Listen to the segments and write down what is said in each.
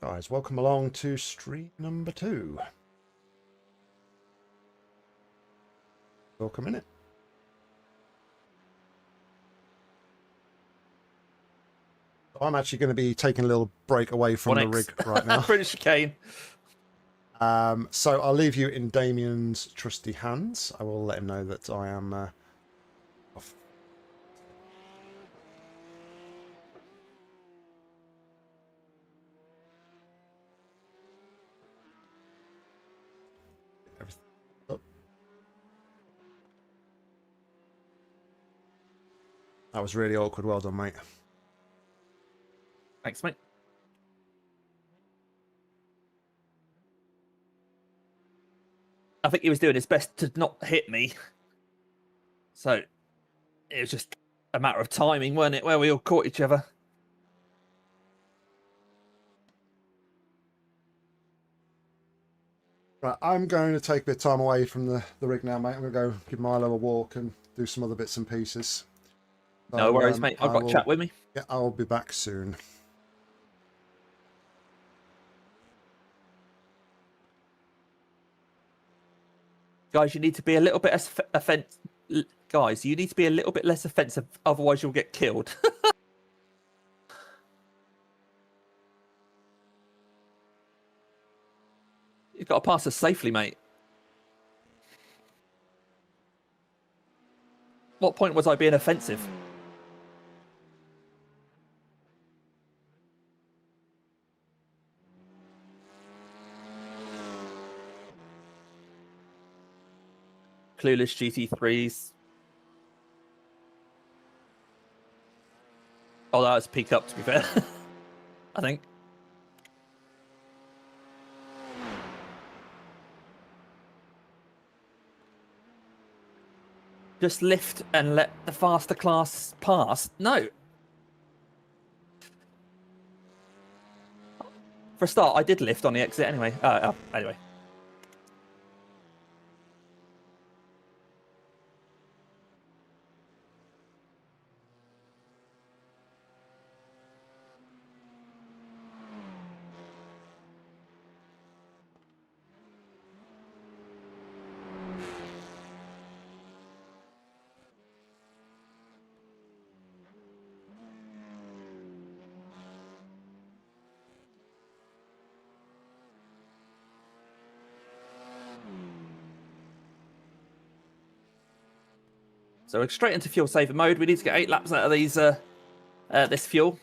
Right, guys, welcome along to stream number 2. Welcome in it. I'm actually going to be taking a little break away from the rig right now. British chicane. So I'll leave you in Damien's trusty hands. I will let him know that I am off. Everything up. That was really awkward. Well done, mate. Thanks, mate. I think he was doing his best to not hit me. So it was just a matter of timing, wasn't it, where we all caught each other. Right, I'm going to take a bit of time away from the rig now, mate. I'm going to go give Milo a walk and do some other bits and pieces. So, no worries, mate. I've got a chat with me. Yeah, I'll be back soon. Guys, you need to be a little bit offensive. Guys, you need to be a little bit less offensive, otherwise you'll get killed. You've got to pass us safely, mate. What point was I being offensive? Clueless GT3s. Oh, that was peaked up, to be fair. I think. Just lift and let the faster class pass? No. For a start, I did lift on the exit anyway. Anyway. So we're straight into fuel saver mode. We need to get 8 laps out of these this fuel.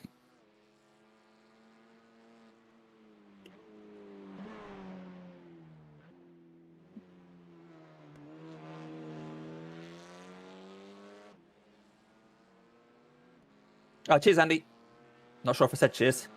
Oh, cheers, Andy. Not sure if I said cheers.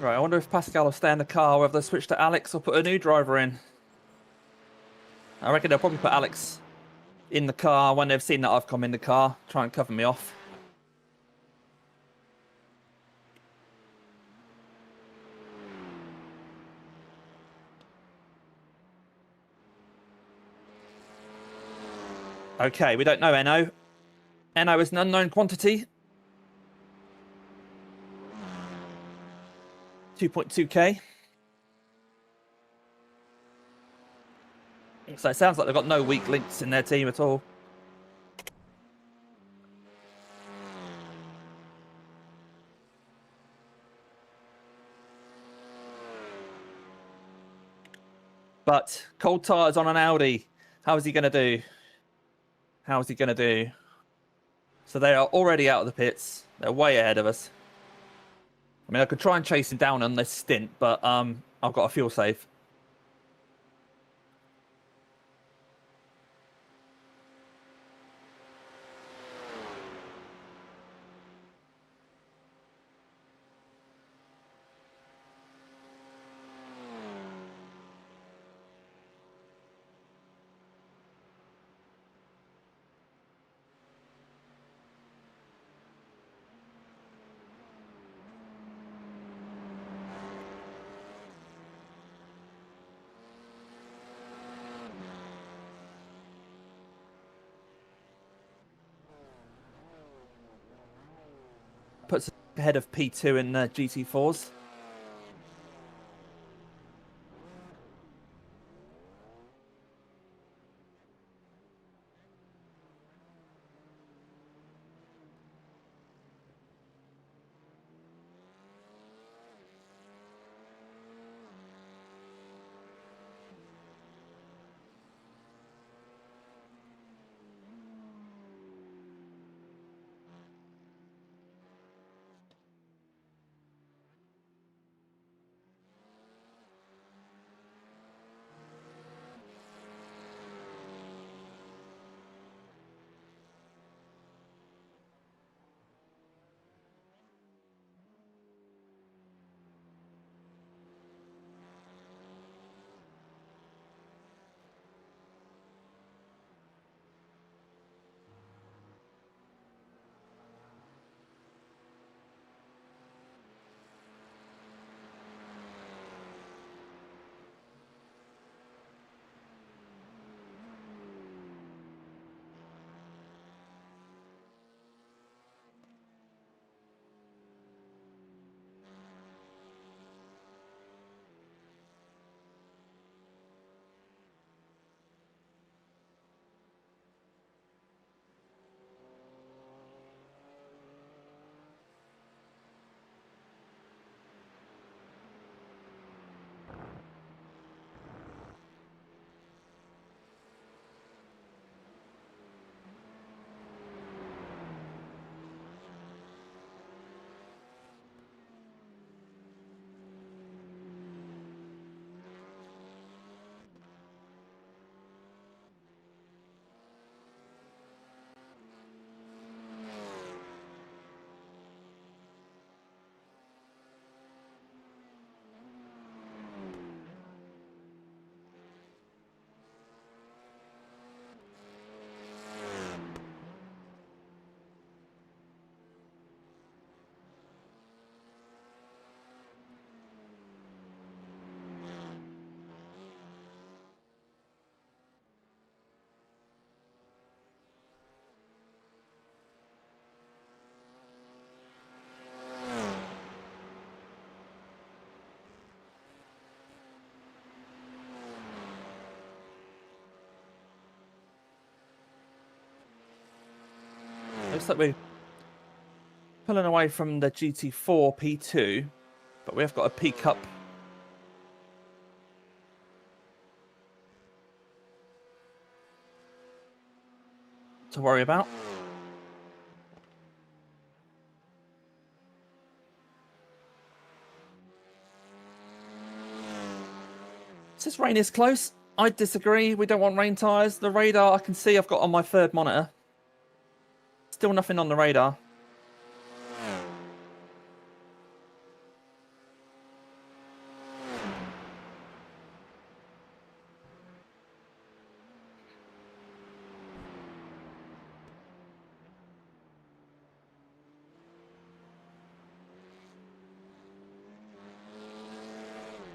Right, I wonder if Pascal will stay in the car, whether they switch to Alex or put a new driver in. I reckon they'll probably put Alex in the car when they've seen that I've come in the car, try and cover me off. Okay, we don't know Eno. Eno is an unknown quantity. 2.2k. So it sounds like they've got no weak links in their team at all. But cold tyres on an Audi. How is he going to do? How is he going to do? So they are already out of the pits. They're way ahead of us. I mean, I could try and chase him down on this stint, but I've got a fuel save. Puts us ahead of P2 in the GT4s. Looks like we're pulling away from the GT4 P2, but we have got a P Cup to worry about. Says rain is close. I disagree. We don't want rain tyres. The radar I can see I've got on my third monitor. Still nothing on the radar.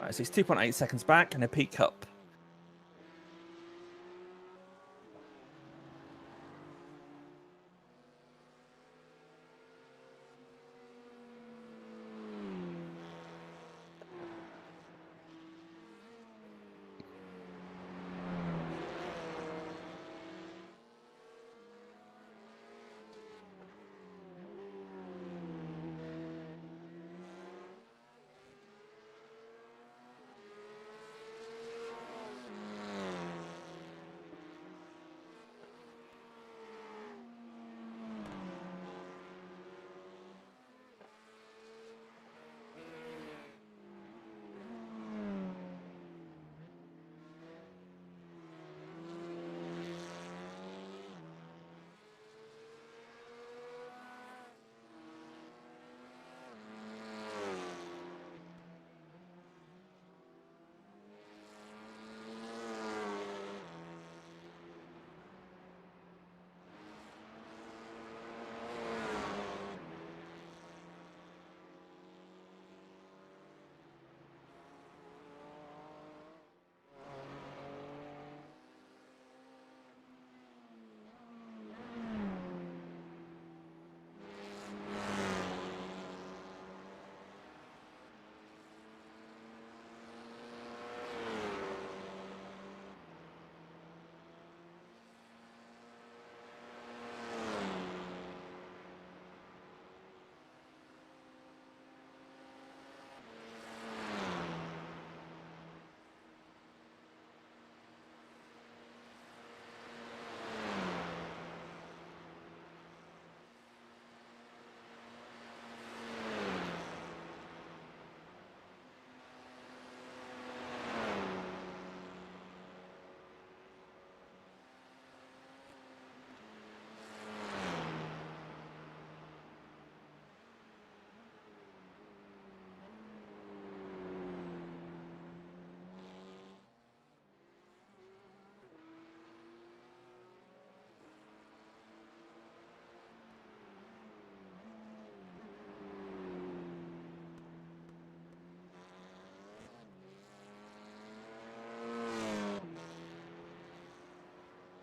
Right, so he's 2.8 seconds back and a peak up.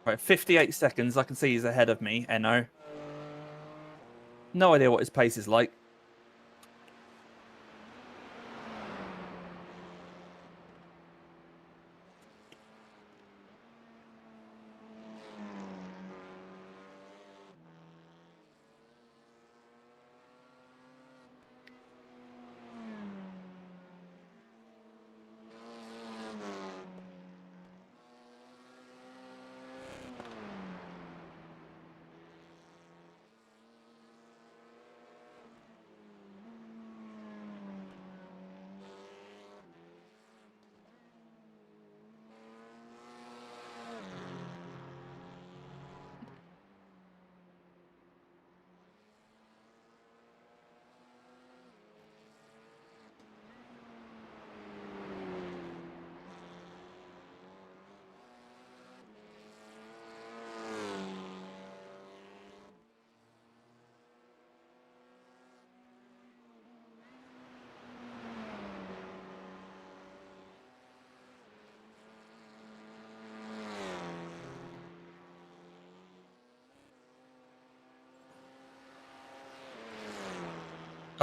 Right, 58 seconds. I can see he's ahead of me, Eno. No idea what his pace is like.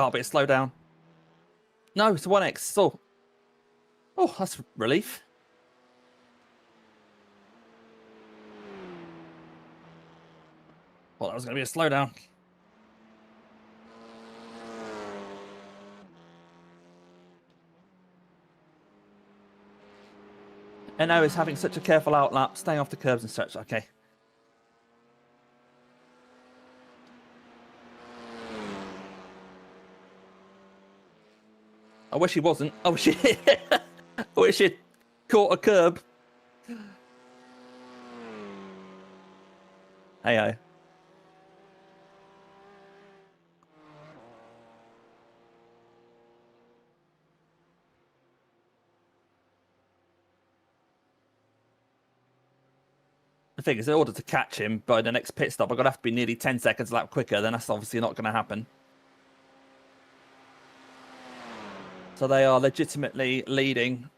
Oh, but it's slow down. No, it's 1x still. Oh, that's a relief. Well, that was going to be a slowdown. And now he's having such a careful outlap, staying off the curbs and such. Okay. I wish he wasn't. I wish he, I wish he'd caught a curb. Hey-oh. The thing is, in order to catch him by the next pit stop, I'm going to have to be nearly 10 seconds a lap quicker. Then that's obviously not going to happen. So they are legitimately leading.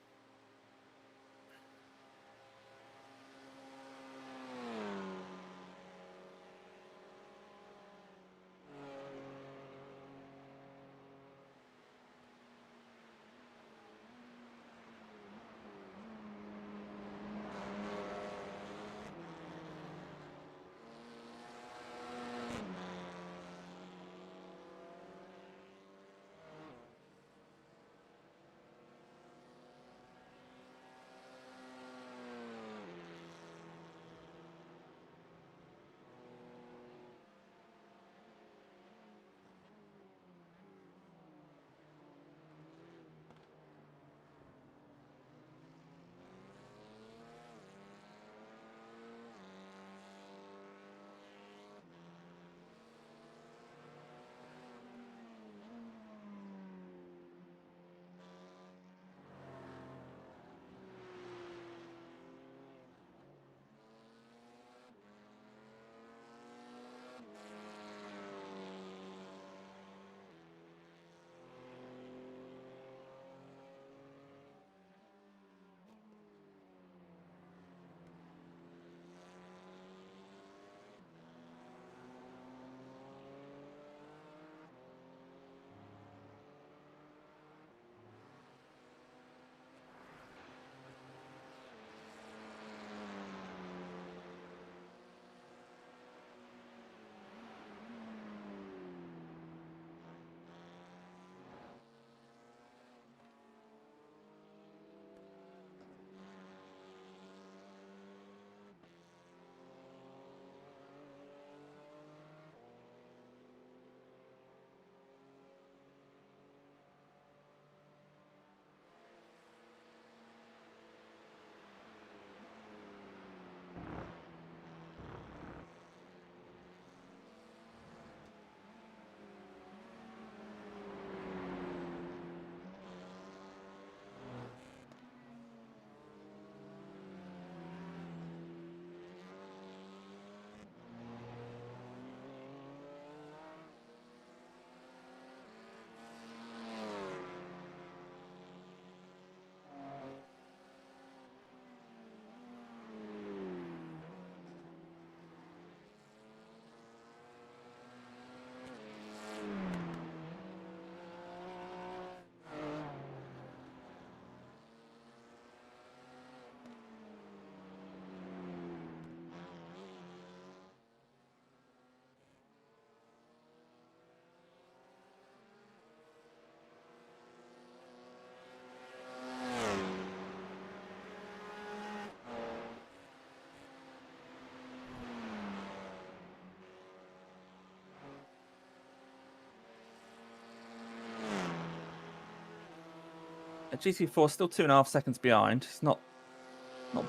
GT4 still 2.5 seconds behind. It's not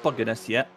bugging us yet.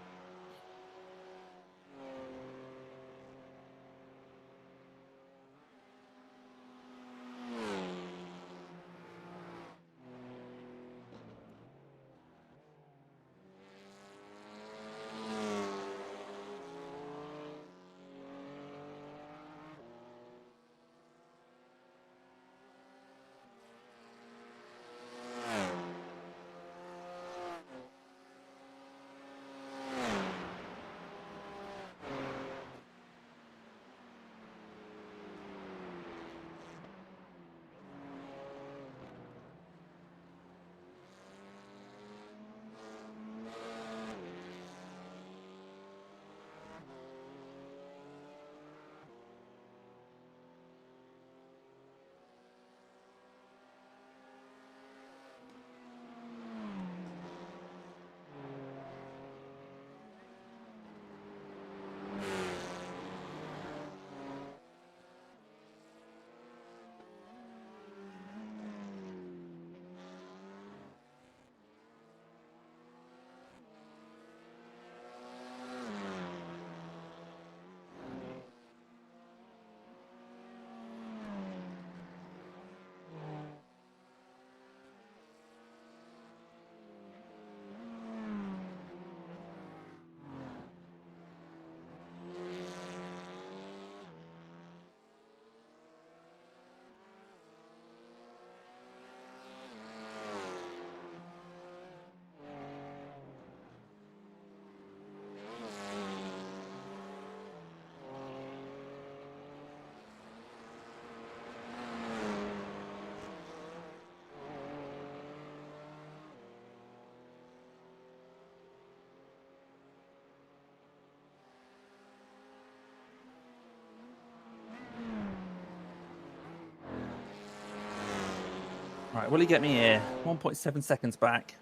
Right, will he get me here? 1.7 seconds back.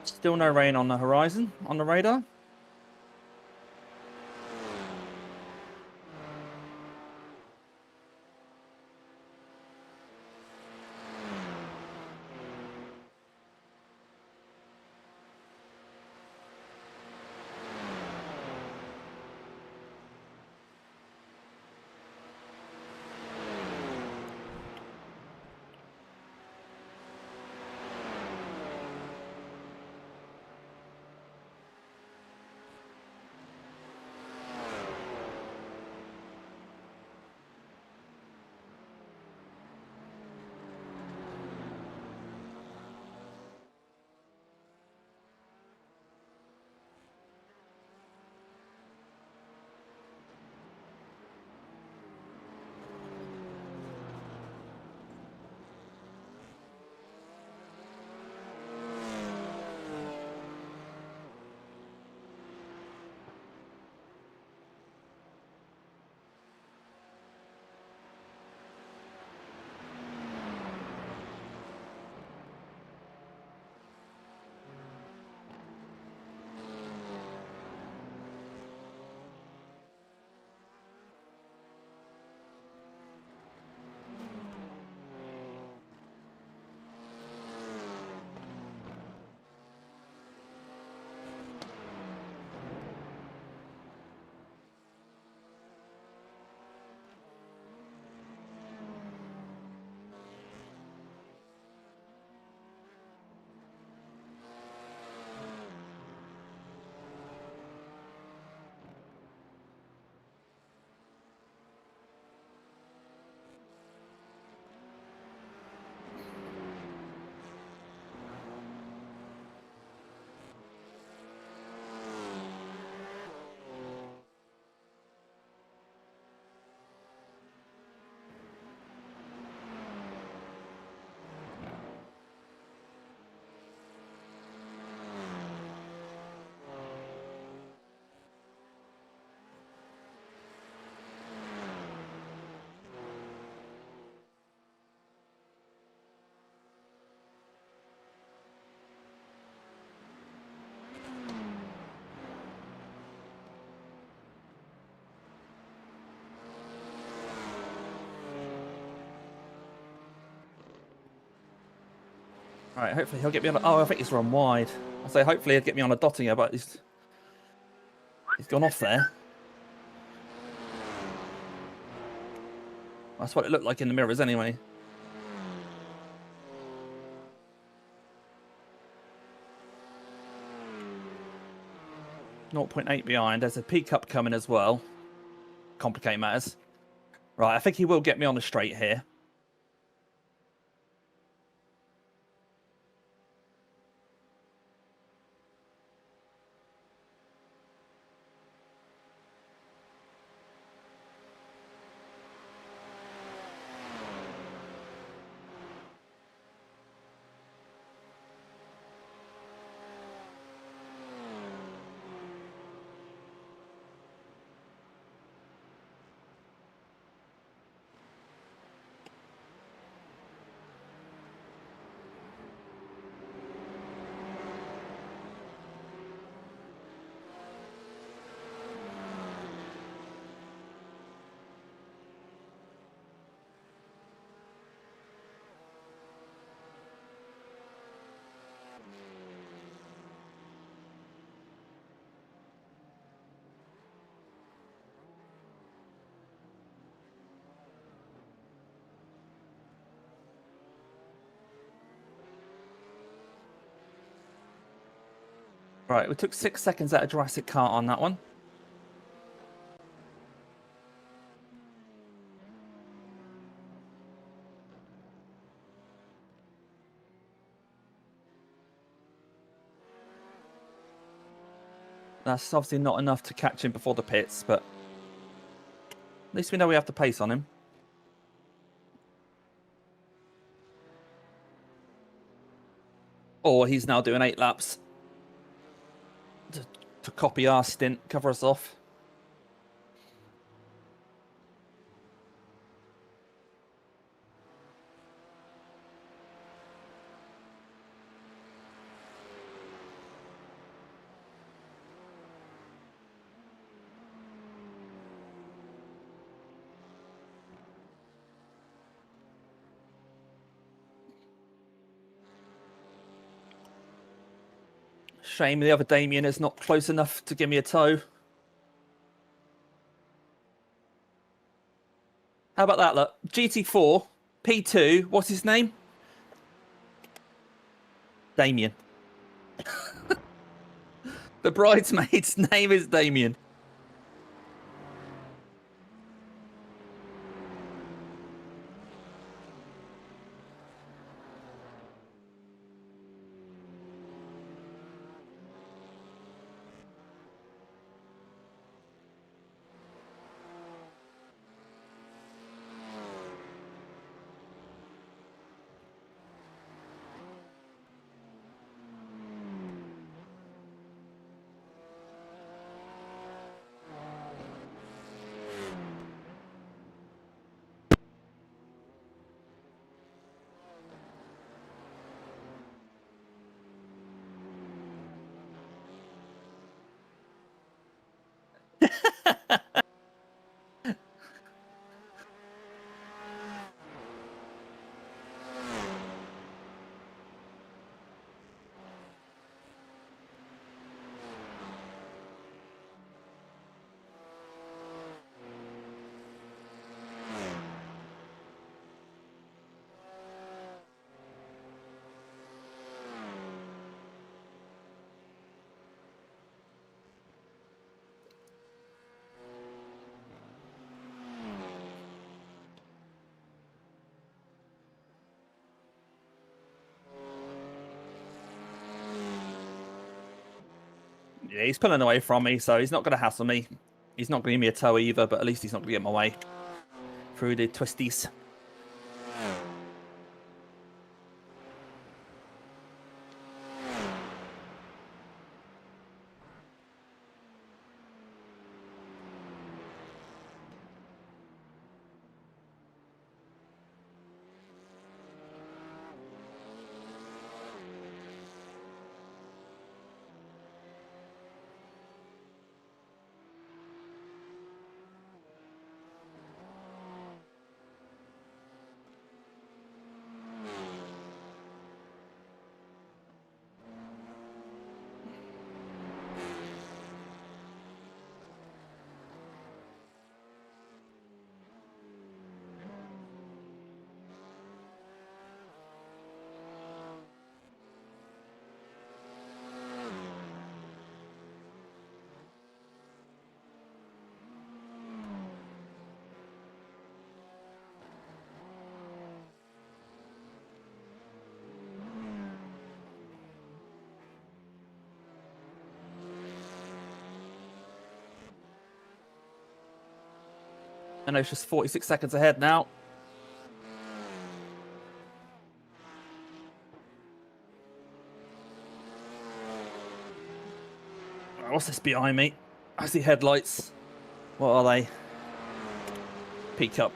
Still no rain on the horizon, on the radar. All right, hopefully he'll get me on. Oh, I think he's run wide. I say hopefully he'll get me on a dotting here, but he's gone off there. That's what it looked like in the mirrors anyway. .8 behind. There's a P-cup coming as well. Complicate matters. Right, I think he will get me on the straight here. Right, we took 6 seconds out of Jurassic Kart on that one. That's obviously not enough to catch him before the pits, but at least we know we have the pace on him. Or he's now doing 8 laps to copy our stint, cover us off. Shame the other Damien is not close enough to give me a tow. How about that, look? GT4, P2, what's his name? Damien. The bridesmaid's name is Damien. Yeah, he's pulling away from me, so he's not going to hassle me. He's not going to give me a tow either, but at least he's not going to get in my way through the twisties. I know it's just 46 seconds ahead now. What's this behind me? I see headlights. What are they? Peek up.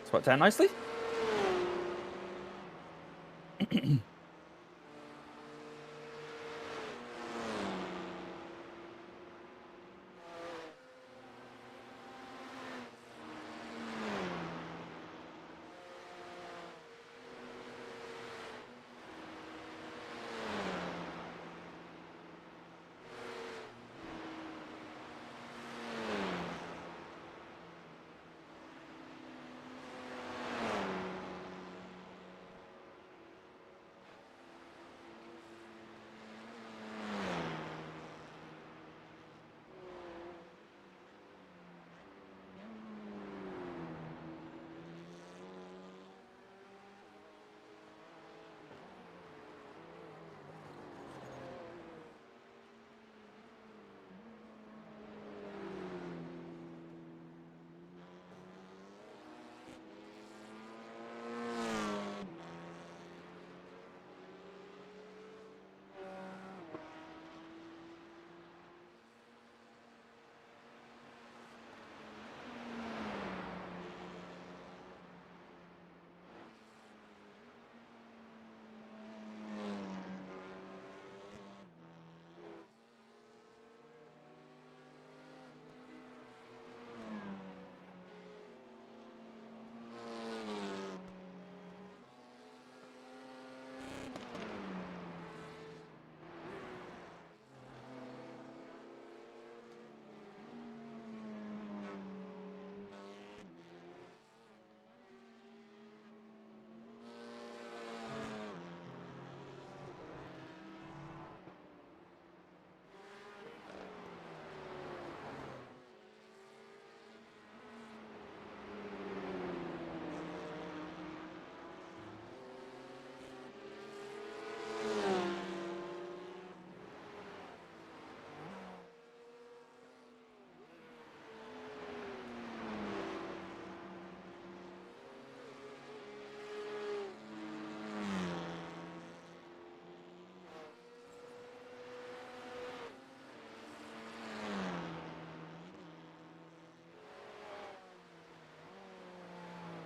It's worked out nicely.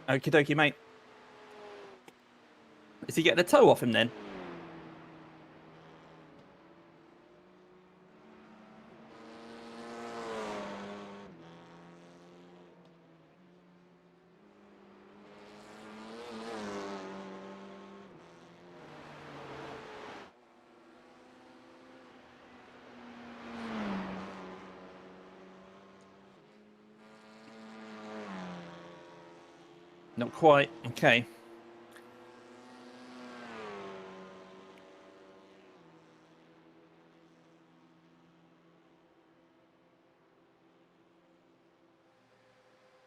Okie dokie, mate. Is he getting a toe off him then? Not quite. Okay.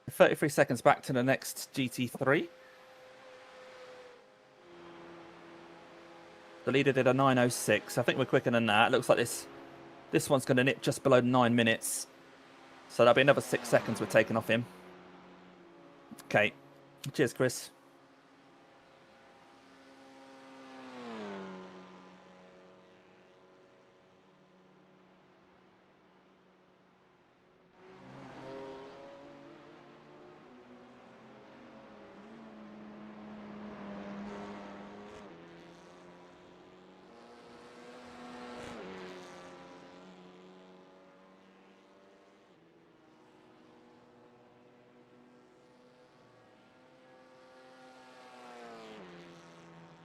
"33 seconds back to the next GT3. The leader did a 9:06. I think we're quicker than that. It looks like this one's going to nip just below 9 minutes. So that'll be another 6 seconds we're taking off him. Okay. Cheers, Chris.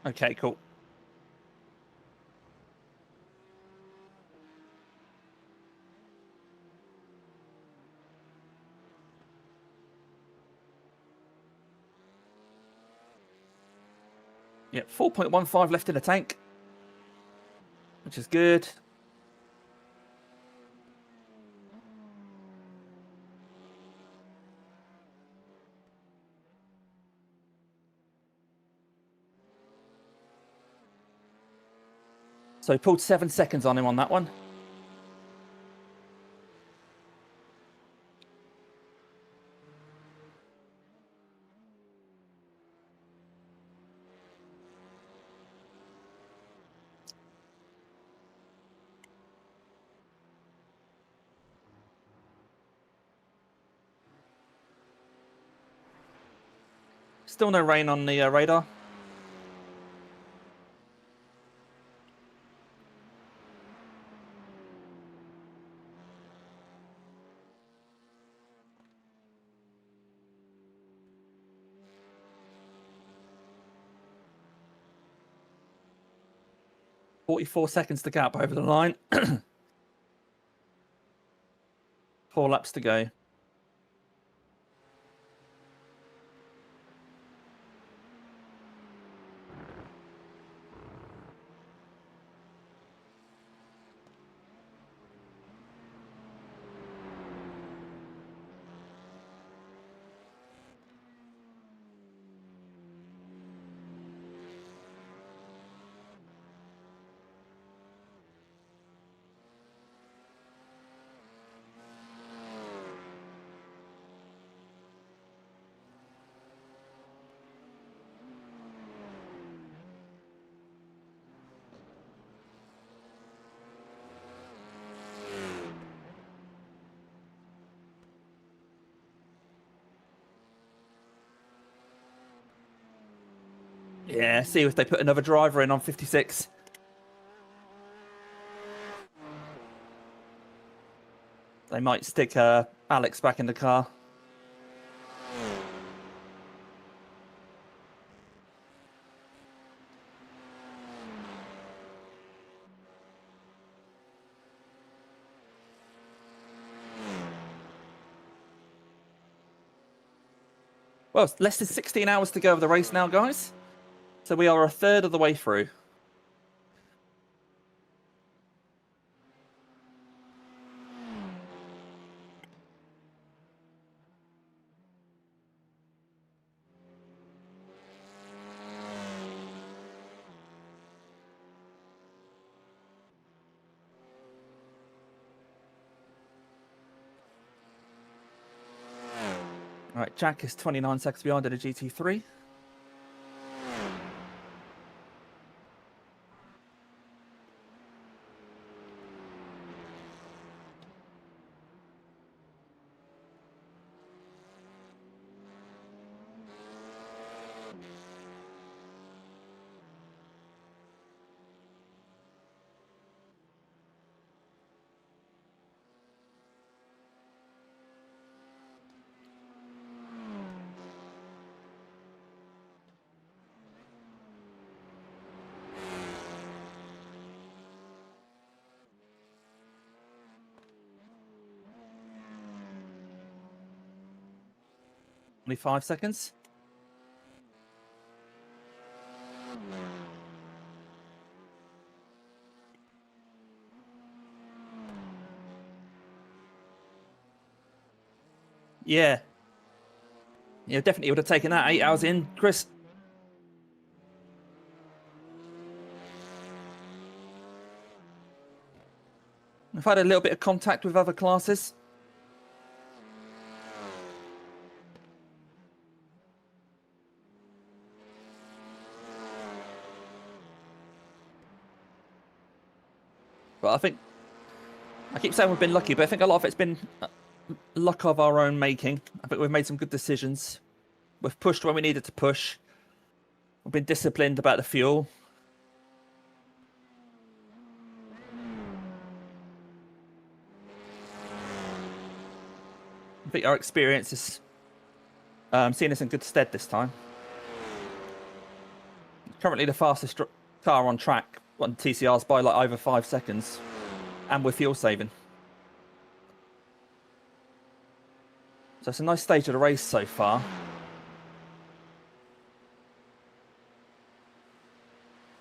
Okay, cool. Yeah, 4.15 left in the tank, which is good. So he pulled 7 seconds on him on that one. Still no rain on the radar. "44 seconds to gap over the line." 4 laps to go. Yeah, see if they put another driver in on 56. They might stick Alex back in the car. Well, it's less than 16 hours to go of the race now, guys. So we are a third of the way through. All right, Jack is 29 seconds behind in a GT3. Only 5 seconds. Yeah. Yeah, definitely would have taken that 8 hours in, Chris. I've had a little bit of contact with other classes. But I think, I keep saying we've been lucky, but I think a lot of it's been luck of our own making. I think we've made some good decisions. We've pushed when we needed to push. We've been disciplined about the fuel. I think our experience is seeing us in good stead this time. Currently the fastest car on track on TCRs by like over 5 seconds, and we're fuel saving. So it's a nice stage of the race so far.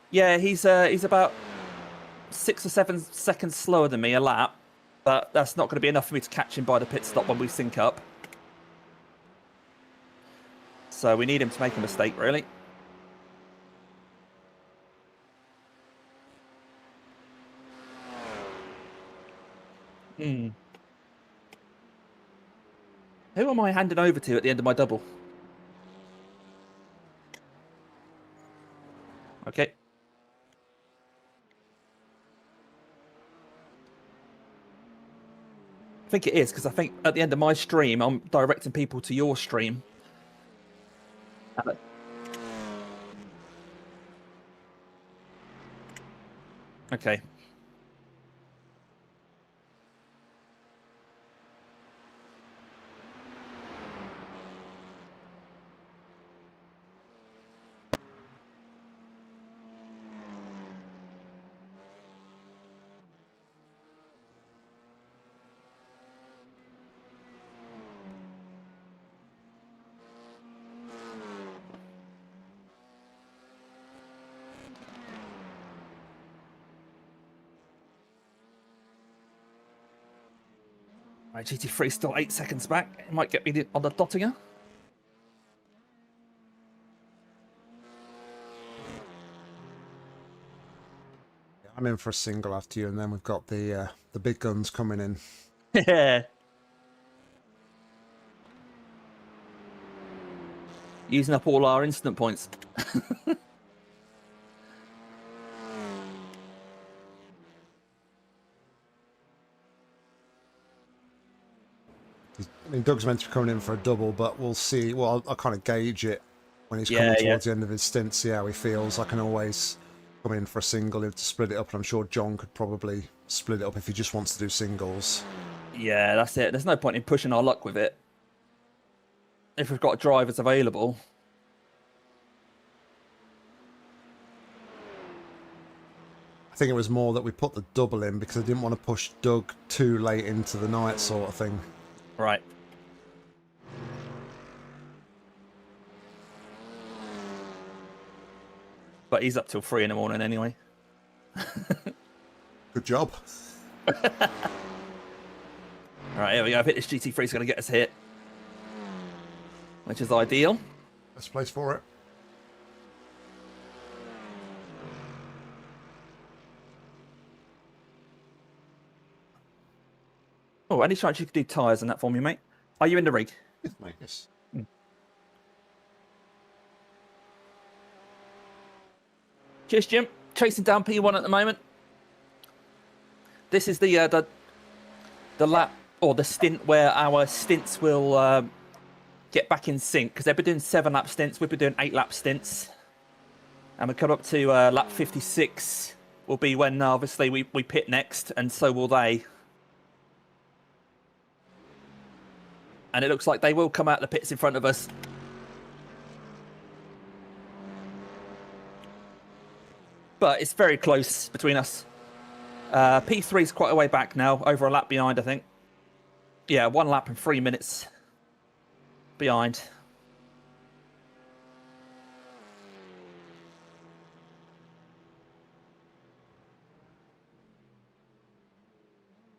Yeah, he's about 6 or 7 seconds slower than me a lap, but that's not going to be enough for me to catch him by the pit stop when we sync up. So we need him to make a mistake, really. Who am I handing over to at the end of my double? Okay. I think it is, because I think at the end of my stream, I'm directing people to your stream. Okay. Right, GT3 still 8 seconds back. It might get me on the Dottinger. I'm in for a single after you, and then we've got the big guns coming in. Yeah. Using up all our instant points. I mean, Doug's meant to be coming in for a double, but we'll see. Well, I'll kind of gauge it when he's coming towards the end of his stint, see how he feels. I can always come in for a single to split it up, and I'm sure John could probably split it up if he just wants to do singles. Yeah, that's it. There's no point in pushing our luck with it. If we've got drivers available. I think it was more that we put the double in because I didn't want to push Doug too late into the night sort of thing. Right. But he's up till 3 in the morning anyway. Good job. Right, here we go. I think this GT3 is going to get us hit, which is ideal. Best place for it. Oh, any chance you could do tyres on that for me, mate? Are you in the rig? Yes, mate, yes. Cheers, Jim. Chasing down P1 at the moment. This is the lap or the stint where our stints will get back in sync, because they've been doing 7-lap stints. We've been doing 8-lap stints, and we come up to lap 56. Will be when obviously we pit next, and so will they. And it looks like they will come out the pits in front of us. But it's very close between us. P3 is quite a way back now, over a lap behind, I think. Yeah, 1 lap and 3 minutes behind.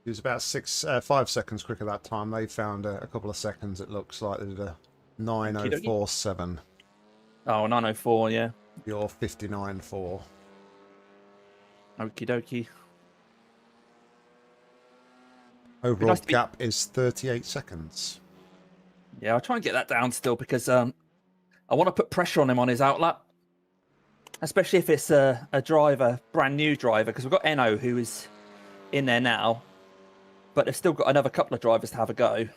He was about 5 seconds quicker that time. They found a couple of seconds, it looks like. They did a 9:04.7. Oh, 9:04, yeah. You're 59.4. Okie dokie. Overall gap is 38 seconds. Yeah, I'll try and get that down still because I want to put pressure on him on his outlap. Especially if it's a driver, brand new driver, because we've got Eno who is in there now. But they've still got another couple of drivers to have a go.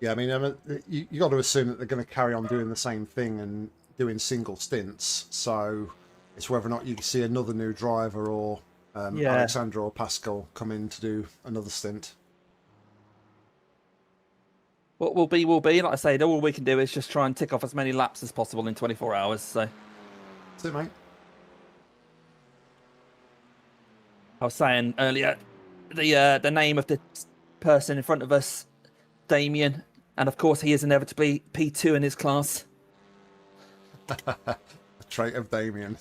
Yeah, I mean, you got to assume that they're going to carry on doing the same thing and doing single stints. So it's whether or not you see another new driver or Alexander or Pascal come in to do another stint. What will be, will be. Like I say, all we can do is just try and tick off as many laps as possible in 24 hours. So that's it, mate. I was saying earlier, the name of the person in front of us, Damien, and of course he is inevitably P2 in his class. A trait of Damien.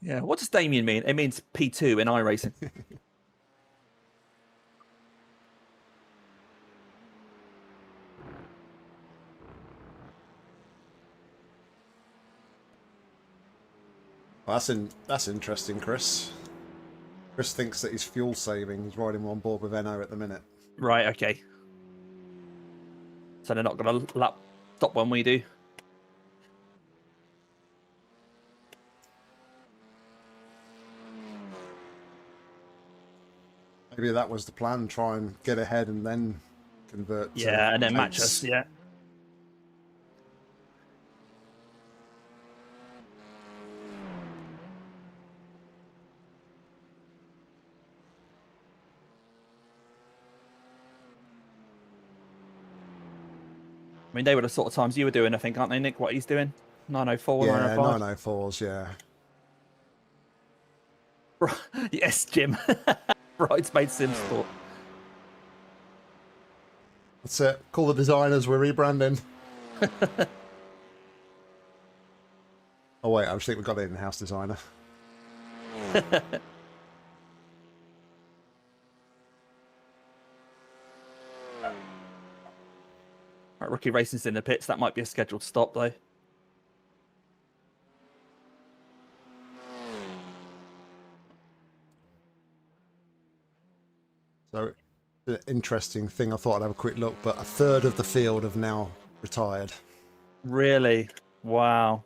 Yeah, what does Damien mean? It means P2 in iRacing. Well, that's interesting, Chris. Chris thinks that he's fuel saving. He's riding on board with Eno at the minute. Right, okay. So they're not going to lap stop when we do. Maybe that was the plan, try and get ahead and then convert. Yeah, and then match us, yeah. I mean, they were the sort of times you were doing, I think, aren't they, Nick? What he's doing? 9:04, yeah, 9:05? 9:04s, yeah. Yes, Jim. Bridesmaid Sim Sport. That's it. Call the designers, we're rebranding. Oh, wait, I think we've got an in-house designer. Right, Rookie Racing's in the pits. That might be a scheduled stop, though. So, the interesting thing, I thought I'd have a quick look, but a third of the field have now retired. Really? Wow.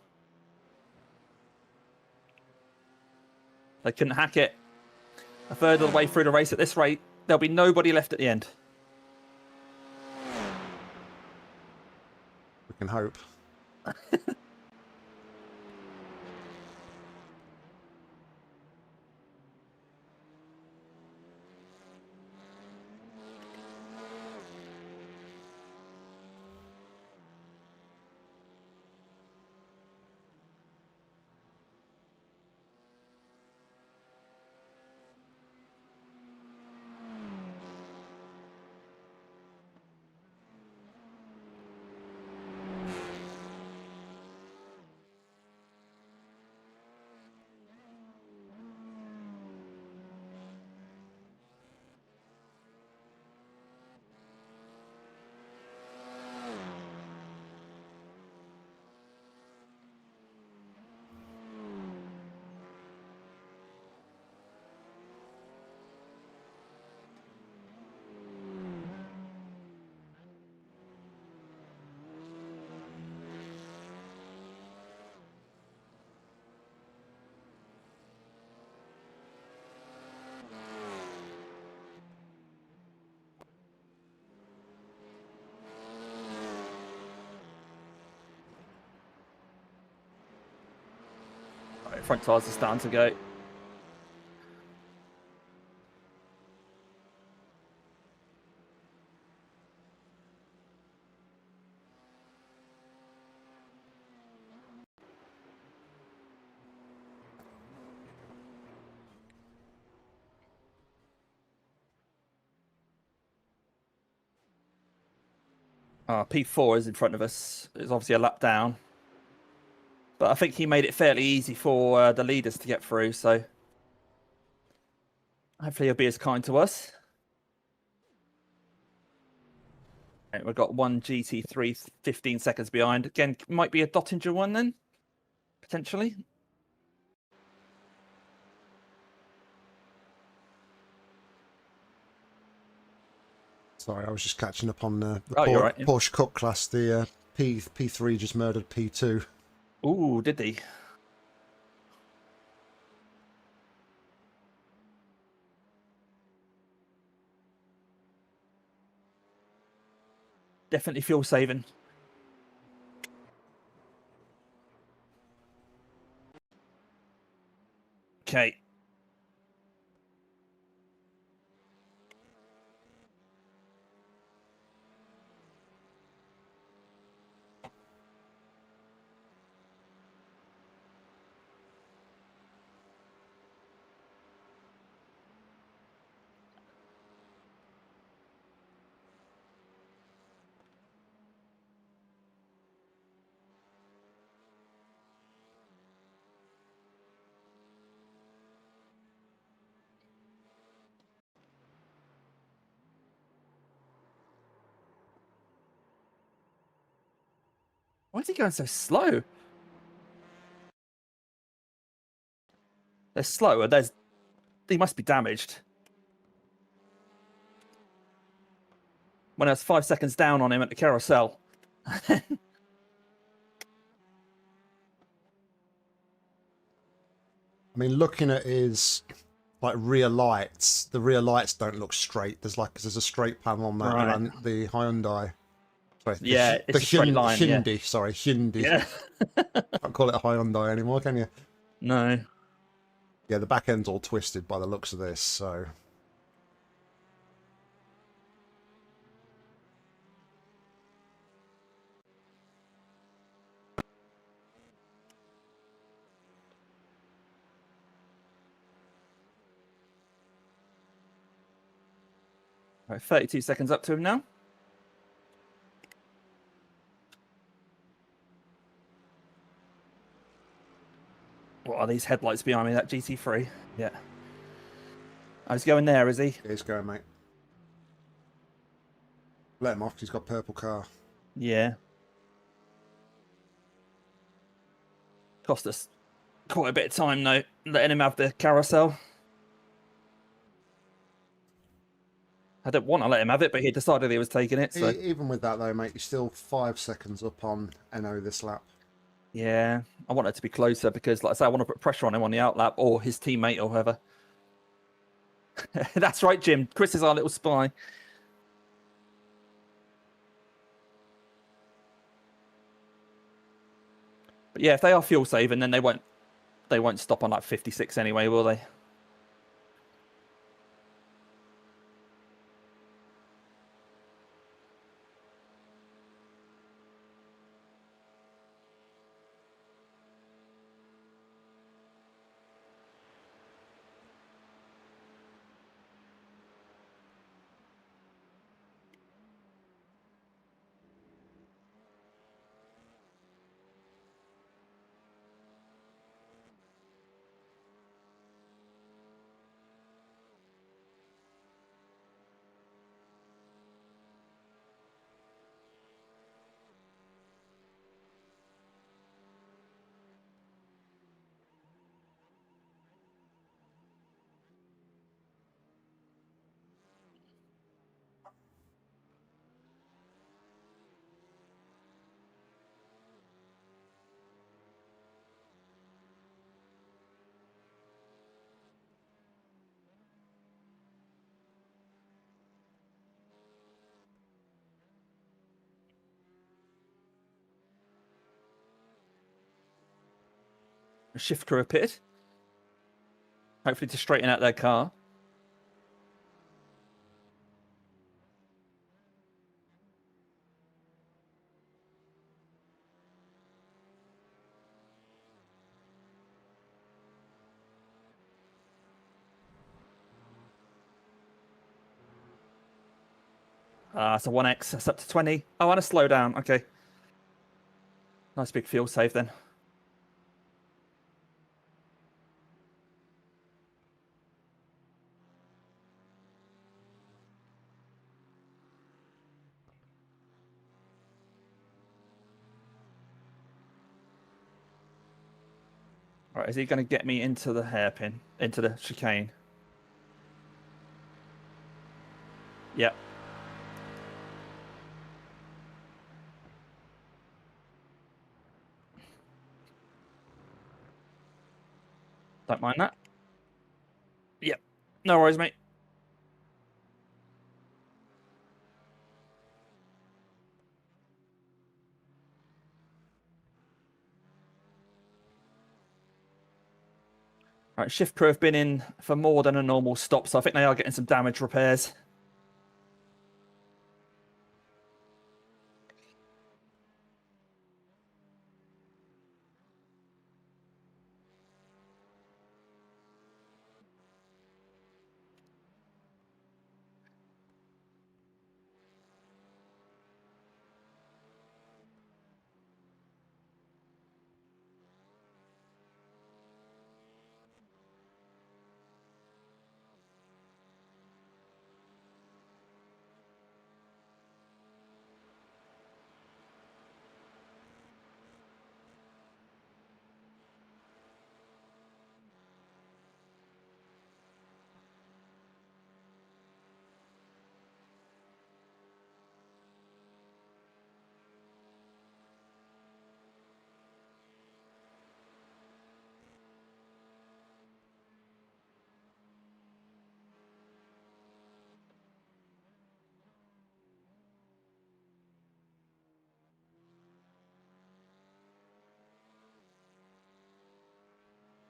They couldn't hack it. A third of the way through the race at this rate, there'll be nobody left at the end. We can hope. Right, front tyres are starting to go. P4 is in front of us. It's obviously a lap down. But I think he made it fairly easy for the leaders to get through, so hopefully he'll be as kind to us. Right, we've got one GT3 15 seconds behind. Again, might be a Dottinger one then, potentially. Sorry, I was just catching up on the Right, yeah. Porsche Cup class. The P3 just murdered P2. Ooh, did he? Definitely fuel saving. Okay. Why is he going so slow? They're slower. They must be damaged. When I was 5 seconds down on him at the carousel. I mean, looking at his rear lights, the rear lights don't look straight. There's a straight panel on that, Right. and the Hyundai. Sorry, Yeah, it's a straight line. Hyundai, Yeah. sorry, Hyundai. Yeah. Can't call it a Hyundai anymore, can you? No. Yeah, the back end's all twisted by the looks of this, so. Right, 32 seconds up to him now. What are these headlights behind me? That GT3. Yeah. I was going there, is he? Yeah, he's going, mate. Let him off, 'cause he's got a purple car. Yeah. Cost us quite a bit of time, though, letting him have the carousel. I don't want to let him have it, but he decided he was taking it. So Even with that, though, mate, you're still 5 seconds up on NO this lap. yeah, I want it to be closer because, like I say, I want to put pressure on him on the outlap or his teammate or whoever. That's right, Jim. Chris is our little spy. But yeah, if they are fuel saving, then they won't stop on like 56 anyway, will they? Shift crew a pit. Hopefully to straighten out their car. So 1x, that's up to 20. Oh, and a slow down. Okay. Nice big fuel save then. Right, is he going to get me into the hairpin, into the chicane? Yep. Don't mind that. Yep. No worries, mate. Right, shift crew have been in for more than a normal stop, so I think they are getting some damage repairs.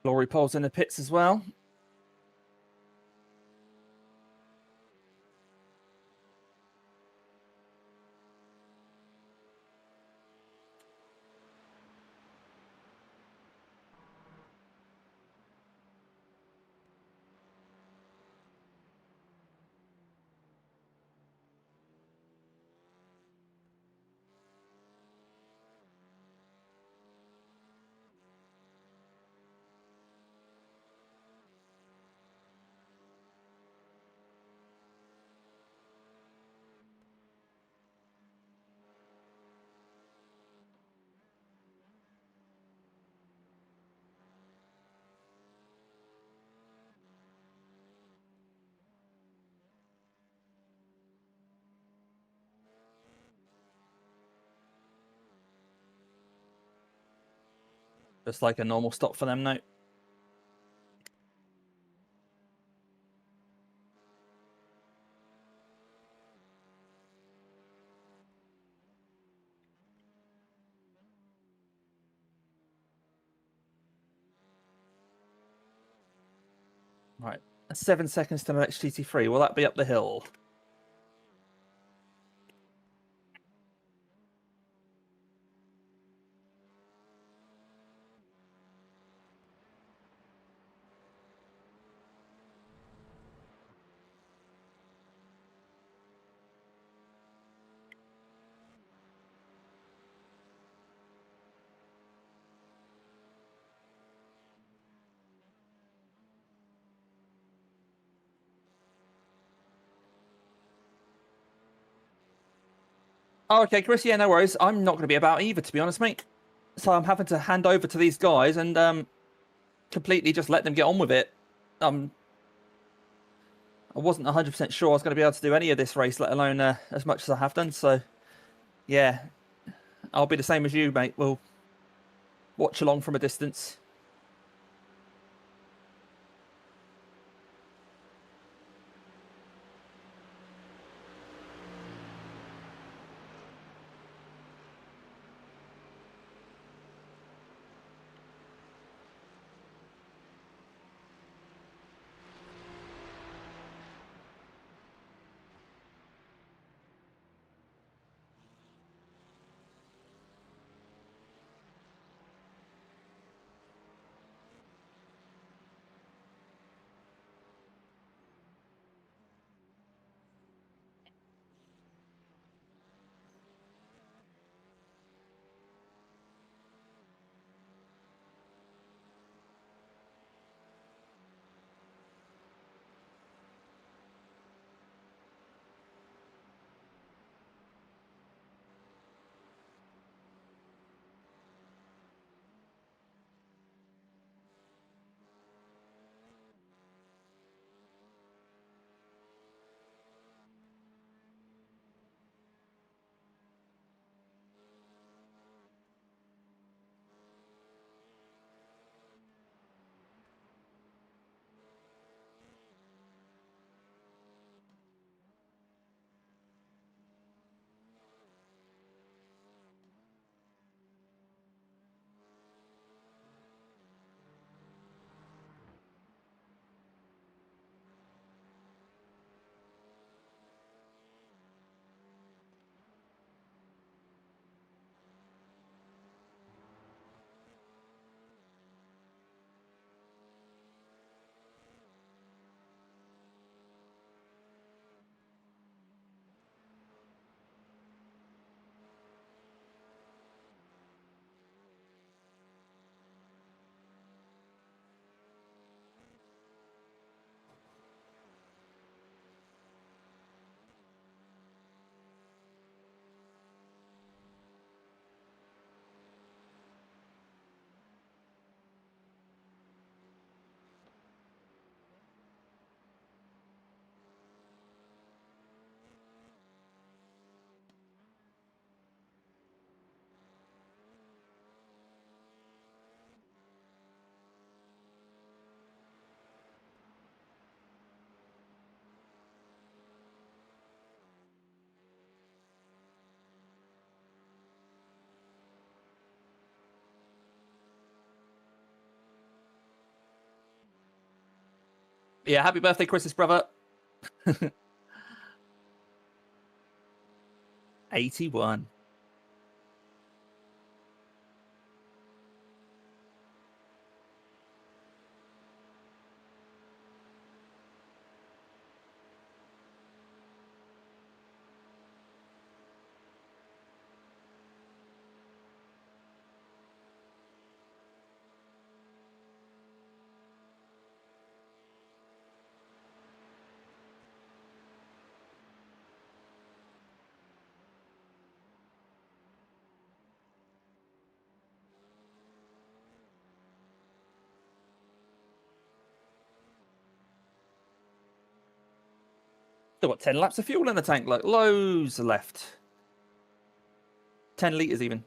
Glory poles in the pits as well. Just like a normal stop for them now. Right, 7 seconds to the next GT3. Will that be up the hill? Oh, okay, Chris. Yeah, no worries. I'm not going to be about either, to be honest, mate. So I'm having to hand over to these guys and completely just let them get on with it. I wasn't 100% sure I was going to be able to do any of this race, let alone as much as I have done. So, yeah, I'll be the same as you, mate. We'll watch along from a distance. Yeah, happy birthday, Chris's brother. 81. Still got 10 laps of fuel in the tank, like loads left. 10 litres even.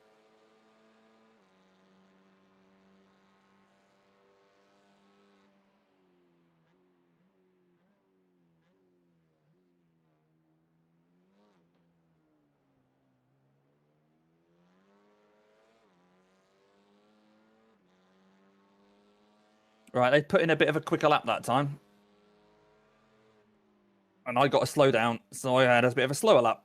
Right, they put in a bit of a quicker lap that time. And I got to slow down, so I had a bit of a slower lap.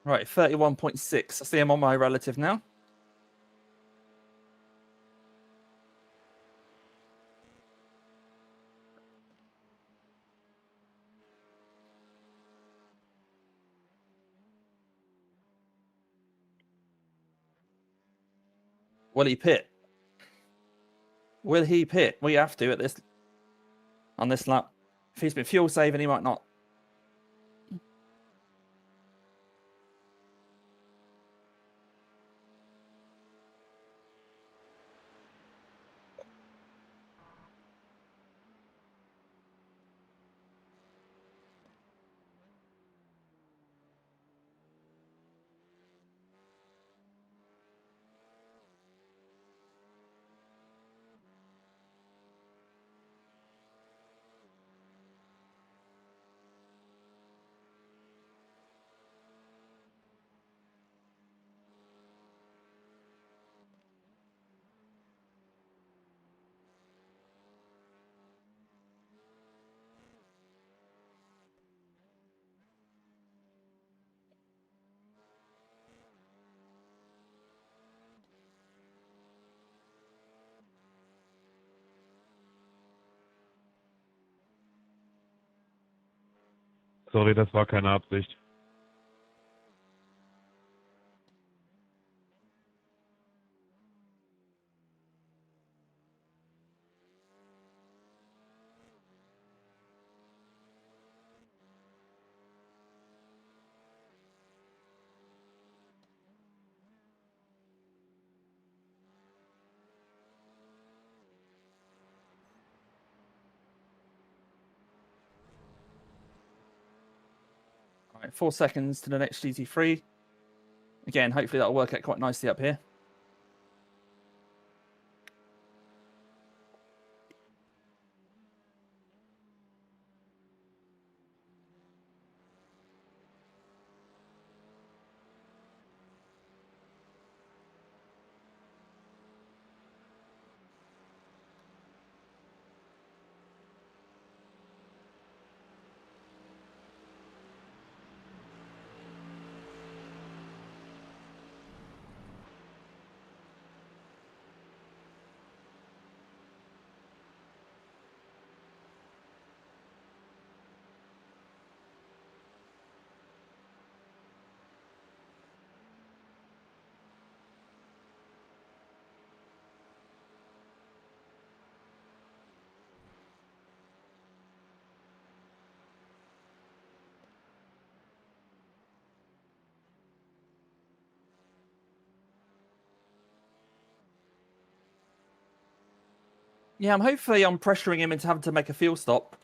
Right, 31.6. I see I'm on my relative now. Will he pit? Will he pit? We have to on this lap. If he's been fuel saving, he might not. Sorry, das war keine Absicht. All right, 4 seconds to the next GT3. Again, hopefully that'll work out quite nicely up here. Yeah, I'm pressuring him into having to make a fuel stop.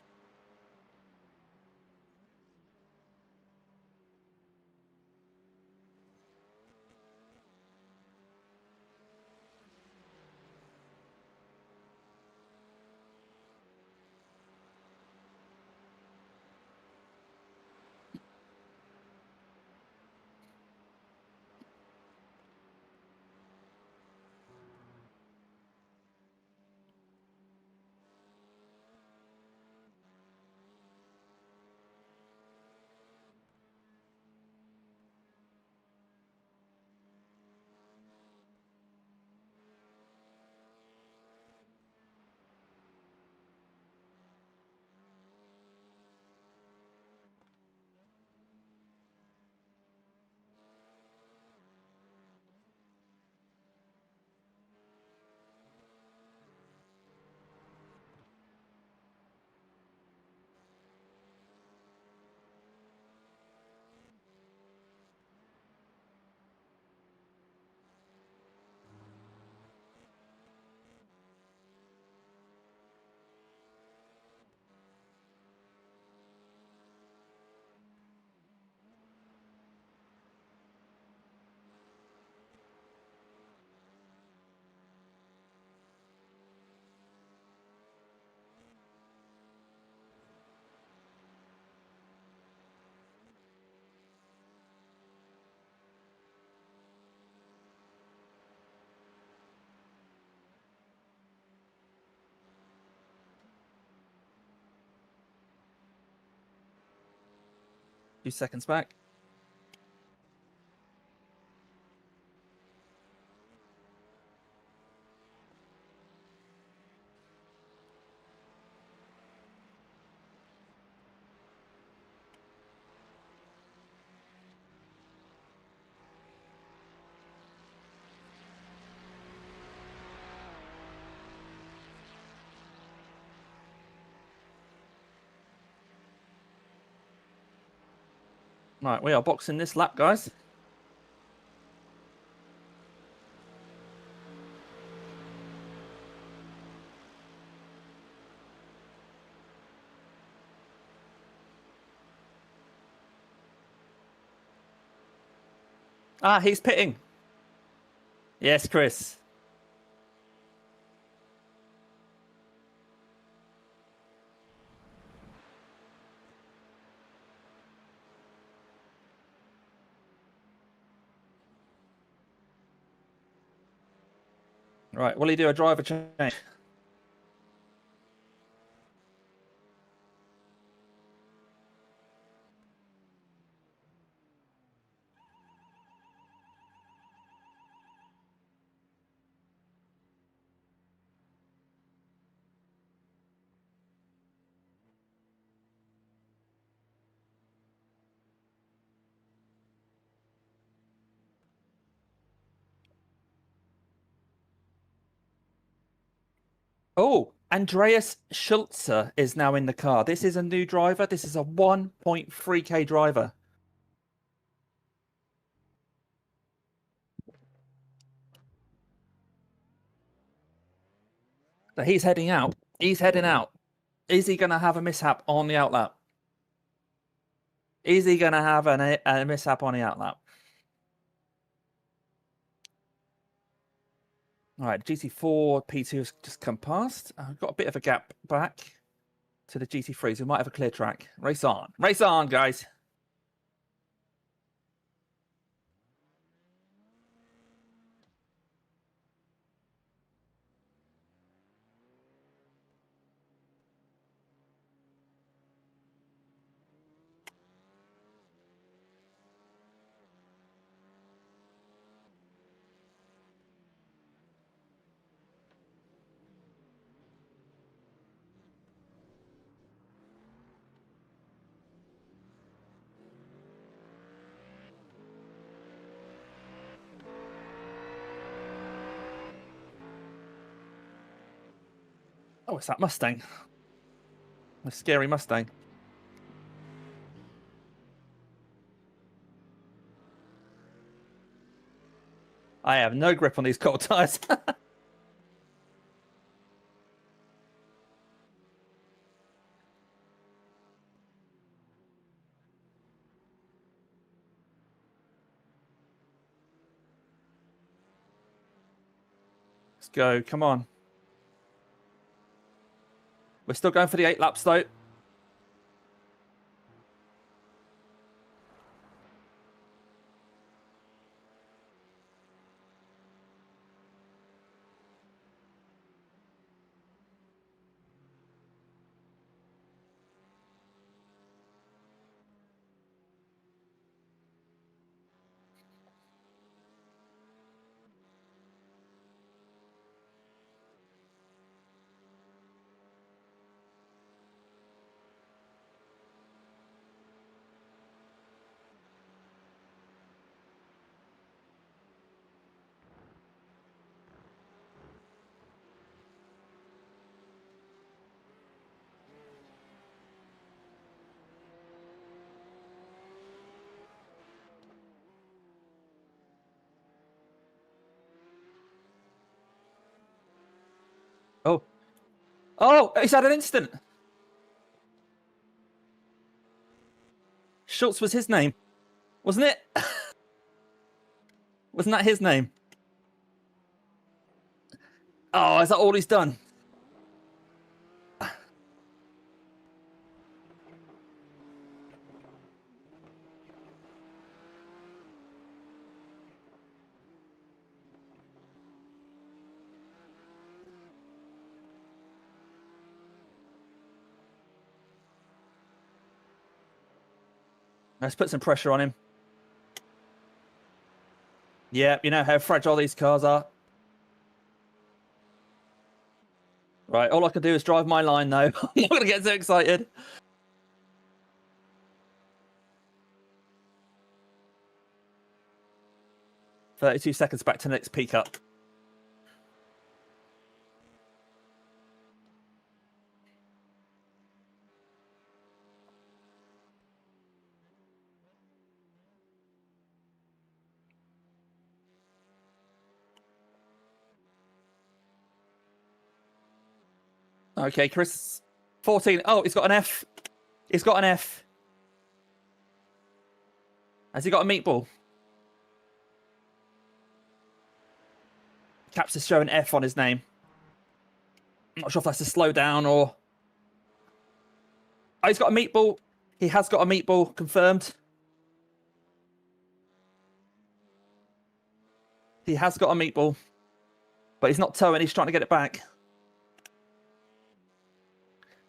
Few seconds back. Right, we are boxing this lap, guys. Ah, he's pitting. Yes, Chris. Right, will he do a driver change? Oh, Andreas Schulze is now in the car. This is a new driver. This is a 1.3K driver. So he's heading out. He's heading out. Is he going to have a mishap on the outlap? Is he going to have a mishap on the outlap? All right, GT4 P2 has just come past. I've got a bit of a gap back to the GT3s. We might have a clear track. Race on. Race on, guys. Oh, it's that Mustang. A scary Mustang. I have no grip on these cold tires. Let's go. Come on. We're still going for the 8 laps, though. Oh. Oh, he's had an instant. Schultz was his name, wasn't it? Wasn't that his name? Oh, is that all he's done? Let's put some pressure on him. Yeah, you know how fragile these cars are. Right, all I can do is drive my line, though. I'm not going to get so excited. "32 seconds back to the next peak up." Okay, Chris. 14. Oh, he's got an F. He's got an F. Has he got a meatball? Caps is showing F on his name. I'm not sure if that's a slowdown or... Oh, he's got a meatball. He has got a meatball, confirmed. He has got a meatball. But he's not towing, he's trying to get it back.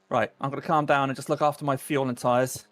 Right, I'm going to calm down and just look after my fuel and tyres.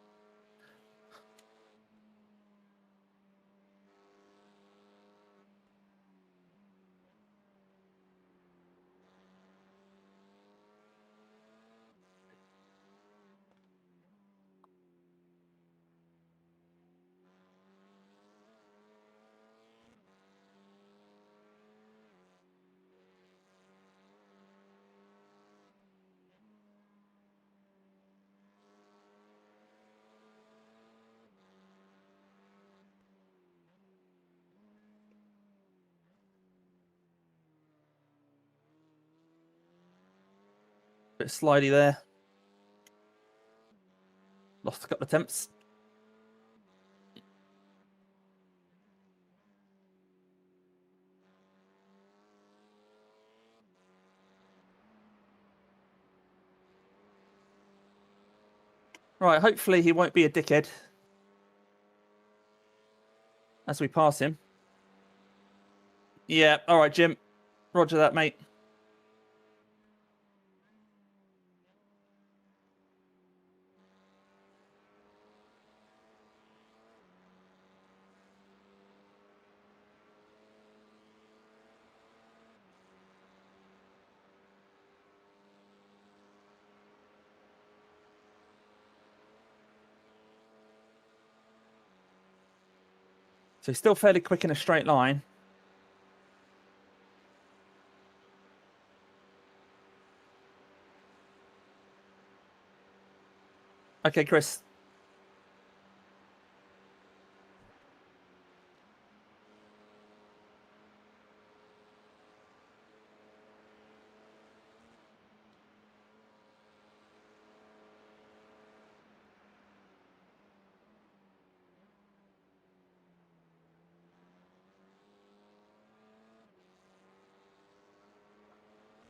Bit slidey there. Lost a couple of attempts. Right, hopefully he won't be a dickhead as we pass him. Yeah, all right, Jim. Roger that, mate. So he's still fairly quick in a straight line. Okay, Chris.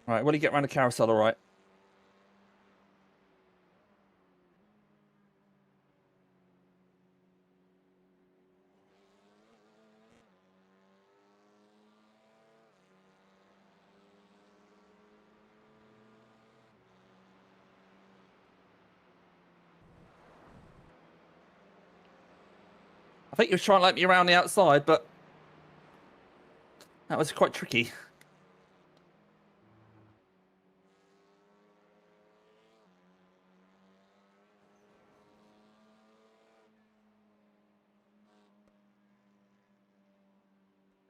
All right, will he get around the carousel all right? I think he was trying to let me around the outside, but that was quite tricky.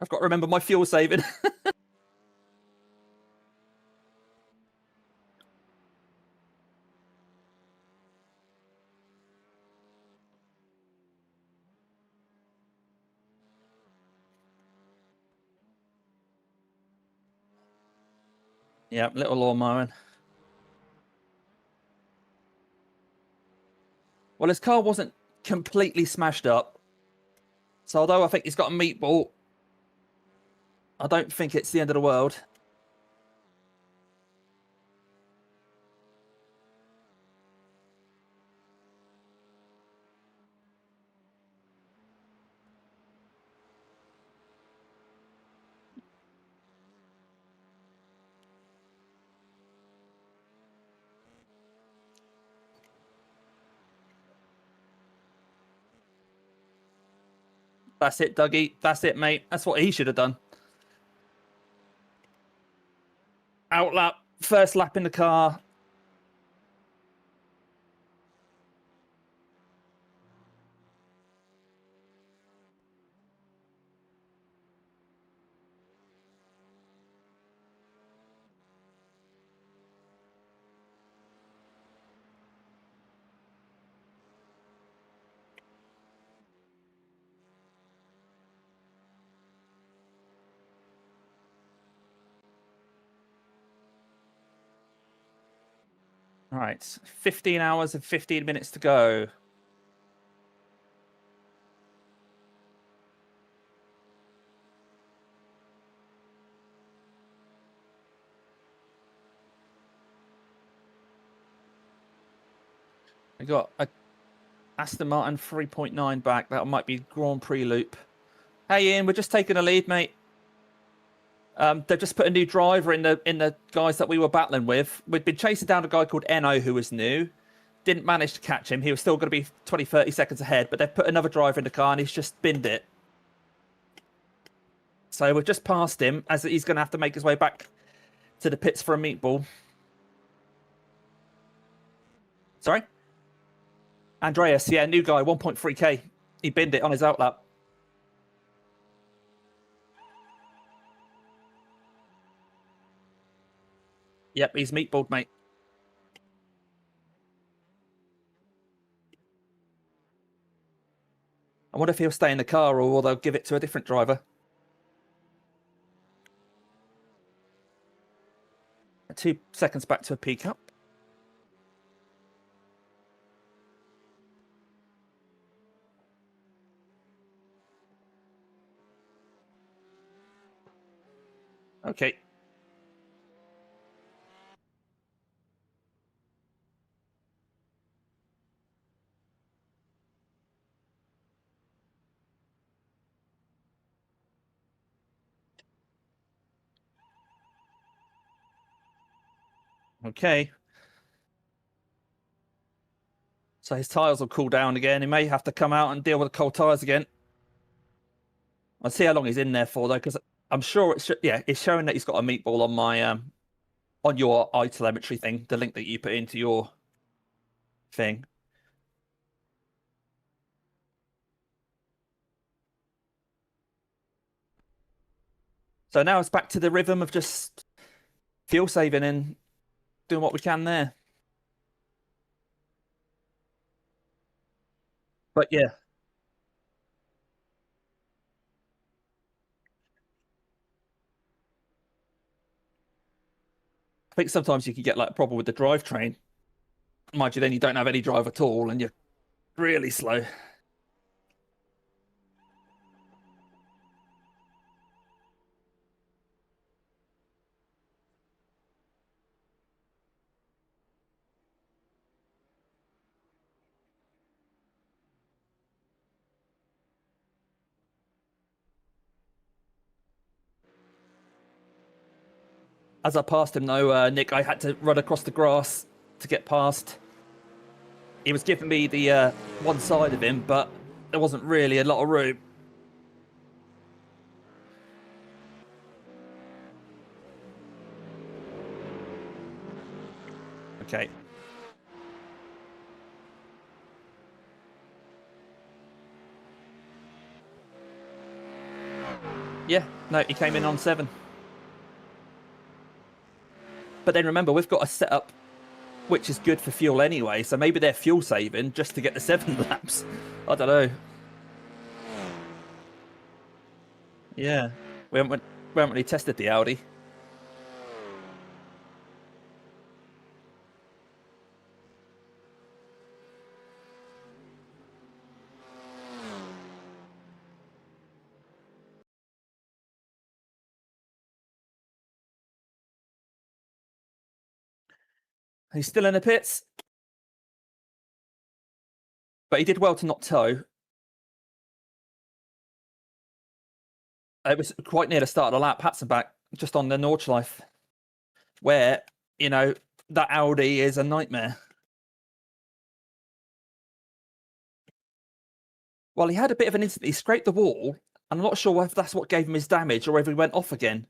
I've got to remember my fuel saving. Yeah, little lawnmowing. Well, his car wasn't completely smashed up. So although I think he's got a meatball, I don't think it's the end of the world. That's it, Dougie. That's it, mate. That's what he should have done. Outlap, first lap in the car. All right, 15 hours and 15 minutes to go. We got a Aston Martin 3.9 back. That might be Grand Prix loop. Hey, Ian, we're just taking a lead, mate. They've just put a new driver in the guys that we were battling with. We'd been chasing down a guy called Eno who was new. Didn't manage to catch him. He was still going to be 20, 30 seconds ahead, but they've put another driver in the car and he's just binned it. So we've just passed him as he's going to have to make his way back to the pits for a meatball. Sorry? Andreas, yeah, new guy, 1.3k. He binned it on his outlap. Yep, he's meatballed, mate. I wonder if he'll stay in the car or they'll give it to a different driver. 2 seconds back to a P-Cup. Okay. Okay. So his tyres will cool down again. He may have to come out and deal with the cold tyres again. I'll see how long he's in there for though, because I'm sure it's showing that he's got a meatball on my on your iTelemetry thing, the link that you put into your thing. So now it's back to the rhythm of just fuel saving and doing what we can there. But yeah, I think sometimes you can get like a problem with the drivetrain. Mind you, then you don't have any drive at all and you're really slow. As I passed him though, Nick, I had to run across the grass to get past. He was giving me the one side of him, but there wasn't really a lot of room. Okay. Yeah, no, he came in on 7. But then remember, we've got a setup which is good for fuel anyway, so maybe they're fuel saving just to get the 7 laps. I don't know. Yeah, we haven't really tested the Audi. He's still in the pits, but he did well to not tow. It was quite near the start of the lap, Hatzenbach, just on the Nordschleife, where, you know, that Audi is a nightmare. Well, he had a bit of an incident. He scraped the wall. I'm not sure if that's what gave him his damage or if he went off again.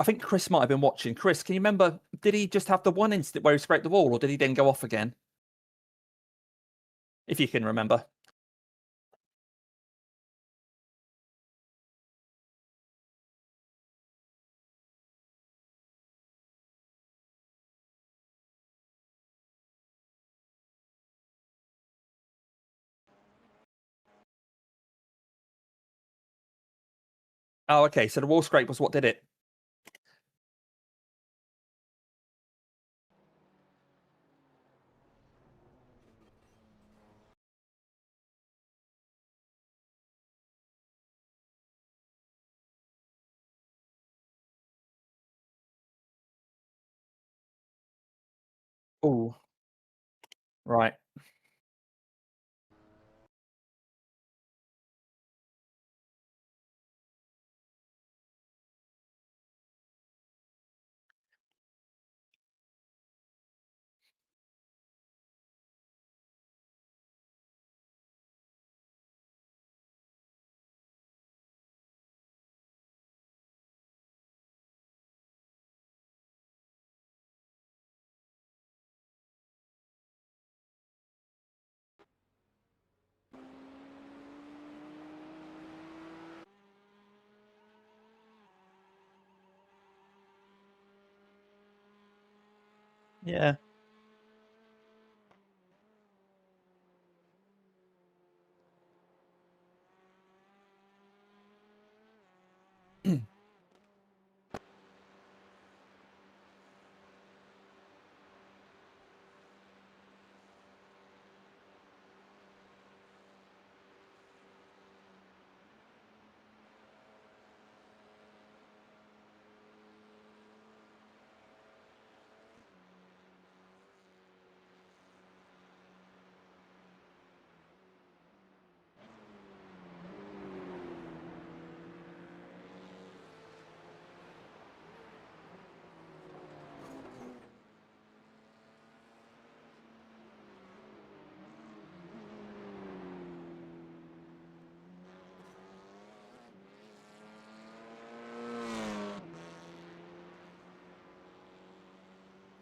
I think Chris might have been watching. Chris, can you remember, did he just have the one incident where he scraped the wall or did he then go off again? If you can remember. Oh, okay. So the wall scrape was what did it. Oh, right. Yeah.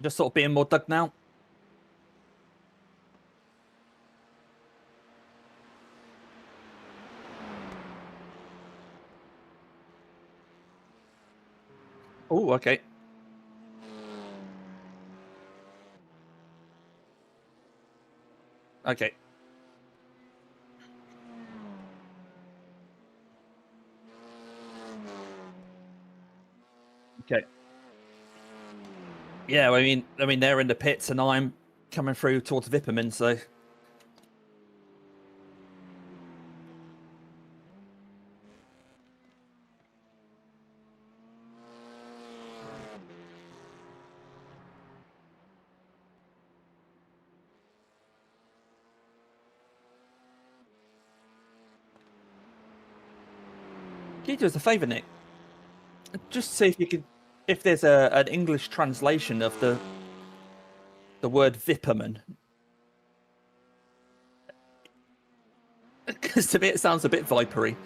Just sort of being more dug now. Oh, okay. Okay. Okay. Yeah, I mean, they're in the pits, and I'm coming through towards Vipperman, so. Can you do us a favour, Nick? Just see if you could, if there's an English translation of the word Vipperman. Because to me it sounds a bit vipery.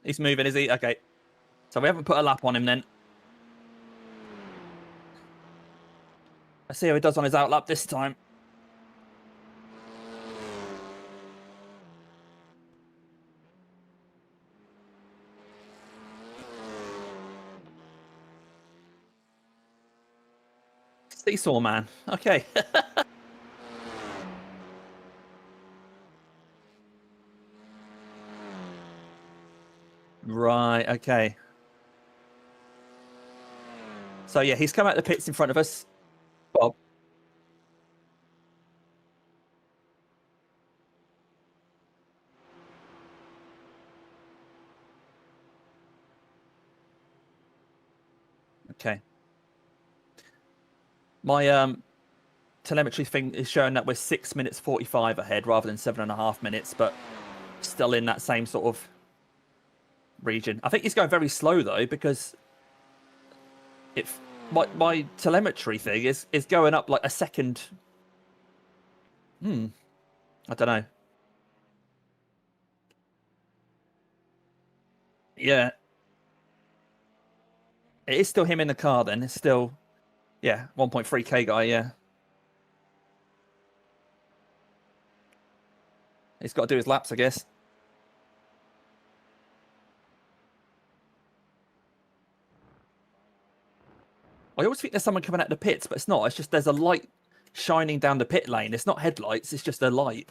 He's moving, is he? Okay. So we haven't put a lap on him then. Let's see how he does on his outlap this time. Seesaw man. Okay. Right, okay. So yeah, he's come out the pits in front of us. Bob. Okay. My telemetry thing is showing that we're 6 minutes 45 ahead rather than 7.5 minutes, but still in that same sort of region. I think he's going very slow though, because if my telemetry thing is going up like a second. I don't know. Yeah. It is still him in the car then. It's still, yeah, 1.3k guy, yeah. He's got to do his laps, I guess. I always think there's someone coming out the pits, but it's not. It's just there's a light shining down the pit lane. It's not headlights, it's just a light.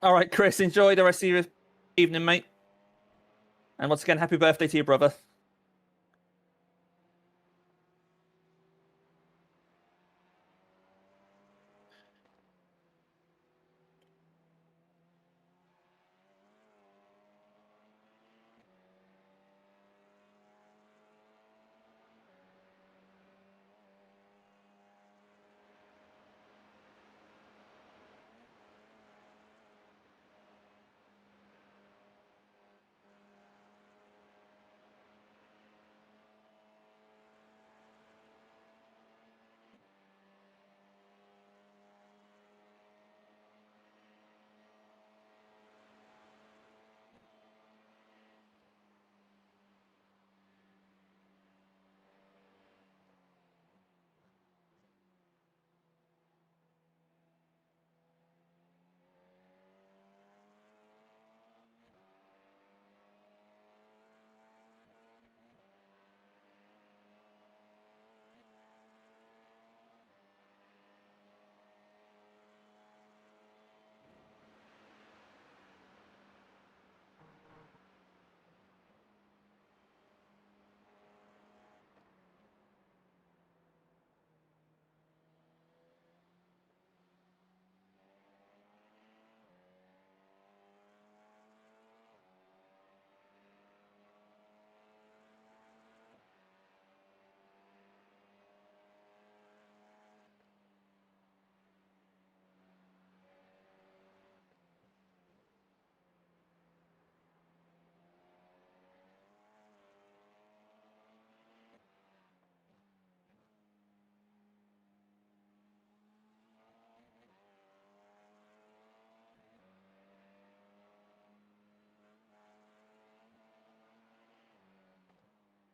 All right, Chris, enjoy the rest of your evening, mate. And once again, happy birthday to your brother.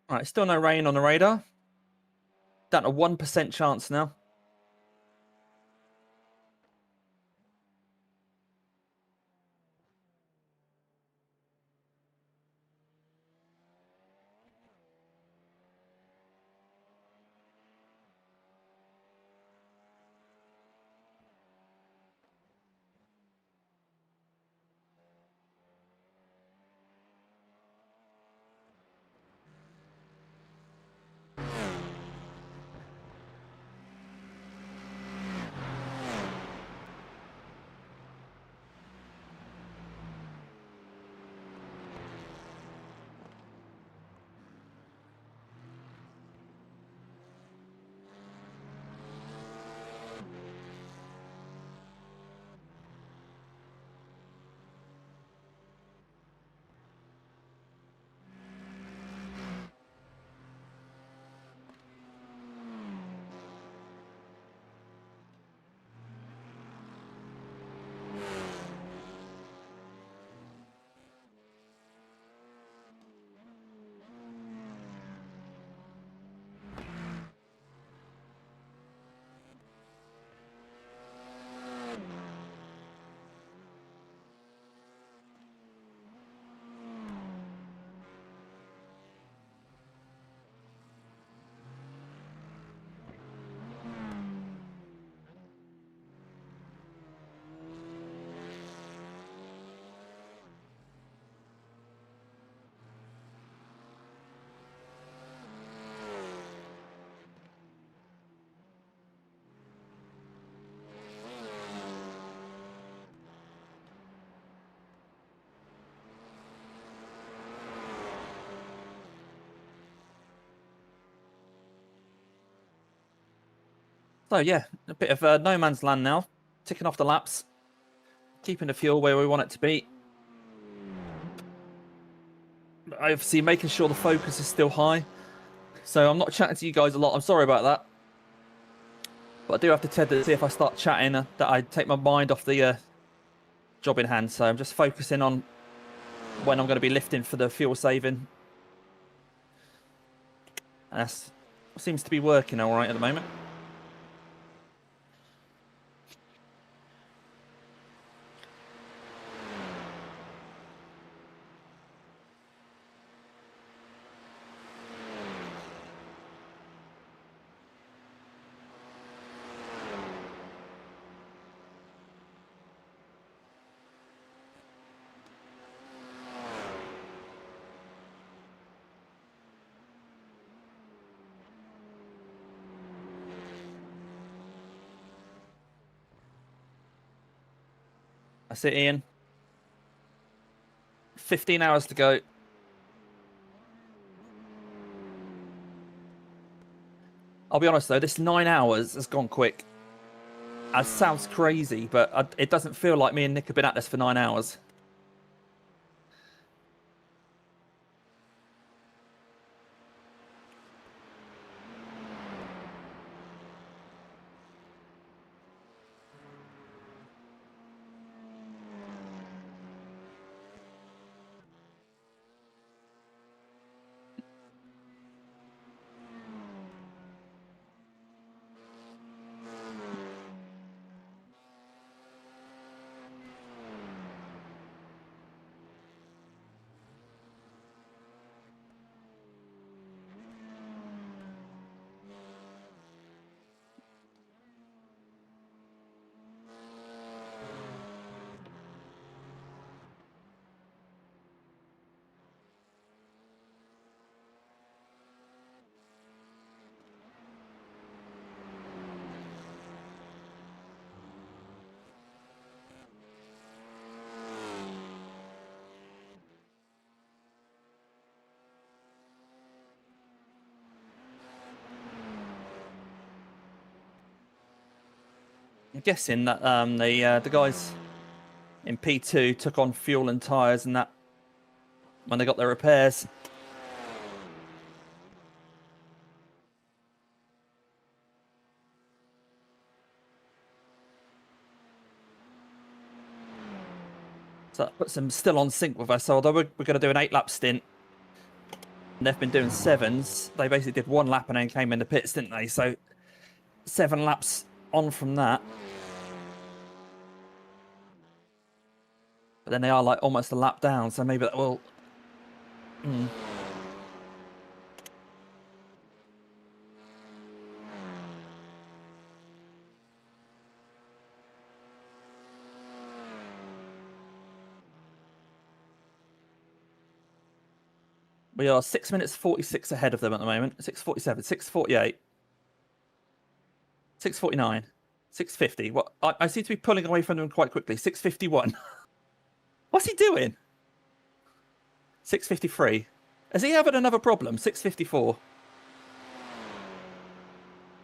All right, still no rain on the radar. Down to 1% chance now. So yeah, a bit of no man's land now. Ticking off the laps. Keeping the fuel where we want it to be. Obviously making sure the focus is still high. So I'm not chatting to you guys a lot. I'm sorry about that. But I do have to tendency if I start chatting that I take my mind off the job in hand. So I'm just focusing on when I'm going to be lifting for the fuel saving. And that seems to be working all right at the moment. That's it, Ian. 15 hours to go. I'll be honest though, this 9 hours has gone quick. That sounds crazy, but it doesn't feel like me and Nick have been at this for 9 hours. I'm guessing that the guys in P2 took on fuel and tyres and that when they got their repairs. So that puts them still on sync with us. So although we're going to do an 8-lap stint, And they've been doing 7s. They basically did 1 lap and then came in the pits, didn't they? So 7 laps on from that. But then they are like almost a lap down, so maybe that will... We are 6 minutes 46 ahead of them at the moment. 6:47, 6:48, 6:49, 6:50. What? I seem to be pulling away from them quite quickly. 6:51. What's he doing? 6:53. Has he having another problem? 6:54.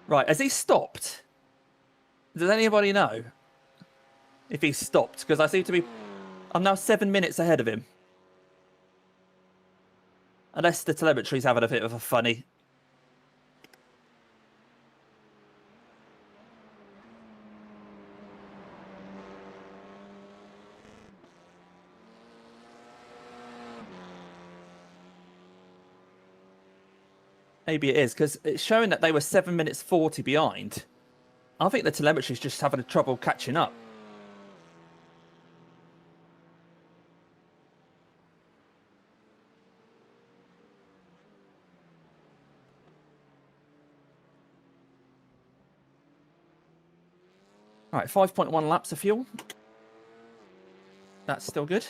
Right, has he stopped? Does anybody know if he's stopped? Because I seem to be... I'm now 7 minutes ahead of him. Unless the telemetry's having a bit of a funny. Maybe it is, because it's showing that they were 7 minutes 40 behind. I think the telemetry's just having trouble catching up. All right, 5.1 laps of fuel. That's still good.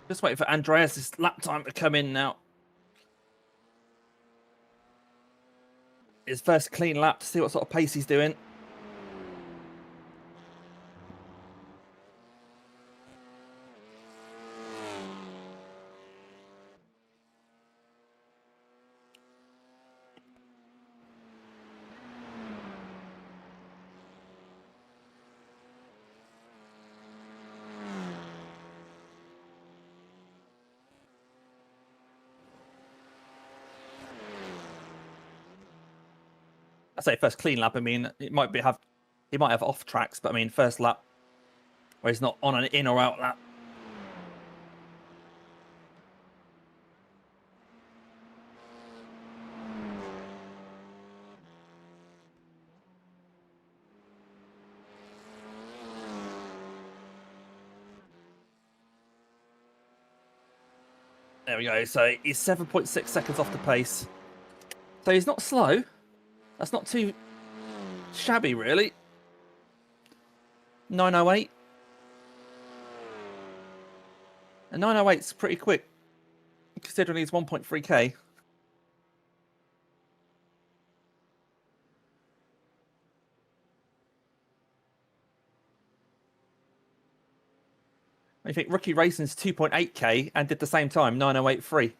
Just waiting for Andreas' lap time to come in now. His first clean lap to see what sort of pace he's doing. I say first clean lap. I mean, he might have off tracks, but I mean first lap where he's not on an in or out lap. There we go. So he's 7.6 seconds off the pace. So he's not slow. That's not too shabby, really. 908. And 908's pretty quick, considering he's 1.3k. I think Rookie Racing's 2.8k and did the same time, 908.3.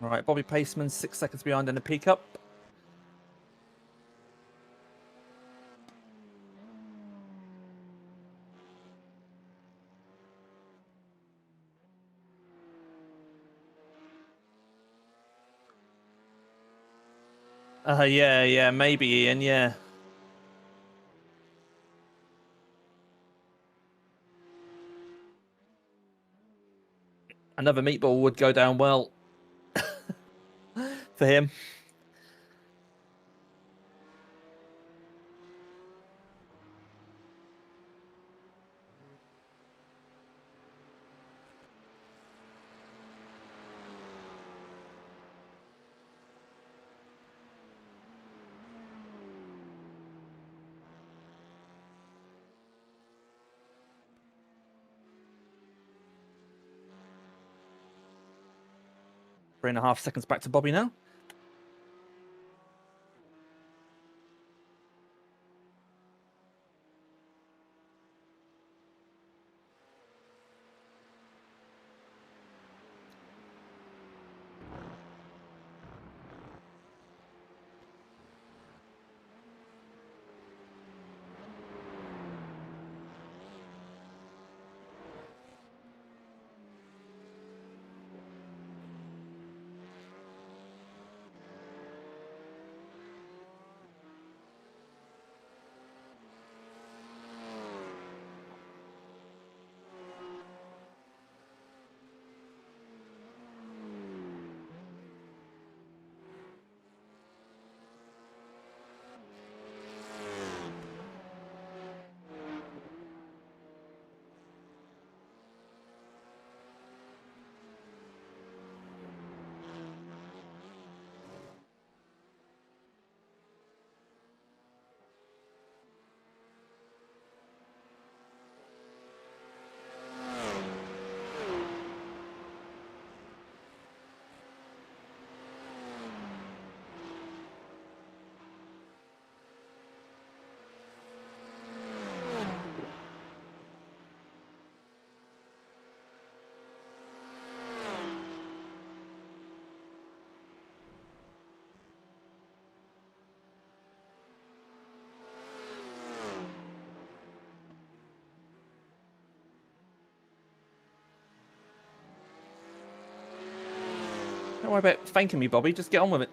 All right, Bobby Paceman 6 seconds behind in the peak up. Yeah, maybe Ian, yeah. Another meatball would go down well for him. Three and a half seconds back to Bobby now. Don't worry about thanking me, Bobby. Just get on with it.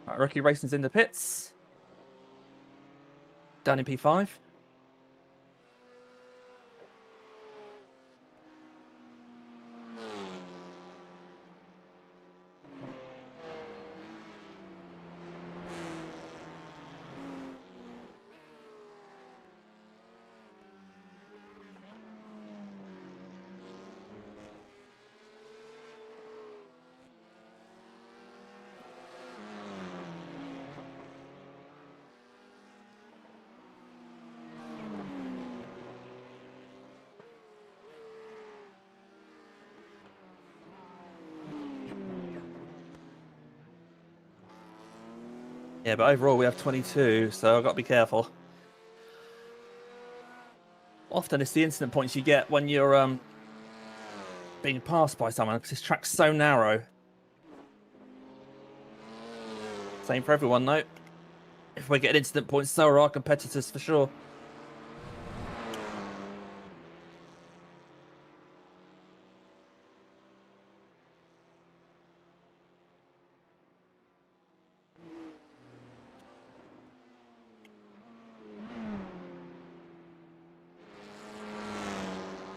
Right, Rookie Racing's in the pits. Down in P5. Yeah, but overall we have 22, so I've got to be careful. Often it's the incident points you get when you're being passed by someone, because this track's so narrow. Same for everyone, though. If we get incident points, so are our competitors for sure.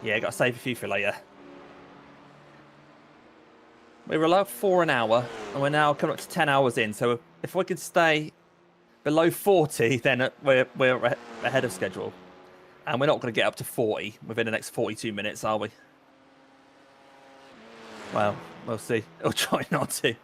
Yeah, got to save a few for later. We were allowed 4 an hour, and we're now coming up to 10 hours in. So if we could stay below 40, then we're ahead of schedule. And we're not going to get up to 40 within the next 42 minutes, are we? Well, we'll see. I'll try not to.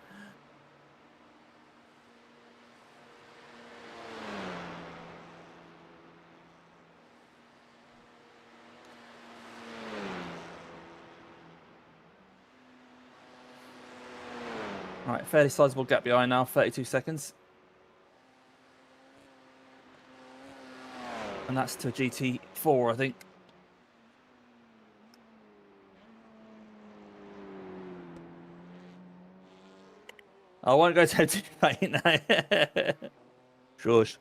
Right, fairly sizable gap behind now, 32 seconds. And that's to GT4, I think. I won't go too faint now. Shush.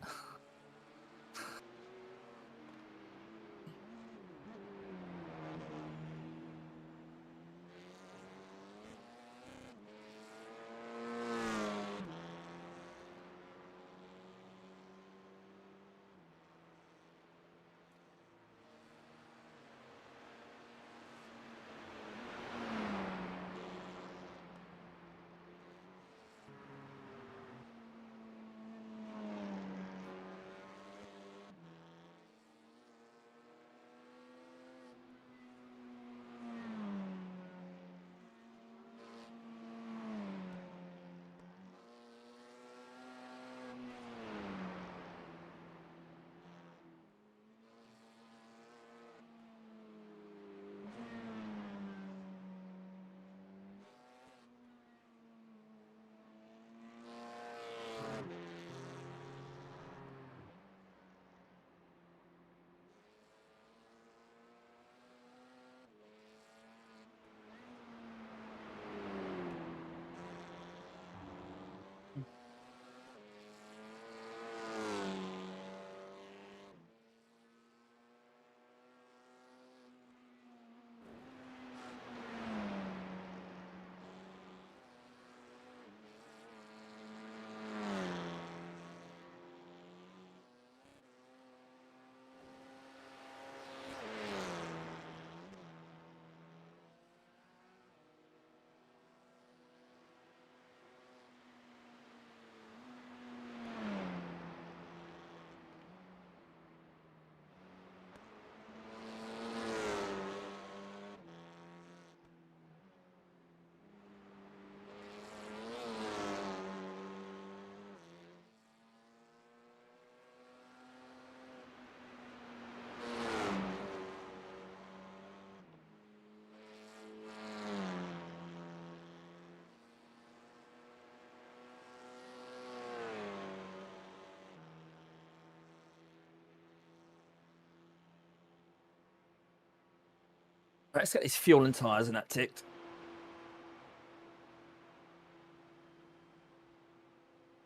Right, let's get these fuel and tyres and that ticked.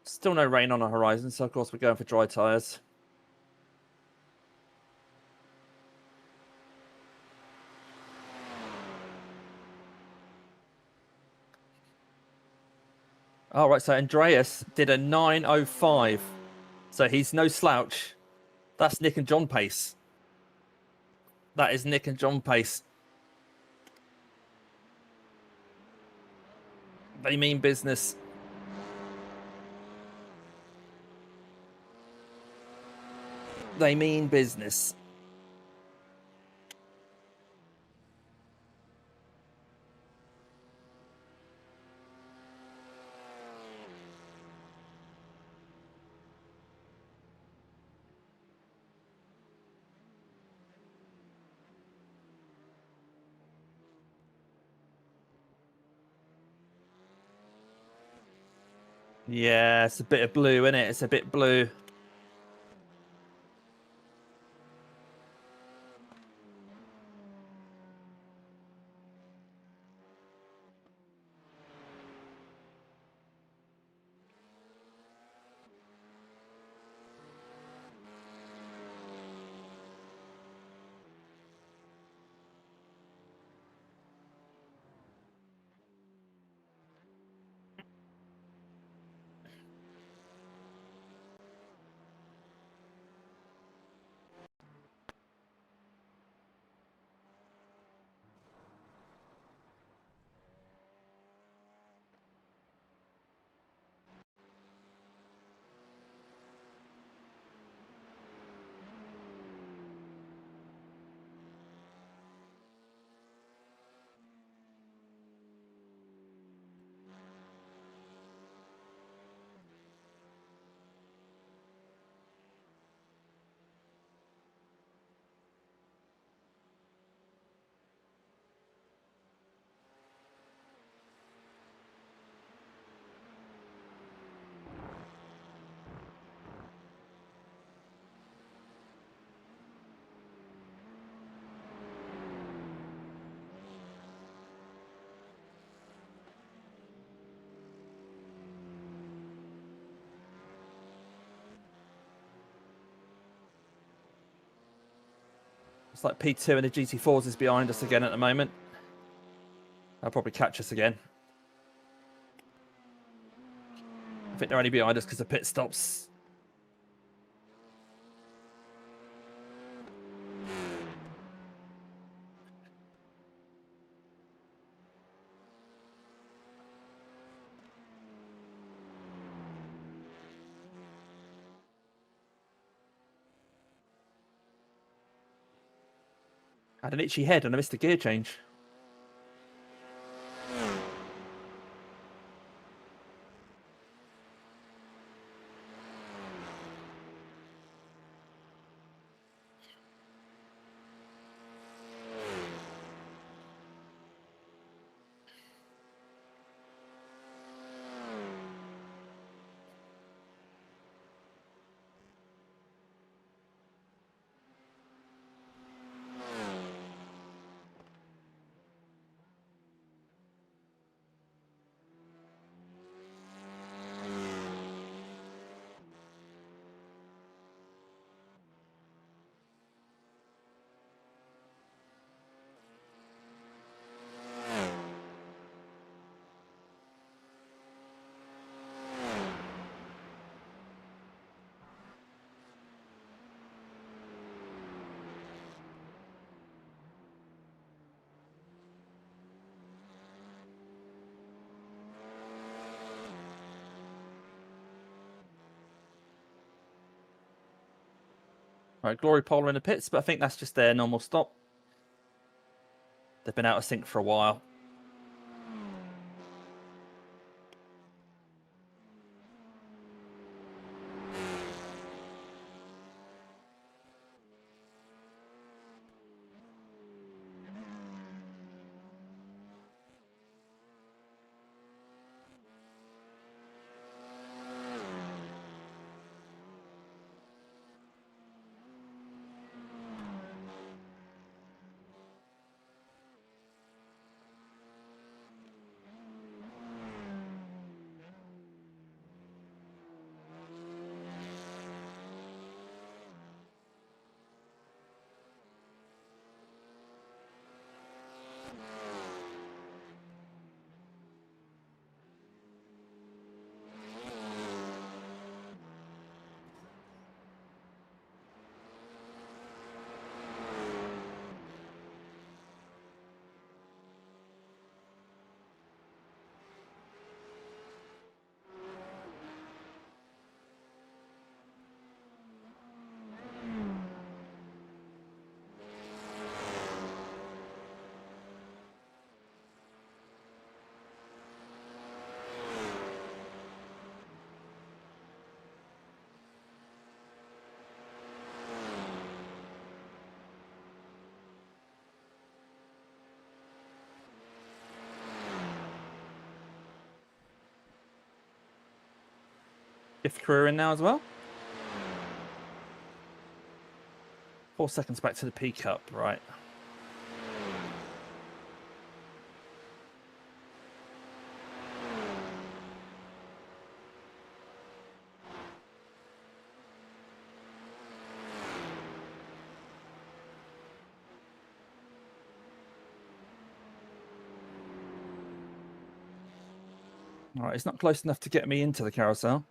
Still no rain on the horizon, so of course we're going for dry tyres. All right, so Andreas did a 9:05, so he's no slouch. That's Nick and John pace. That is Nick and John pace. They mean business. They mean business. Yeah, it's a bit of blue, isn't it? It's a bit blue. It's like P2 and the GT4s is behind us again at the moment. They'll probably catch us again. I think they're only behind us because of pit stops. I had an itchy head and I missed a gear change. Right, Glory Polar in the pits, but I think that's just their normal stop. They've been out of sync for a while. Fifth career in now as well. 4 seconds back to the P Cup, right. All right, it's not close enough to get me into the carousel.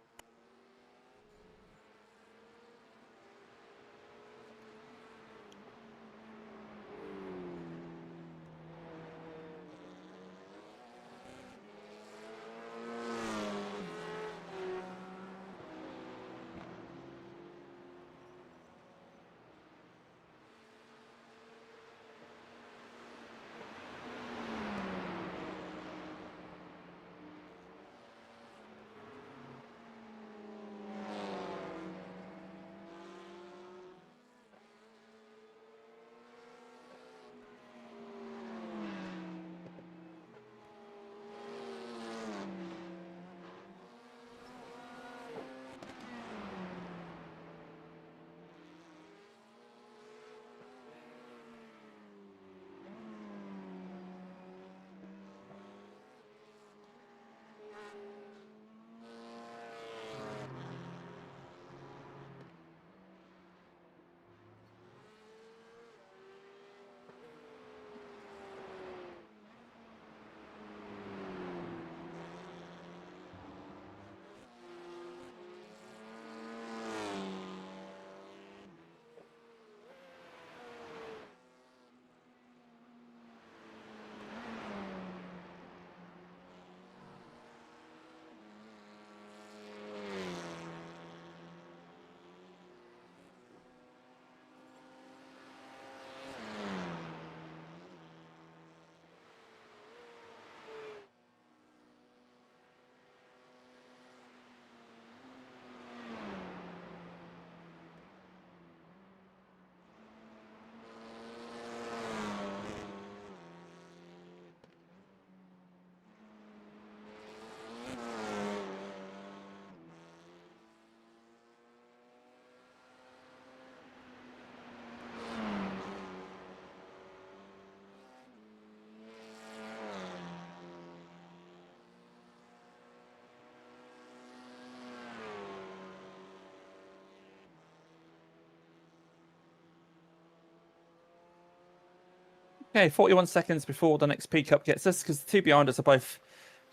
Okay, 41 seconds before the next P Cup gets us, because the two behind us are both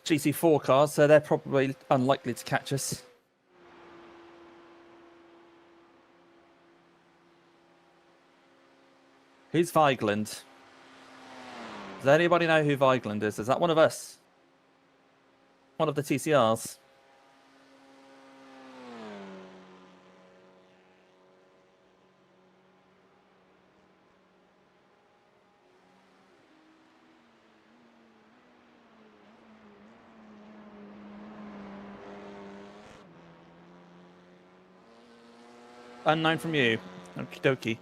GT4 cars, so they're probably unlikely to catch us. Who's Vigeland? Does anybody know who Vigeland is? Is that one of us? One of the TCRs? Unknown from you. Okie dokie.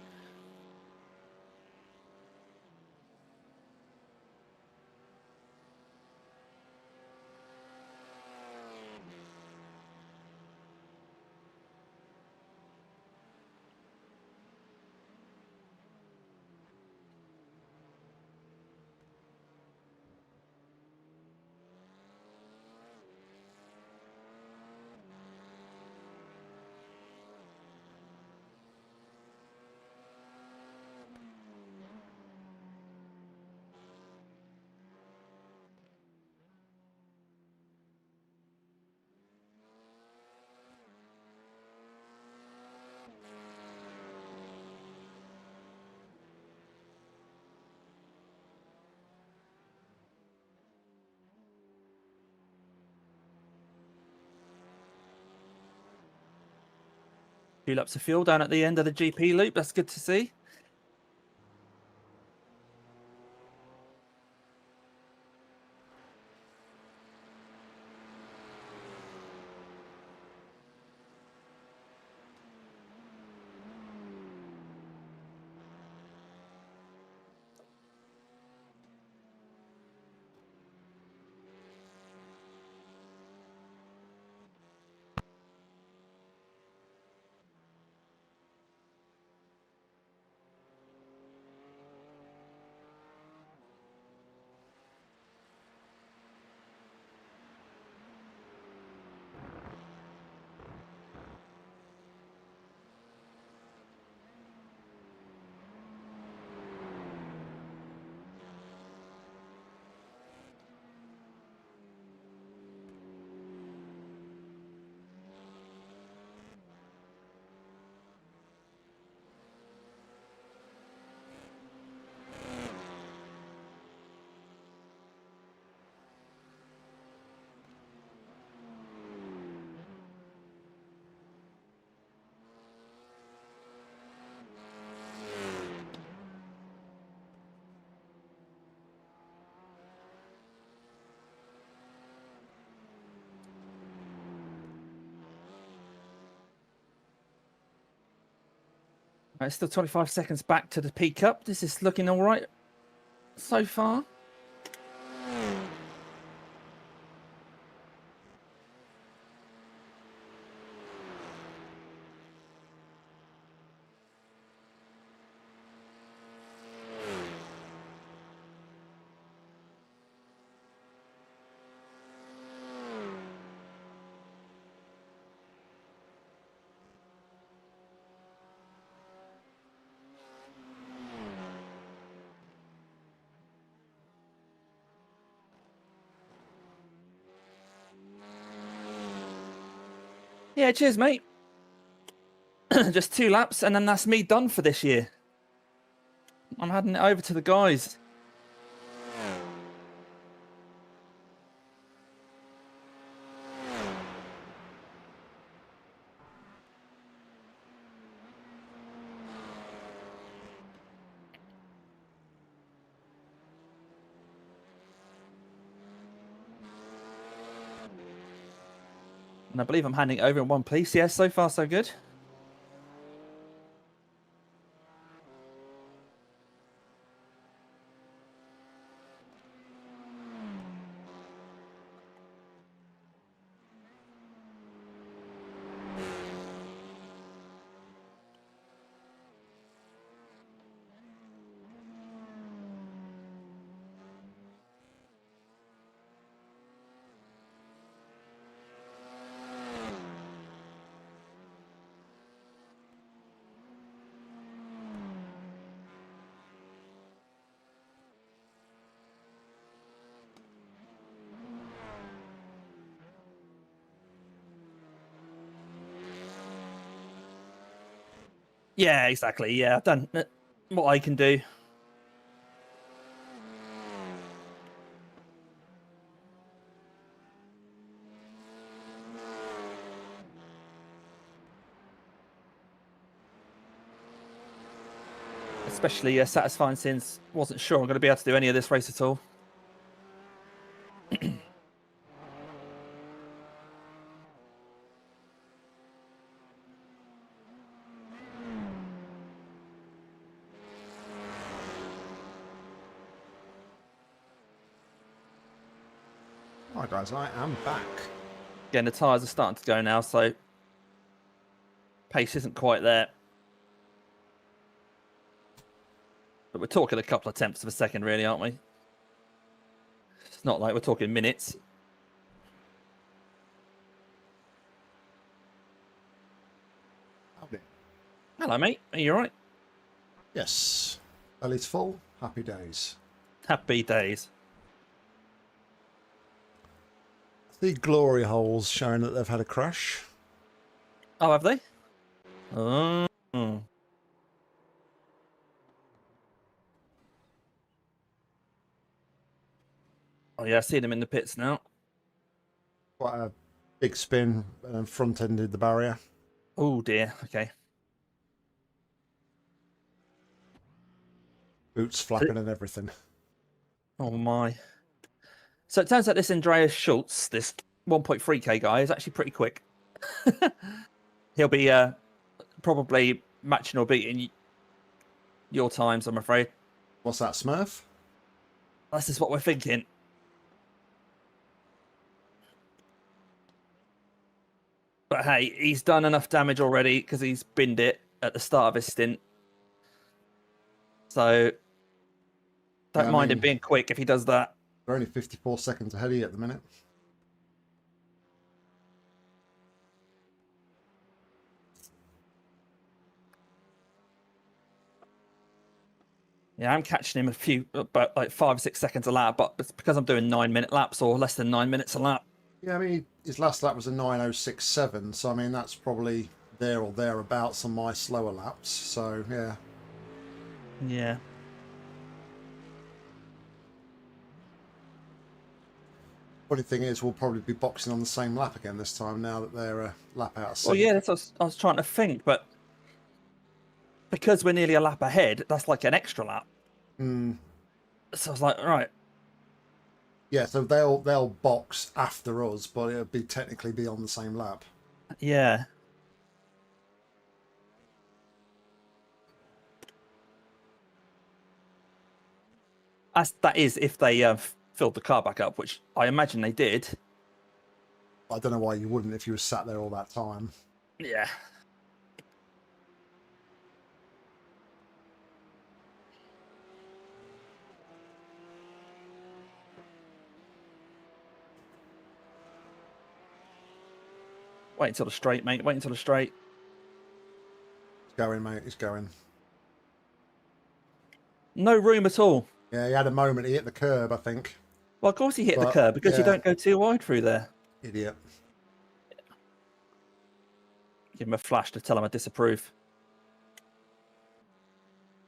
Few laps of fuel down at the end of the GP loop. That's good to see. Right, still 25 seconds back to the P Cup. This is looking all right so far. Yeah, cheers, mate. Just 2 laps, and then that's me done for this year. I'm handing it over to the guys. And I believe I'm handing it over in one piece. Yeah, so far so good. Yeah, exactly. Yeah, I've done what I can do. Especially satisfying since wasn't sure I'm going to be able to do any of this race at all. Right, guys, I am back. Again, the tyres are starting to go now, so pace isn't quite there. But we're talking a couple of tenths of a second, really, aren't we? It's not like we're talking minutes. Howdy. Hello, mate. Are you all right? Yes. Belly's full. Happy days. Happy days. The glory holes showing that they've had a crash. Oh, have they? Oh. Oh, yeah, I see them in the pits now. Quite a big spin and then front-ended the barrier. Oh, dear. Okay. Boots flapping and everything. Oh, my. So it turns out this Andreas Schultz, this 1.3k guy, is actually pretty quick. He'll be probably matching or beating your times, I'm afraid. What's that, Smurf? This is what we're thinking. But hey, he's done enough damage already because he's binned it at the start of his stint. So don't mind him being quick if he does that. They're only 54 seconds ahead of you at the minute. Yeah, I'm catching him a few, about like 5 or 6 seconds a lap, but it's because I'm doing 9-minute laps or less than 9 minutes a lap. Yeah, I mean, his last lap was a 9:06.7, so I mean, that's probably there or thereabouts on my slower laps, so yeah. Yeah. Funny thing is, we'll probably be boxing on the same lap again this time now that they're a lap out of sync. Well, yeah, that's what I was trying to think, but because we're nearly a lap ahead, that's like an extra lap. Mm. So I was like, right. Yeah, so they'll box after us, but it'll be technically be on the same lap. Yeah. That is if they filled the car back up, which I imagine they did. I don't know why you wouldn't if you were sat there all that time. Yeah. Wait until the straight, mate. Wait until the straight. He's going, mate. He's going. No room at all. Yeah, he had a moment. He hit the curb, I think. Well, of course he hit the curb because you don't go too wide through there. Idiot. Give him a flash to tell him I disapprove.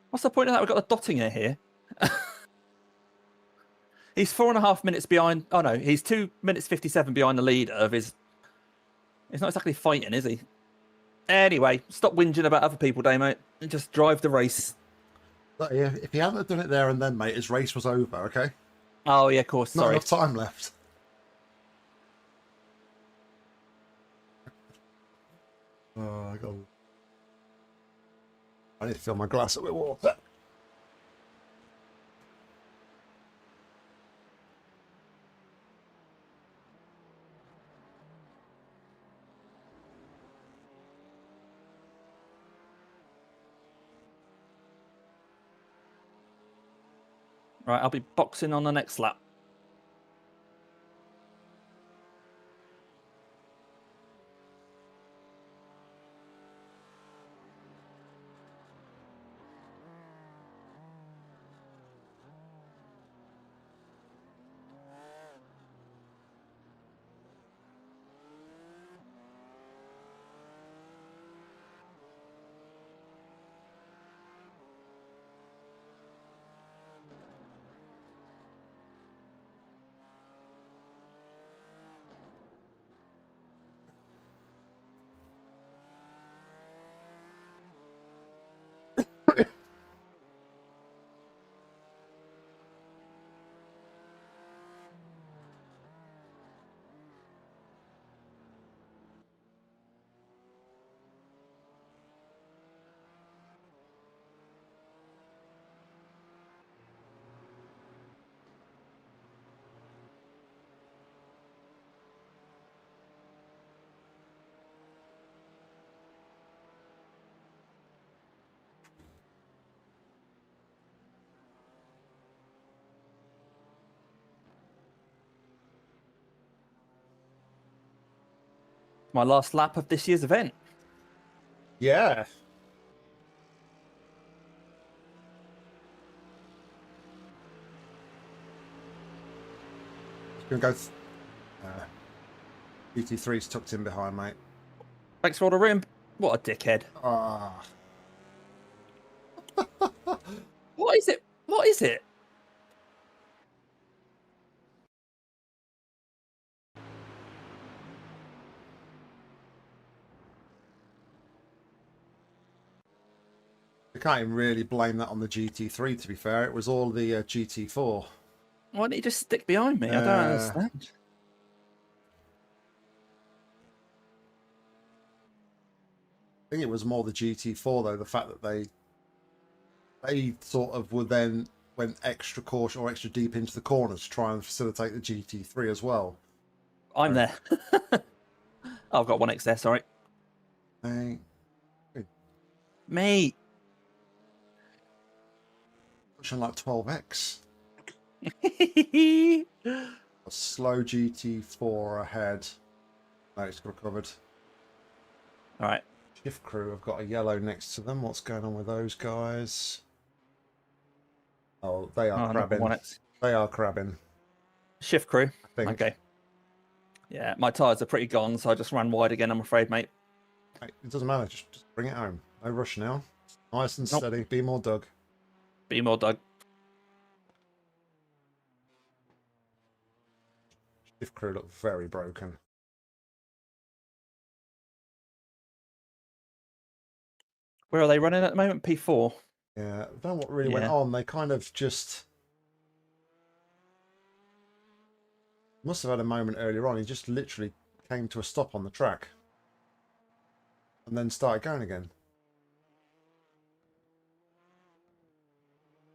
What's the point of that? We've got a dotting here. He's 4.5 minutes behind. Oh no, he's 2 minutes 57 behind the leader of his. He's not exactly fighting, is he? Anyway, stop whinging about other people, mate, and just drive the race. But yeah, if he hadn't done it there and then, mate, his race was over. Okay. Oh yeah, of course. Not Sorry. enough time left. Oh, I need to fill my glass up with water. Right, I'll be boxing on the next lap. My last lap of this year's event. Yeah. Gonna go. GT3's tucked in behind, mate. Thanks for all the room. What a dickhead. Ah. What is it? What is it? You can't even really blame that on the GT3, to be fair. It was all the GT4. Why didn't he just stick behind me? I don't understand. I think it was more the GT4, though. The fact that they sort of went extra caution or extra deep into the corners to try and facilitate the GT3 as well. I'm there. I've got 1x there, sorry. Hey. Mate. Pushing like 12x. A slow GT4 ahead. No, it's got covered. All right. Shift crew have got a yellow next to them. What's going on with those guys? Oh, they are crabbing. They are crabbing. Shift crew. I think. Okay. Yeah, my tyres are pretty gone, so I just ran wide again, I'm afraid, mate. Hey, it doesn't matter. Just bring it home. No rush now. Nice and steady. Be more Doug. Be more Doug. Shift crew look very broken. Where are they running at the moment? P4. Yeah, I don't know what really went on. They kind of just must have had a moment earlier on. He just literally came to a stop on the track and then started going again.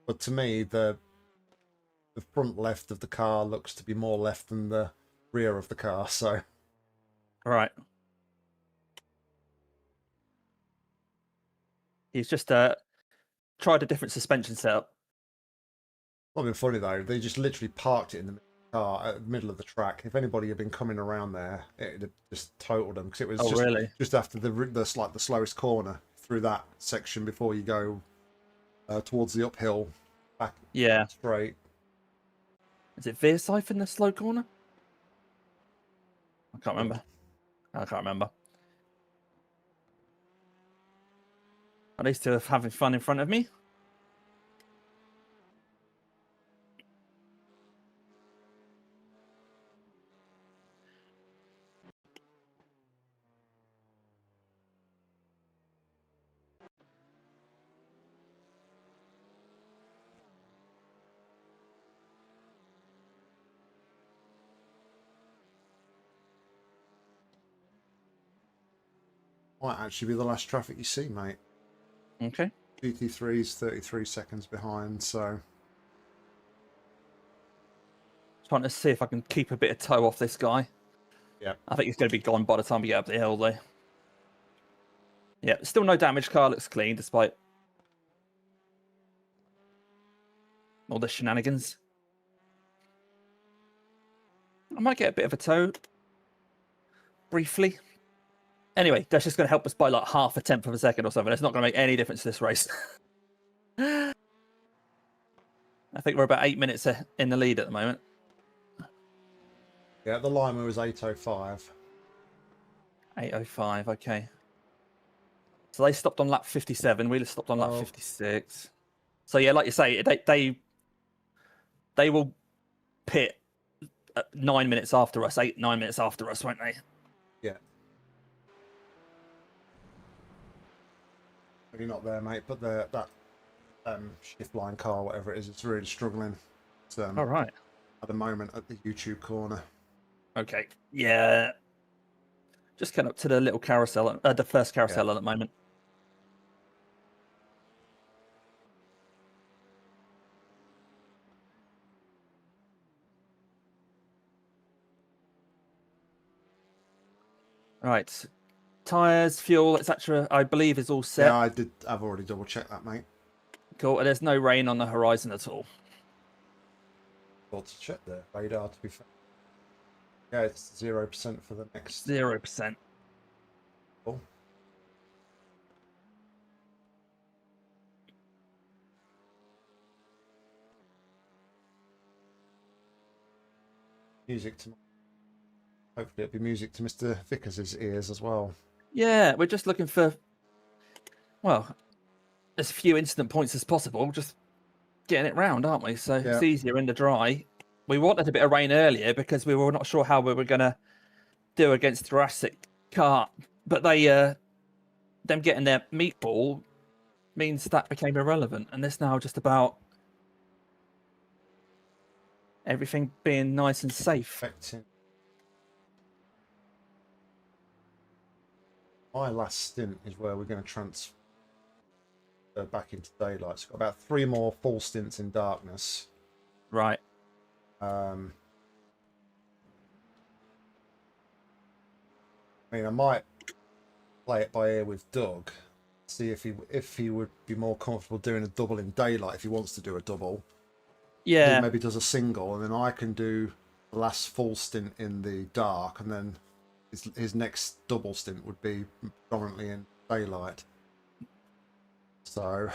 But to me, the the front left of the car looks to be more left than the rear of the car. So, right. He's just tried a different suspension setup. not been funny though. They just literally parked it in the car at the middle of the track. If anybody had been coming around there, it'd have just totaled them because it was just after the slowest corner through that section before you go towards the uphill back straight. Is it Veerside in the slow corner? I can't remember. At least to having fun in front of me. Might actually be the last traffic you see, mate. Okay. GT3's 33 seconds behind, so... Trying to see if I can keep a bit of toe off this guy. Yeah. I think he's going to be gone by the time we get up the hill, though. Yeah, still no damage. Car looks clean, despite all the shenanigans. I might get a bit of a toe. Briefly. Anyway, that's just going to help us by like 0.5 of a second or something. It's not going to make any difference to this race. I think we're about 8 minutes in the lead at the moment. Yeah, the Lima was 8:05. 8:05, okay. So they stopped on lap 57. We stopped on lap 56. So yeah, like you say, they will pit 9 minutes after us, 9 minutes after us, won't they? Yeah. You're not there, mate, but that shift line car, whatever it is, it's really struggling. It's, all right. At the moment, at the YouTube corner. Okay. Yeah. Just getting up to the little carousel, the first carousel at the moment. All right. Tires, fuel, etc. I believe is all set. Yeah, I've already double checked that, mate. Cool. And there's no rain on the horizon at all. Got to check the radar to be fair. Yeah, it's 0% for the next. 0%. Cool. Music to. Hopefully, it'll be music to Mr. Vickers' ears as well. Yeah, we're just looking for, well, as few incident points as possible. Just getting it round, aren't we? So it's easier in the dry. We wanted a bit of rain earlier because we were not sure how we were going to do against Jurassic Kart. But them getting their meatball means that became irrelevant. And it's now just about everything being nice and safe. My last stint is where we're going to transfer back into daylight. It's got about 3 more full stints in darkness. Right. I mean, I might play it by ear with Doug, see if he would be more comfortable doing a double in daylight if he wants to do a double. Yeah. He maybe does a single, and then I can do the last full stint in the dark, and then his next double stint would be predominantly in daylight. So.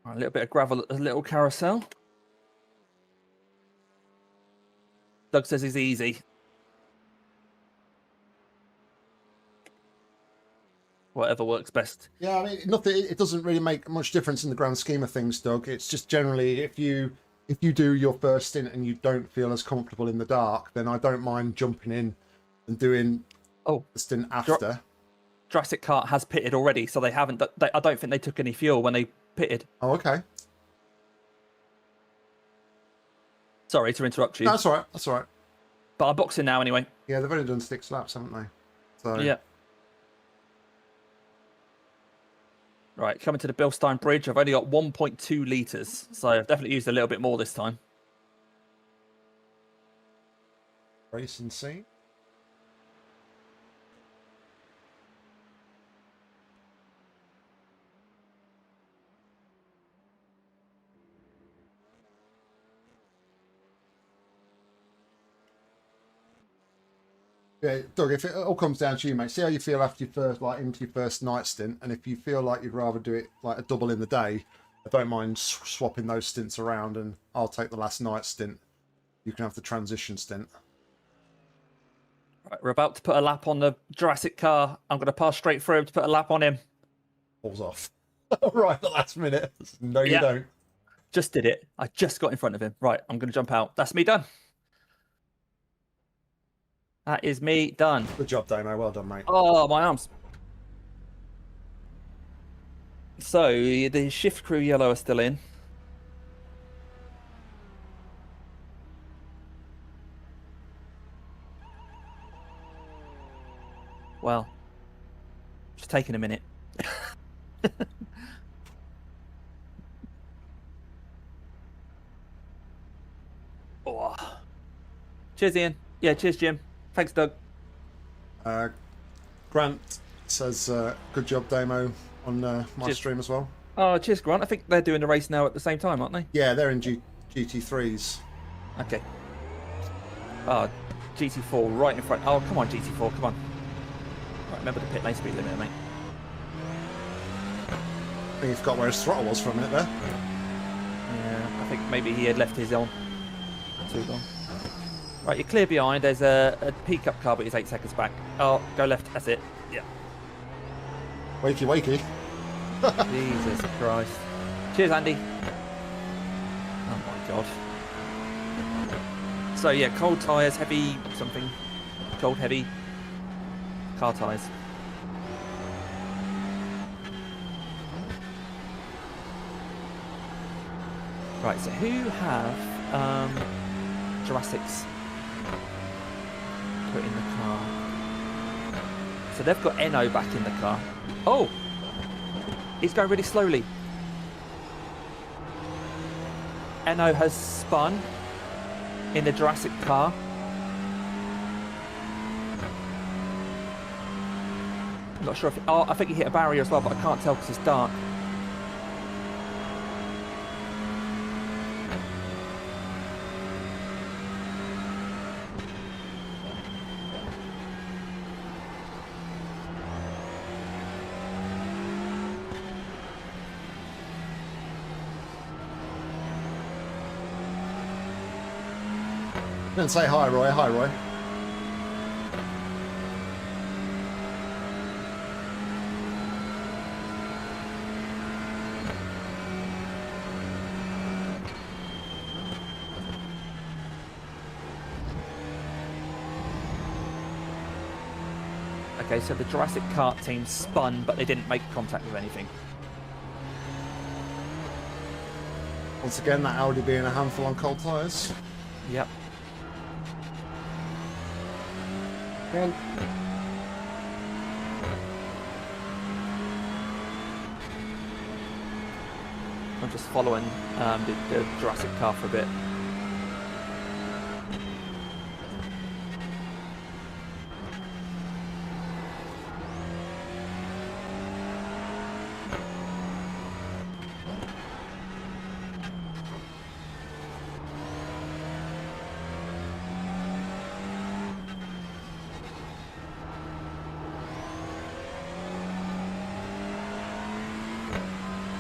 A little bit of gravel at the little carousel. Doug says he's easy. Whatever works best. Yeah, I mean, nothing. It doesn't really make much difference in the grand scheme of things, Doug. It's just generally if you do your first stint and you don't feel as comfortable in the dark, then I don't mind jumping in and doing the stint after. Jurassic Kart has pitted already, so they haven't. I don't think they took any fuel when they pitted. Oh, okay. Sorry to interrupt you. No, that's all right. That's all right. But I'm boxing now anyway. Yeah, they've only done 6 laps, haven't they? So Yeah. Right, coming to the Bilstein Bridge. I've only got 1.2 litres, so I've definitely used a little bit more this time. racing scene. Yeah, Doug, if it all comes down to you, mate, see how you feel after your first, like, into your first night stint, and if you feel like you'd rather do it like a double in the day, I don't mind swapping those stints around, and I'll take the last night stint. You can have the transition stint. Right, we're about to put a lap on the Jurassic car. I'm going to pass straight through him to put a lap on him. Pulls off. Right at the last minute. No, you Yeah. don't. Just did it. I just got in front of him. Right, I'm going to jump out. That's me done. That is me done. Good job, Damo. Well done, mate. Oh, my arms. So, the shift crew yellow are still in. Well, it's taking a minute. Oh. Cheers, Ian. Yeah, cheers, Jim. Thanks, Doug. Grant says, good job, Damo, on my stream as well. Oh, cheers, Grant. I think they're doing the race now at the same time, aren't they? Yeah, they're in GT3s. Okay. Oh, GT4 right in front. Oh, come on, GT4, come on. Right, remember the pit lane speed limit, mate. I think he forgot where his throttle was for a minute there. Yeah, I think maybe he had left his on too long. Right, you're clear behind. There's a pickup car, but he's 8 seconds back. Oh, go left. That's it. Yeah. Wakey, wakey. Jesus Christ. Cheers, Andy. Oh, my God. So, yeah, cold tyres, heavy something. Cold, heavy. Car tyres. Right, so who have Jurassics put in the car? So they've got Eno back in the car. Oh! He's going really slowly. Eno has spun in the Jurassic car. I'm not sure if... Oh, I think he hit a barrier as well, but I can't tell because it's dark. Didn't say hi, Roy. Hi, Roy. Okay, so the Jurassic Kart team spun, but they didn't make contact with anything. Once again, that Audi being a handful on cold tyres. Yep. Well, I'm just following the Jurassic car for a bit.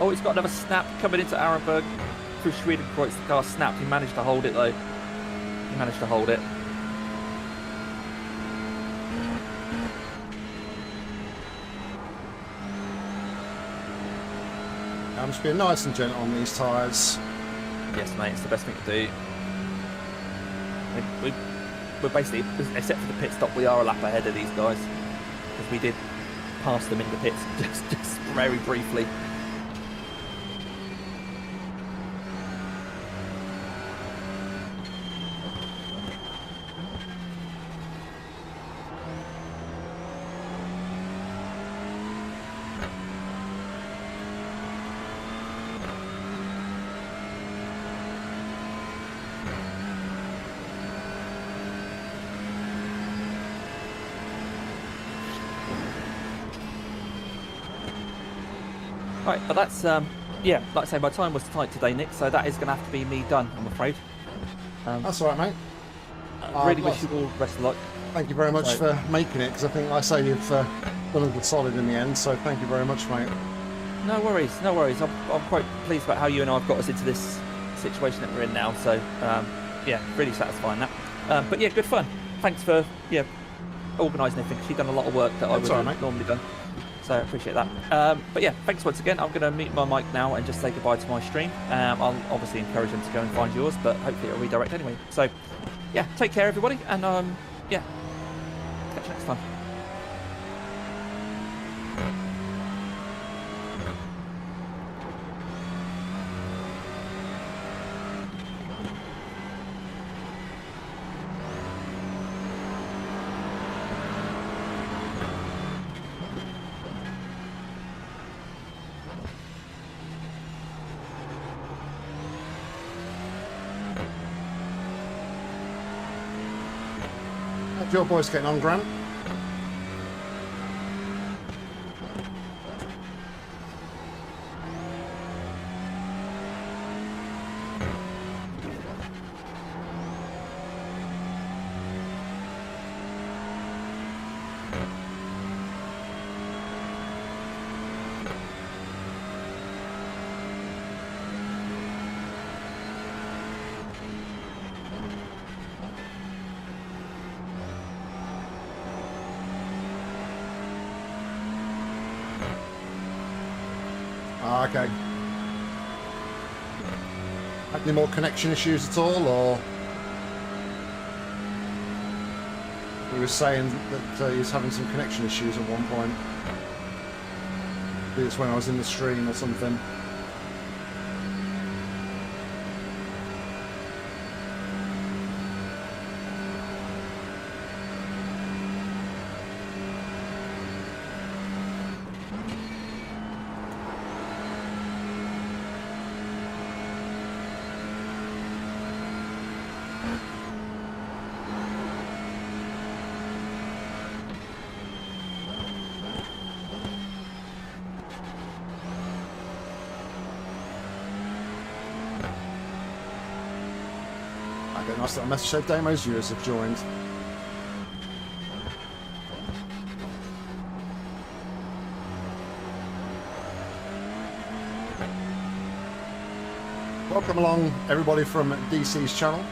Oh, he's got another snap coming into Arenberg through Schwedenkreuz. The car snapped. He managed to hold it, though. He managed to hold it. I'm just being nice and gentle on these tyres. Yes, mate. It's the best thing to do. We're basically, except for the pit stop, we are a lap ahead of these guys. Because we did pass them in the pits just very briefly. Right, but that's yeah, like I say, my time was tight today, Nick, so that is going to have to be me done, I'm afraid. That's all right, mate. I really wish you all the best of luck. Thank you very much for making it, because I think, like I say, you've done a good solid in the end, so thank you very much, mate. No worries, no worries. I'm quite pleased about how you and I have got us into this situation that we're in now, so yeah, really satisfying that. But yeah, good fun. Thanks for organising everything, because you've done a lot of work that I would have normally done. So I appreciate that. But yeah, thanks once again. I'm going to mute my mic now and just say goodbye to my stream. I'll obviously encourage them to go and find yours, but hopefully it'll redirect anyway. So yeah, take care everybody, and yeah, catch you next time. How's your boys getting on, Grant? Okay. Had any more connection issues at all, or he was saying that he was having some connection issues at one point? Maybe it's when I was in the stream or something. Nice little message said Damo's viewers have joined. Welcome along everybody from DC's channel.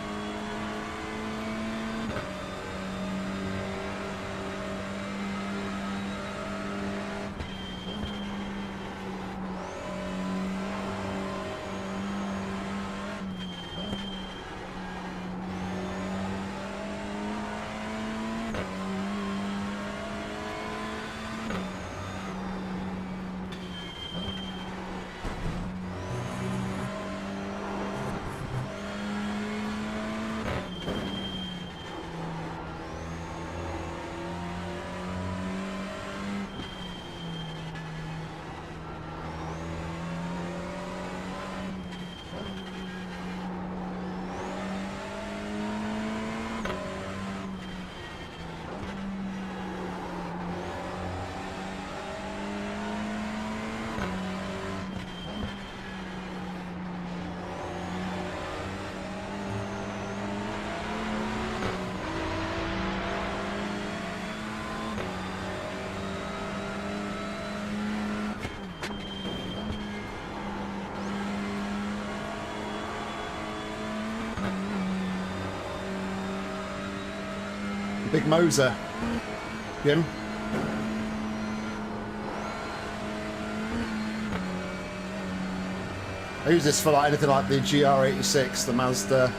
Big Moser, Jim. I use this for like anything like the GR86, the Mazda.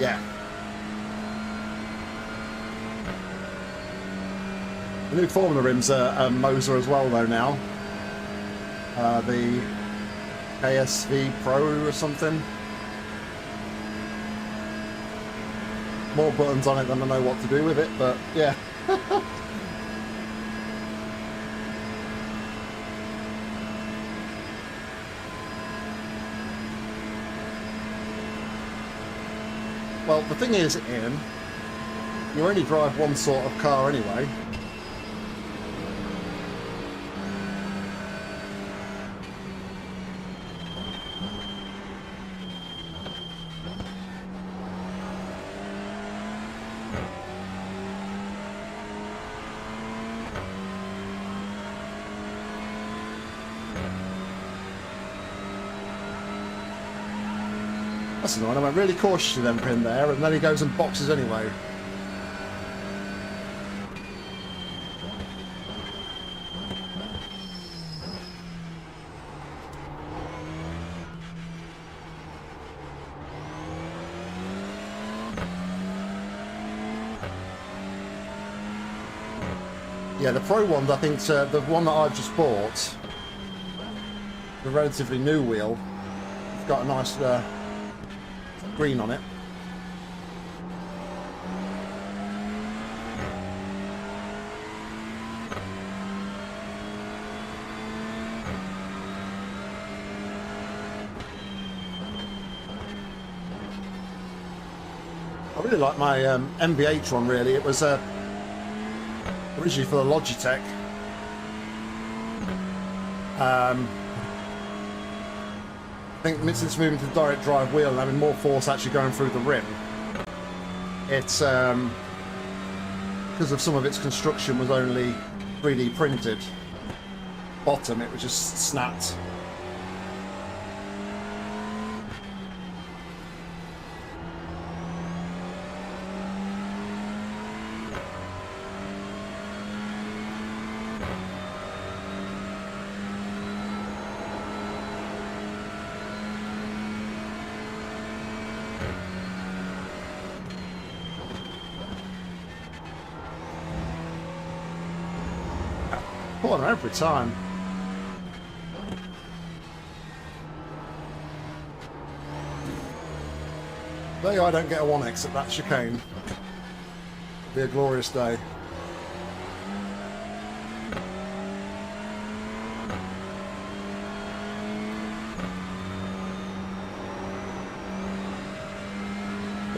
Yeah. The new Formula rims are Moser as well though now. The ASV Pro or something. More buttons on it than I know what to do with it, but yeah. Well, the thing is, Ian, you only drive one sort of car anyway. That's annoying. I went really cautiously then for him there, and then he goes and boxes anyway. Yeah, the Pro one, I think the one that I've just bought, the relatively new wheel, it's got a nice green on it. I really like my MVH one, really. It was originally for the Logitech. I think since moving to the direct drive wheel and having more force actually going through the rim, it's because of some of its construction was only 3D printed. Bottom, it was just snapped. Corner every time. Day I don't get a 1x at that chicane. It'll be a glorious day.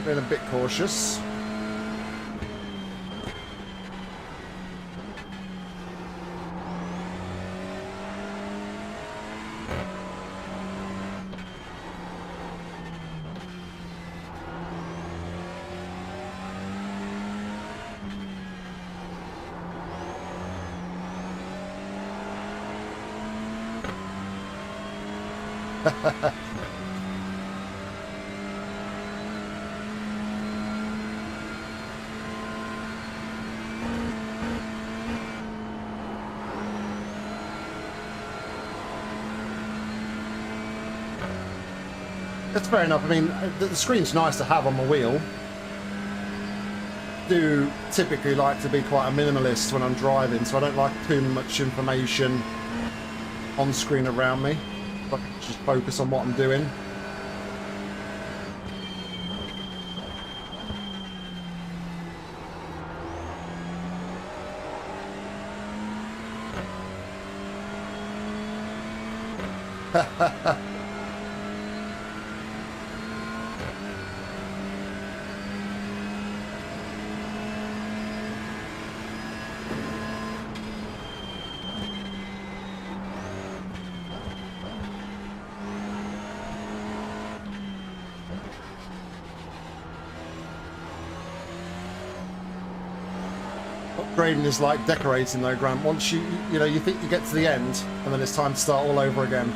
Being a bit cautious. That's fair enough. I mean, the screen's nice to have on my wheel. I do typically like to be quite a minimalist when I'm driving, so I don't like too much information on screen around me. I can just focus on what I'm doing. Upgrading is like decorating though, Grant. Once you know, you think you get to the end and then it's time to start all over again.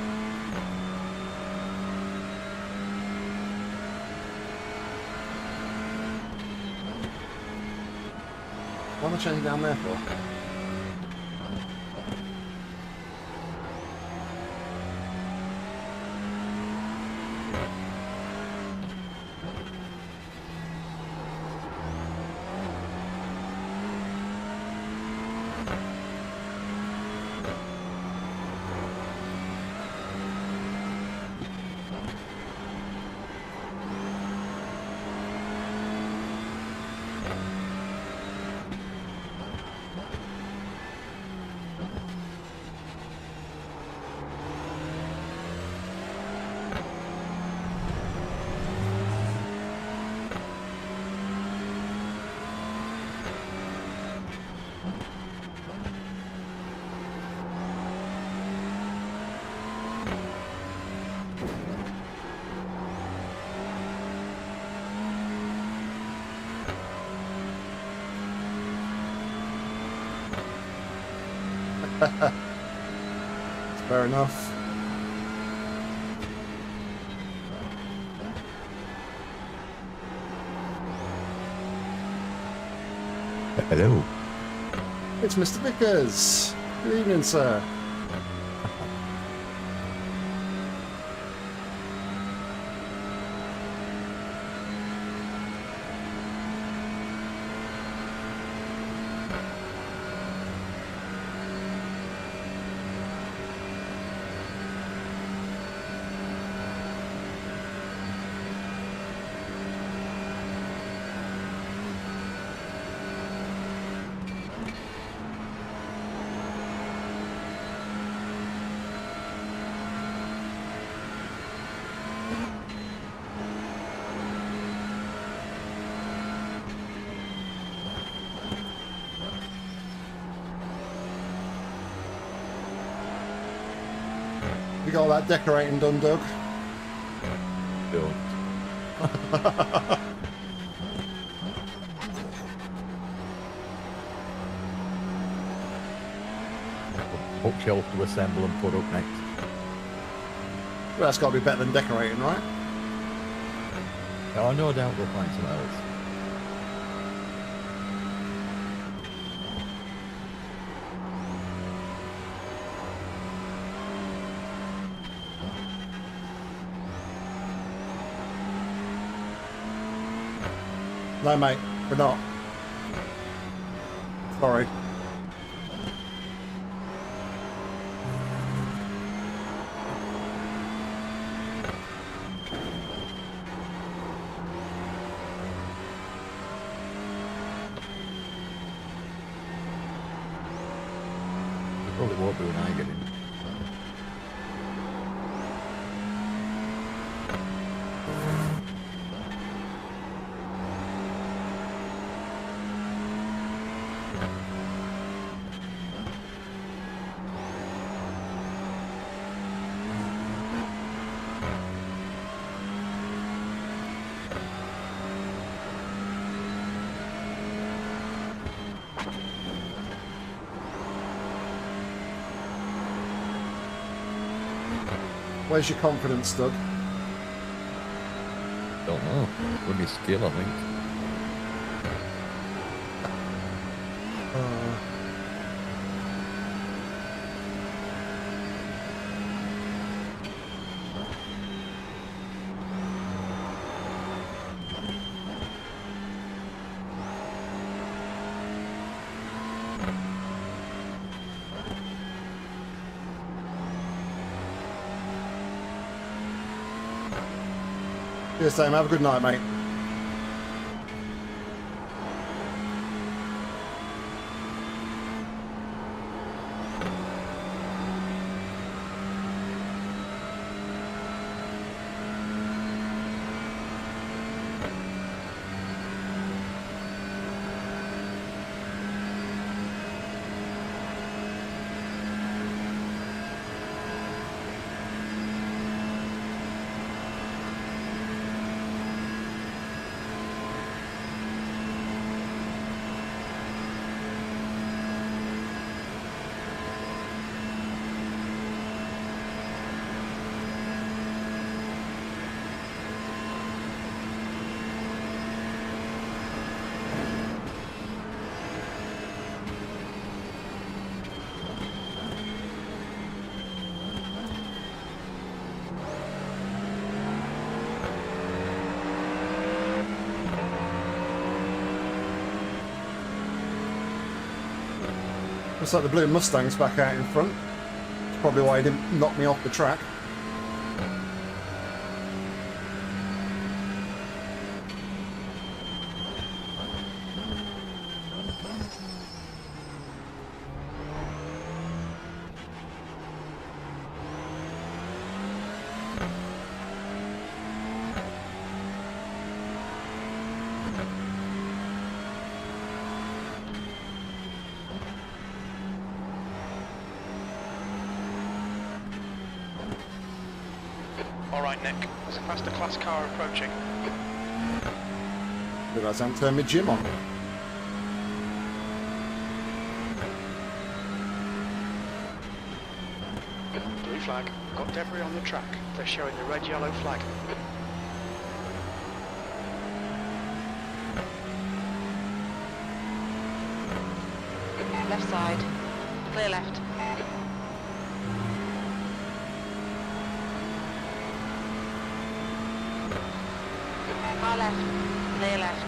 What am I changing down there for? Fair enough. Hello. It's Mr. Vickers. Good evening, sir. You got all that decorating done, Doug? Don't. Bookshelf to assemble and put up next. Well, that's got to be better than decorating, right? Oh, no doubt we'll find something else. No, mate, we're not. Sorry. We probably won't be when I get in. Where's your confidence, Doug? Don't know. With my skill, I think. Cheers, Sam. Have a good night, mate. Looks like the blue Mustang's back out in front. That's probably why he didn't knock me off the track. All right, Nick. There's a faster class car approaching. Look, I haven't turned my gym on. Blue flag. Got debris on the track. They're showing the red-yellow flag. Left side. Clear left. Far left. Clear left.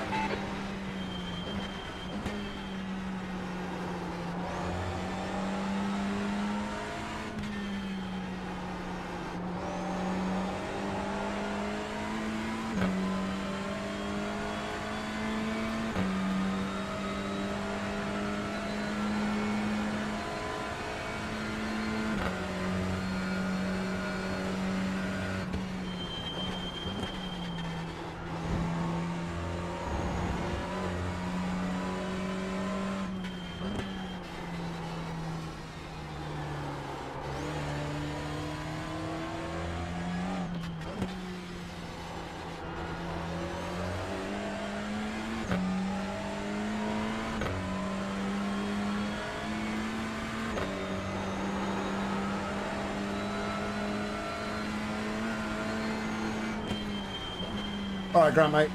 All right, Grant, mate.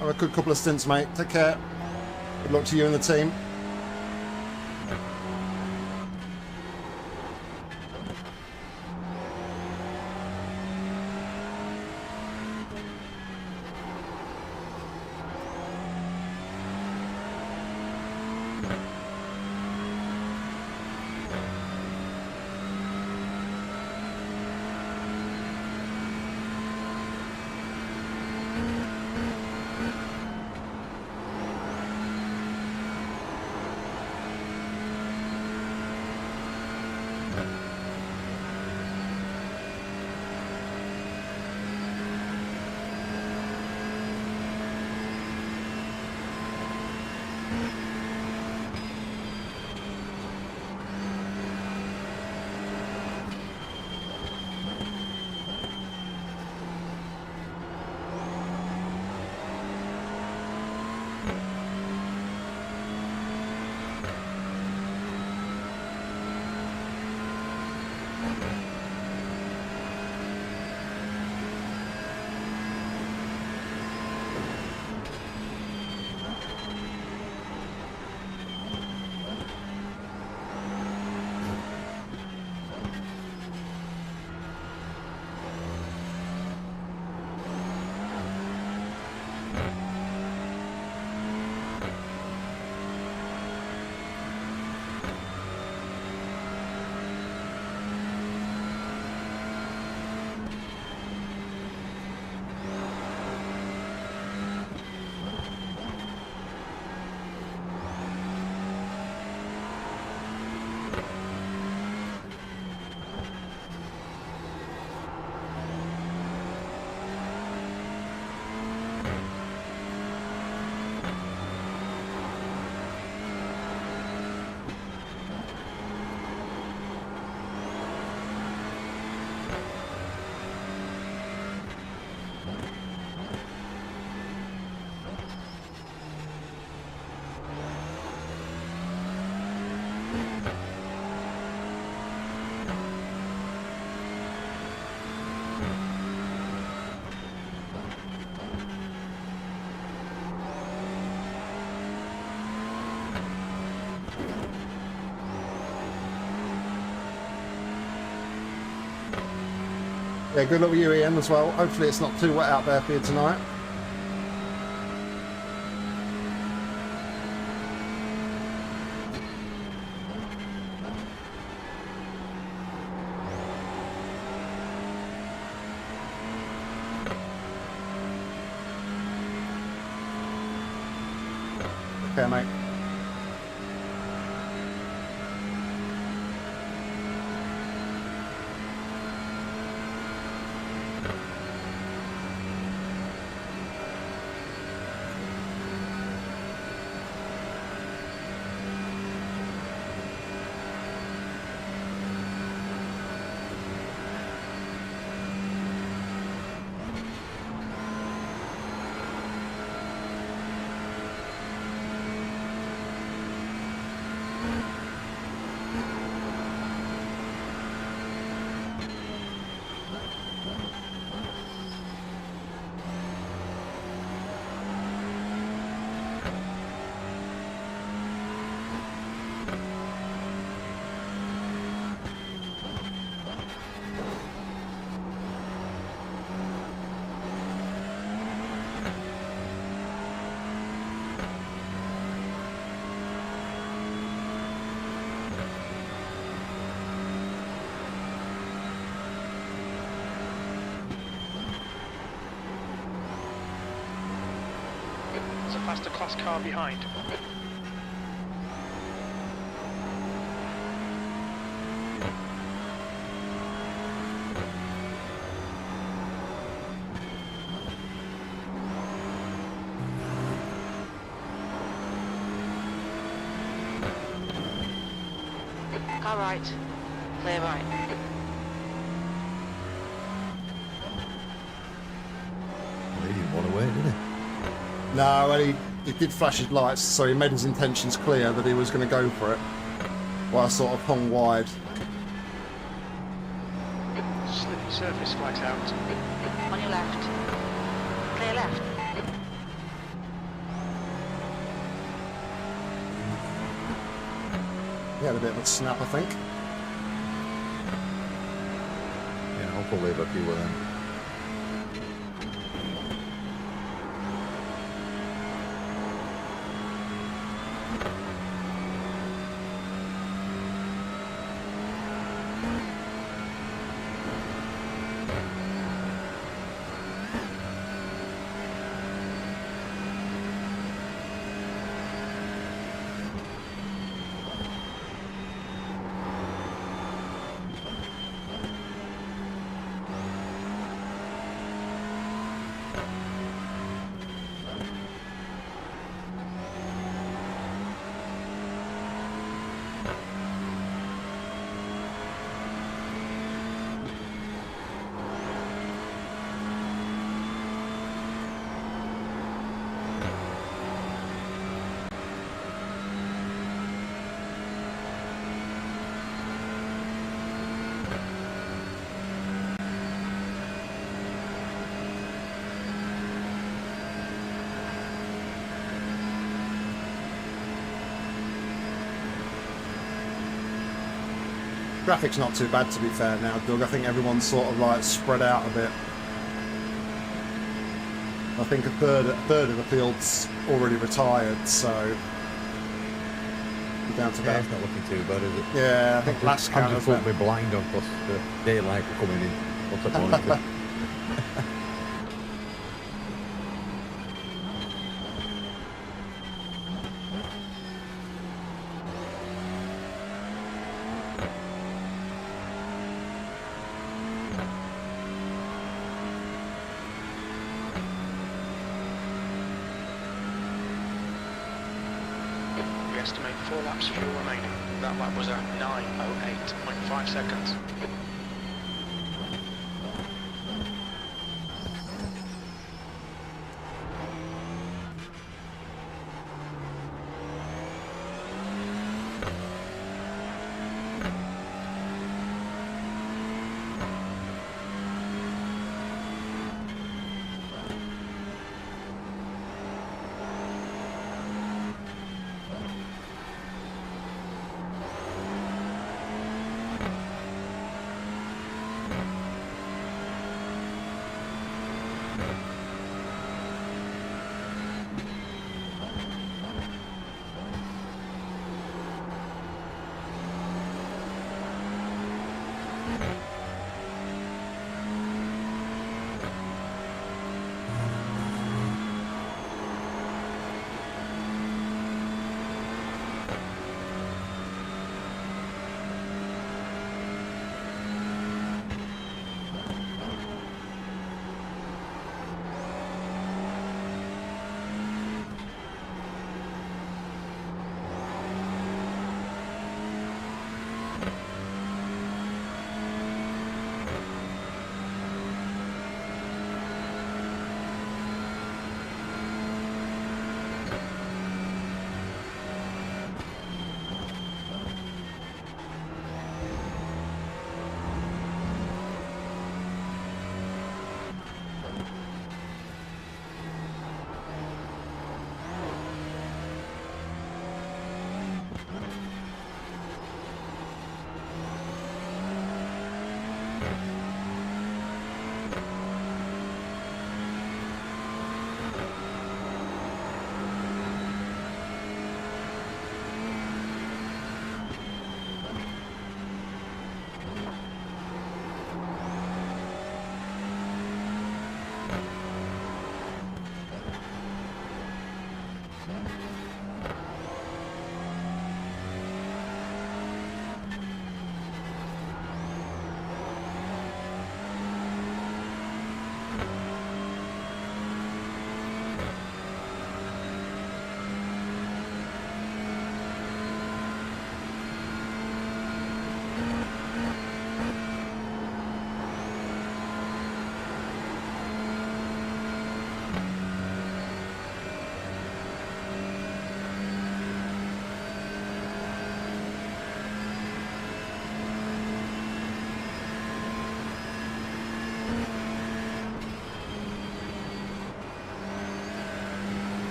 Have a good couple of stints, mate. Take care. Good luck to you and the team. Yeah, good luck with you, Ian, as well. Hopefully it's not too wet out there for you tonight. Okay, mate. Faster class car behind. Car right. Clear right. He didn't want to wait, did he? No, well, he did flash his lights, so he made his intentions clear that he was going to go for it. While I sort of hung wide. Slippery surface, flags out. On your left. Clear left. He had a bit of a snap, I think. Yeah, I'll probably have a few of them. Traffic's not too bad, to be fair now, Doug. I think everyone's sort of like spread out a bit. I think a third of the field's already retired, so we're down to Yeah, about. it's not looking too bad, is it? Yeah, I think last I'm count just was putting my blind on because the daylight were coming in. What's the point? We estimate 4 laps fuel remaining. That lap was at 9:08.5 seconds.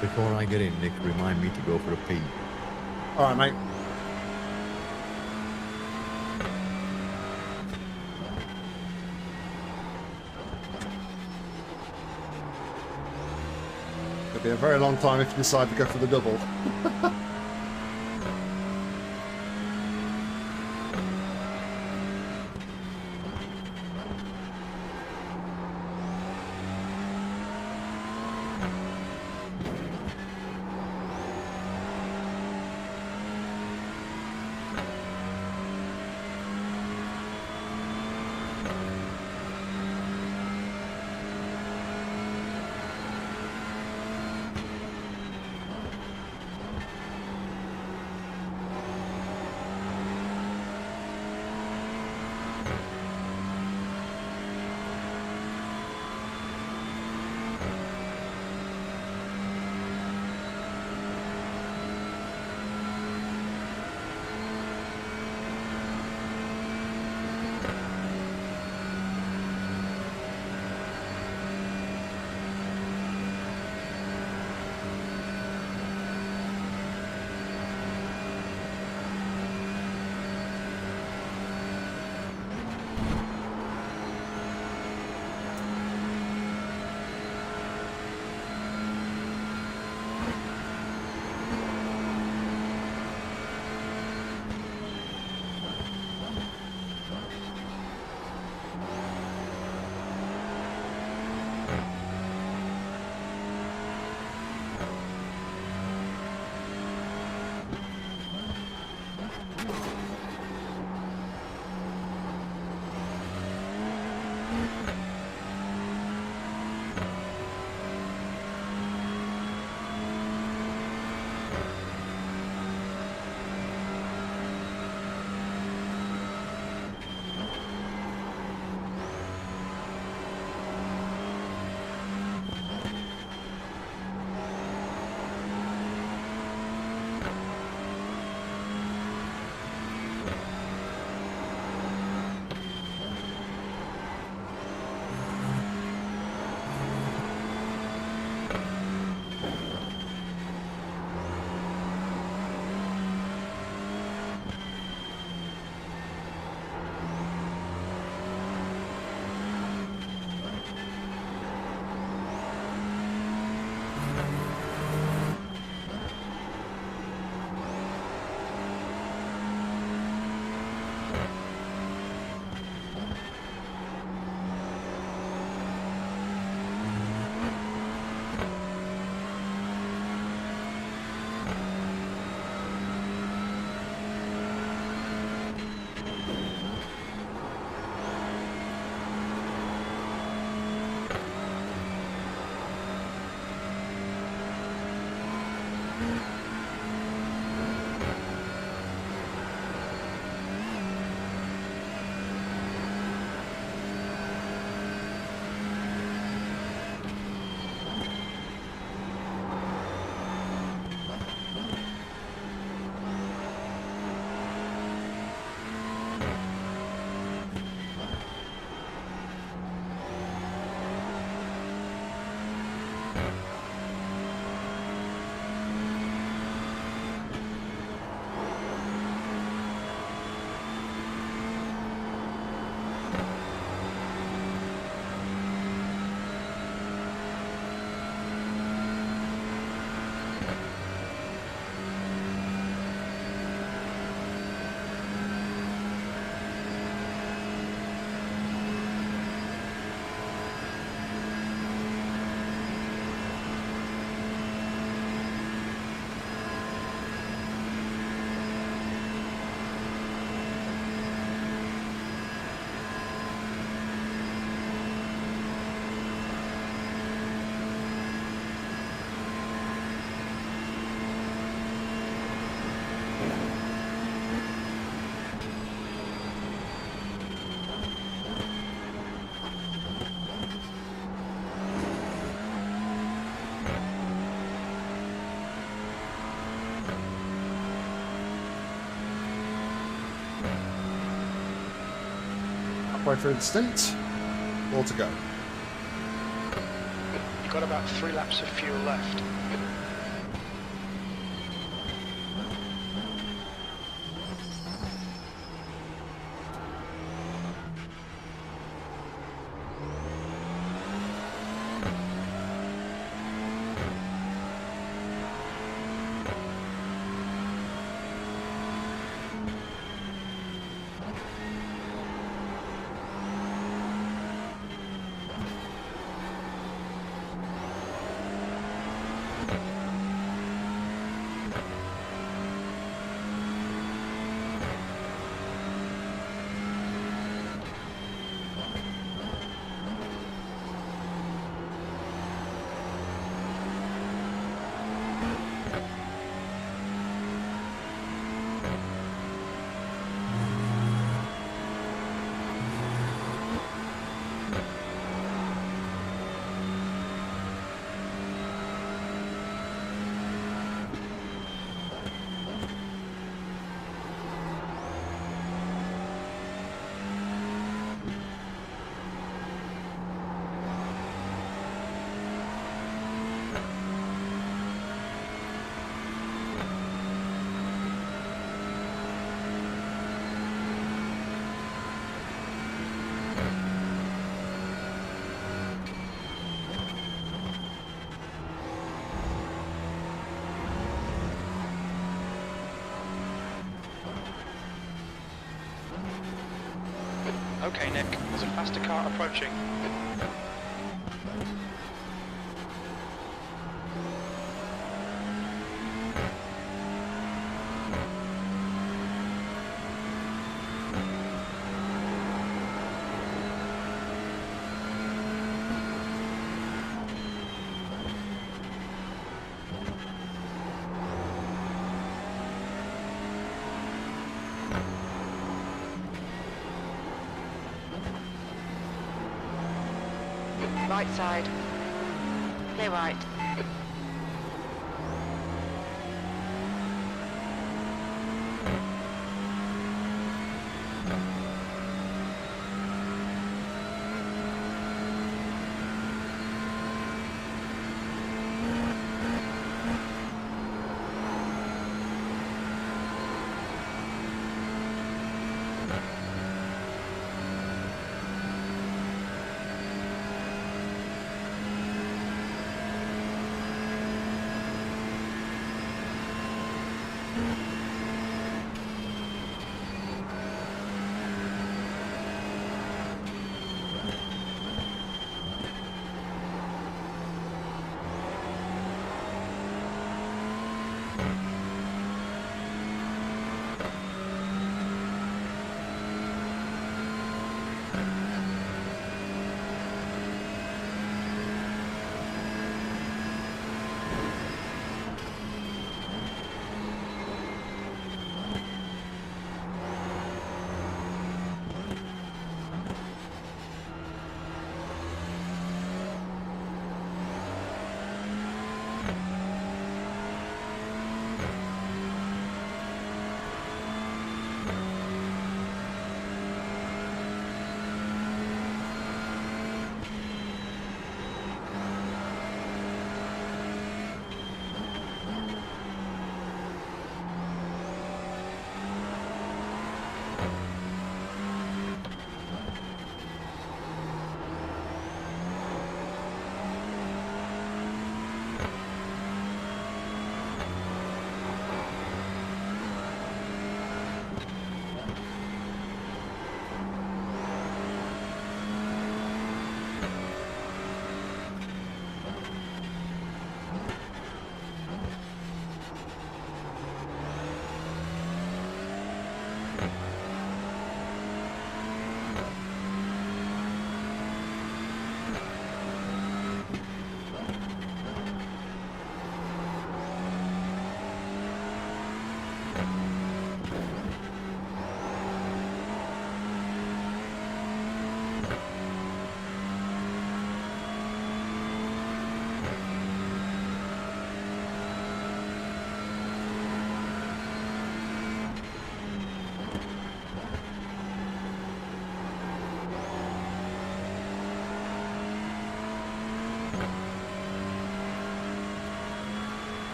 Before I get in, Nick, remind me to go for a pee. All right, mate. It'll be a very long time if you decide to go for the double. halfway through the stint. More to go. You've got about 3 laps of fuel left. Okay, Nick, there's a faster car approaching. Right side. Clear right.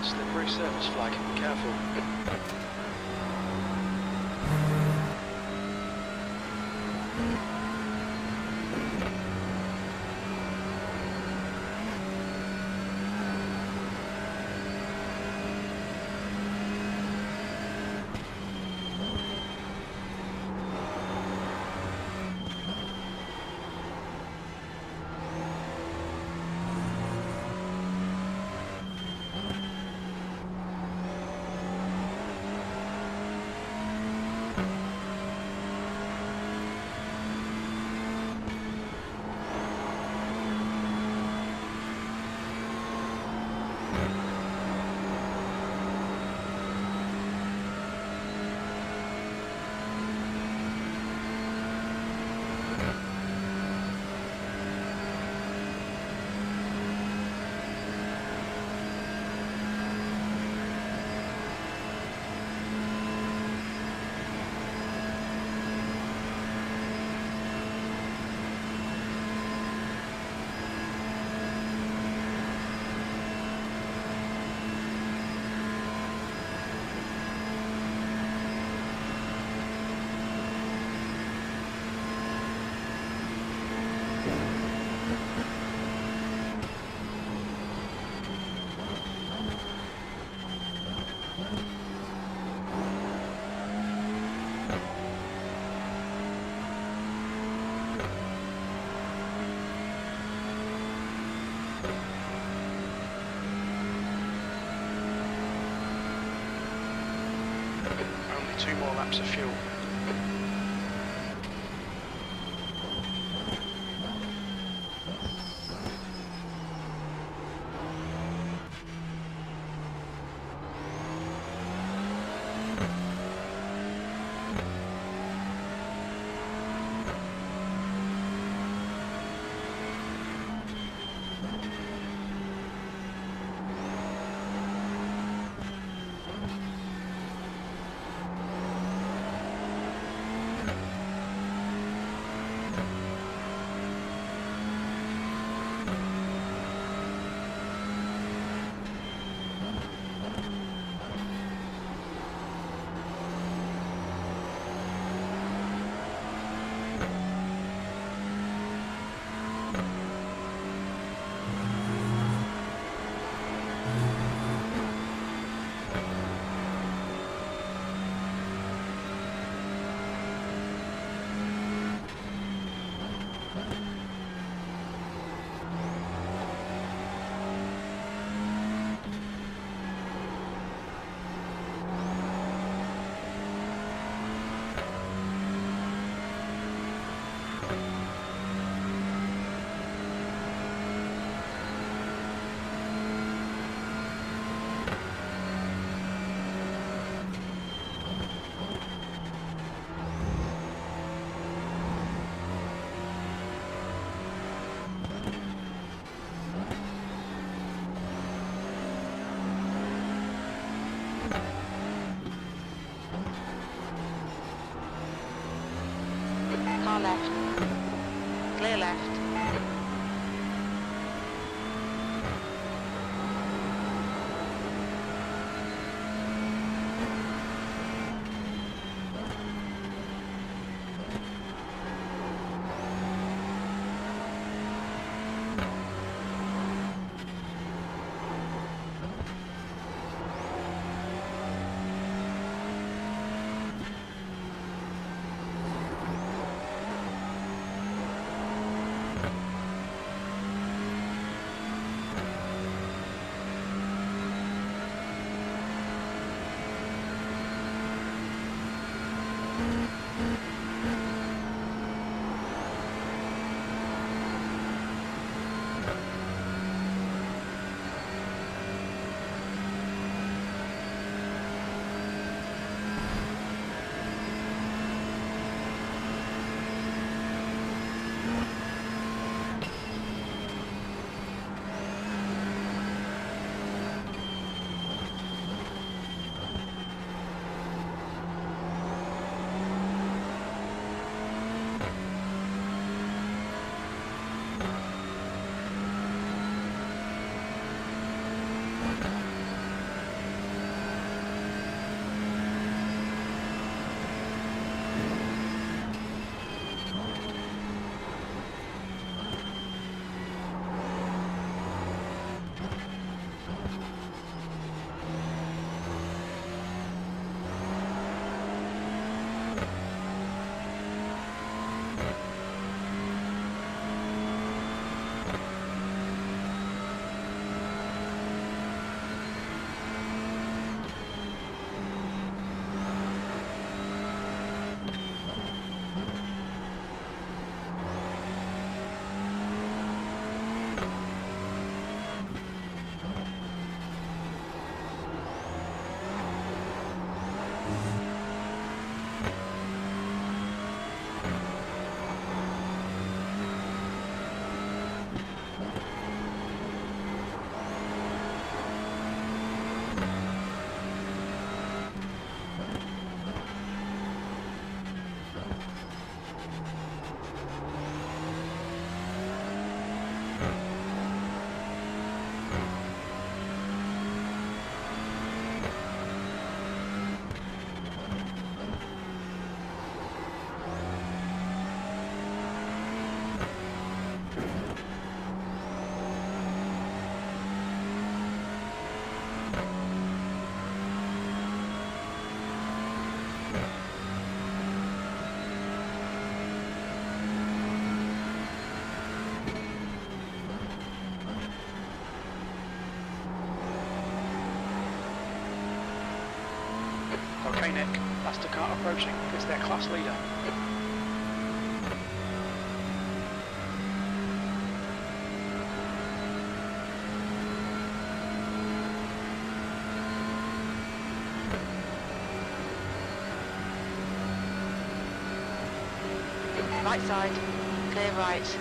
Slippery surface flag, careful. Only 2 more laps of fuel. Okay, Nick. That's the car approaching. It's their class leader. Right side. Clear right.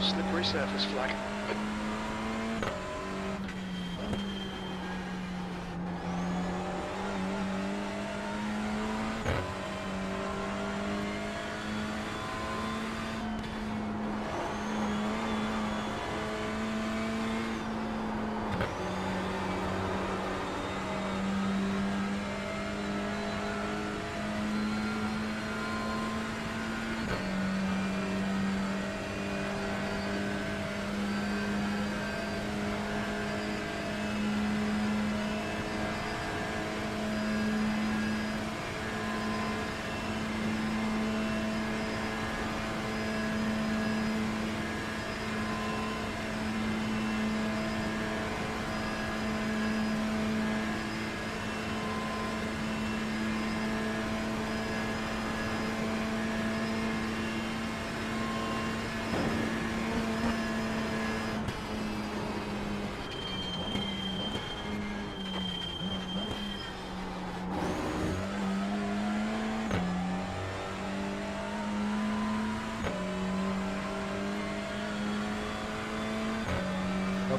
Slippery surface flag.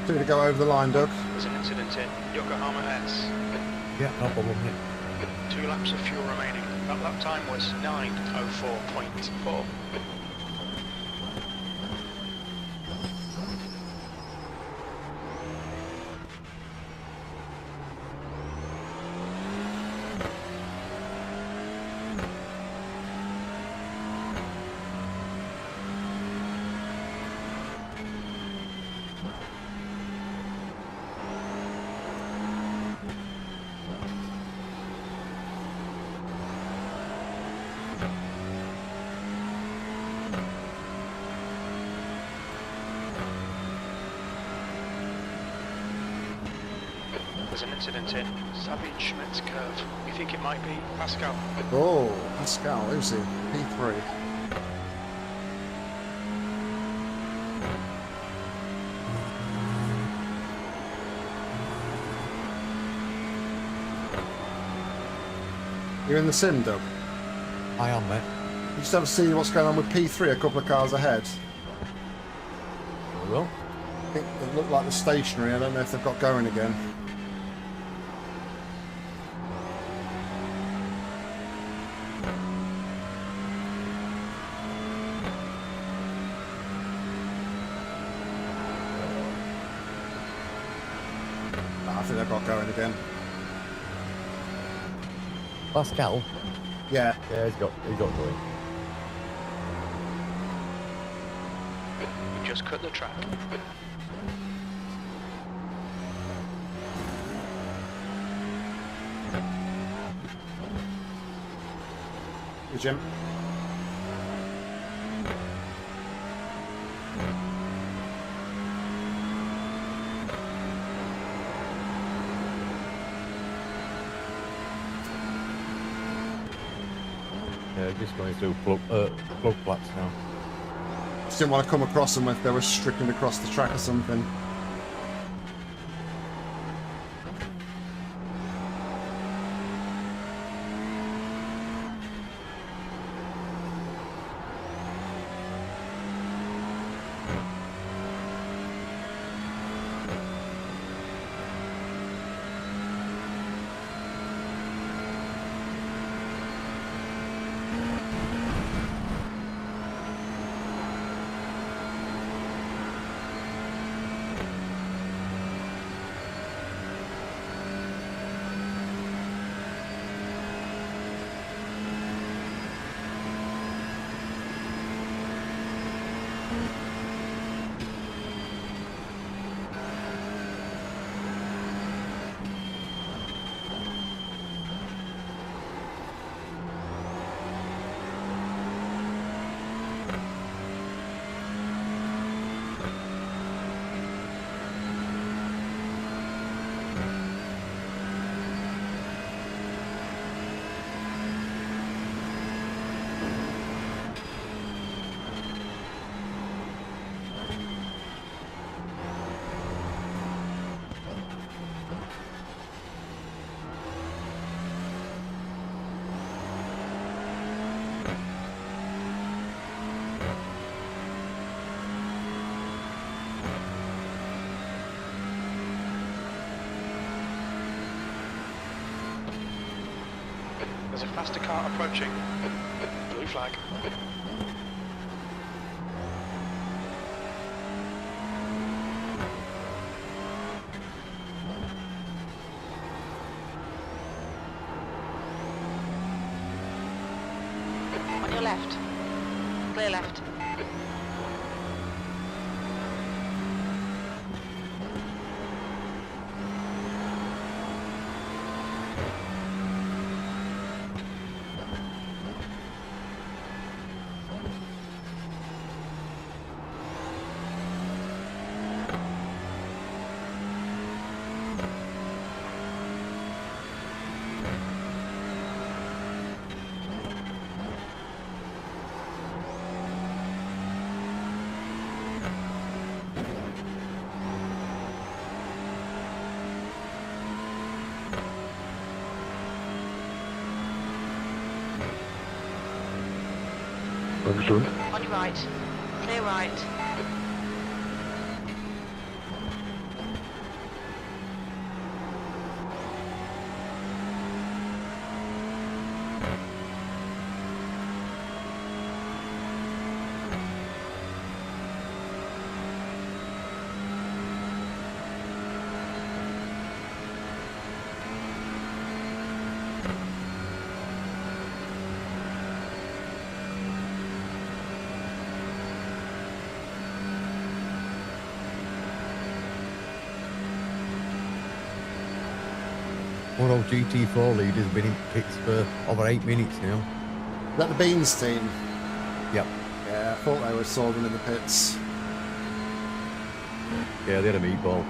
Clear to go over the line, Doug. There's an incident in Yokohama S. Yeah, no problem. Yeah. 2 laps of fuel remaining. That lap time was 9:04.4. There's an incident in Savage Schmidt's curve. We think it might be Pascal. Oh, Pascal, who's he? P3. You're in the sim, Doug? I am, mate. You just have to see what's going on with P3 a couple of cars ahead. I will. I think they look like they're stationary. I don't know if they've got going again. I think they've got going again. Pascal? Yeah. Yeah, he's got going. We just cut the track. Hey, Jim. Yeah, just going through plug flats now. Just didn't want to come across them if they were stricken across the track or something. There's a faster car approaching. Blue flag. On your left. Clear left. Understood. On your right. Clear right. One old GT4 lead has been in pits for over 8 minutes now. Is that the Beans team? Yep. Yeah, I thought they were solving in the pits. Yeah, they had a meatball.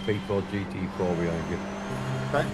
P4 GT4 behind you. Okay.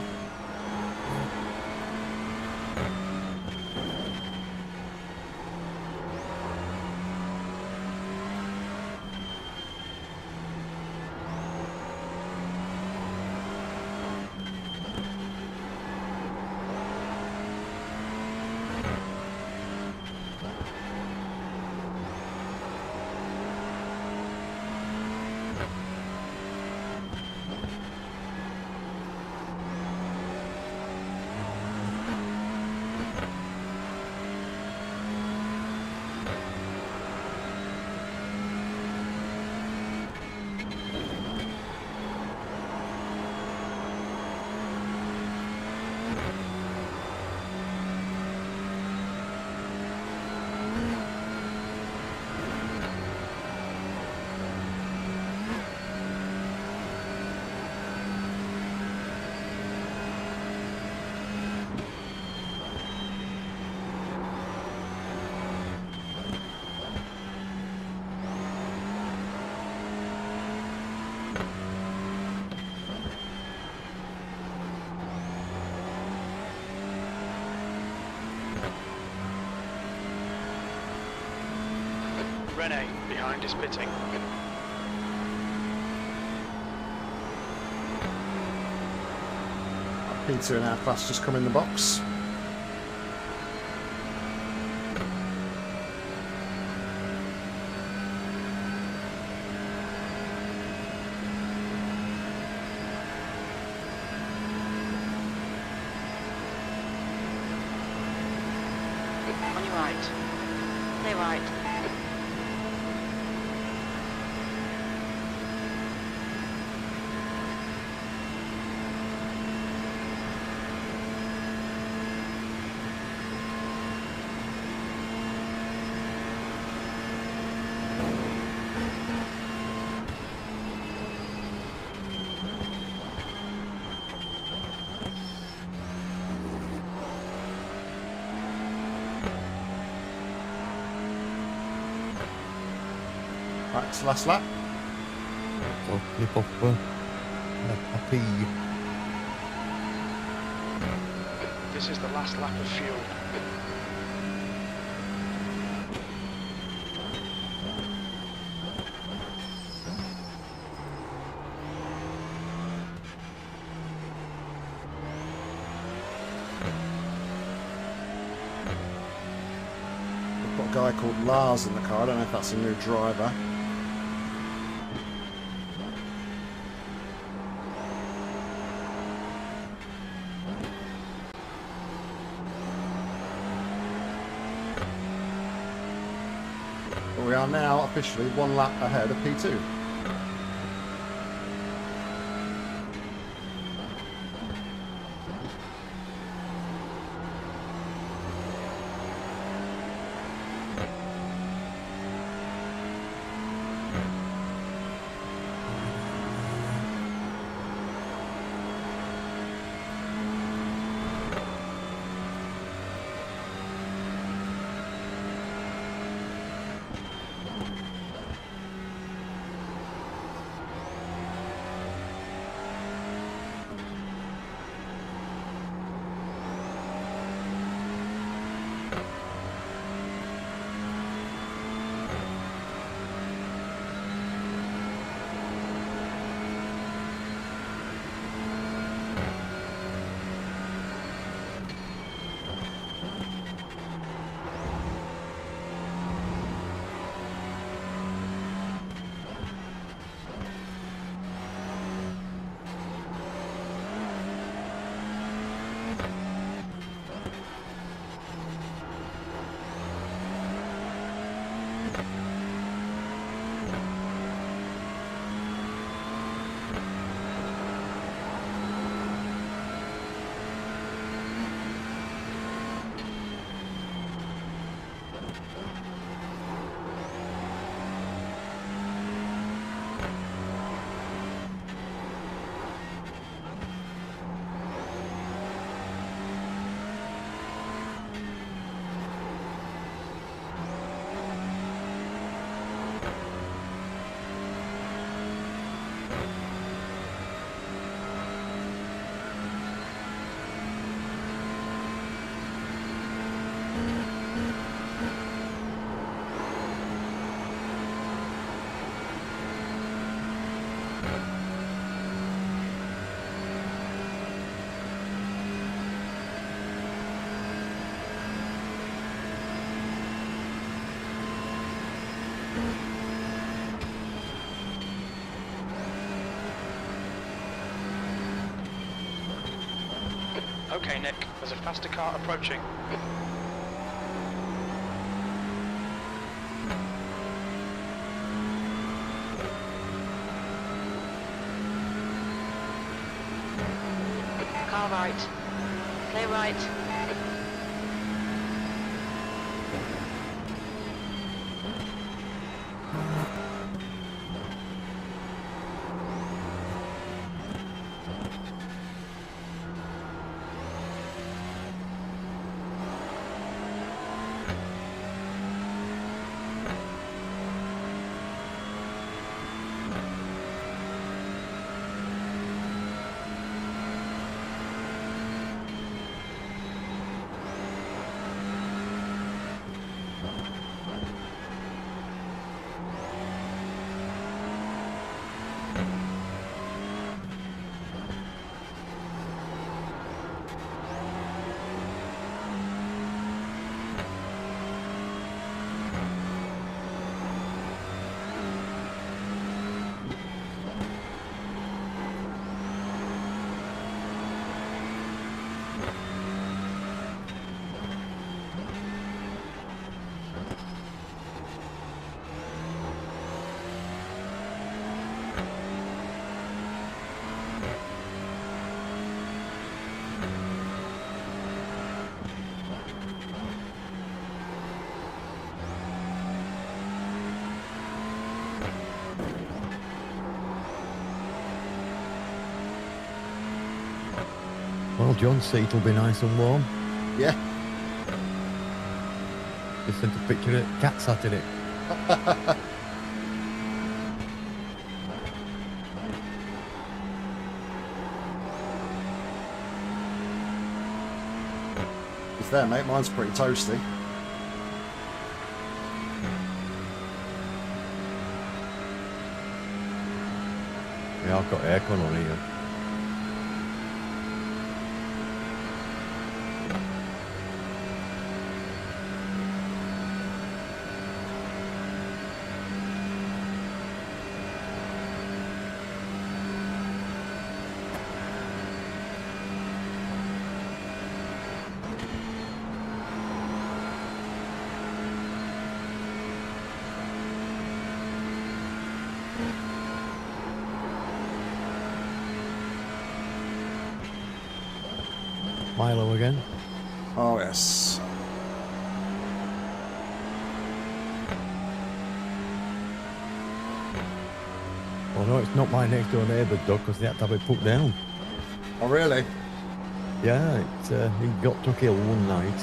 Rene behind is pitting. P2 in our class just come in the box. On your right. Clear right. Right, it's the last lap. So flip off a P. This is the last lap of fuel. We've got a guy called Lars in the car. I don't know if that's a new driver. But we are now officially one lap ahead of P2. Okay, Nick, there's a faster car approaching. Car right. Clear right. Well, John's seat will be nice and warm. Yeah. Just sent a picture of cat sat in it. It's there, mate. Mine's pretty toasty. Yeah, I've got aircon on here. Milo again. Oh, yes. Well, no, it's not my next door neighbour's dog because they had to have it put down. Oh, really? Yeah, he got took ill one night.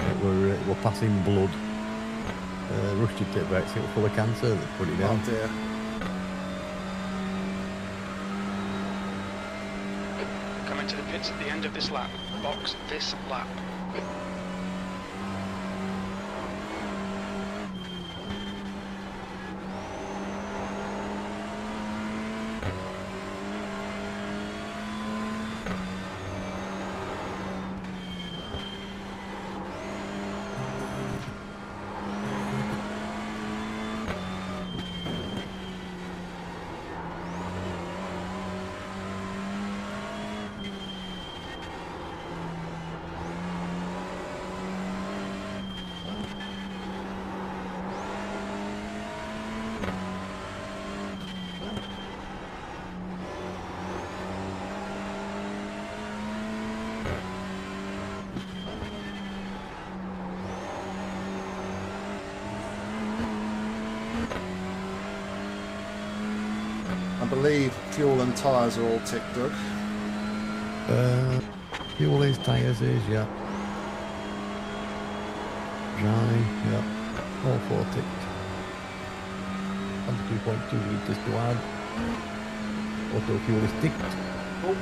It were passing blood. Rushed it to it, it was full of cancer. They put it down. Oh, dear. Coming to the pits at the end of this lap. Box this lap. I believe fuel and tyres are all ticked, Doug. Fuel is, tyres is, yeah. Dry, yeah. All four ticked. 2.2 litres to add. Auto fuel is ticked. Oh.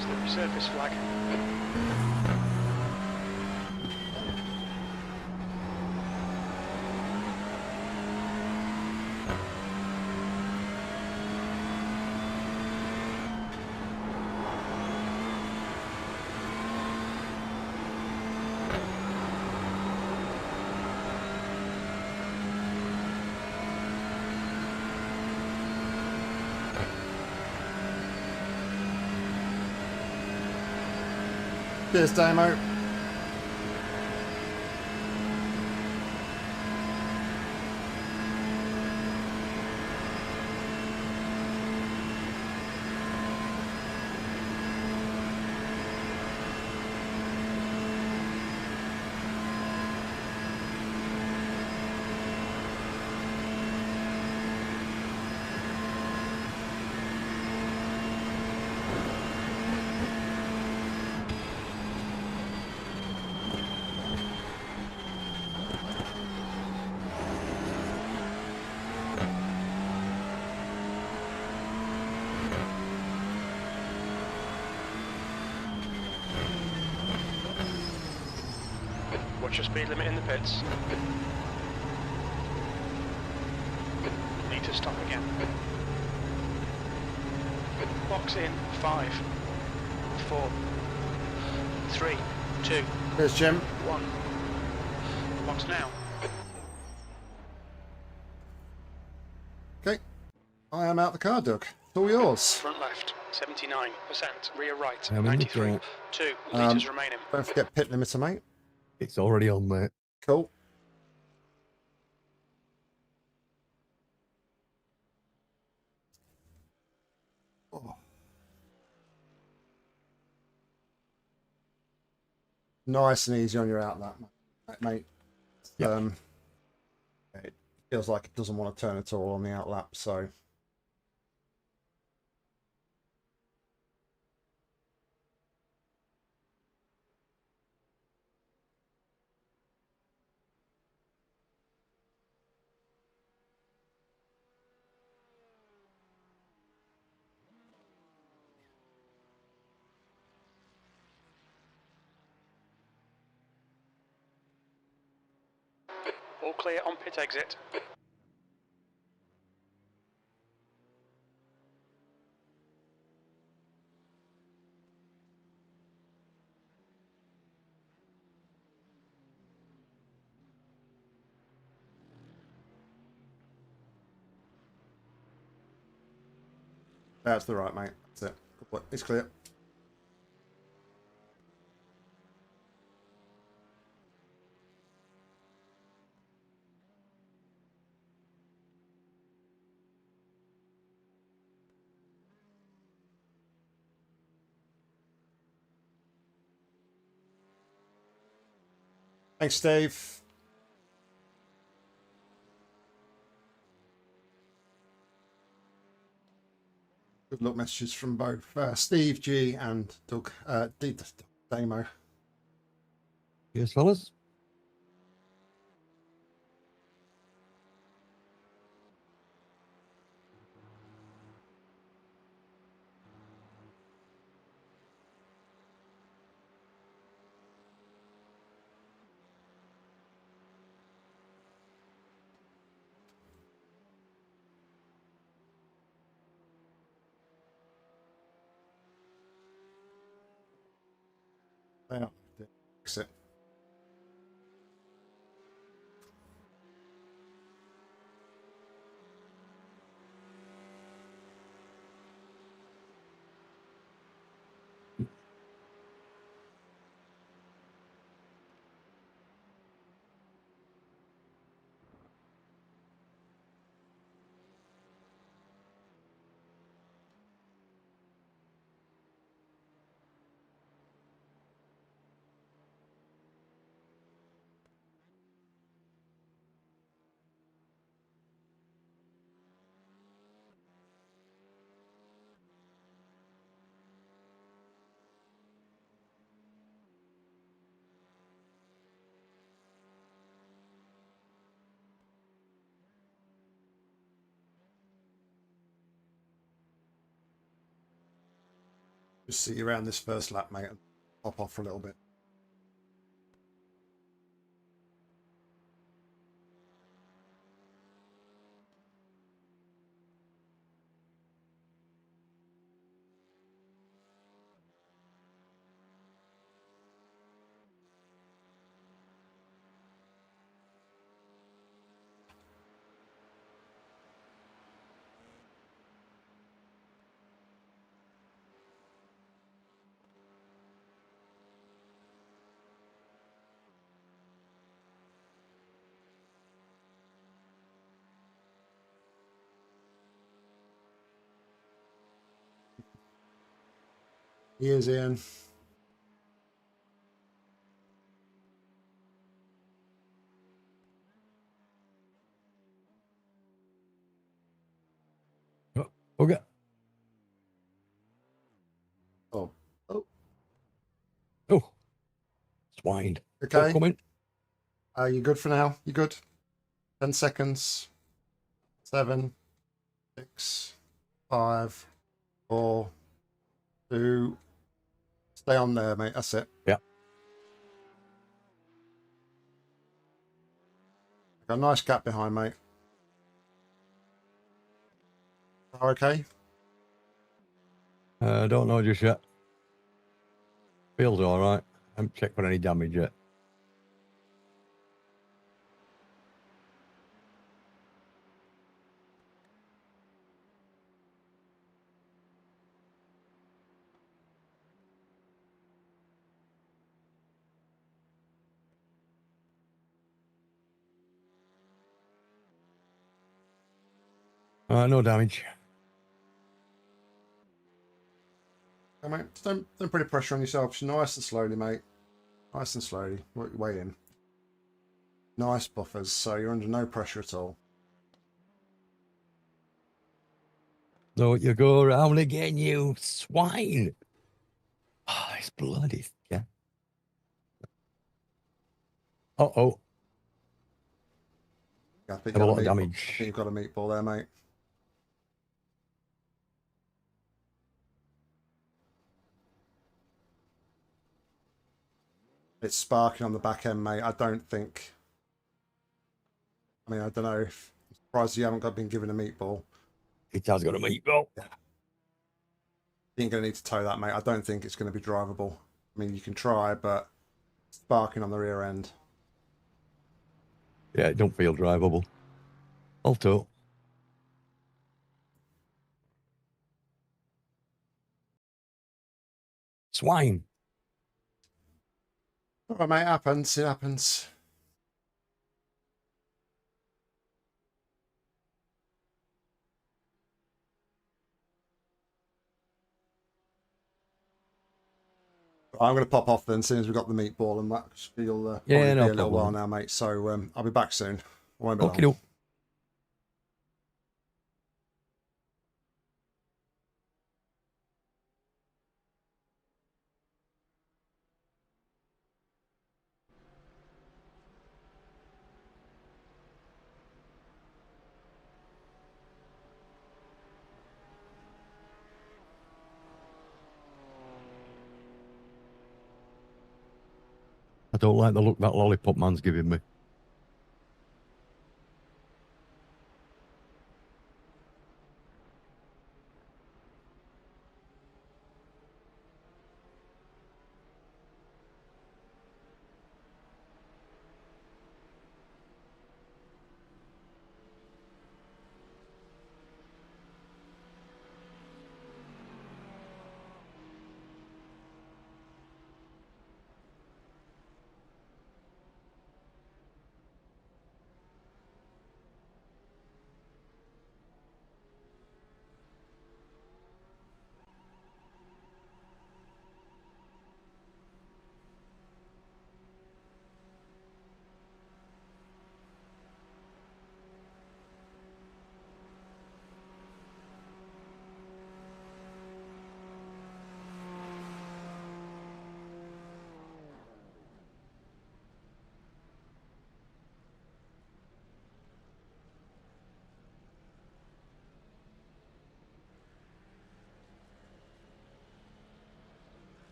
Slippery surface flag. Cheers, Damo. Watch your speed limit in the pits. Need to stop again. Box in 5, 4, 3, 2, Cheers, Jim. 1. Box now. Okay. I am out the car, Doug. It's all yours. Front left, 79%. Rear right, I'm in the 93. car. 2 litres remaining. Don't forget pit limiter, mate. It's already on, mate. Cool. Oh. Nice and easy on your outlet, mate. Yep. It feels like it doesn't want to turn at all on the outlap, so All clear on pit exit. that's the right, mate. That's it. Good work. It's clear. Thanks, Steve. Good luck messages from both Steve G and Doug Damo. Cheers, fellas. Yeah, exit. Just see you around this first lap, mate, and hop off for a little bit. He is, Ian. Oh, okay. Oh, oh, Oh, swine. okay. Coming. You good for now? You good? 10 seconds. 7, 6, 5, 4, 2. Stay on there, mate. That's it. Yeah. Got a nice gap behind, mate. Okay. Don't know just yet. Feels all right. Haven't checked for any damage yet. No damage. Okay, mate. Just don't put any pressure on yourself. Just nice and slowly, mate. Nice and slowly. Work your way in. Nice buffers, so you're under no pressure at all. No, you go around again, you swine. Oh, it's bloody. Yeah. Uh-oh. Yeah, I think Have a lot of I damage. think you've got a meatball there, mate. It's sparking on the back end, mate. I don't think. I mean, I don't know. I'm surprised you haven't been given a meatball. It has got a meatball. Yeah. You're going to need to tow that, mate. I don't think it's going to be drivable. I mean, you can try, but sparking on the rear end. Yeah, it don't feel drivable. I'll tow. Swine. All right, mate. It happens. It happens. I'm going to pop off then as soon as we've got the meatball and that. You'll Yeah, probably no be a little problem. while now, mate. So I'll be back soon. Won't be long. Okie doke. I don't like the look that lollipop man's giving me.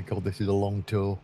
God, this is a long tour.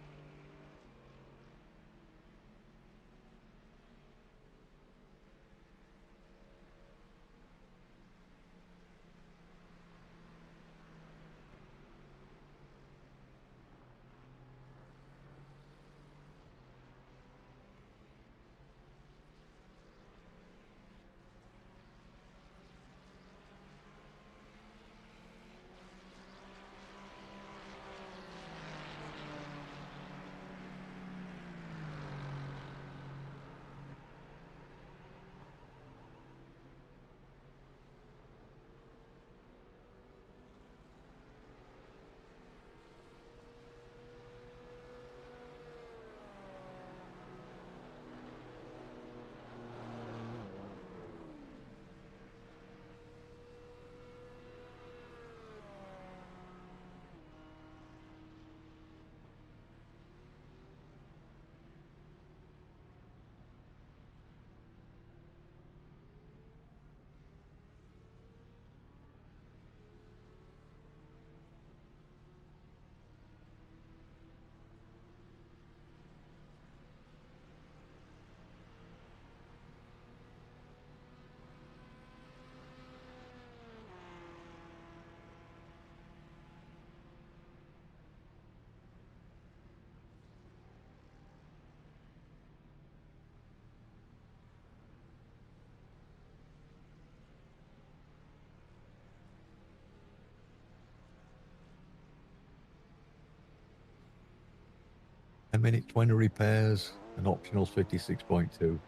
A minute 20 repairs, and optionals 56.2.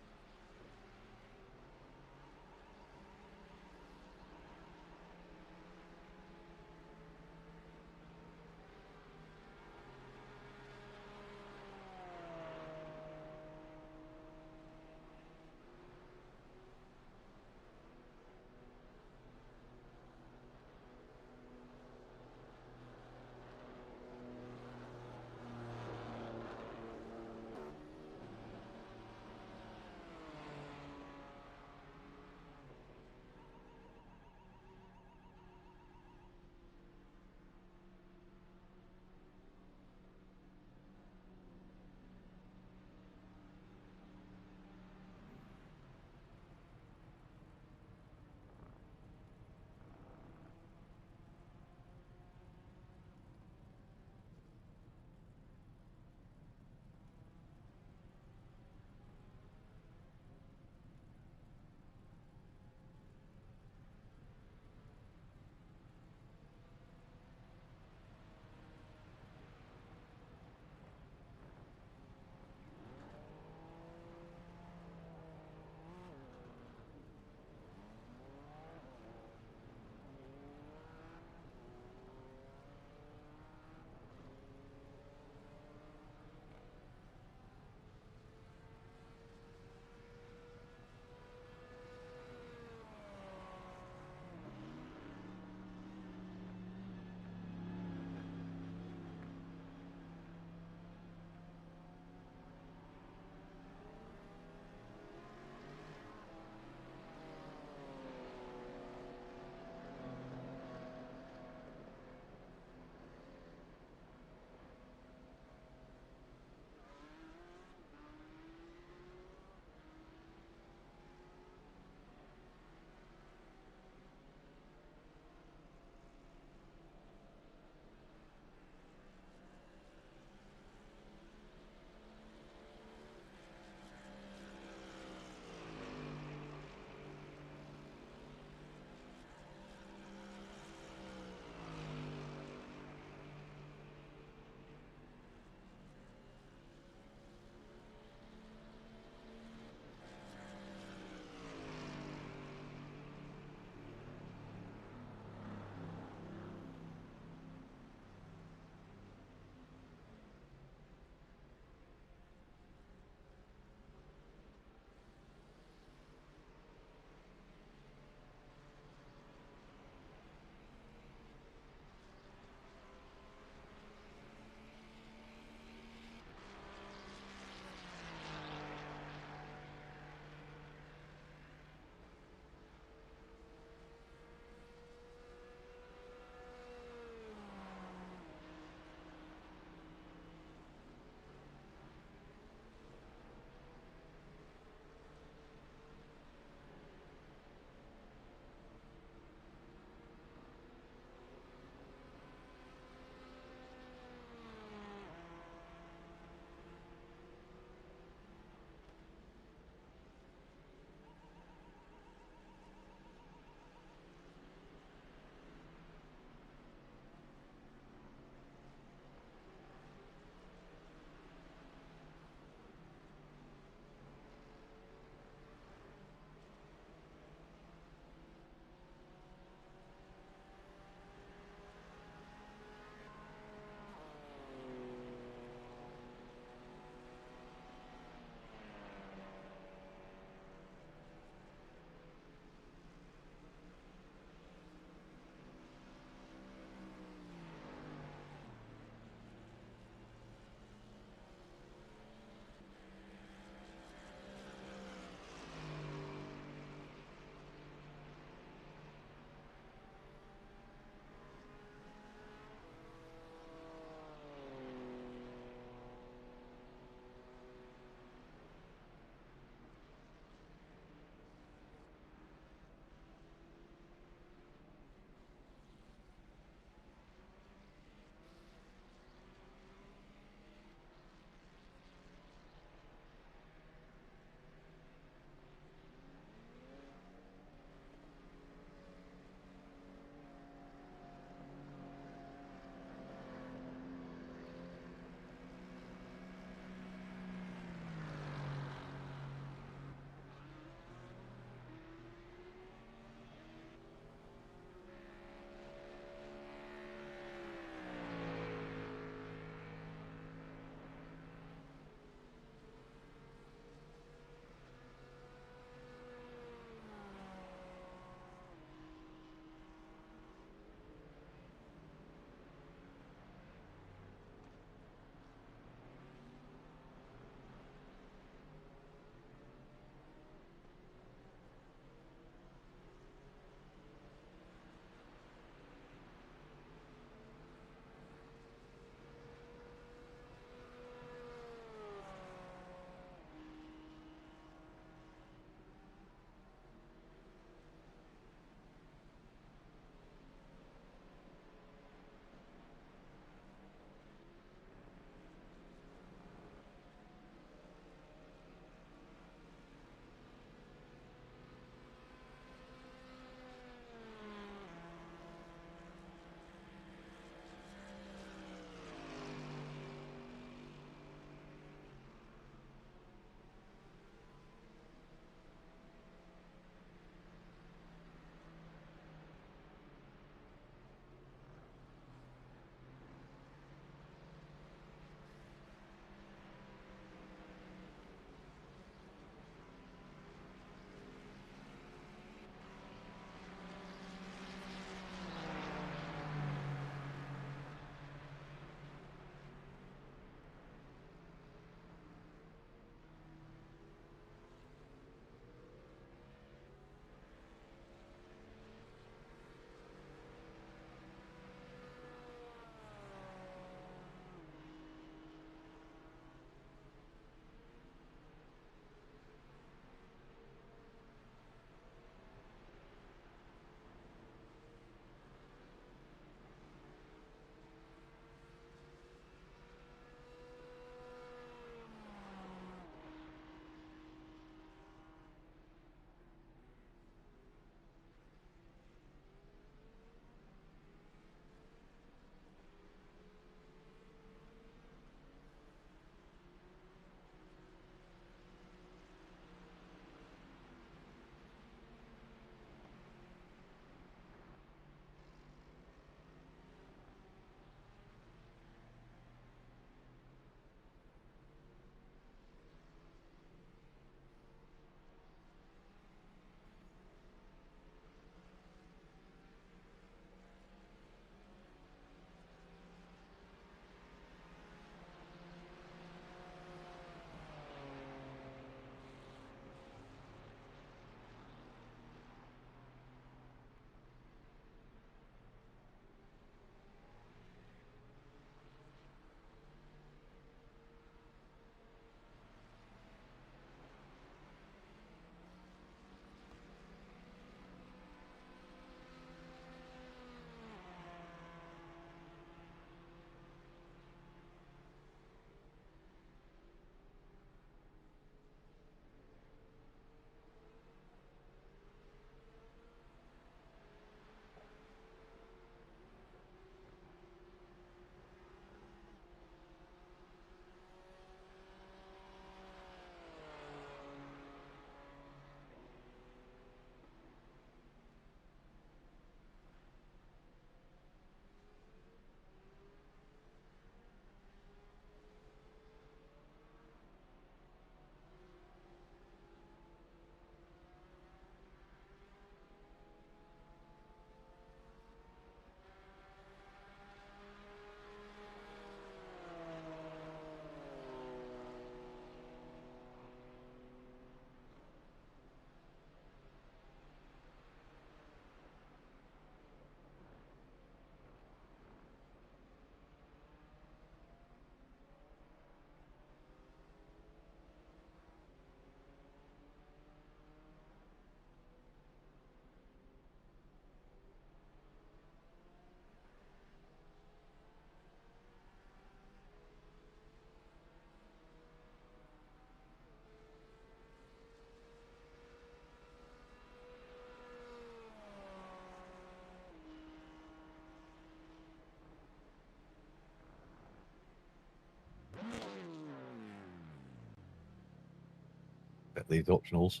like these optionals.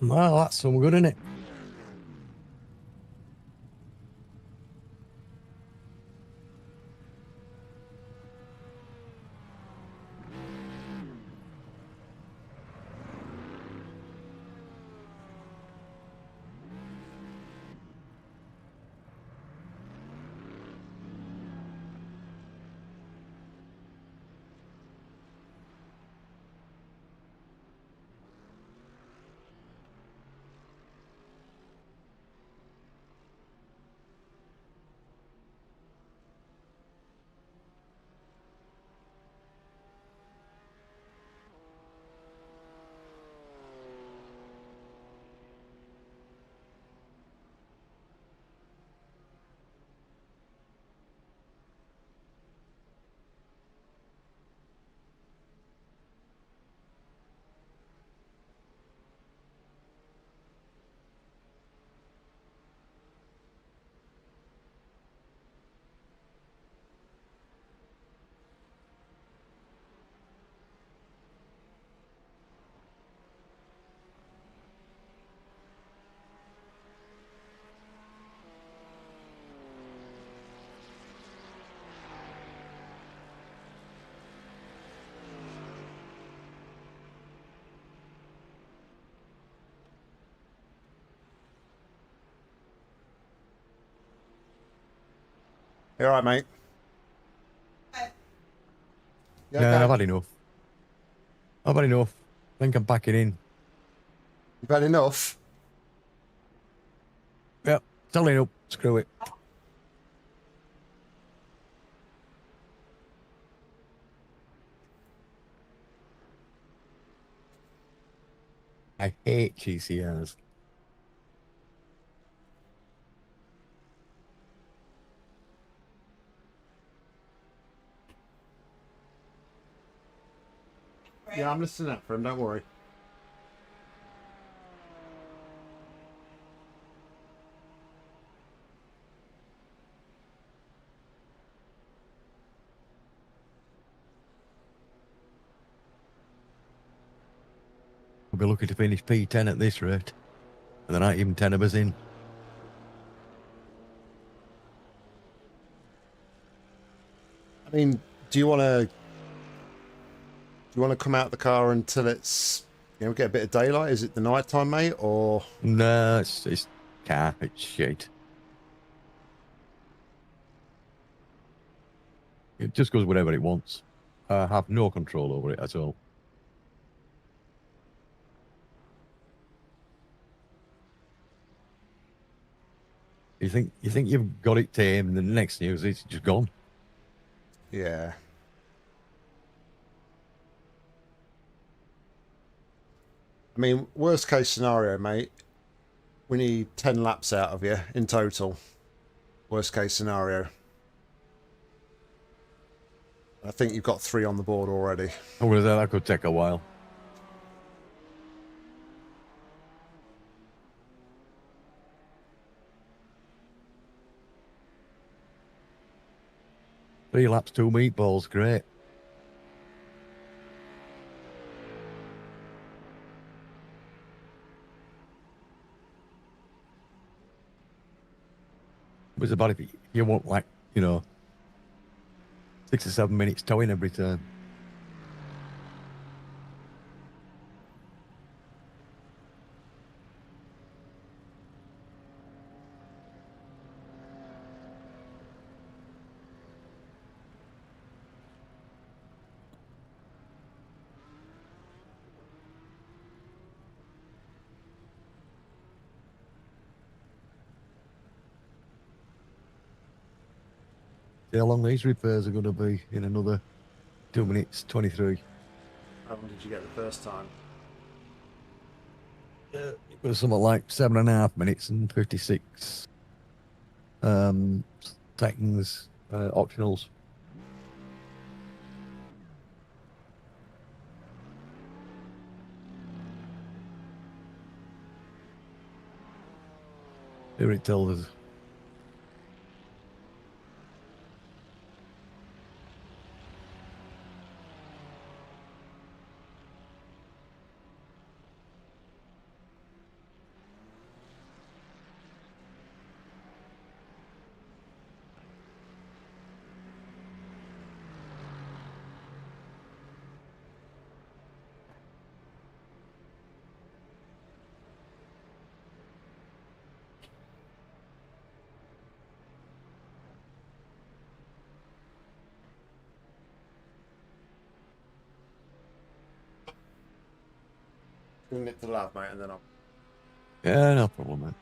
Well, that's some good, isn't it? You all right, mate? Yeah, okay? I've had enough. I've had enough. I think I'm packing in. You've had enough? Yep, selling up. Screw it. I hate GCRs. Yeah, I'm listening out for him, don't worry. We'll be lucky to finish P10 at this rate. And there aren't even 10 of us in. I mean, do you want to come out the car until it's, get a bit of daylight? Is it the night time, mate, or? No, it's car. It's shit. It just goes wherever it wants. I have no control over it at all. You think you've got it tamed, and the next news it's just gone. Yeah. I mean, worst case scenario, mate, we need 10 laps out of you in total. Worst case scenario. I think you've got 3 on the board already. I would have thought that could take a while. Three laps, 2 meatballs, great. It was about if you want, like, 6 or 7 minutes towing every turn. See how long these repairs are going to be in another 2 minutes, 23. How long did you get the first time? It was something like 7.5 minutes and 56 seconds, optionals. Here it tells us. Nip to the lab, mate, and then I'll... Yeah, no problem, mate.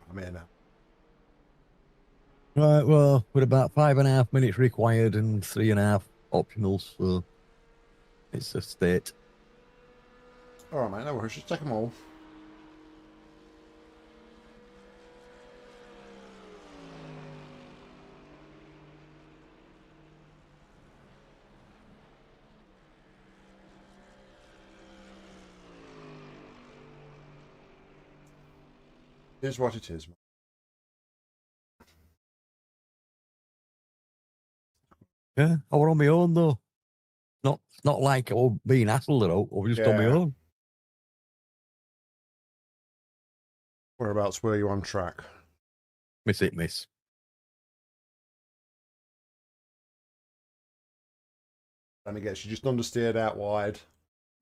I'm here now. Right, well, with about 5.5 minutes required and 3.5 optionals, so it's a state. All right, mate, no worries. Just take them all. Here's what it is. Yeah, I were on my own though. Not like I was being hassled at all. I was just on my Yeah. own. Whereabouts were you on track? Miss it, miss. Let me guess, you just understeered out wide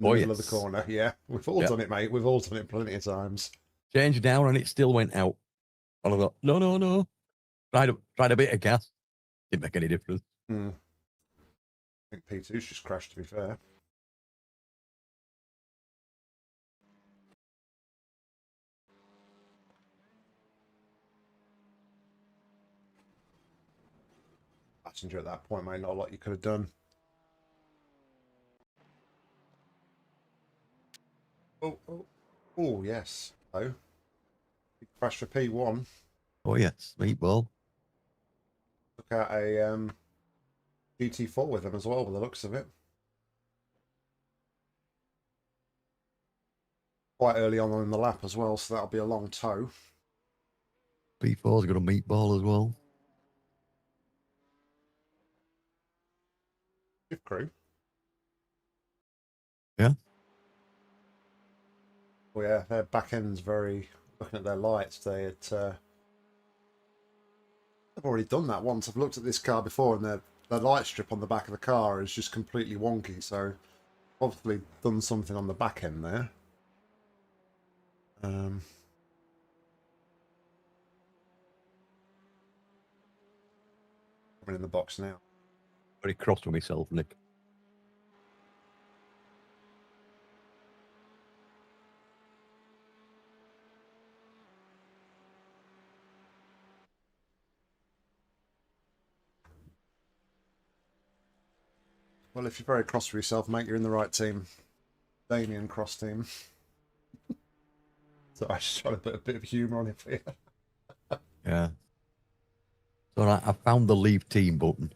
in the Oh, middle of the yes. corner. Yeah, we've all Yep. done it, mate. We've all done it plenty of times. Changed down and it still went out. And I thought, no. Tried a bit of gas. Didn't make any difference. I think P2's just crashed, to be fair. Passenger at that point, mate, not a lot you could have done. Oh, yes. Oh, big crash for P1. Oh yes, meatball. Took out a GT4 with them as well, by the looks of it. Quite early on in the lap as well, so that'll be a long tow. P4's got a meatball as well. Shift crew. Yeah. Well, yeah, their back end's very... Looking at their lights, they've already done that once. I've looked at this car before, and their light strip on the back of the car is just completely wonky, so Obviously done something on the back end there. Coming in the box now. Very cross with myself, Nick. Well, if you're very cross with yourself, mate, you're in the right team. Damien Cross team. So I just try to put a bit of humour on it for you. Yeah. So I found the leave team button.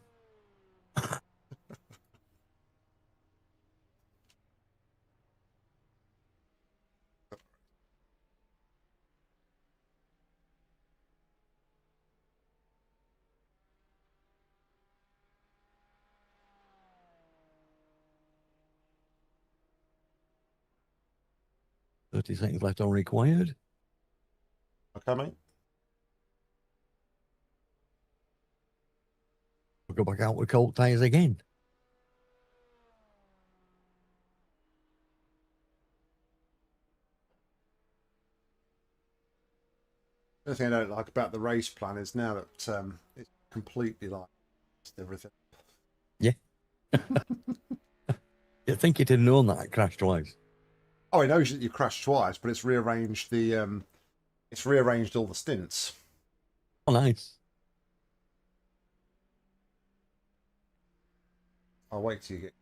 30 seconds left on required. Okay, mate. We'll go back out with cold tyres again. The thing I don't like about the race plan is now that it's completely like everything. Yeah. You think you'd have known that it crashed twice. Oh, it knows that you crashed twice, but it's rearranged it's rearranged all the stints. Oh, nice. I'll wait till you get.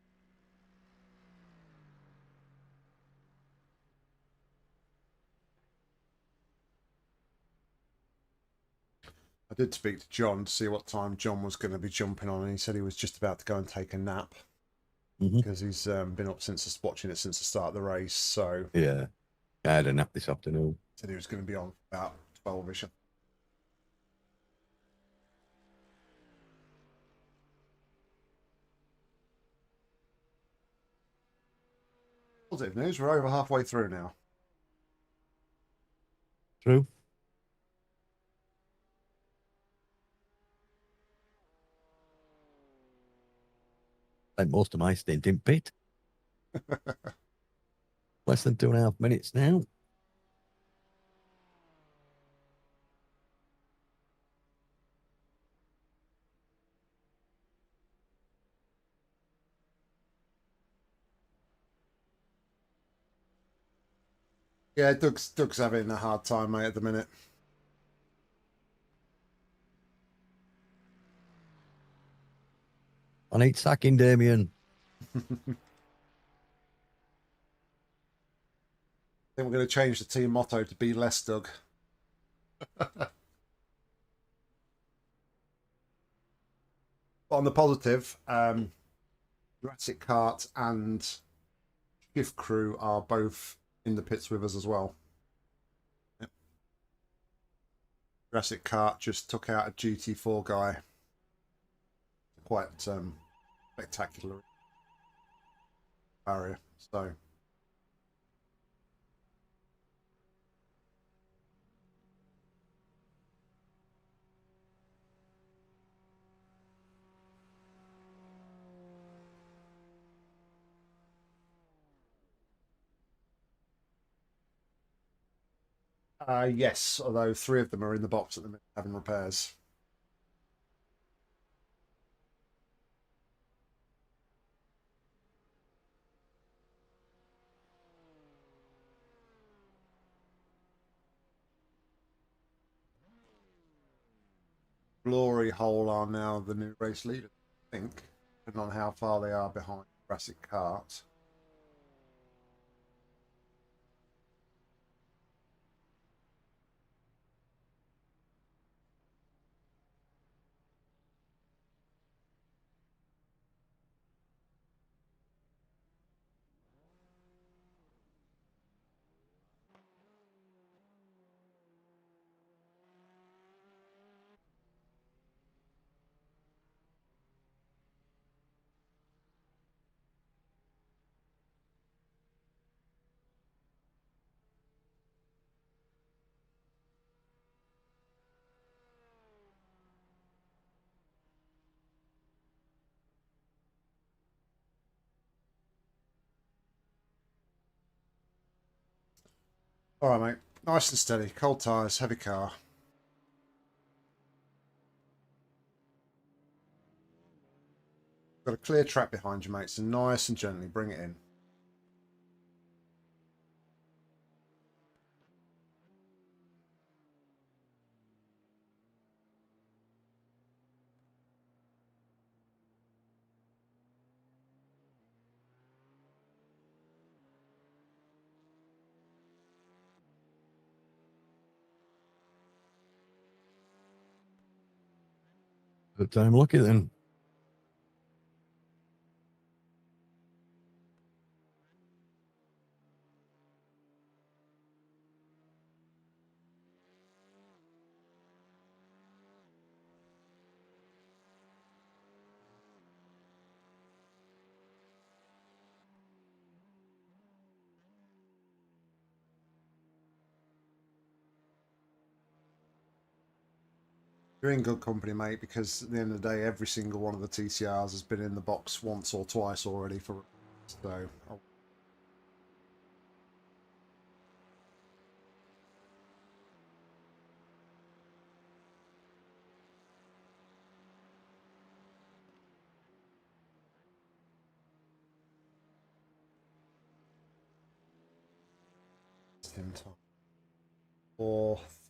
I did speak to John to see what time John was going to be jumping on, and he said he was just about to go and take a nap because he's been up watching it since the start of the race. So Yeah. I had a nap this afternoon. said he was going to be on about 12ish. Positive news, we're over halfway through now. True. Like most of my stint in pit. Less than 2.5 minutes now. Yeah, Doug's having a hard time, mate, at the minute. I need sacking, Damien. I think we're going to change the team motto to be less Doug. But on the positive, Jurassic Kart and Shift Crew are both in the pits with us as well. Yep. Jurassic Kart just took out a GT4 guy. Quite spectacular barrier. So yes, although 3 of them are in the box at the minute having repairs. Glory Hole are now the new race leaders, I think, depending on how far they are behind Jurassic Kart. All right, mate. Nice and steady. Cold tyres, heavy car. Got a clear track behind you, mate, so nice and gently bring it in. Good time lucky then. You're in good company, mate, because at the end of the day, every single one of the TCRs has been in the box once or twice already for. So. Fourth.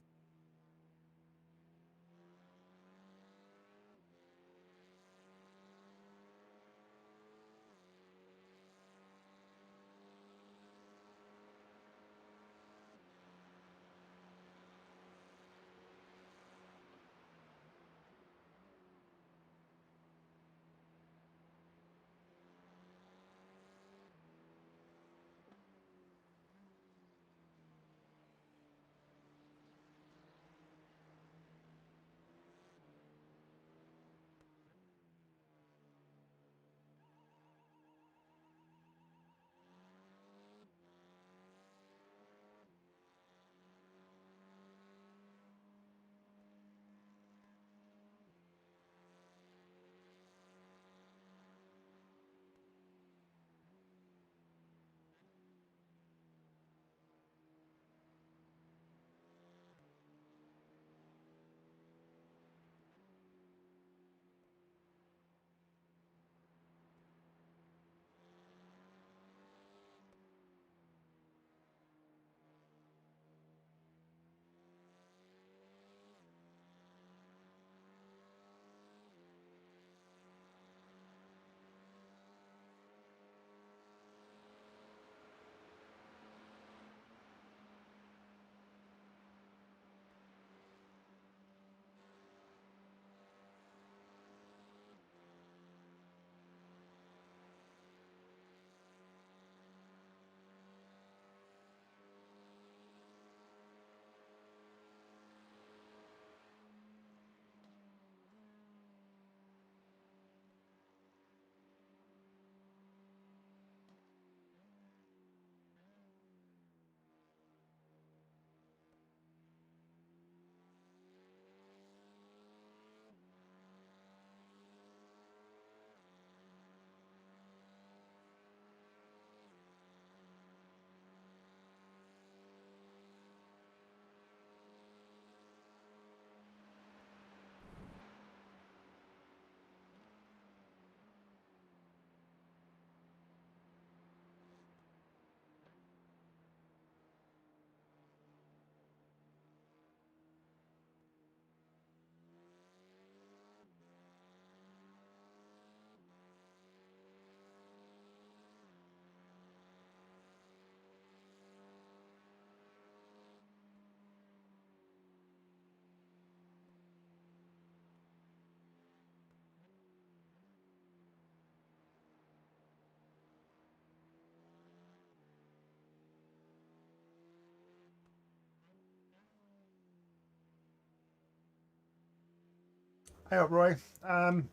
Hey up, Roy. Not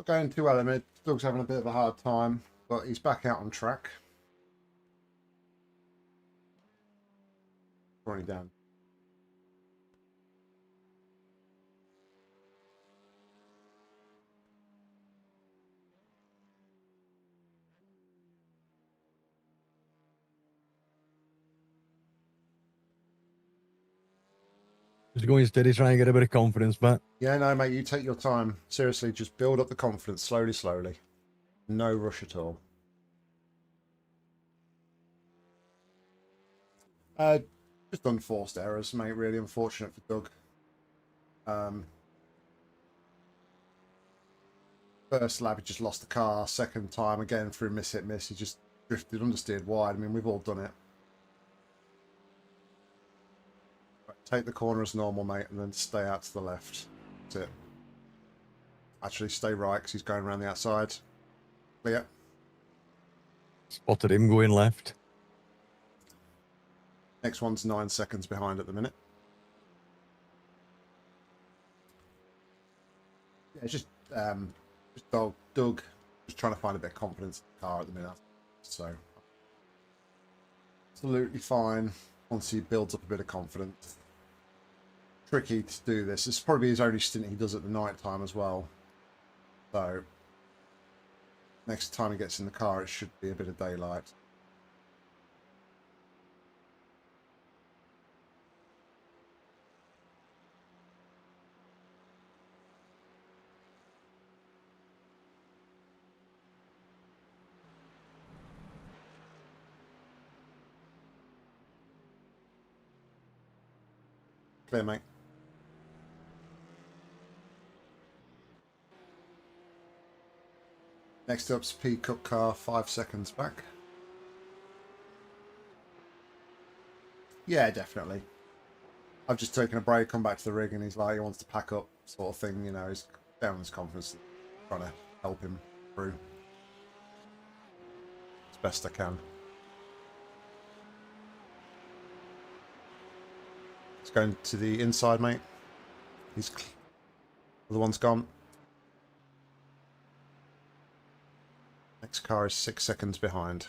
going too well, I mean, Doug's having a bit of a hard time, but he's back out on track. Running down. Just going steady, try and get a bit of confidence back. Yeah, no, mate, you take your time. Seriously, just build up the confidence slowly, slowly. No rush at all. Just unforced errors, mate. Really unfortunate for Doug. First lap, he just lost the car. Second time, again, through miss-hit miss, he just drifted, understeered wide. I mean, we've all done it. Right, take the corner as normal, mate, and then stay out to the left. That's it. Actually, stay right, because he's going around the outside. Clear. Spotted him going left. Next one's 9 seconds behind at the minute. Yeah, it's just Doug just trying to find a bit of confidence in the car at the minute. So absolutely fine once he builds up a bit of confidence. Tricky to do this. It's probably his only stint he does at the night time as well. So next time he gets in the car, it should be a bit of daylight. Clear, mate. Next up's P Cook car, 5 seconds back. Yeah, definitely. I've just taken a break, come back to the rig, and he's like, he wants to pack up, sort of thing. You know, he's down his confidence, trying to help him through as best I can. It's going to the inside, mate. He's the other one's gone. Next car is 6 seconds behind.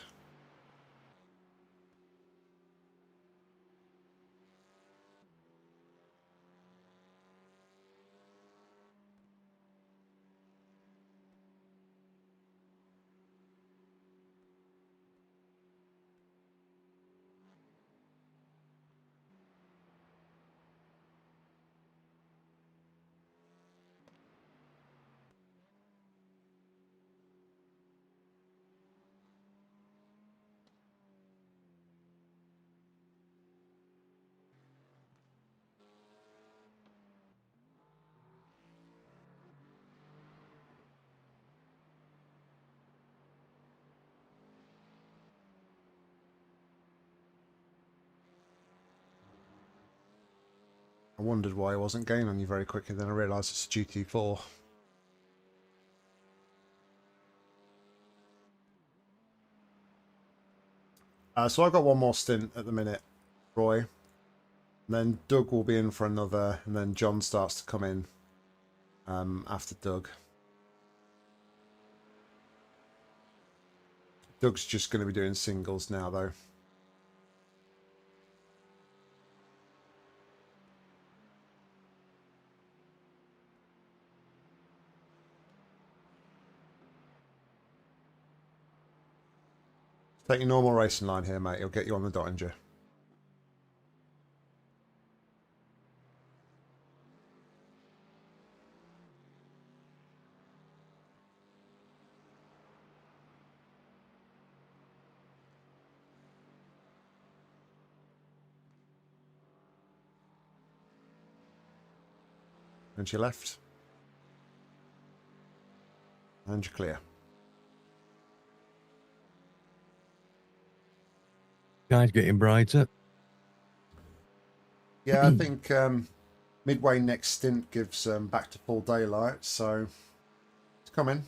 I wondered why I wasn't gaining on you very quickly, then I realised it's a GT4. So I've got one more stint at the minute, Roy. And then Doug will be in for another, and then John starts to come in after Doug. Doug's just going to be doing singles now, though. Take your normal racing line here, mate. He'll get you on the Dottinger. And to your left. And you're clear. Guy's getting brighter. Yeah, I think midway next stint gives back to full daylight, so it's coming.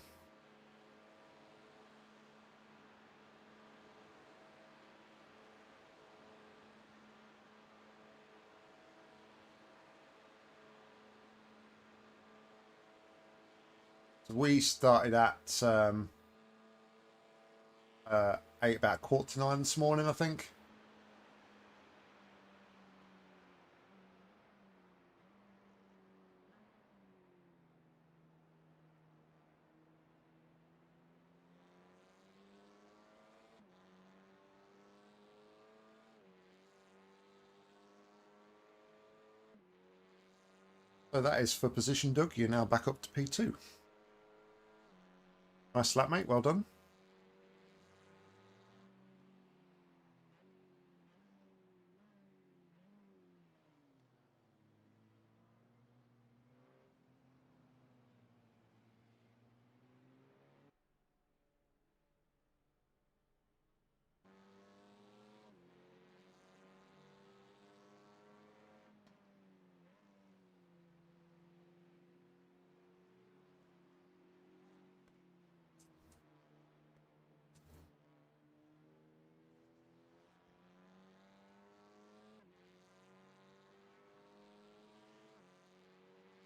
So we started at about 8:45 this morning, I think. So that is for position, Doug. You're now back up to P2. Nice lap, mate. Well done.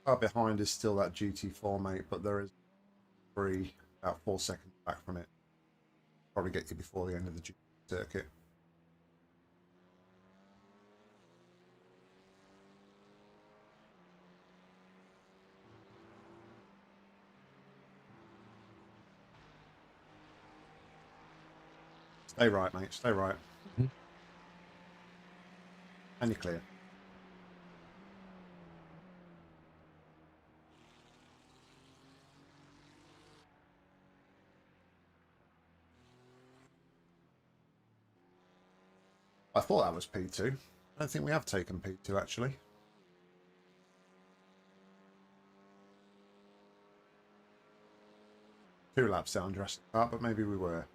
Far behind is still that GT4, mate, but there is about 4 seconds back from it. Probably get you before the end of the GT circuit. Stay right, mate. Stay right. Mm-hmm. And you're clear. I thought that was P2. I don't think we have taken P2, actually. Two laps down Jurassic Park, but maybe we were.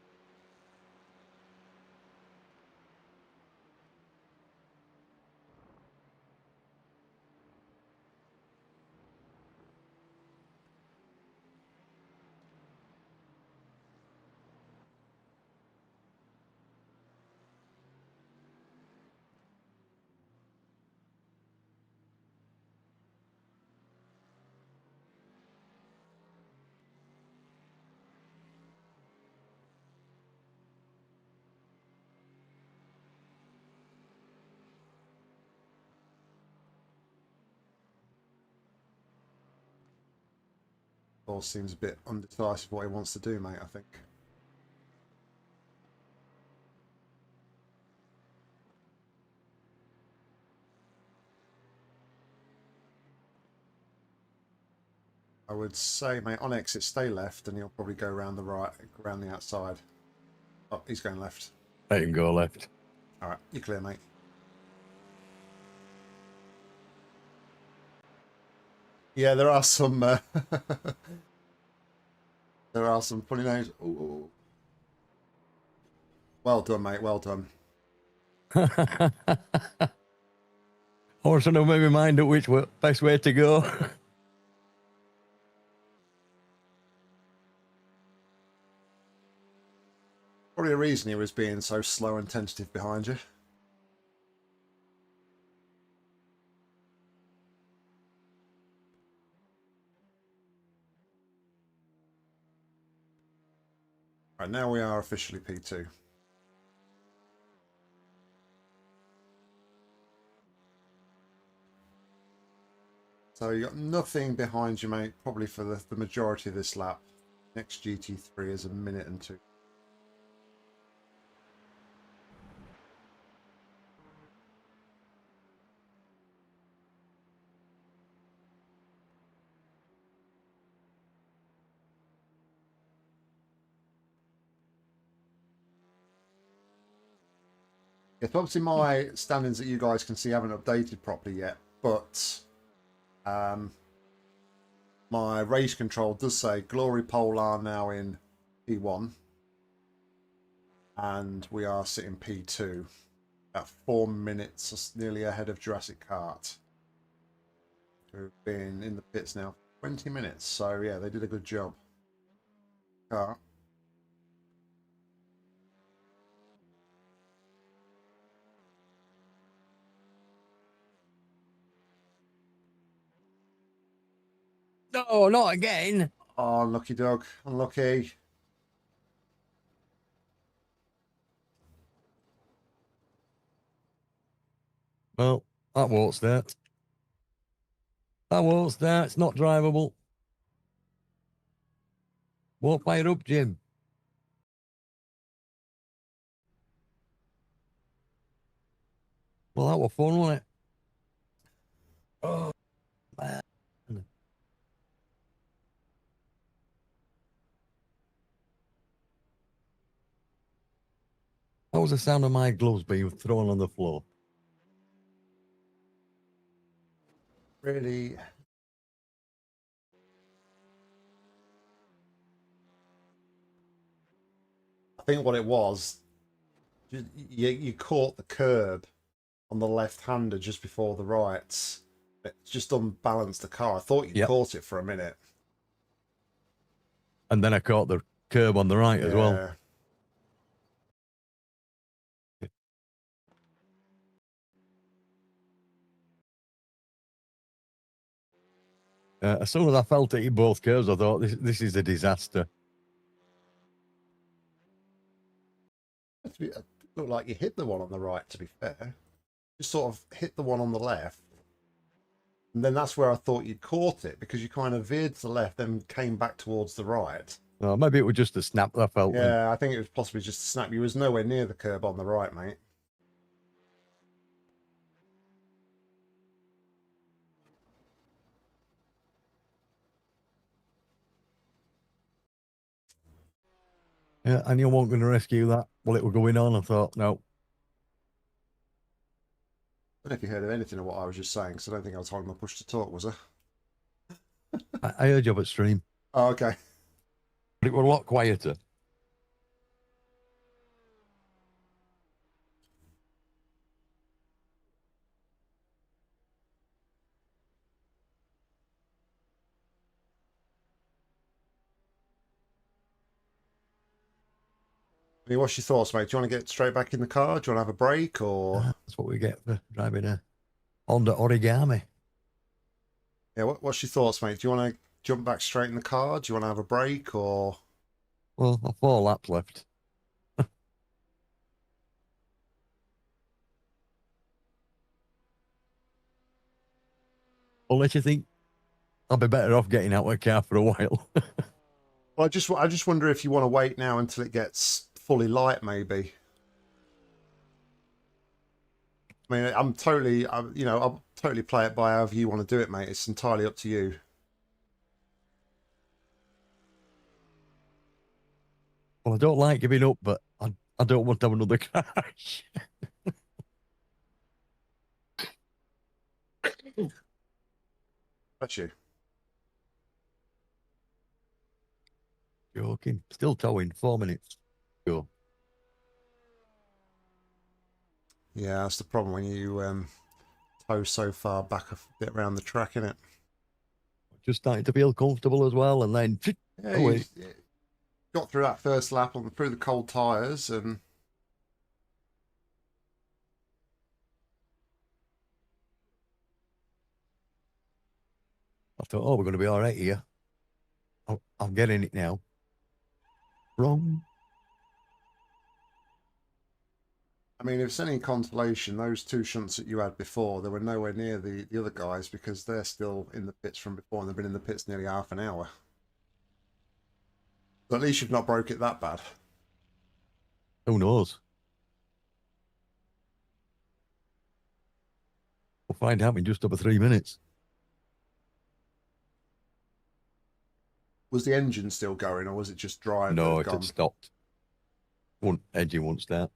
Paul seems a bit undecisive what he wants to do, mate, I think. I would say, mate, on exit, stay left, and he'll probably go around the right, around the outside. Oh, he's going left. Let him go left. All right, you're clear, mate. Yeah, there are some there are some funny names. Ooh. Well done, mate. Well done. I also know maybe mind up which way, best way to go. Probably a reason he was being so slow and tentative behind you. Right, now we are officially P2. So you got nothing behind you, mate, probably for the majority of this lap. Next GT3 is a minute and 2. It's obviously my standings that you guys can see haven't updated properly yet, but my race control does say Glory Pole are now in P1 and we are sitting P2 at 4 minutes, nearly ahead of Jurassic Kart, who've been in the pits now 20 minutes. So yeah, they did a good job. Car. No, not again. Oh, unlucky dog. Unlucky. Well, that won't start. That won't start. It's not drivable. Won't fire up, Jim. Well, that was fun, wasn't it? Oh, man. That was the sound of my gloves being thrown on the floor. Really. I think what it was, you caught the curb on the left-hander just before the right. It just unbalanced the car. I thought you caught it for a minute. And then I caught the curb on the right as well. As soon as I felt it in both curves, I thought, this is a disaster. It looked like you hit the one on the right, to be fair. You sort of hit the one on the left. And then that's where I thought you'd caught it, because you kind of veered to the left, then came back towards the right. Oh, maybe it was just a snap that I felt. Yeah, then. I think it was possibly just a snap. You was nowhere near the curb on the right, mate. Yeah, and you weren't going to rescue that while it was going on. I thought, no. I don't know if you heard of anything of what I was just saying, because I don't think I was holding my push to talk, was I? I heard you up at stream. Oh, okay. But it was a lot quieter. I mean, what's your thoughts, mate? Do you want to get straight back in the car? Do you want to have a break, or...? That's what we get for driving a Honda Origami. Yeah, what's your thoughts, mate? Do you want to jump back straight in the car? Do you want to have a break, or...? Well, 4 laps left. Unless you think I'll be better off getting out of the car for a while. Well, I just wonder if you want to wait now until it gets fully light, maybe. I mean, I'll totally play it by however you want to do it, mate. It's entirely up to you. Well, I don't like giving up, but I don't want to have another crash. That's you. Joking. Still towing. 4 minutes. Go. Yeah, that's the problem when you tow so far back a bit around the track, innit? Just starting to feel comfortable as well, and then Yeah, you got through that first lap through the cold tyres, and I thought, oh, we're going to be all right here. I'm getting it now. Wrong. I mean, if it's any consolation, those 2 shunts that you had before, they were nowhere near the other guys, because they're still in the pits from before, and they've been in the pits nearly half an hour. But at least you've not broke it that bad. Who knows? We'll find out in just over 3 minutes. Was the engine still going, or was it just dry? No, it had stopped. Engine won't start.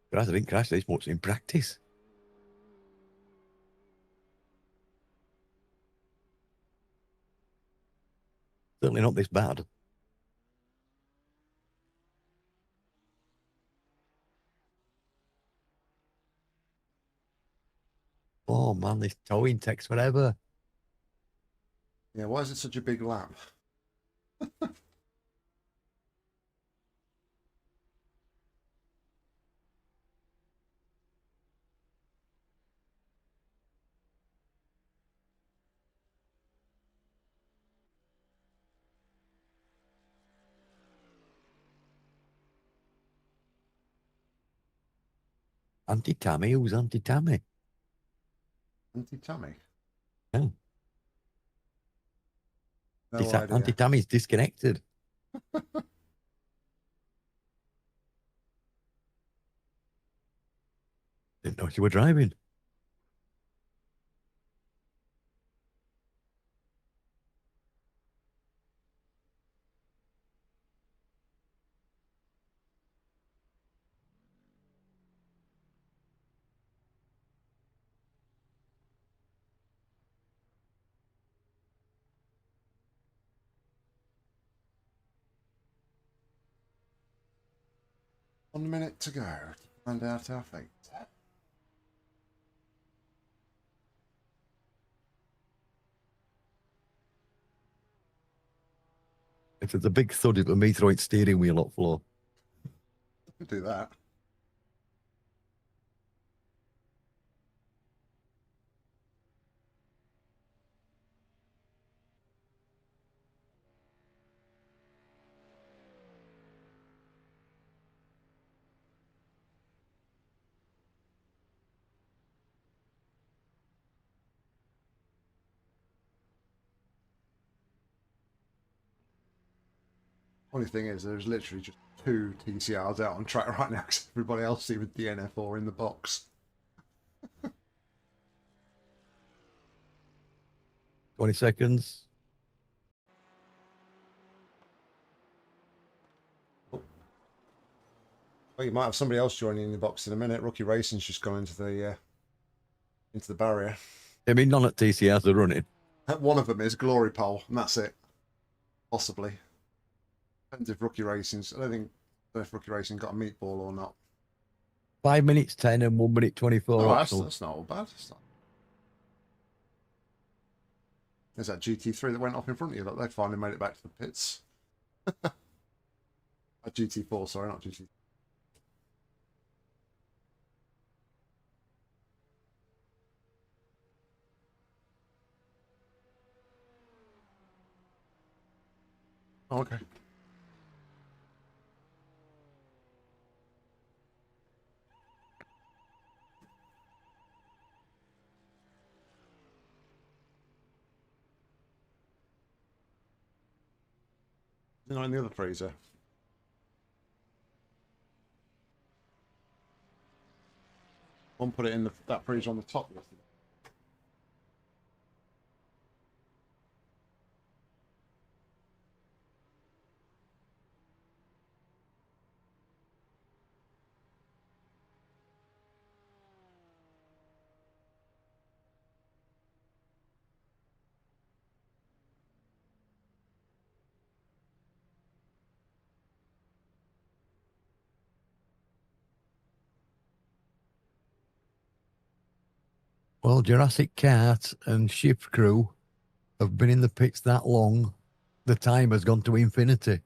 But I didn't crash this much in practice. Certainly not this bad. Oh man, this towing takes forever. Yeah, why is it such a big lap? Auntie Tammy, who's Auntie Tammy? Auntie Tammy? Yeah. No idea. Auntie Tammy's disconnected. like you were driving. One minute to go to find out our fate. If it's a big thud, it'll me throwing steering wheel up floor. Do that. Only thing is, there's literally just 2 TCRs out on track right now because everybody else see with DNF4 in the box. 20 seconds. Well, you might have somebody else joining in the box in a minute. Rookie Racing's just gone into the barrier. I mean, none at TCRs are running. One of them is Glory Pole, and that's it. Possibly. Depends if Rookie Racing's... I don't know if Rookie Racing got a meatball or not. 5 minutes 10 and 1 minute 24. Oh, that's not all bad. There's that GT3 that went off in front of you. Look, they finally made it back to the pits. A GT4, sorry, not GT. Oh, okay. Not in the other freezer. One put it in that freezer on the top yesterday. Well, Jurassic Kart and Shift Crew have been in the pits that long, the time has gone to infinity.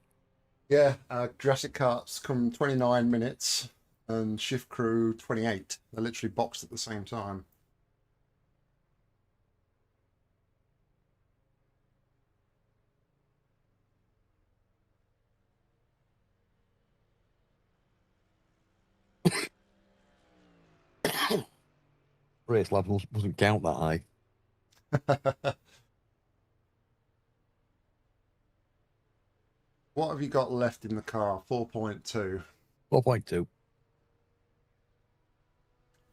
Yeah, Jurassic Kart's come 29 minutes and Shift Crew 28. They're literally boxed at the same time. Race level doesn't count that high. What have you got left in the car? 4.2. 4.2. Do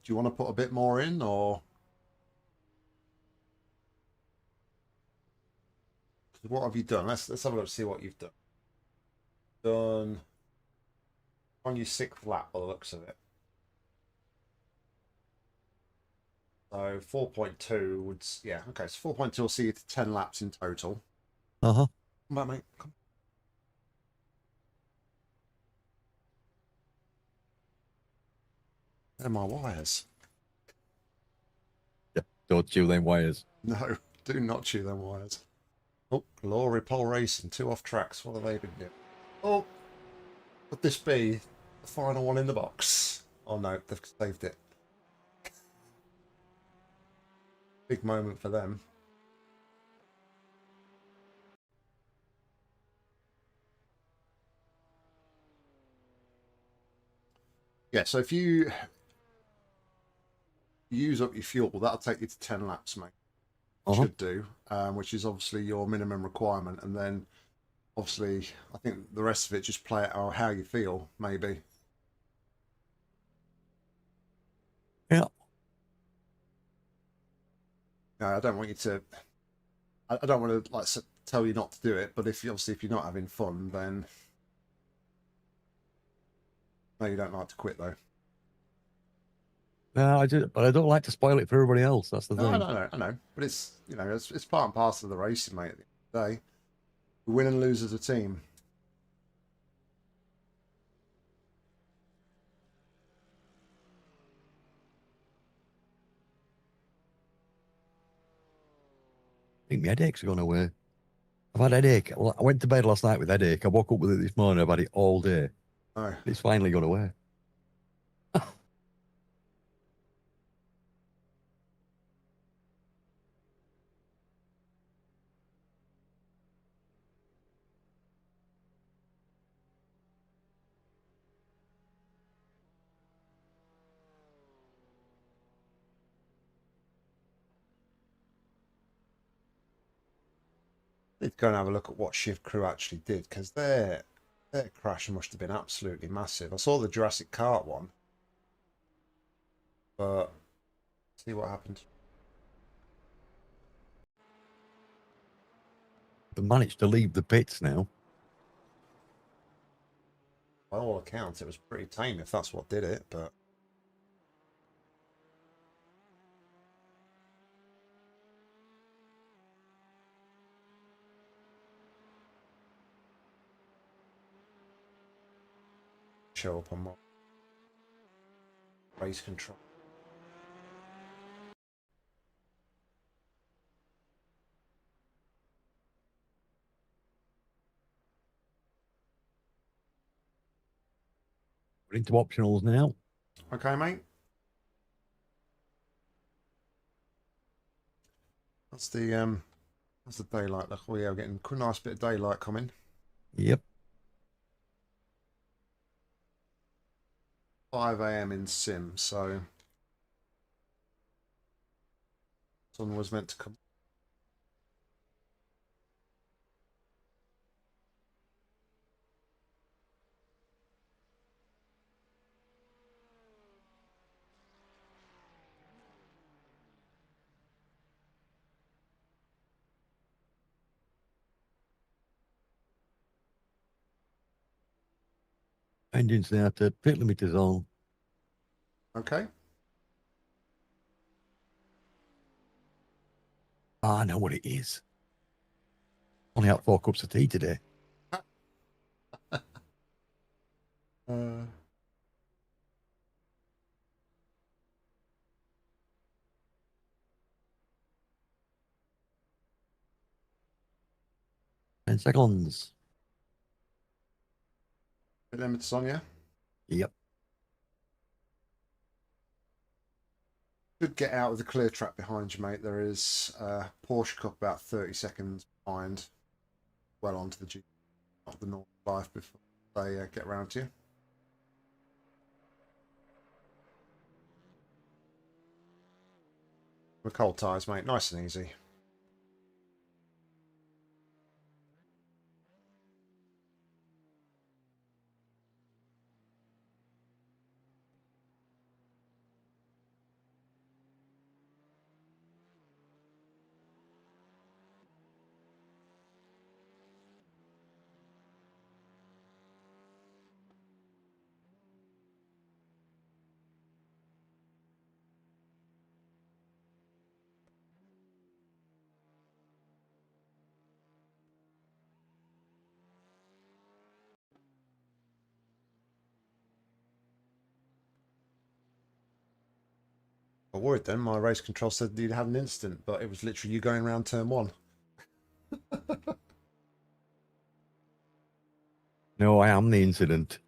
you want to put a bit more in, or what have you done? Let's have a look to see what you've done. Done on your 6th lap by the looks of it. So 4.2 would, yeah, okay. So 4.2 will see you to 10 laps in total. Uh-huh. Come back, mate. Come. They're my wires. Yeah, don't chew them wires. No, do not chew them wires. Oh, Glory Pole Racing, 2 off tracks. What have they been doing? Oh, would this be the final one in the box? Oh no, they've saved it. Big moment for them. Yeah, so if you use up your fuel, that'll take you to 10 laps, mate. Should do, which is obviously your minimum requirement. And then, obviously, I think the rest of it, just play it out how you feel, maybe. Yeah. No, I don't want you to. I don't want to like tell you not to do it, but if you're not having fun, then no, you don't like to quit though. No, but I don't like to spoil it for everybody else. That's the No, thing. I know, but it's it's part and parcel of the racing, mate. At the end of the day, we win and lose as a team. I think my headache's gone away. I've had headache. Well, I went to bed last night with headache. I woke up with it this morning. I've had it all day. Oh, It's finally gone away. need to go and have a look at what Shift Crew actually did, because their crash must have been absolutely massive. I saw the Jurassic Kart one, but see what happened. They managed to leave the pits now. By all accounts, it was pretty tame if that's what did it, but show up on my race control. We're into optionals now. Okay, mate. That's the daylight. Look, we are getting a nice bit of daylight coming. Yep. 5 a.m. in sim, so sun was meant to come. Engine started. Pit limiters on. Okay. I know what it is. Only had 4 cups of tea today. Uh, 10 seconds. Pit limiters on, yeah. Yep. Should get out of the clear track behind you, mate. There is Porsche Cup about 30 seconds behind, well onto the G, not the North Life before they get round to you. With cold tyres, mate. Nice and easy. I was worried then. My race control said you'd had an incident, but it was literally you going around turn 1. No, I am the incident.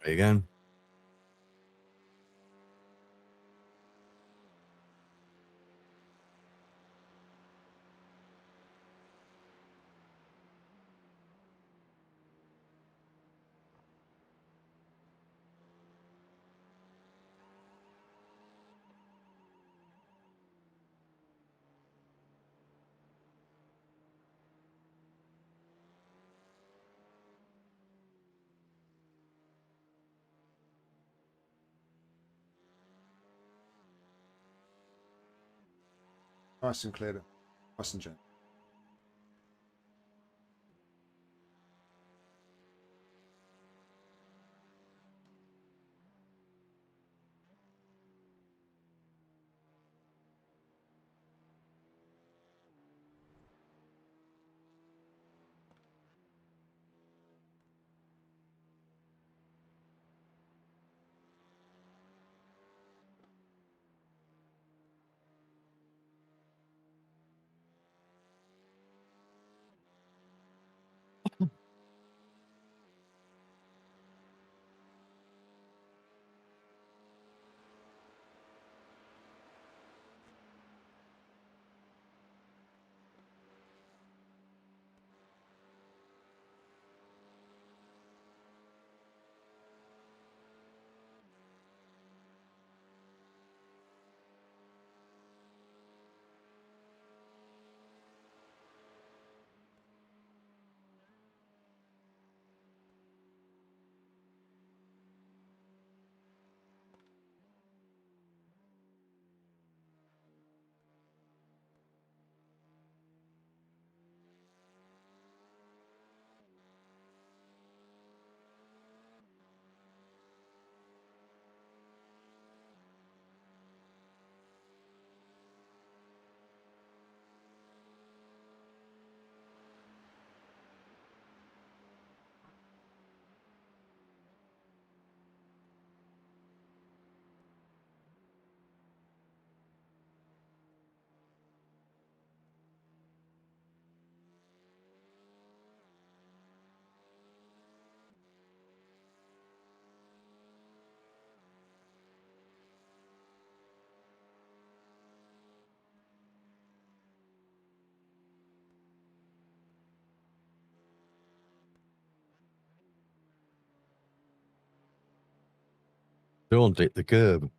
Again. Nice and clear. Nice and gentle. Don't hit the curb.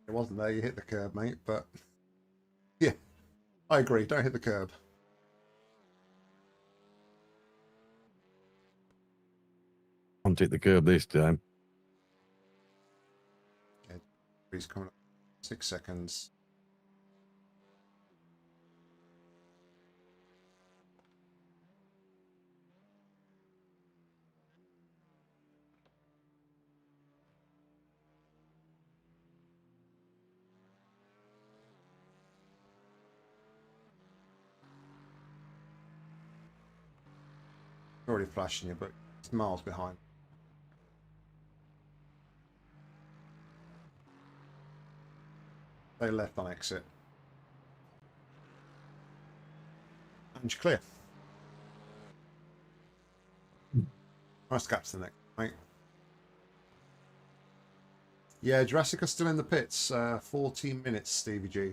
It wasn't there. You hit the curb, mate. But yeah, I agree. Don't hit the curb. Don't hit the curb this time. Yeah, he's coming up. 6 seconds. Already flashing you, but it's miles behind. They left on exit. And you're clear. Nice gap to the next, mate. Yeah, Jurassic are still in the pits. 14 minutes, Stevie G.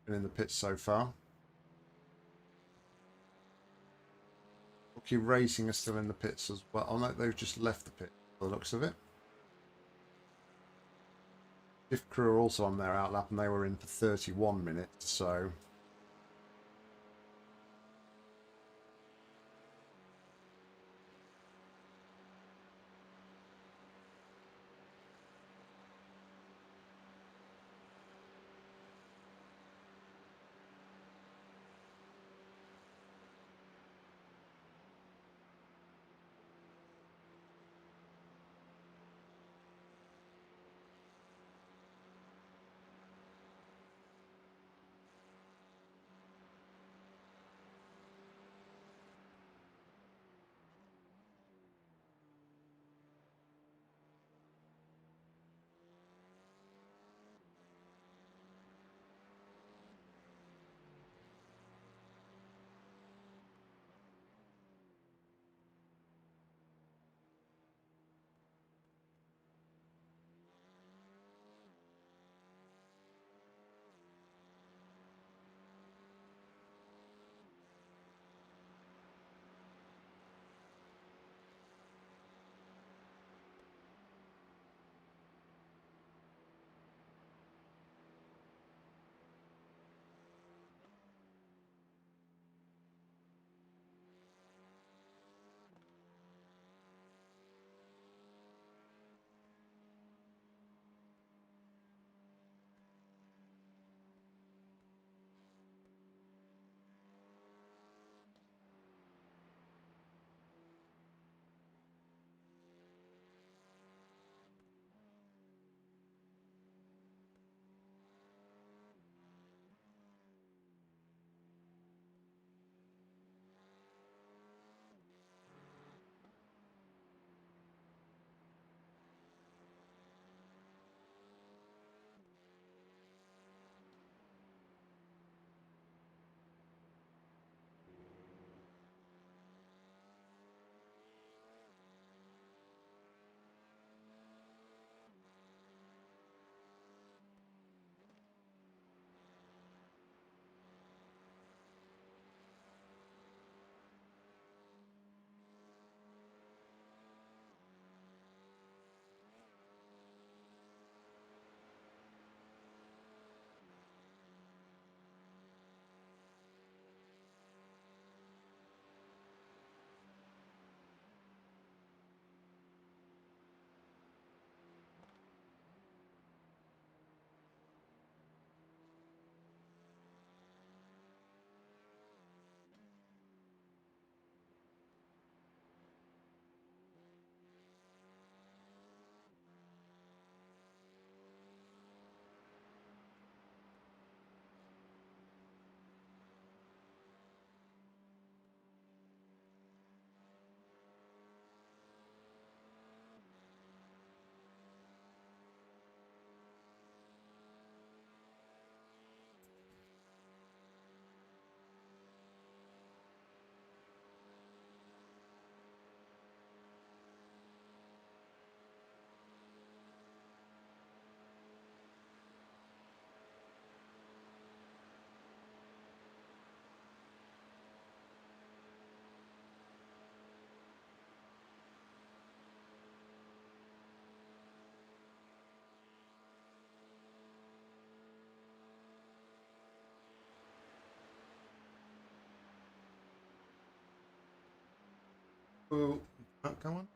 Been in the pits so far. iRacing are still in the pits as well. Oh no, they've just left the pit by the looks of it. Shift Crew are also on their outlap and they were in for 31 minutes, so... Oh, come on.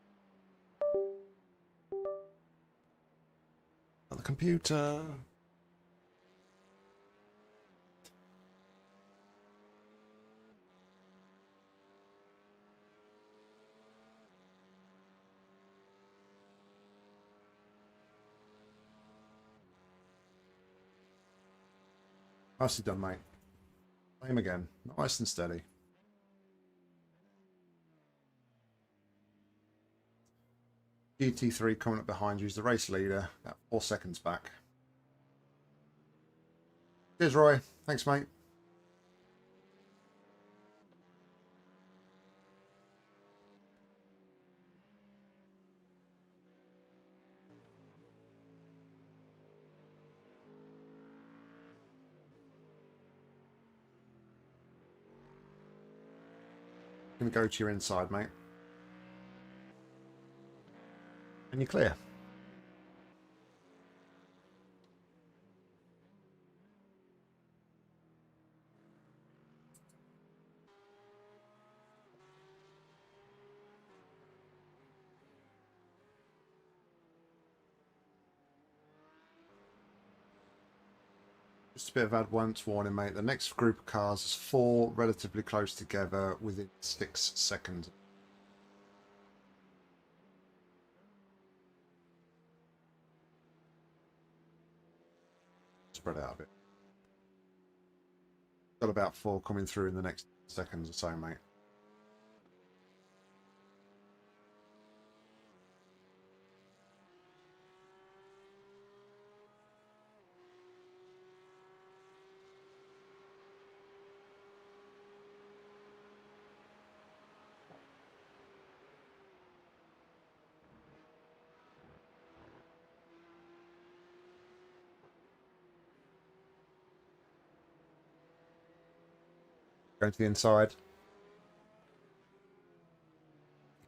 On the computer. Nicely done, mate. Same again. Nice and steady. GT3 coming up behind you is the race leader, about 4 seconds back. Cheers, Roy. Thanks, mate. Gonna go to your inside, mate. And you're clear. Just a bit of advance warning, mate. The next group of cars is 4 relatively close together within 6 seconds. Spread out a bit. Got about 4 coming through in the next seconds or so, mate. Going to the inside.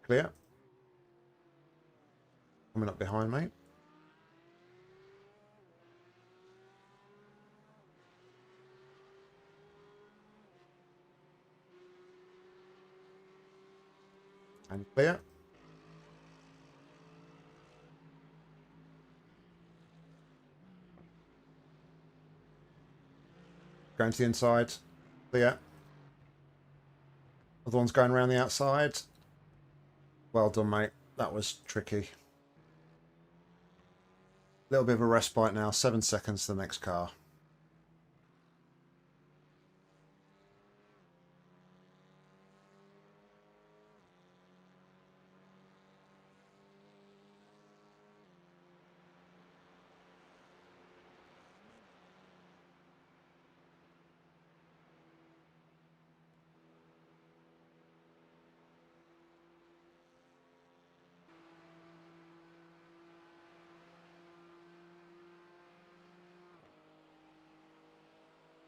Clear. Coming up behind, mate. And clear. Going to the inside. Clear. Other one's going around the outside. Well done, mate. That was tricky. A little bit of a respite now. 7 seconds to the next car.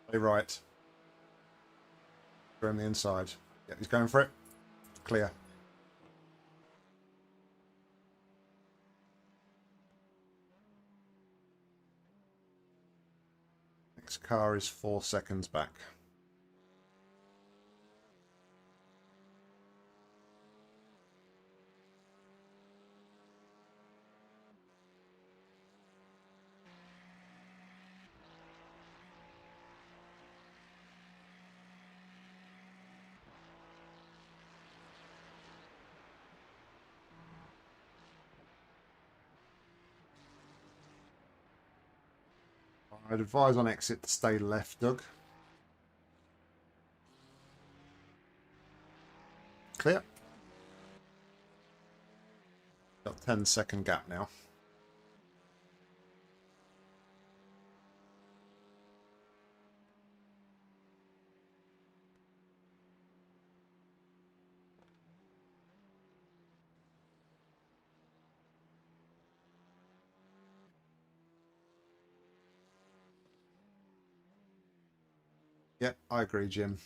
Stay right. Go on the inside. Yeah, he's going for it. Clear. Next car is 4 seconds back. I'd advise on exit to stay left, Doug. Clear. Got 10-second gap now. Yeah, I agree, Jim.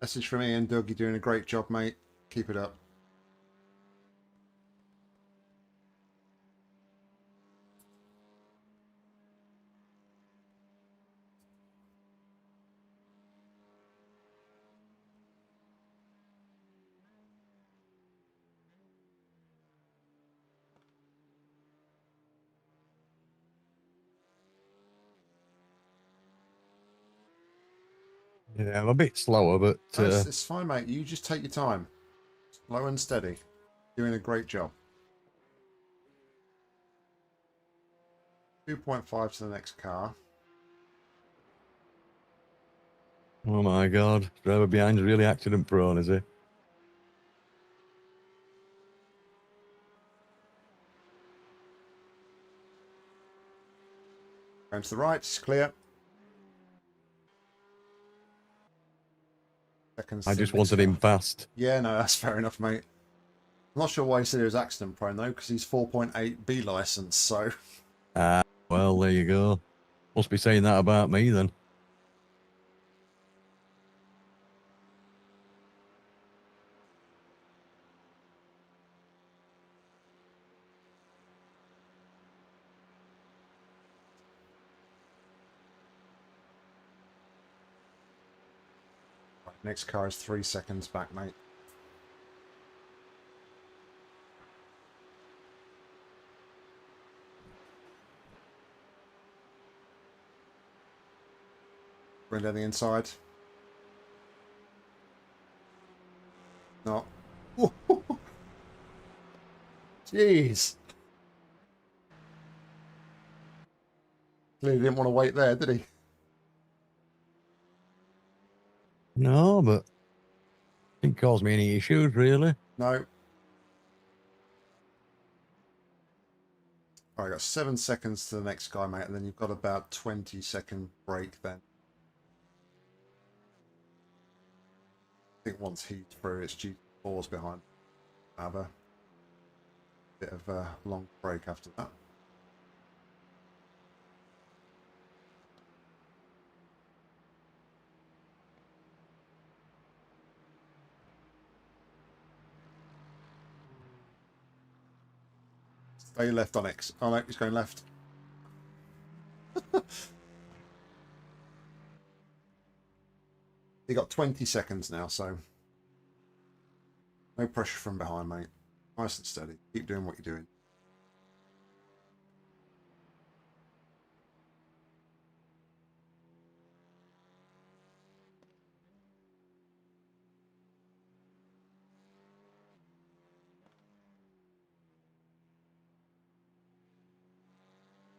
Message from Ian. Doug, you're doing a great job, mate. Keep it up. Yeah, I'm a bit slower, but No, it's fine, mate. You just take your time. Slow and steady. Doing a great job. 2.5 to the next car. oh my God, driver behind's really accident prone, is he? Going to the right, it's clear. Seconds I to the just next wanted him car. fast. Yeah, no, that's fair enough, mate. I'm not sure why he said he was accident prone though, because he's 4.8 B license, so Ah, well, there you go. Must be saying that about me then. right, next car is 3 seconds back, mate. Bring down the inside. No. Jeez. Clearly didn't want to wait there, did he? No, but didn't cause me any issues, really. No. Alright, got 7 seconds to the next guy, mate, and then you've got about 20-second break then. I think once he's through, it's G4's behind. Have a bit of a long break after that. Stay left on X. Oh no, he's going left. You got 20 seconds now, so no pressure from behind, mate. Nice and steady. Keep doing what you're doing.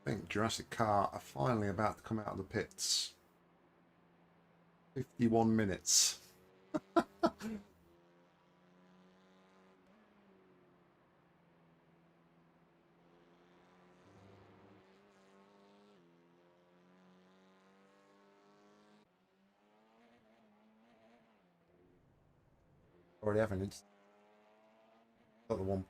I think Jurassic Car are finally about to come out of the pits. 51 minutes. Already having it. Got the one.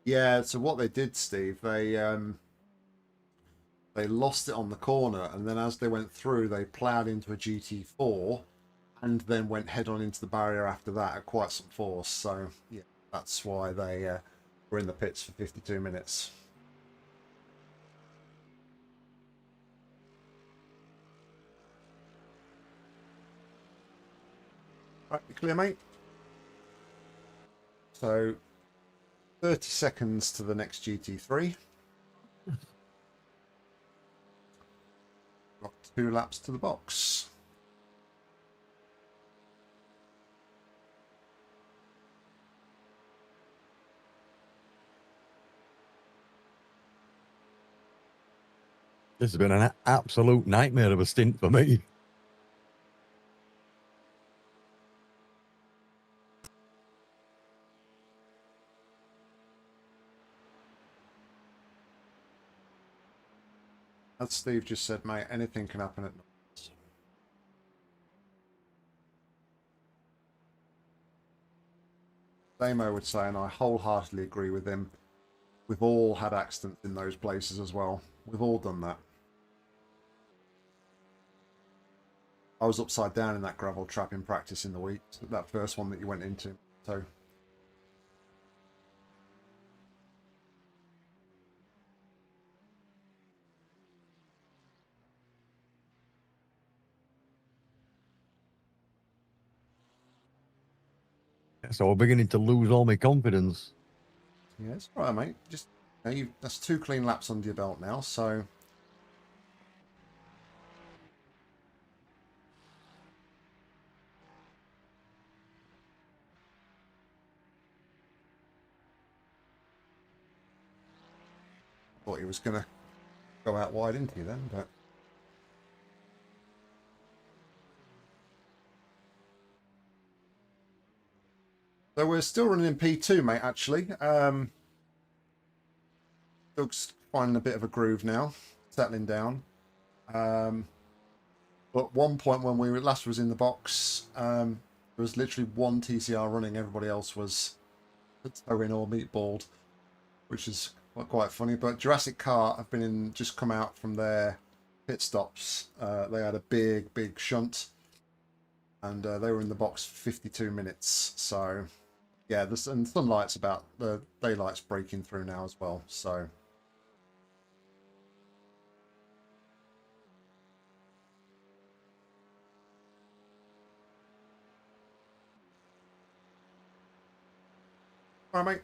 Yeah, so what they did, Steve, they lost it on the corner, and then as they went through, they ploughed into a GT4, and then went head on into the barrier after that at quite some force. So yeah, that's why they were in the pits for 52 minutes. Right, you clear, mate? So 30 seconds to the next GT3. Got 2 laps to the box. This has been an absolute nightmare of a stint for me. As Steve just said, mate, anything can happen at night. Damo would say, and I wholeheartedly agree with him, we've all had accidents in those places as well. We've all done that. I was upside down in that gravel trap in practice in the week, that first one that you went into. So So I'm beginning to lose all my confidence. yeah, it's all right, mate. Just that's 2 clean laps under your belt now. So thought he was gonna go out wide, didn't he? Then, but. So we're still running in P2, mate, actually. Still finding a bit of a groove now, settling down. But one point when we last was in the box, there was literally one TCR running. Everybody else was towing or meatballed, which is quite funny. But Jurassic Car have been in, just come out from their pit stops. They had a big shunt, and they were in the box for 52 minutes. So yeah, and sunlight's about, the daylight's breaking through now as well. So all right, mate.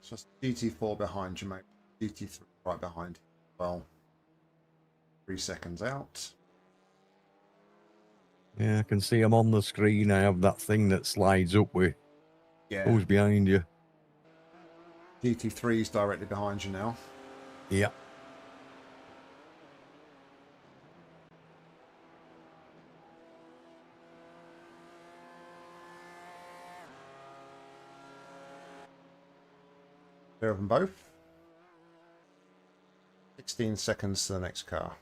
It's just GT4 behind you, mate. GT3 right behind you. Well, 3 seconds out. Yeah, I can see them on the screen. I have that thing that slides up with Yeah. who's behind you. GT3 is directly behind you now. Yeah. Clear of them both. 16 seconds to the next car.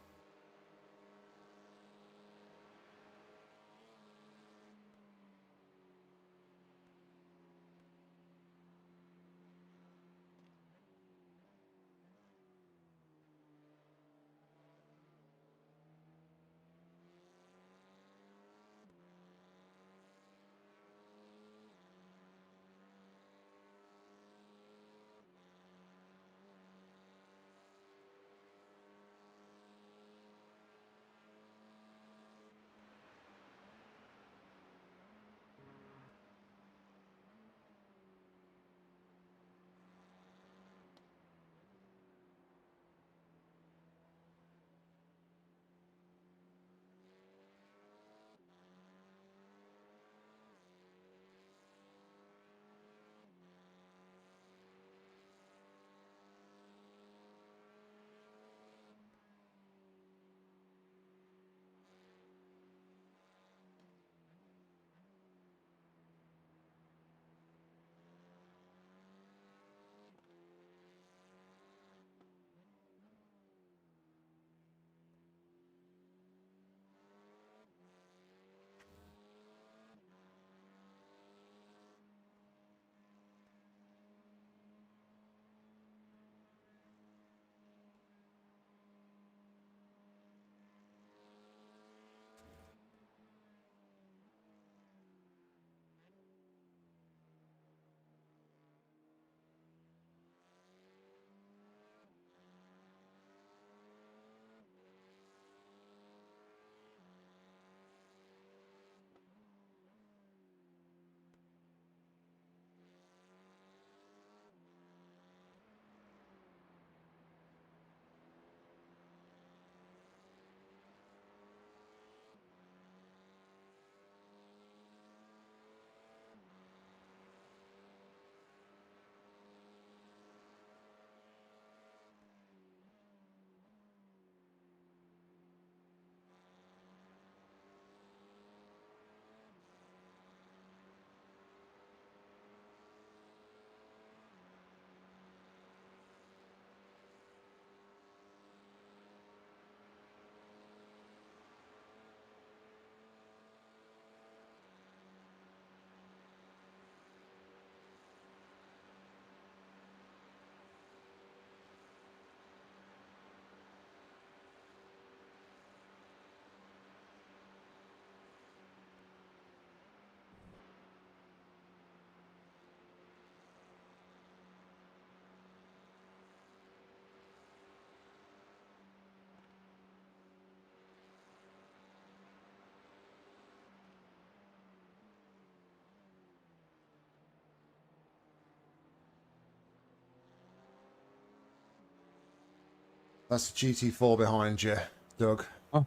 That's the GT4 behind you, Doug. Oh.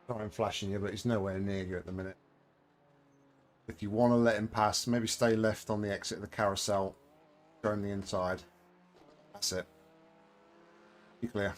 Sorry I'm flashing you, but he's nowhere near you at the minute. If you want to let him pass, maybe stay left on the exit of the carousel. Go on the inside. That's it. Be clear.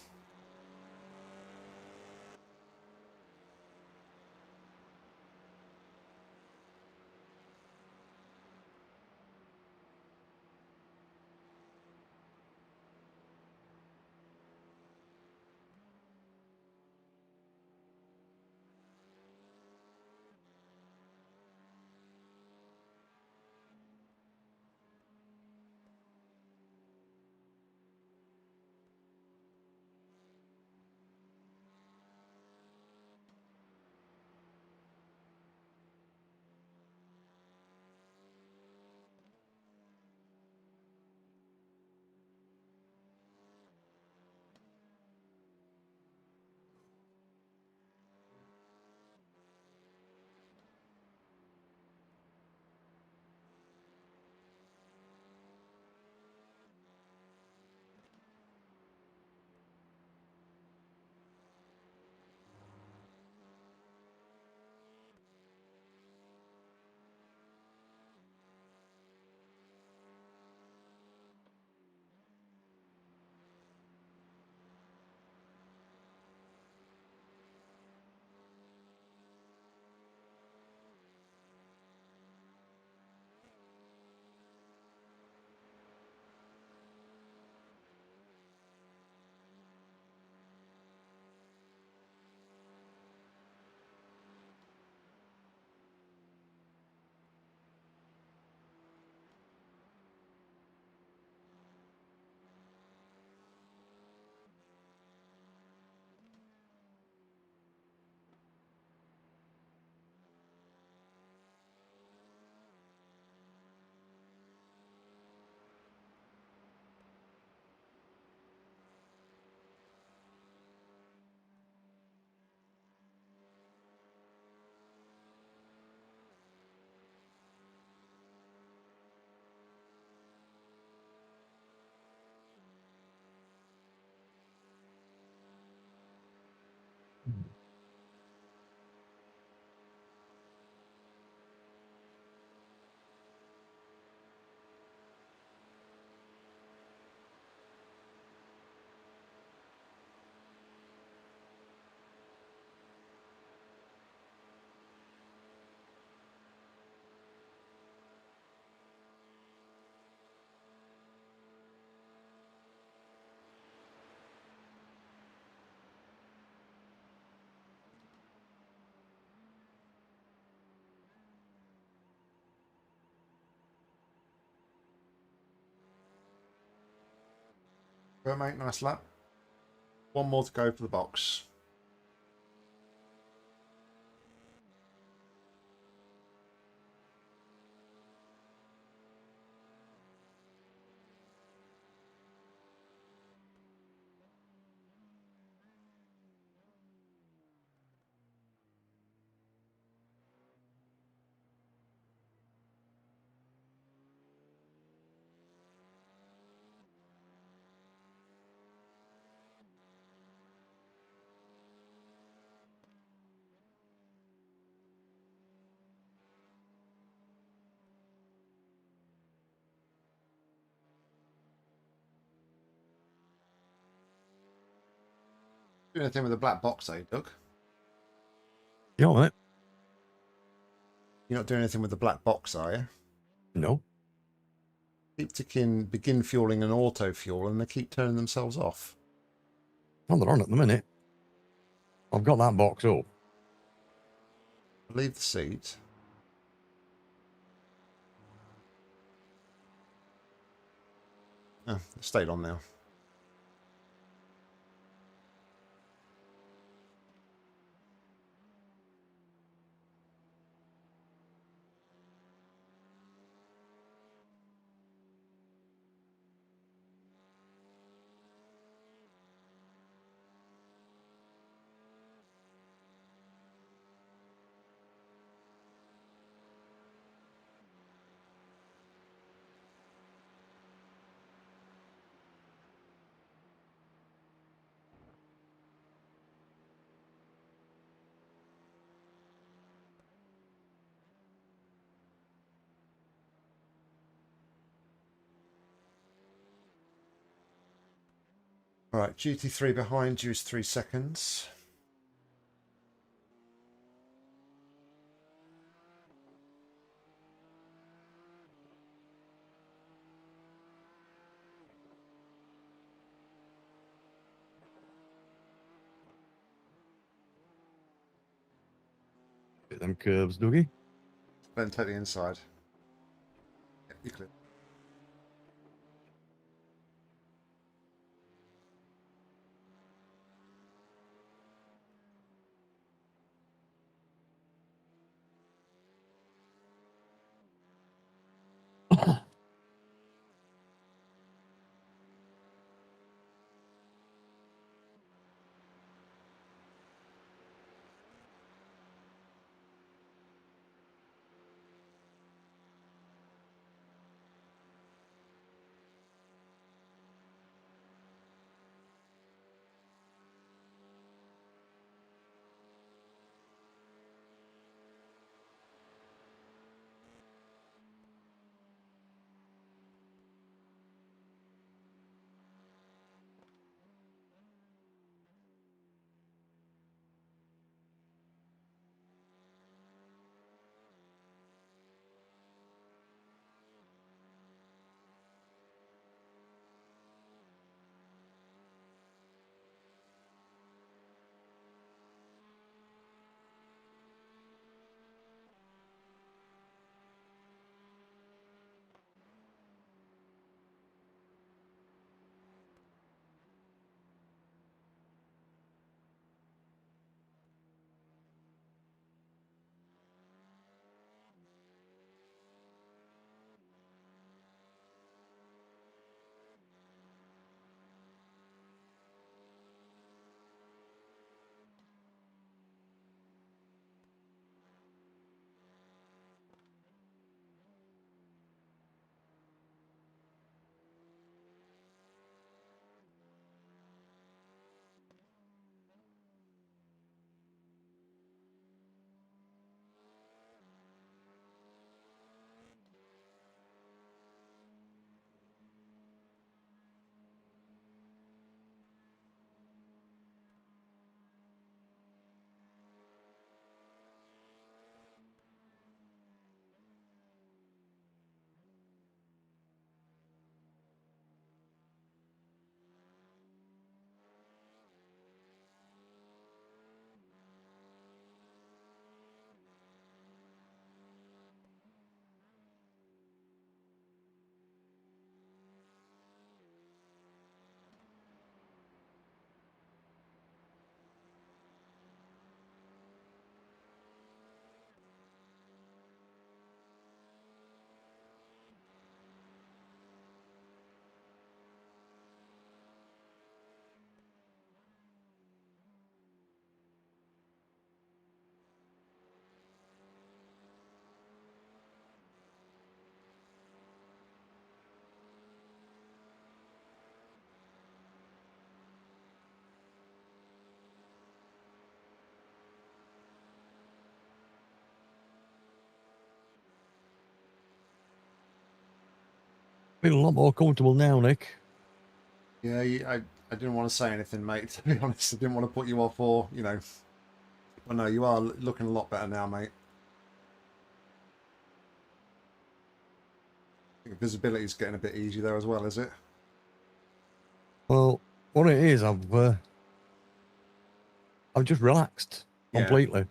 Go, mate. Nice lap. One more to go for the box. Doing anything with the black box, eh, Doug? You all right? You're not doing anything with the black box, are you? No. Keep ticking begin fueling and auto fuel, and they keep turning themselves off. Well, they're on at the minute. I've got that box up. Leave the seat. Oh, it stayed on now. Right, GT3 behind you is 3 seconds. Hit them curves, Dougie. Then take the inside. Yeah, you're clear. Feel a lot more comfortable now, Nick. Yeah, I didn't want to say anything, mate, to be honest. I didn't want to put you off or, you know. But no, you are looking a lot better now, mate. I think visibility is getting a bit easier there as well, is it? Well, what it is, I've just relaxed Yeah. completely.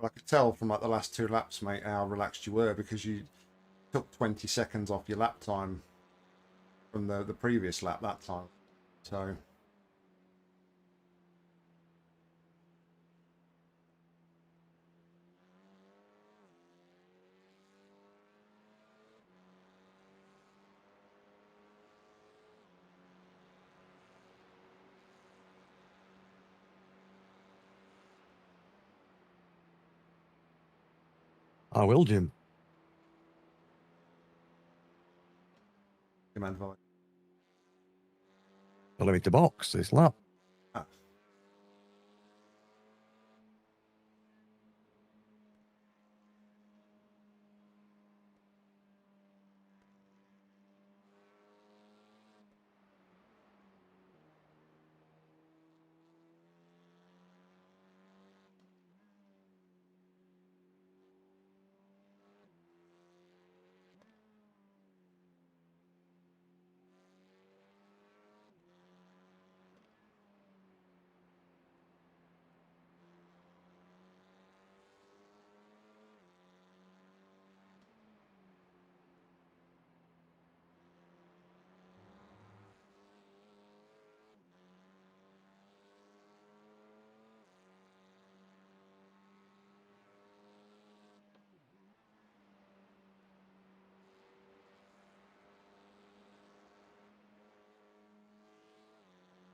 I could tell from like the last 2 laps, mate, how relaxed you were because you took 20 seconds off your lap time from the previous lap that time. So I will, Jim. command voice. Allow me to box this lap. Ah.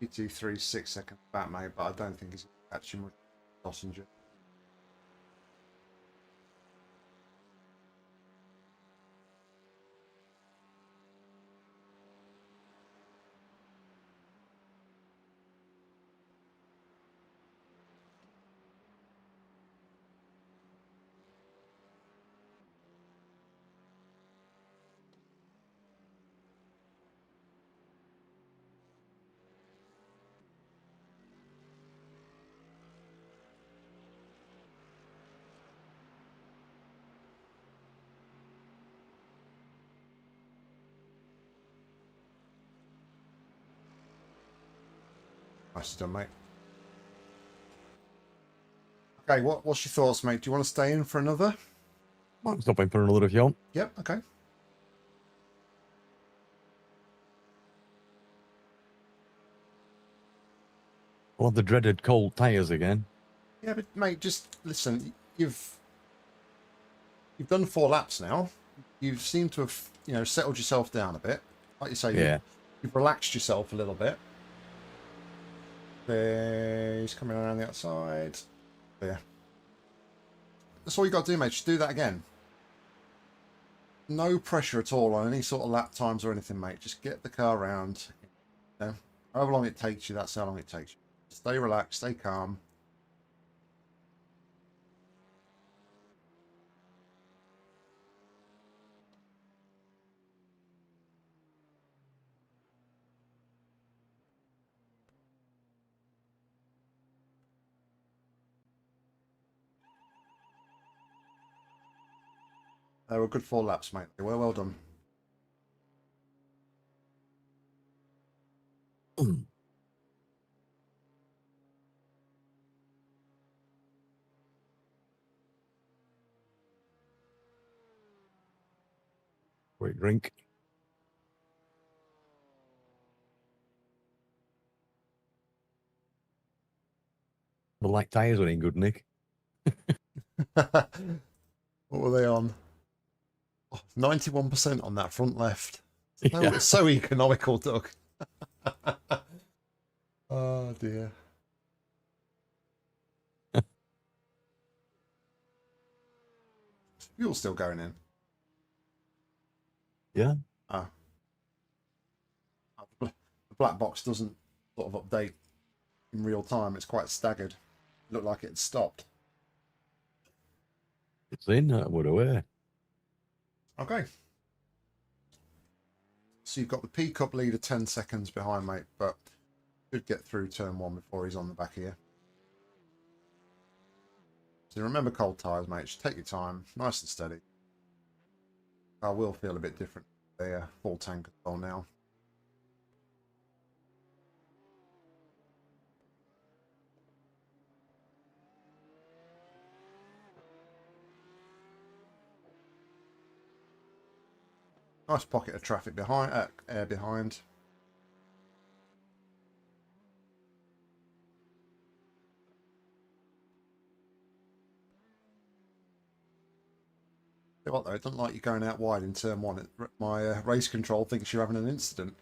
PT3 6 seconds back, mate, but I don't think he's actually much passenger. Nice done, mate. Okay, what's your thoughts, mate? Do you want to stay in for another? Might stop in for another if you want. Yep, okay. We'll have the dreaded cold tyres again. Yeah, but mate, just listen. You've done 4 laps now. You seem to have, settled yourself down a bit. Like you say, Yeah. you've relaxed yourself a little bit. There, he's coming around the outside. There. That's all you got to do, mate. Just do that again. No pressure at all on any sort of lap times or anything, mate. Just get the car around. However long it takes you, that's how long it takes you. Stay relaxed, stay calm. They were good 4 laps, mate. They were well done. Quick drink. The light tyres were in good, Nick. What were they on? 91% on that front left. Yeah. It's so economical, Doug. Oh, dear. Fuel's still going in. Yeah. Ah. The black box doesn't sort of update in real time. It's quite staggered. It looked like it had stopped. It's in. We're aware. Okay. So you've got the P Cup leader 10 seconds behind, mate, but should get through turn 1 before he's on the back here. So remember cold tyres, mate. Just take your time, nice and steady. I will feel a bit different. They full tank as well now. Nice pocket of traffic behind, air behind. What though? It doesn't like you going out wide in turn 1. My race control thinks you're having an incident.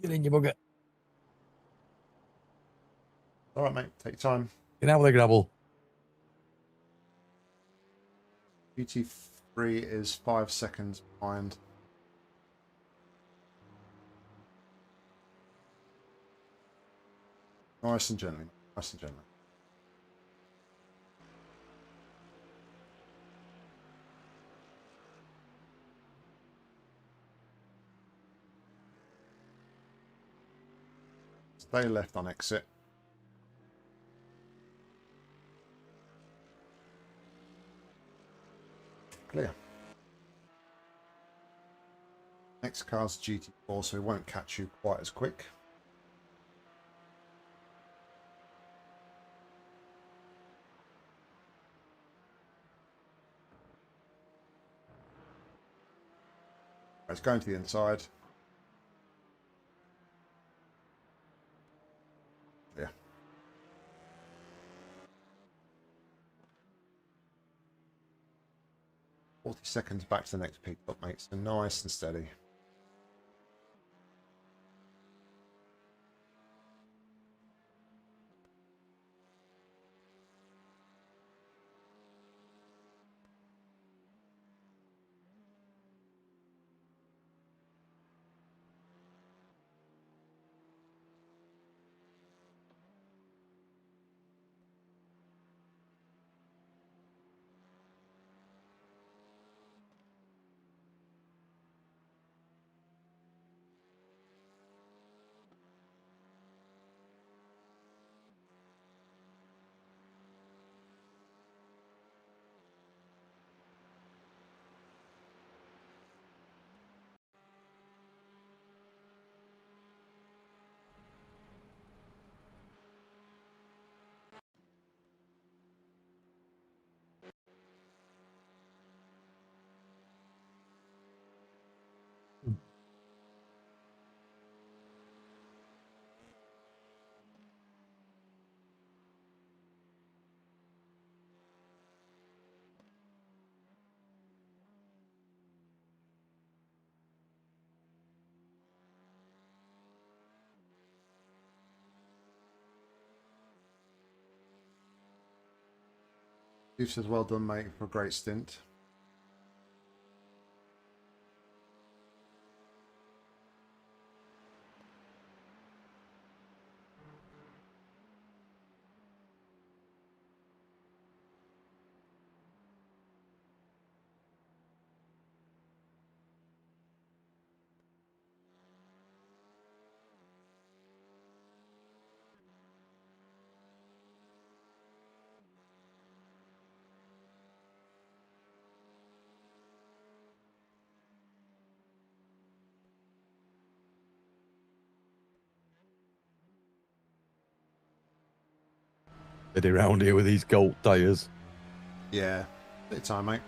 Get in, you bugger. All right, mate. Take your time. Get out with the gravel. GT3 is 5 seconds behind. Nice and gently. Nice and gently. Stay left on exit. Clear. Next car's GT4, so it won't catch you quite as quick. It's going to the inside. Yeah. 40 seconds back to the next peak up, mate. So nice and steady. Steve says, well done, mate, for a great stint. Steady round here with these gold tyres. Yeah, bit of time, mate.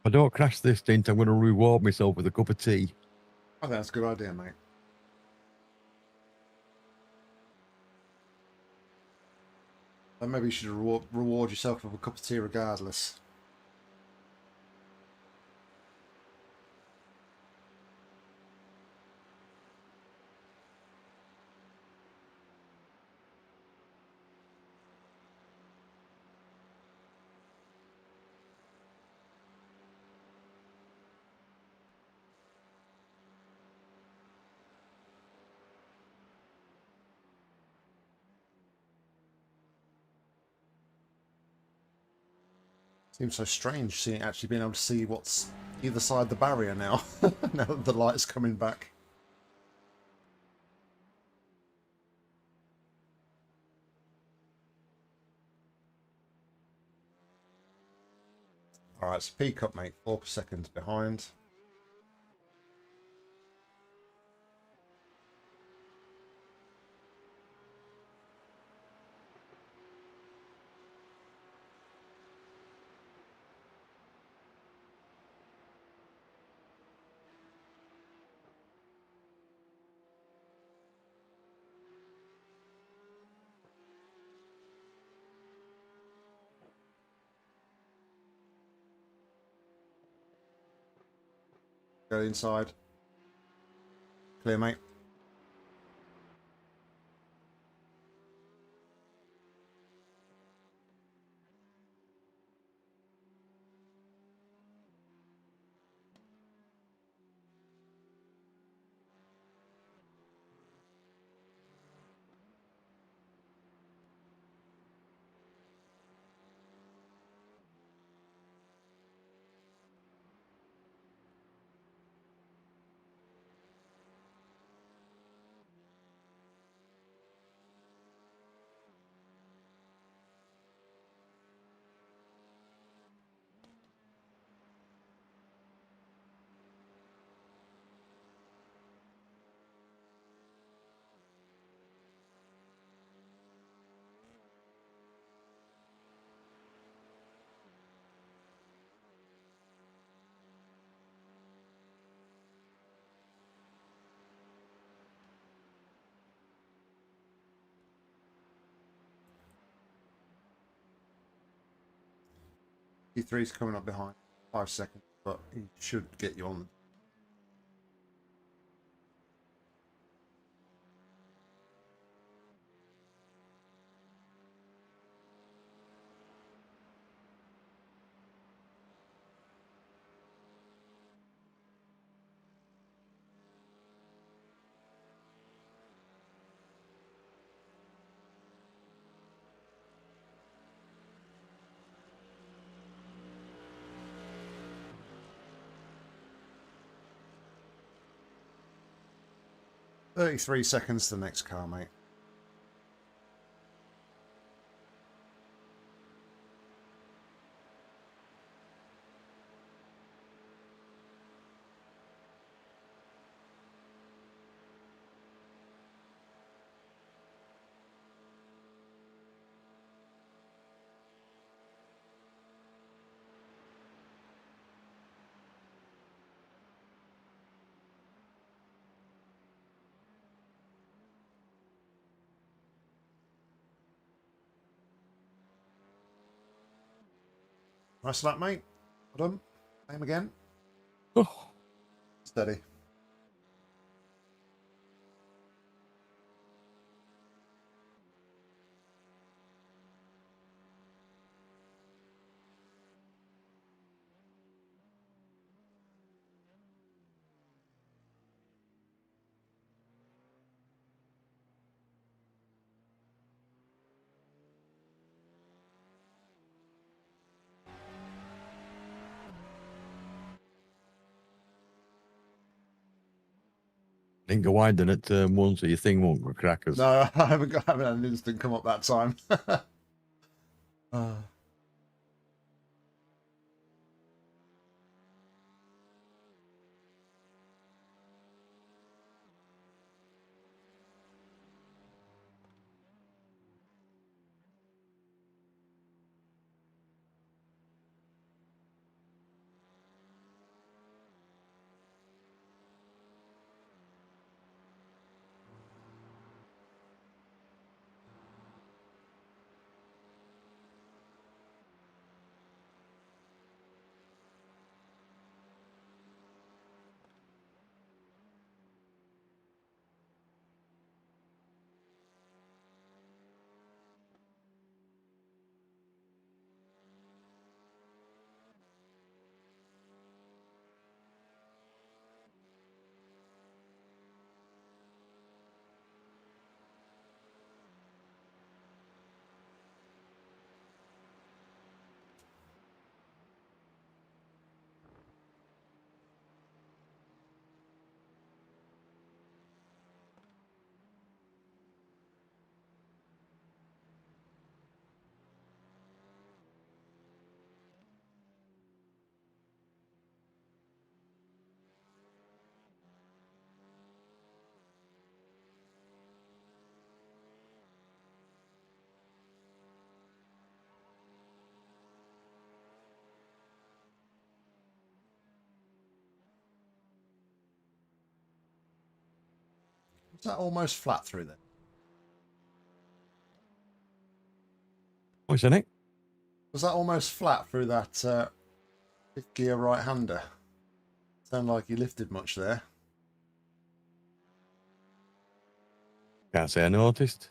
If I don't crash this stint, I'm going to reward myself with a cup of tea. I think that's a good idea, mate. Then maybe you should reward yourself with a cup of tea regardless. Seems so strange actually being able to see what's either side of the barrier now. Now that the light's coming back. Alright, so peak up, mate. 4 seconds behind. Go inside. Clear, mate. P3's coming up behind. 5 seconds, but he should get you on. "33 seconds to the next car, mate." Nice lap, mate. Well done. Aim again. Oh, Steady. didn't go wide then at turn 1, so your thing won't go crackers. No, I haven't had an instant come up that time. Was that almost flat through there? What's in it? Was that almost flat through that fifth gear right-hander? Sound like you lifted much there. Can't say I noticed.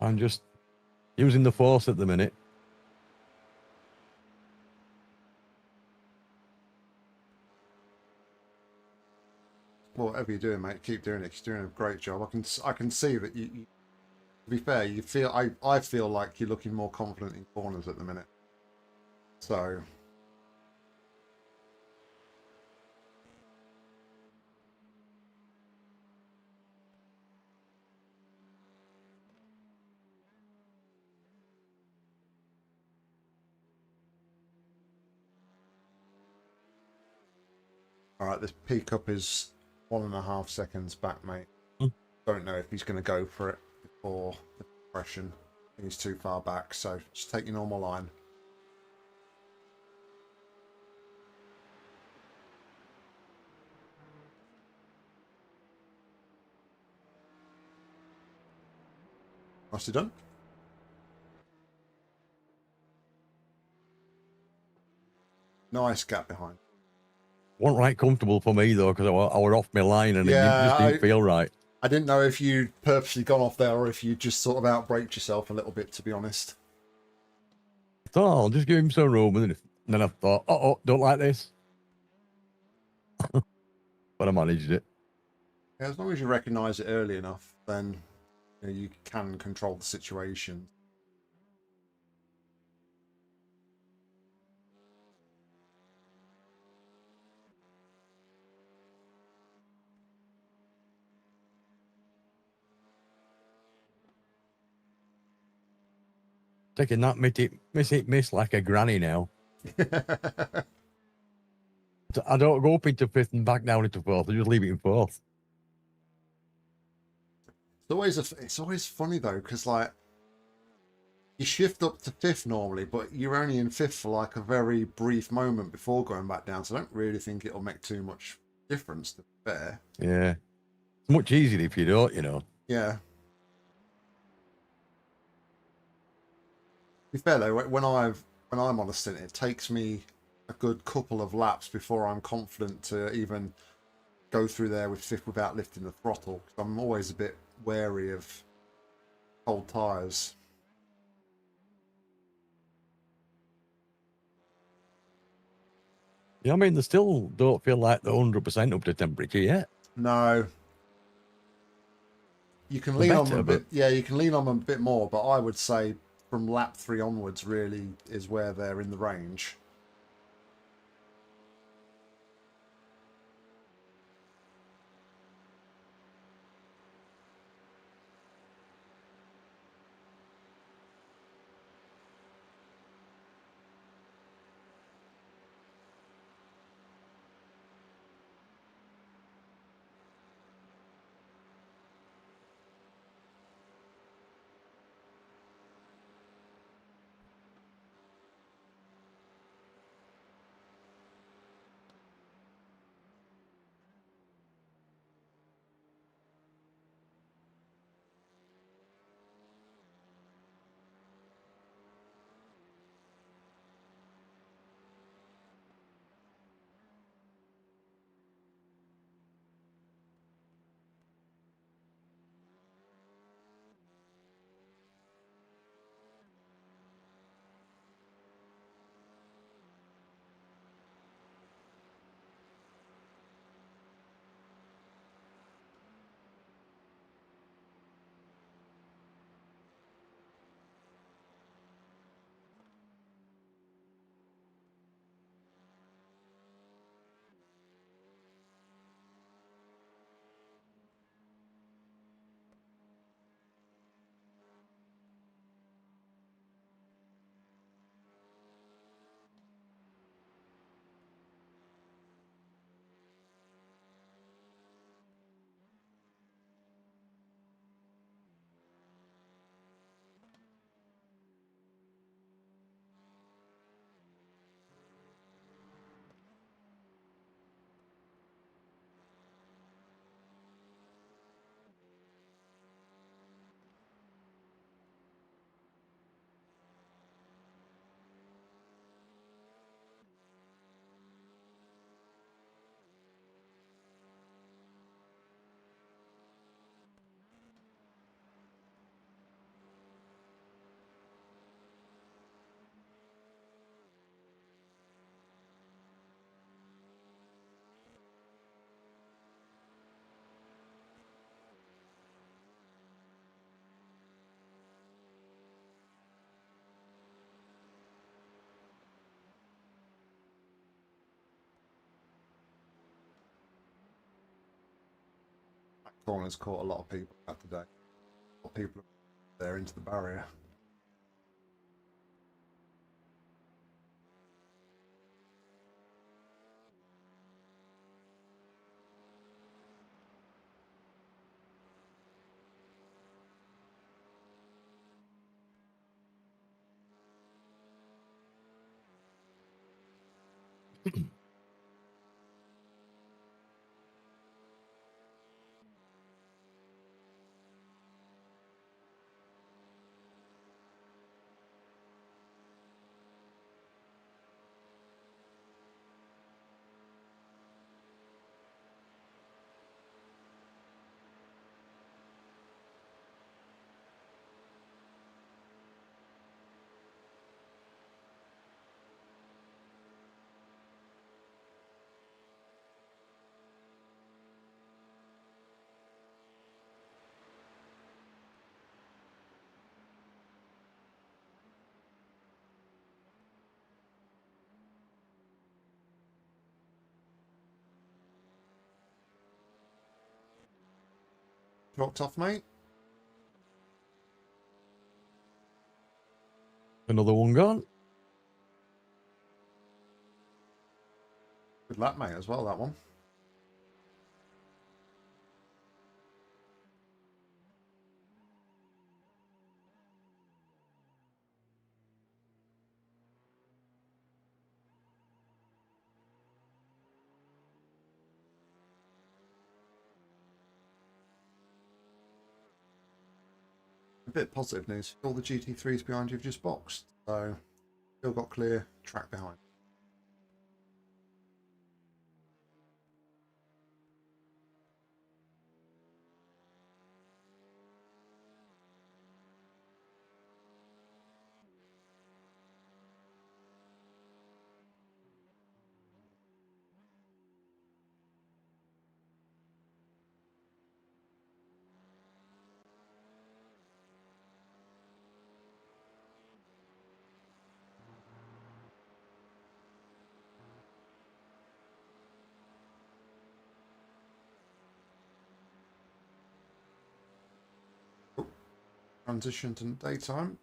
I'm just using the force at the minute. Well, whatever you're doing, mate, keep doing it. You're doing a great job. I can see that you to be fair, you feel I feel like you're looking more confident in corners at the minute. So all right, this peak up is 1.5 seconds back, mate. Don't know if he's going to go for it before the compression. I think he's too far back, so just take your normal line. Nicely done. Nice gap behind. Wasn't right comfortable for me though, because I were off my line and it just didn't feel right. I didn't know if you'd purposely gone off there or if you just sort of outbraked yourself a little bit, to be honest. I thought, I'll just give him some room, and then I thought, oh, don't like this. But I managed it. Yeah, as long as you recognise it early enough, then you can control the situation. Taking that miss like a granny now. I don't go up into fifth and back down into fourth. I just leave it in fourth. It's always funny though, because like you shift up to fifth normally, but you're only in fifth for like a very brief moment before going back down. So I don't really think it'll make too much difference, to be fair. Yeah, it's much easier if you don't, Yeah. To be fair though, when I'm on a stint, it takes me a good couple of laps before I'm confident to even go through there with fifth without lifting the throttle. Cause I'm always a bit wary of cold tyres. Yeah, I mean, they still don't feel like they're 100% up to temperature yet. No. You can lean on them a bit. Yeah, you can lean on them a bit more, but I would say from lap 3 onwards really is where they're in the range. corners caught a lot of people out today. A lot of people there into the barrier. Dropped off, mate. Another one gone. Good lap, mate, as well, that one. A bit positive news. All the GT3s behind you have just boxed, so still got clear track behind. Transition to daytime.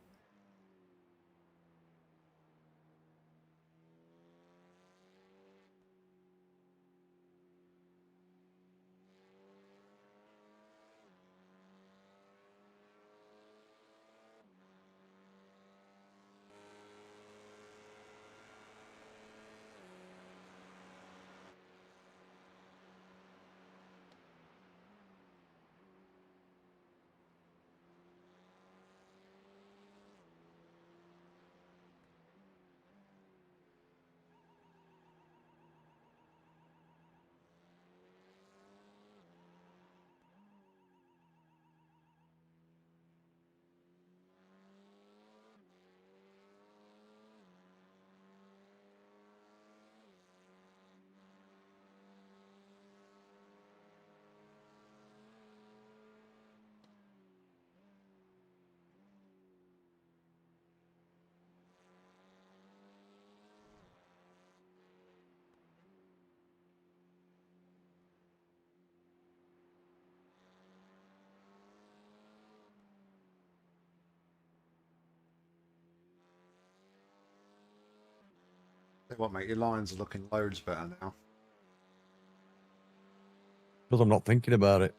Tell you what, mate, your lines are looking loads better now. Because I'm not thinking about it.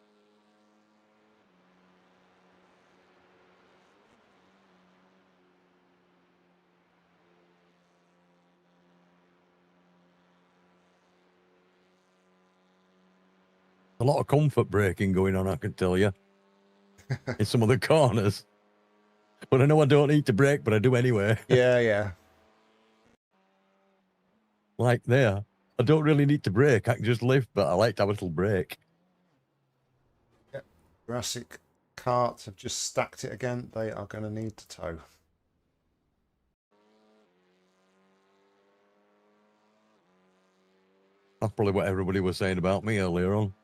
A lot of comfort braking going on, I can tell you, in some of the corners. But I know I don't need to brake, but I do anyway. Yeah, yeah. Like there, I don't really need to brake. I can just lift, but I like to have a little brake. Yep. Jurassic carts have just stacked it again. They are going to need to tow. That's probably what everybody was saying about me earlier on.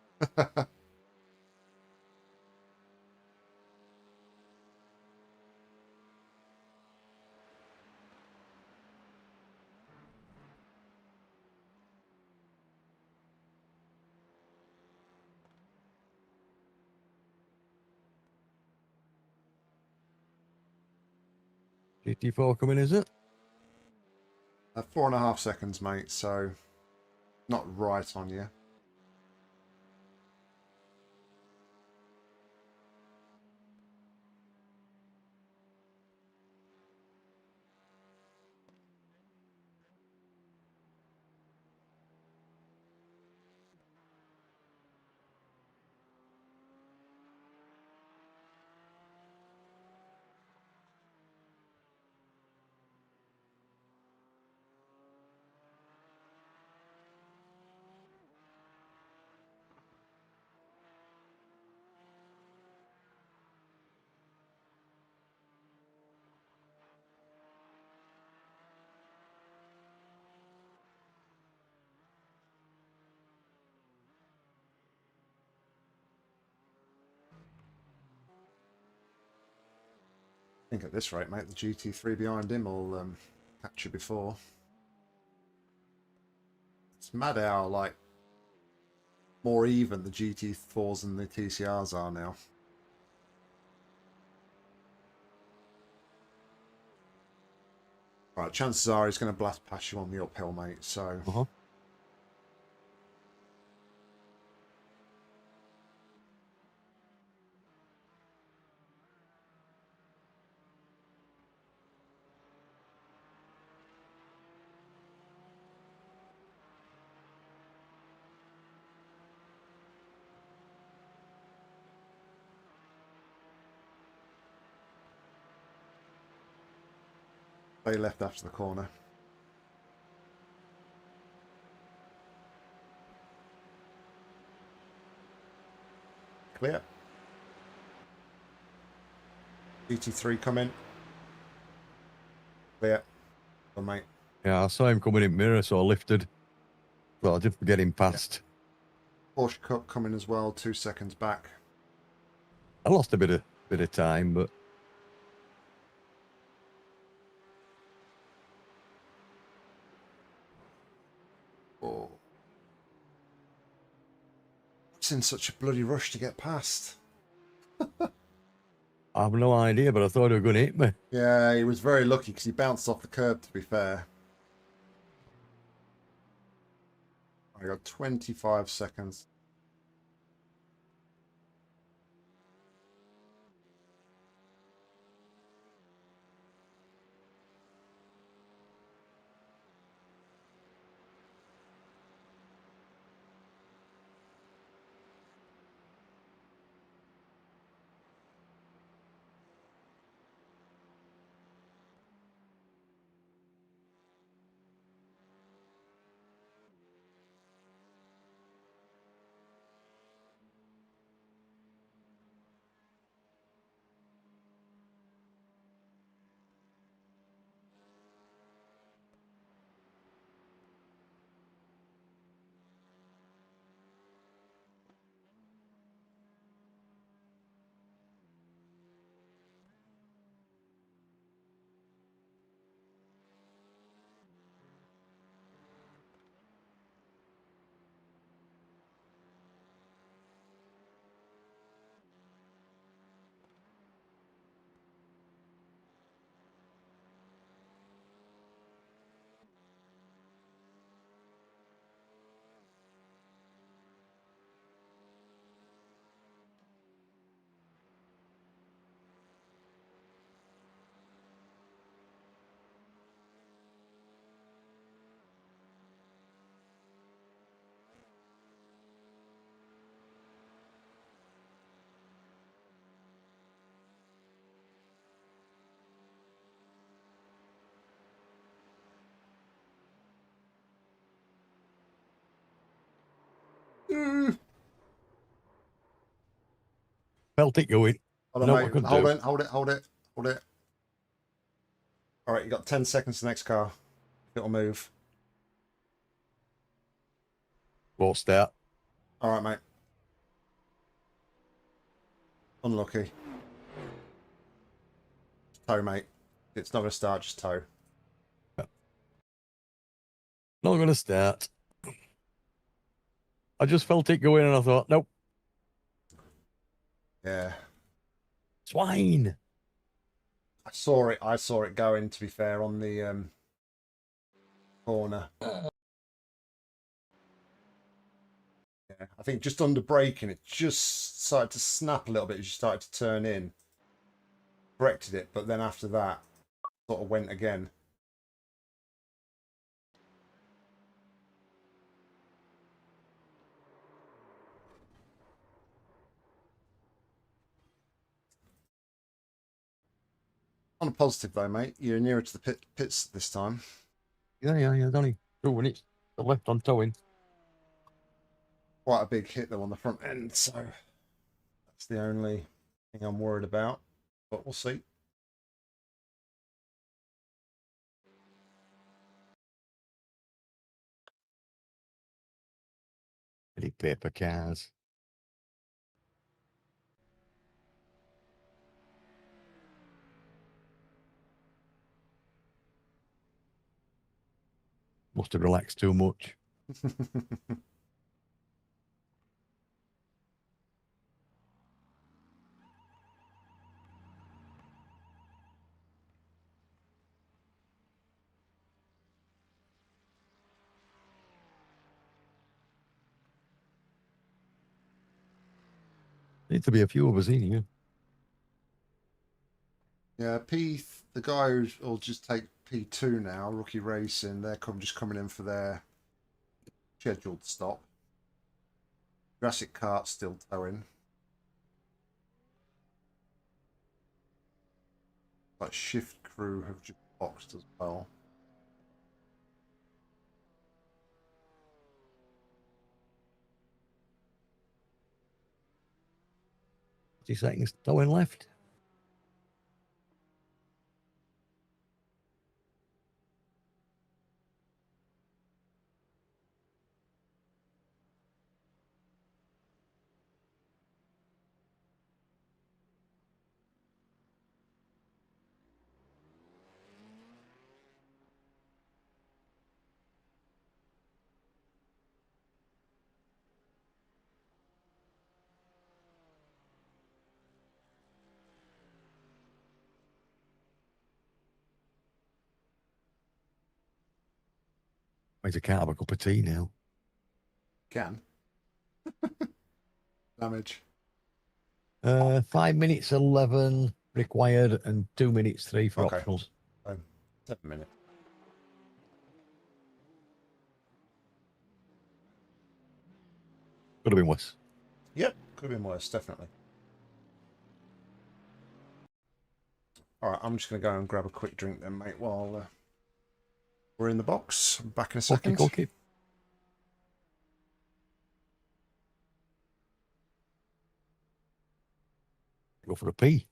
GT4 coming, is it? 4.5 seconds, mate, so not right on you. I think at this rate, mate, the GT3 behind him will catch you before. It's mad how, like, more even the GT4s and the TCRs are now. Right, chances are he's going to blast past you on the uphill, mate, so... Uh-huh. They left after the corner. Clear. GT3 coming. Clear. Well, mate. Yeah, I saw him coming in mirror, so I lifted. Well, I didn't get him past. Porsche Cup coming as well, 2 seconds back. I lost a bit of time, but Oh. It's in such a bloody rush to get past. I have no idea. But I thought he was going to hit me. Yeah, he was very lucky because he bounced off the curb, to be fair. I got 25 seconds. Felt it going. Hold on, Know what I mate. could Hold do. it, hold it, hold it, hold it. All right, you got 10 seconds to the next car. It'll move. Won't start. All right, mate. Unlucky. Tow, mate. It's not going to start, just tow. Not going to start. I just felt it going and I thought, nope. Yeah. Swine. I saw it going, to be fair, on the corner. Yeah, I think just under braking, it just started to snap a little bit as you started to turn in. Corrected it, but then after that, sort of went again. On a positive though, mate, you're nearer to the pits this time. Yeah. There's only 2 minutes left on towing. Quite a big hit though on the front end, so that's the only thing I'm worried about. But we'll see. Any paper cars. Must have relaxed too much. Need to be a few of us in here. Yeah, the guy who'll just take P2 now, Rookie Racing, they're just coming in for their scheduled stop. Jurassic Kart's still towing. But Shift Crew have just boxed as well. 50 seconds towing left. Where's a can't have a cup of tea now? Can. Damage. 5 minutes 11 required and 2 minutes 3 for Okay. optionals. 7 minutes. Could have been worse. Yep, could have been worse, definitely. Alright, I'm just going to go and grab a quick drink then, mate, while we're in the box. I'm back in a second. Okay. Go for a pee.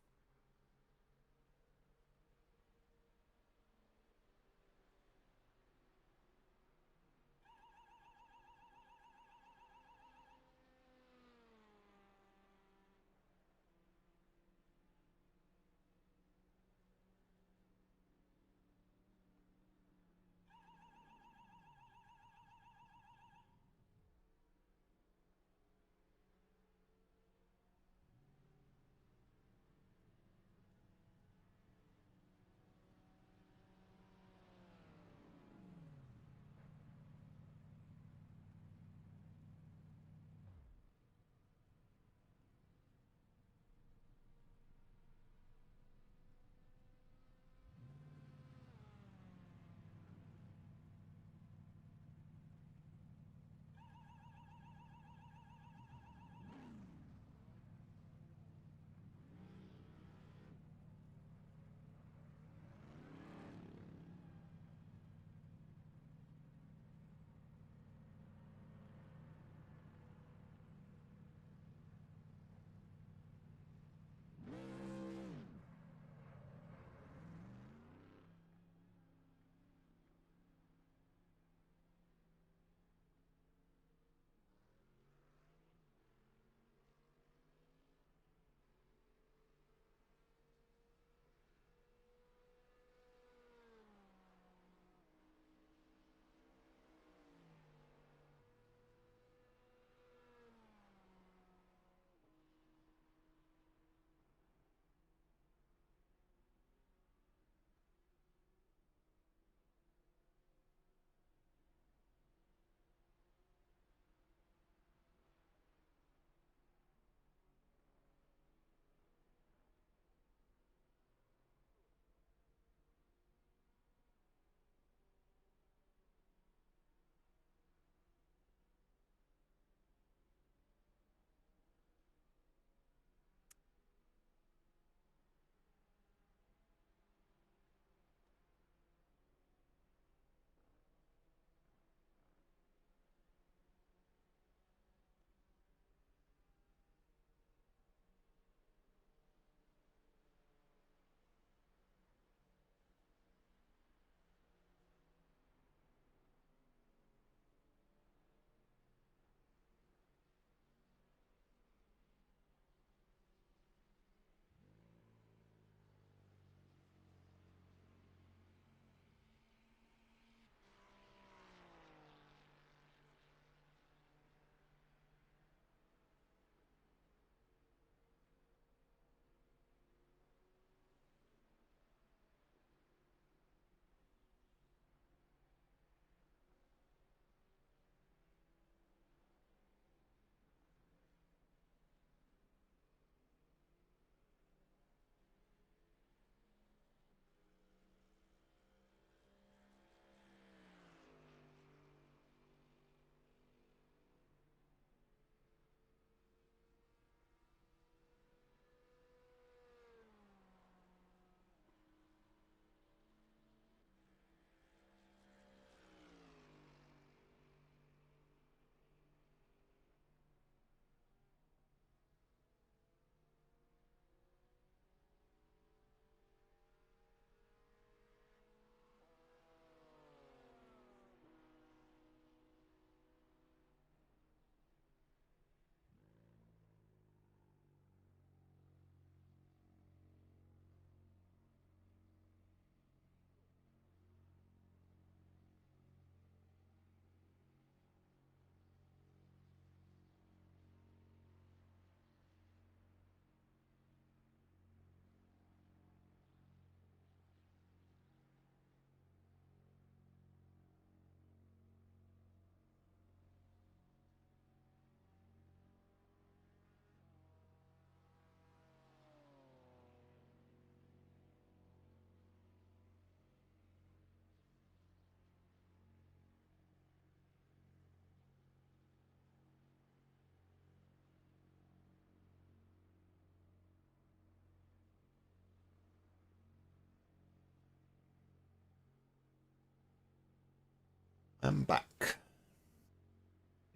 I'm back.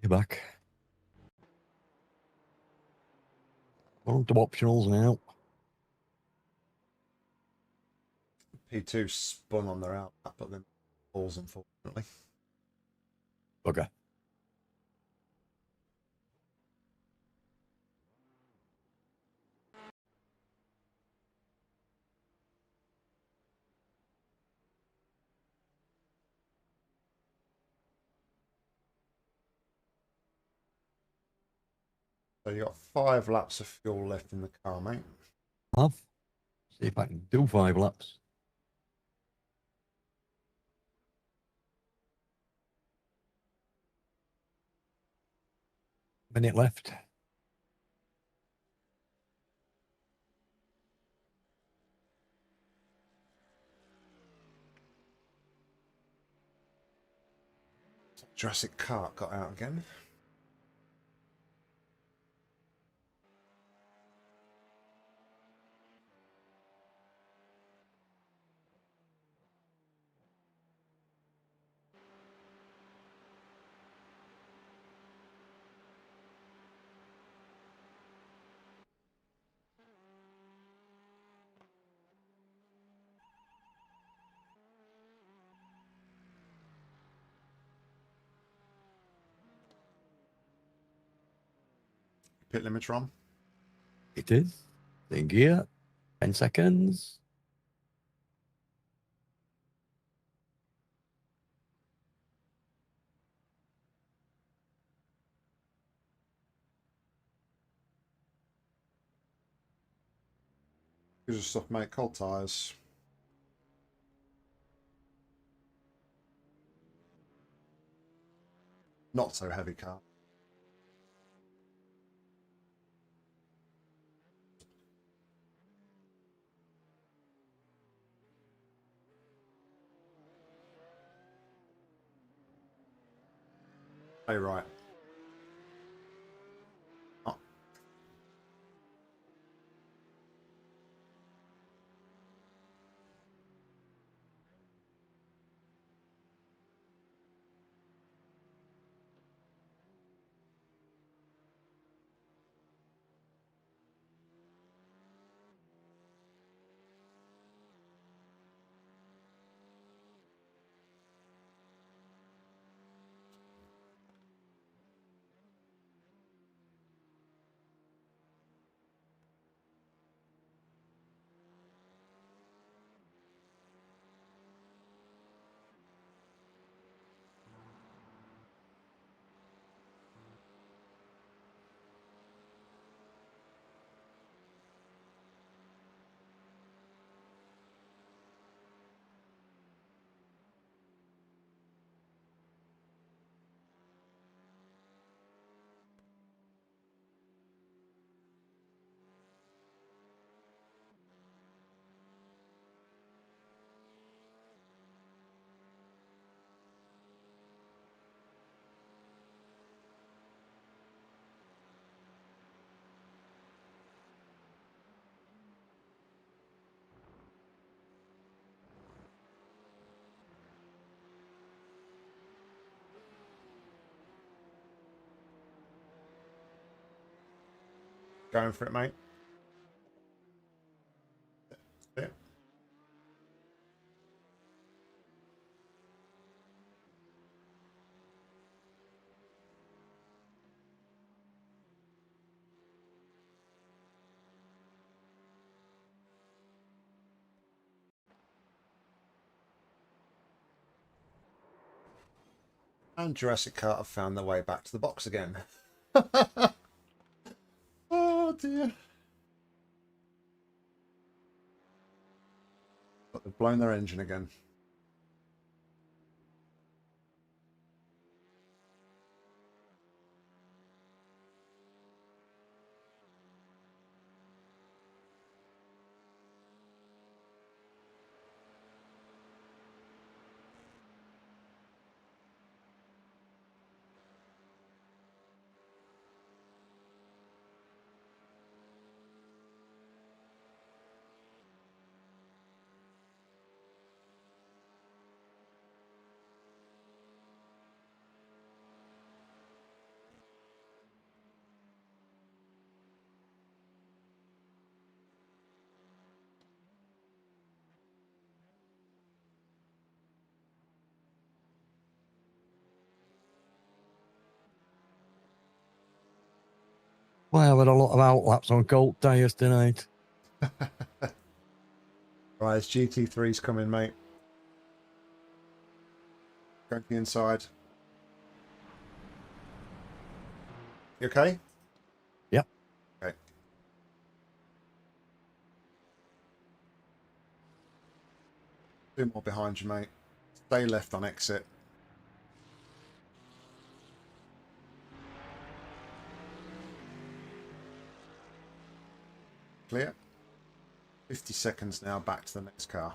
You're back. On to optionals now. P2 spun on their out, but then balls, unfortunately. Okay. So you got 5 laps of fuel left in the car, mate. Have. See if I can do 5 laps. Minute left. Jurassic Cart got out again. Pit limiter on. It is. In gear. 10 seconds. Good stuff, mate. Cold tyres. Not so heavy car. Hey, right. Oh. Going for it, mate. Yeah. And Jurassic Cart have found their way back to the box again. Oh dear. But they've blown their engine again. Well, I've had a lot of outlaps on Colt tyres tonight. Right, it's GT3's coming, mate. Go to the inside. You okay? Yep. Okay. Two more behind you, mate. Stay left on exit. Clear. 50 seconds now, back to the next car.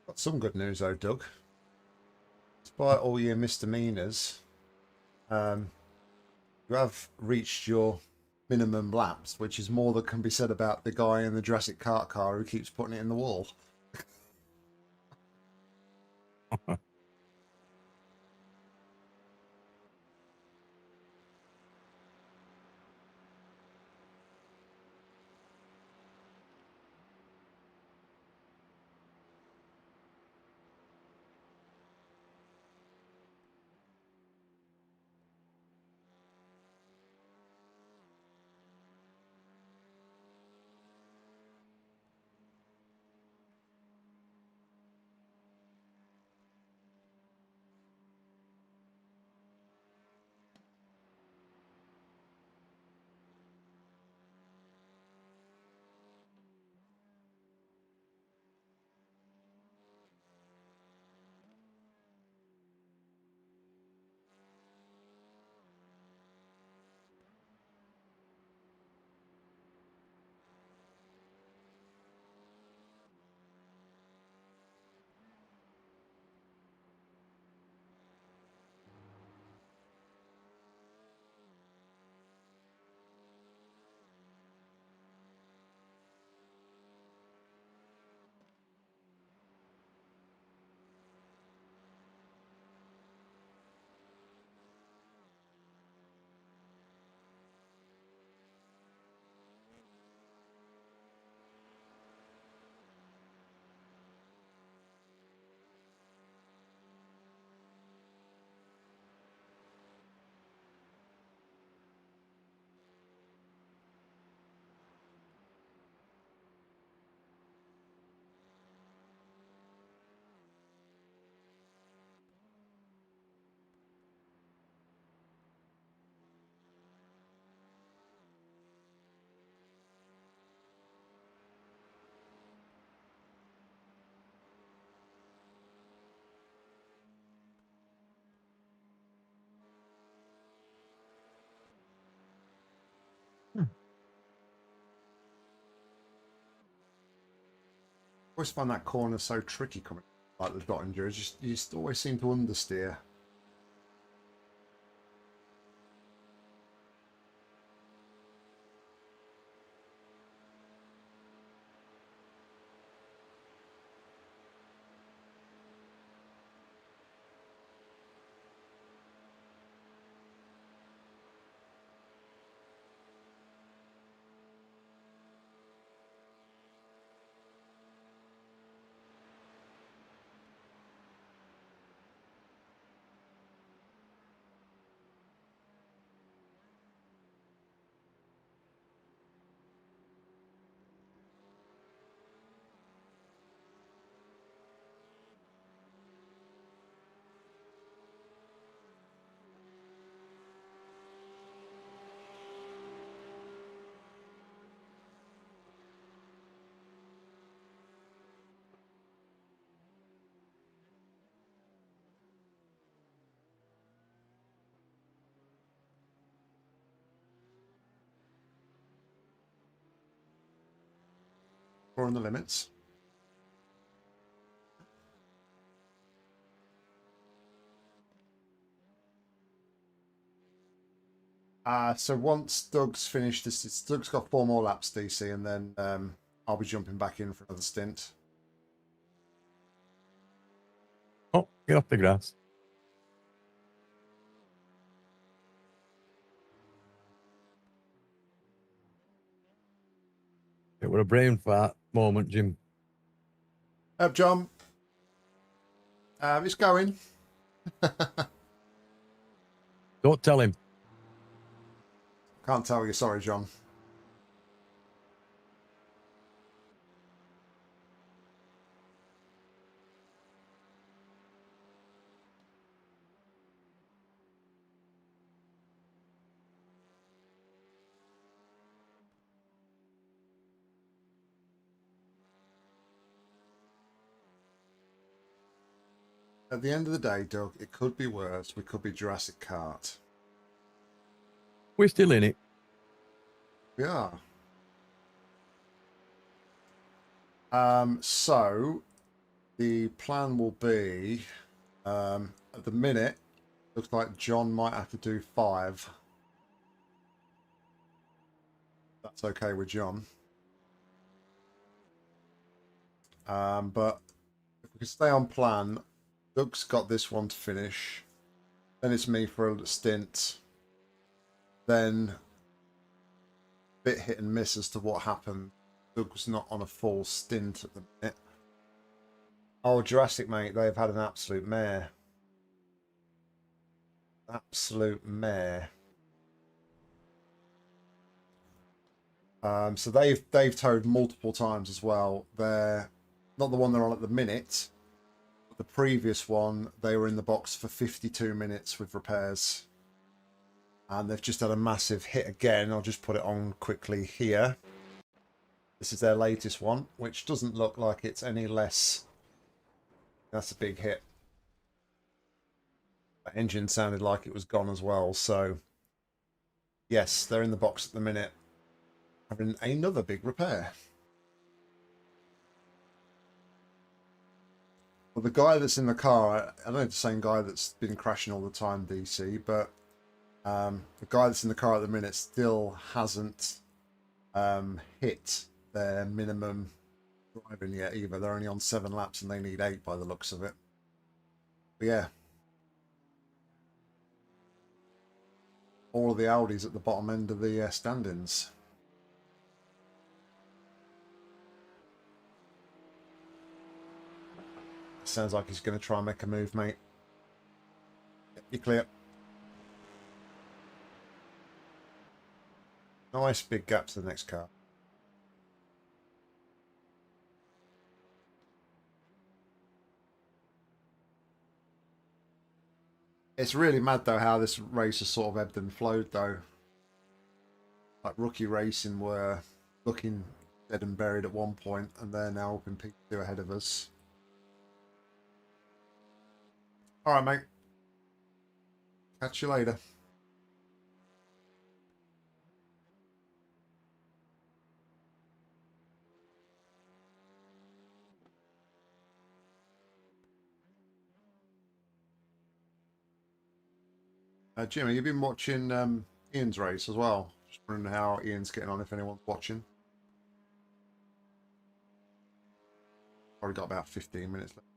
Got some good news though, Doug. Despite all your misdemeanors, you have reached your minimum laps, which is more than can be said about the guy in the Jurassic Park car who keeps putting it in the wall. always find that corner so tricky coming like the Dottinger. You just always seem to understeer. Or on the limits. So once Doug's finished this, Doug's got 4 more laps, DC, and then I'll be jumping back in for another stint. Oh, get off the grass. It was a brain fart moment, Jim. Up, John. It's going. Don't tell him. Can't tell you. Sorry, John. At the end of the day, Doug, it could be worse. We could be Jurassic Kart. We're still in it. We are. So the plan will be, at the minute, looks like John might have to do 5. That's okay with John. But if we can stay on plan, Doug's got this one to finish. Then it's me for a stint. Then bit hit and miss as to what happened. Doug's not on a full stint at the minute. Oh, Jurassic, mate, they've had an absolute mare. Absolute mare. So they've towed multiple times as well. They're not the one they're on at the minute. But the previous one, they were in the box for 52 minutes with repairs. And they've just had a massive hit again. I'll just put it on quickly here. This is their latest one, which doesn't look like it's any less. That's a big hit. That engine sounded like it was gone as well. So, yes, they're in the box at the minute, having another big repair. Well, the guy that's in the car, I don't know if it's the same guy that's been crashing all the time, DC, but the guy that's in the car at the minute still hasn't hit their minimum driving yet either. They're only on 7 laps and they need 8 by the looks of it. But yeah. All of the Audis at the bottom end of the standings. Sounds like he's going to try and make a move, mate. Yep, you're clear. Nice big gap to the next car. It's really mad though how this race has sort of ebbed and flowed though. Like Rookie Racing were looking dead and buried at one point and they're now up in P2 ahead of us. Alright, mate. Catch you later. Jimmy, you've been watching Ian's race as well. Just wondering how Ian's getting on, if anyone's watching. Probably got about 15 minutes left.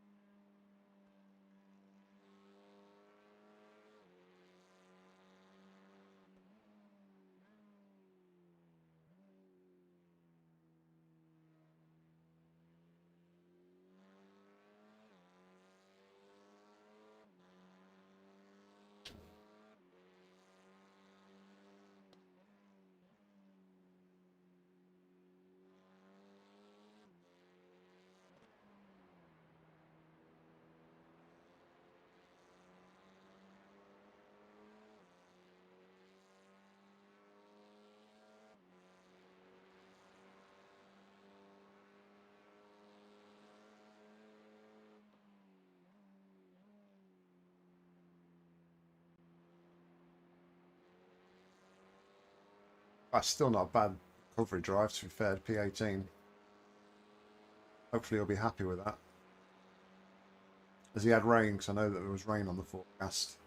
That's still not a bad recovery drive, to be fair, to P18. Hopefully he'll be happy with that. Has he had rain? Because I know that there was rain on the forecast.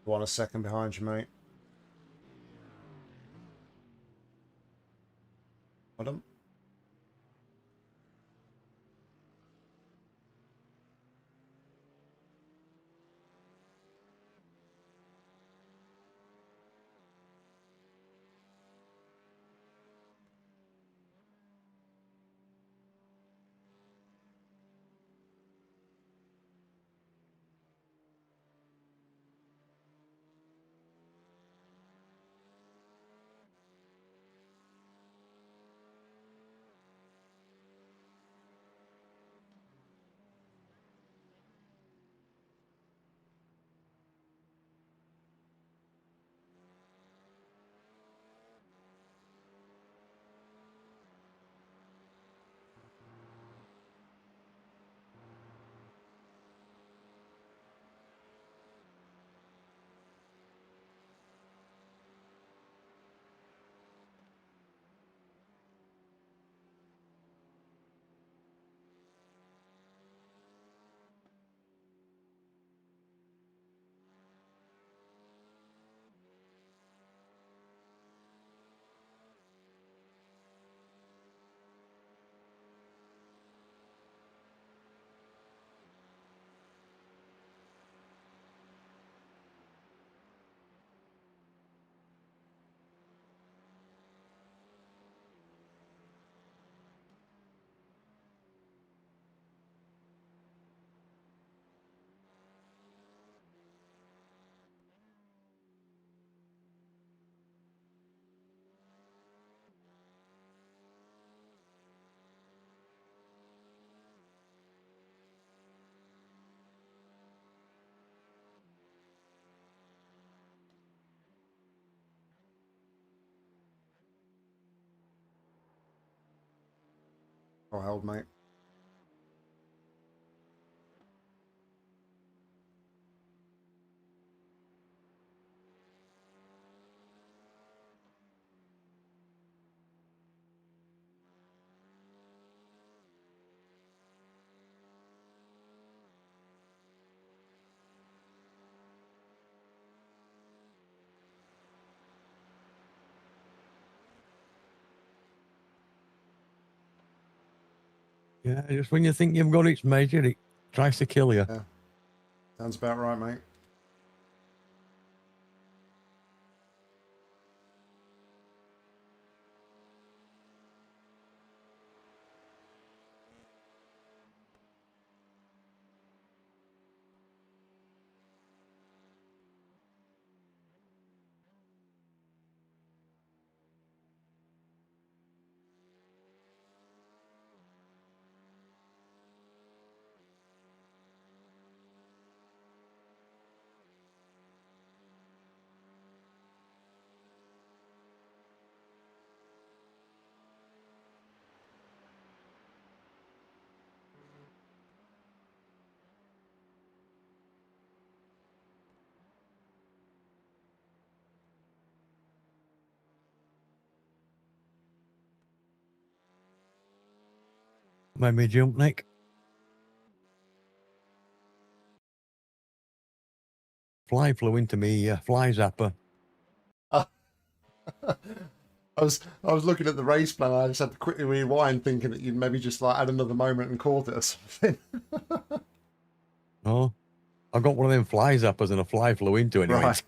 1 a second behind you, mate. Well done. I'll hold, mate. Yeah, just when you think you've got its measure, it tries to kill you. Yeah. Sounds about right, mate. Made me jump, Nick. Fly flew into me, fly zapper. I was looking at the race plan. I just had to quickly rewind, thinking that you'd maybe just like add another moment and caught it or something. Oh, I got one of them fly zappers and a fly flew into it. Right.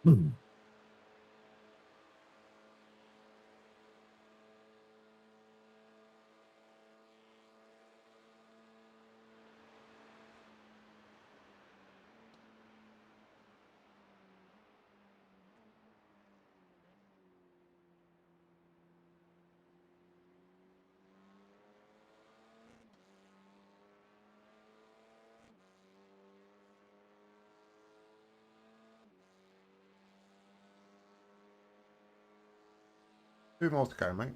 Two more to go, mate.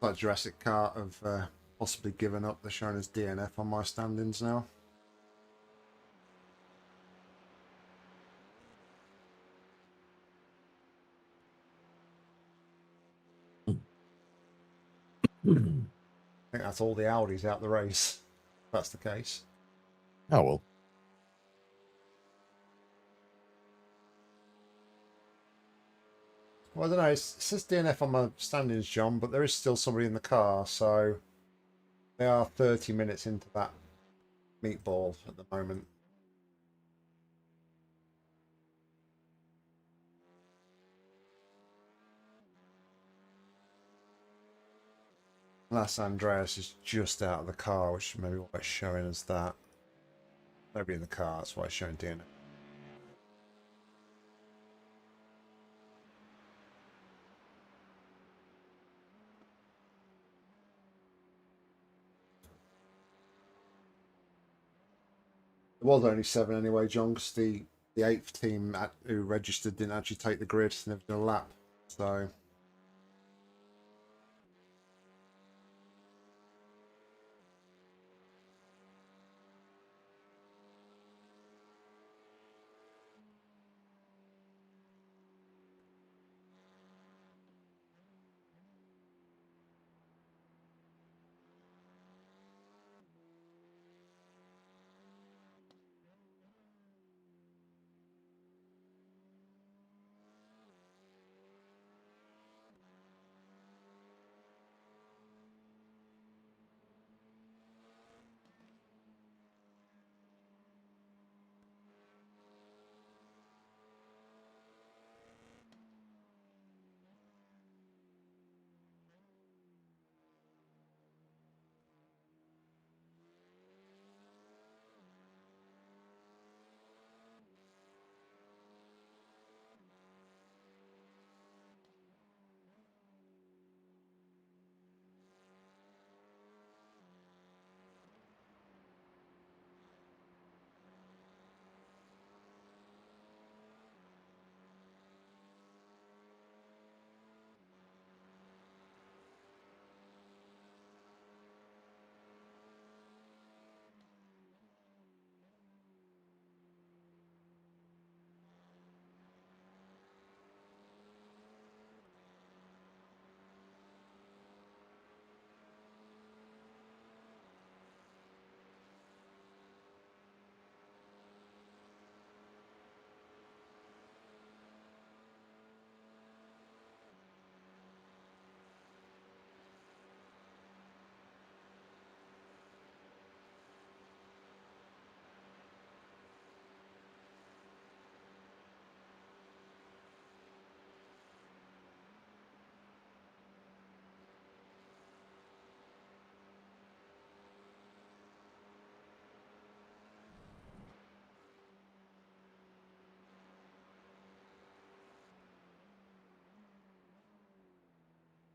Like Jurassic Cart have possibly given up. They're showing as DNF on my standings now. I think that's all the Audis out the race. If that's the case. Oh well. Well, I don't know. It says DNF on my standings, John, but there is still somebody in the car, so they are 30 minutes into that meatball at the moment. Unless Andreas is just out of the car, which maybe why it's showing as that. Maybe in the car, that's why it's showing DNF. There was only 7 anyway, John, because the 8th team who registered didn't actually take the grid, and they've done a lap. So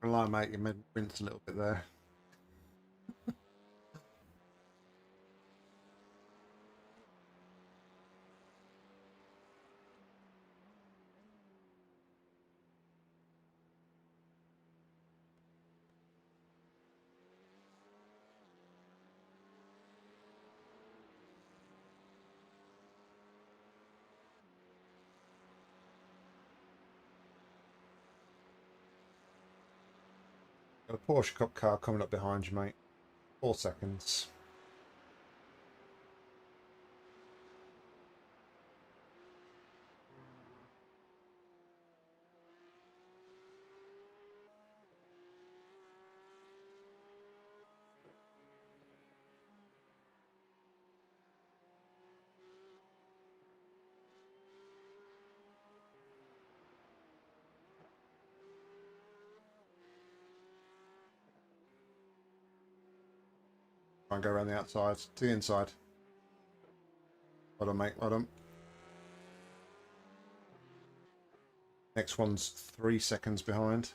Rely, mate, you made me wince a little bit there. Got a Porsche Cup car coming up behind you, mate. 4 seconds. Try and go around the outside to the inside. Well done, mate. Well done. Next one's 3 seconds behind.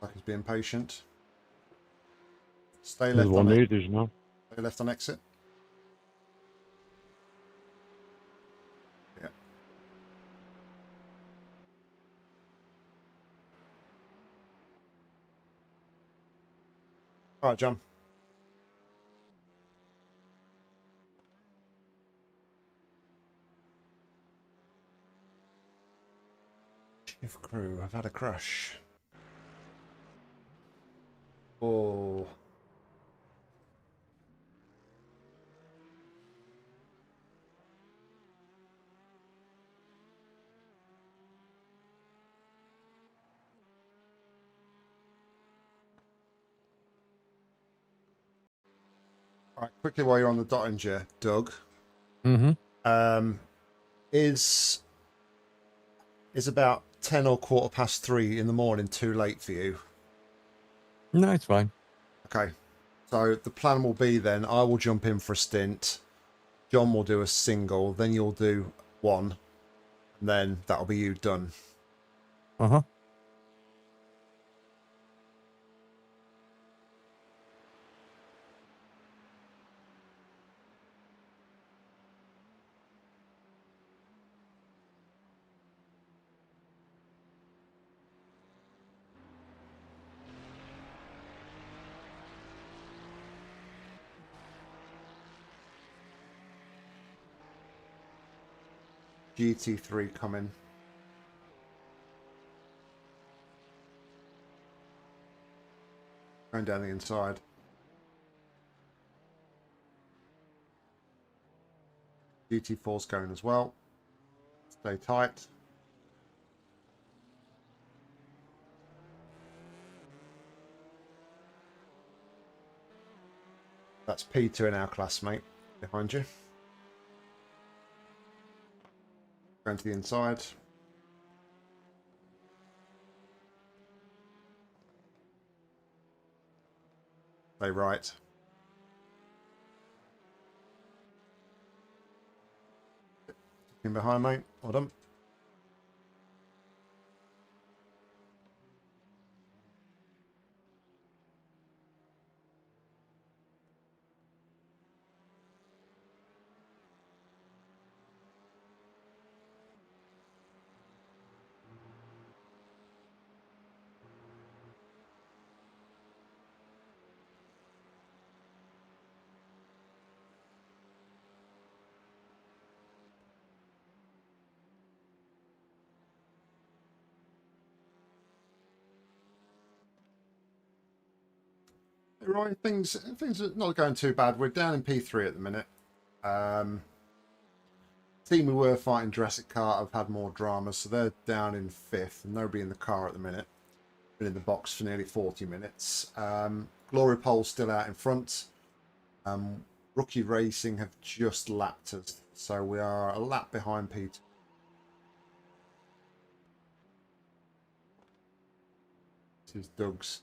Like he's being patient. Stay There's left one on it. needed now. Stay left on exit. Yeah. All right, John. Chief crew, I've had a crash. Oh. All right, quickly while you're on the Dottinger, Doug. Mm-hmm. Is about 10 or 3:15 in the morning too late for you? No, it's fine. Okay. So the plan will be then, I will jump in for a stint. John will do a single, then you'll do one. And then that'll be you done. Uh-huh. GT3 coming. Going down the inside. GT4's going as well. Stay tight. That's P2 in our class, mate. Behind you. Going to the inside. Stay right. In behind, mate. Well done. Right, things are not going too bad. We're down in P3 at the minute. team who were fighting Jurassic Car have had more drama, so they're down in 5th, and nobody in the car at the minute. Been in the box for nearly 40 minutes. Glory Pole's still out in front. Rookie Racing have just lapped us, so we are a lap behind Pete. This is Doug's.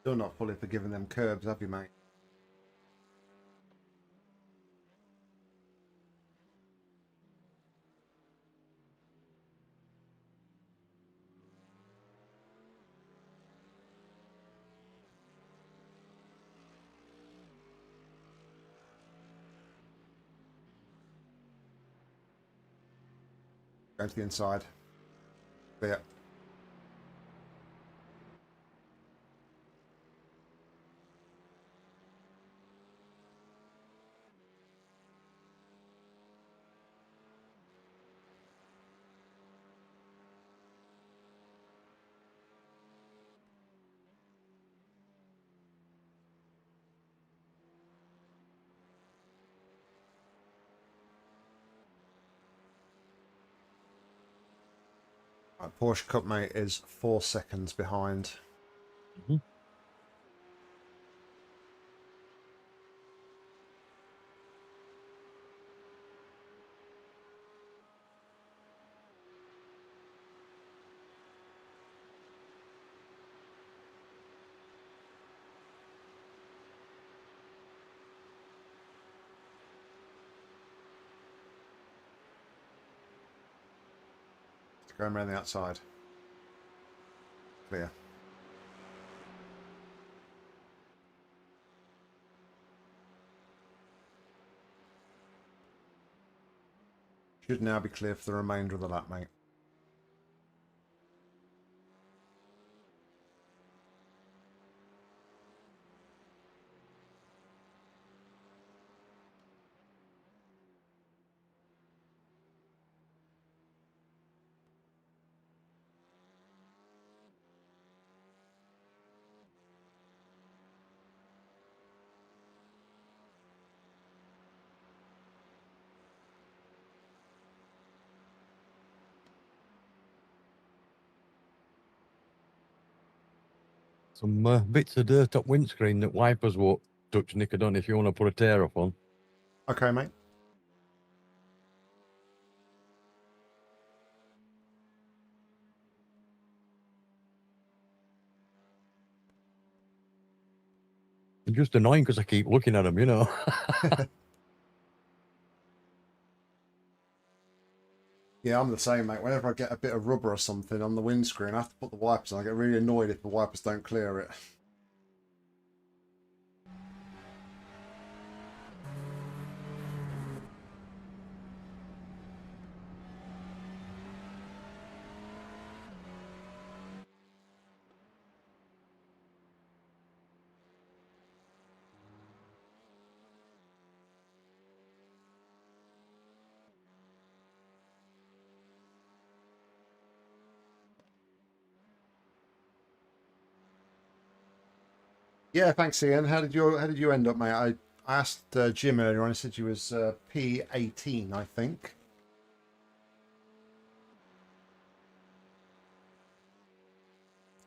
Still not fully forgiven them curbs, have you, mate? Going to the inside. Clear. Right, Porsche Cup mate is 4 seconds behind. Mhm. Going around the outside. Clear. Should now be clear for the remainder of the lap, mate. Some bits of dirt up windscreen that wipers won't touch, Nick. I don't know if you want to put a tear off on. Okay, mate. It's just annoying because I keep looking at them, you know. Yeah, I'm the same, mate. Whenever I get a bit of rubber or something on the windscreen, I have to put the wipers on. I get really annoyed if the wipers don't clear it. Yeah, thanks, Ian. How did you end up, mate? I asked Jim earlier on. He said you was P18, I think.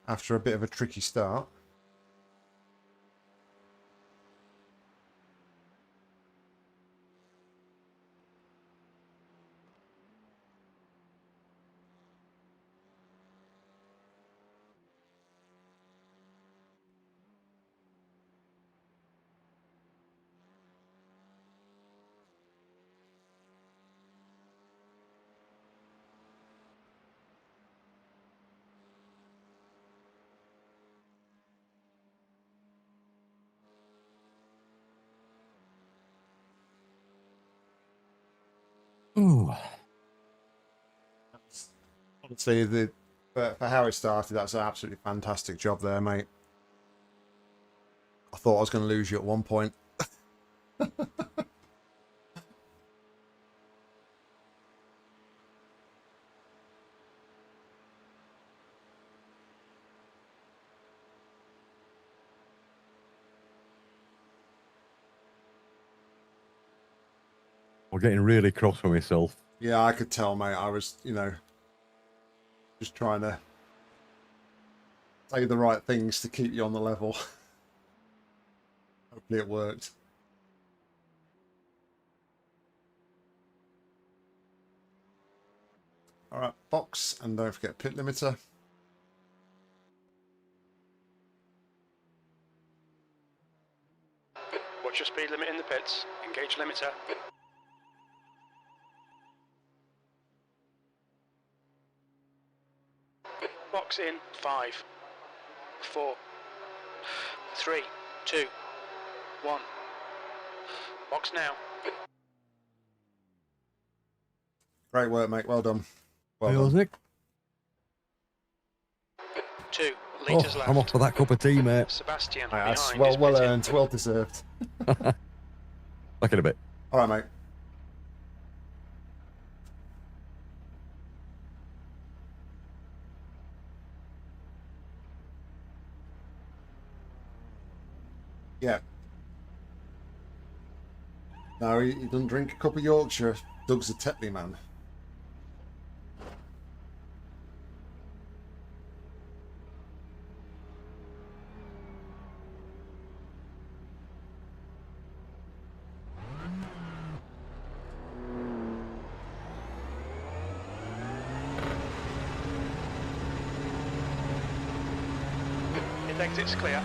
After a bit of a tricky start. Ooh. Honestly, for how it started, that's an absolutely fantastic job there, mate. I thought I was going to lose you at one point. I'm getting really cross with myself. Yeah, I could tell, mate. I was, just trying to say the right things to keep you on the level. Hopefully it worked. All right, box, and don't forget pit limiter. Watch your speed limit in the pits. Engage limiter. Box in 5, 4, 3, 2, 1. Box now. Great work, mate. Well done. Well Hey, done. Nick. 2 litres left. I'm off for that cup of tea, mate. Sebastian Mate, that's behind is well pitting. earned, well deserved. Back in a bit. All right, mate. Yeah. No, he doesn't drink a cup of Yorkshire. Doug's a Tetley man. His exit's clear.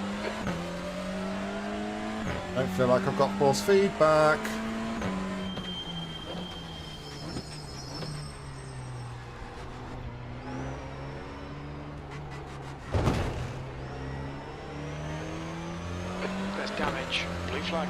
Don't feel like I've got force feedback. There's damage. Blue flag.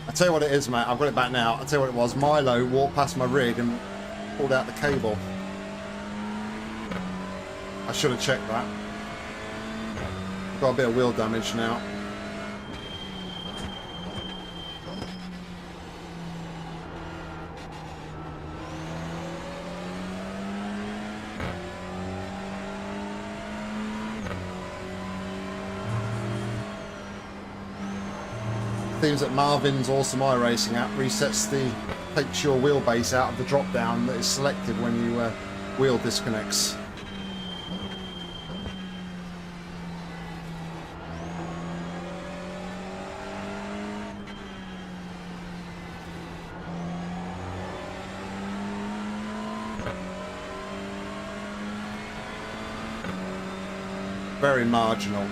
I tell you what it is, mate. I've got it back now. I'll tell you what it was. Milo walked past my rig and pulled out the cable. I should have checked that. I've got a bit of wheel damage now. seems that Marvin's awesome iRacing app resets takes your wheelbase out of the drop down that is selected when you wheel disconnects. Very marginal.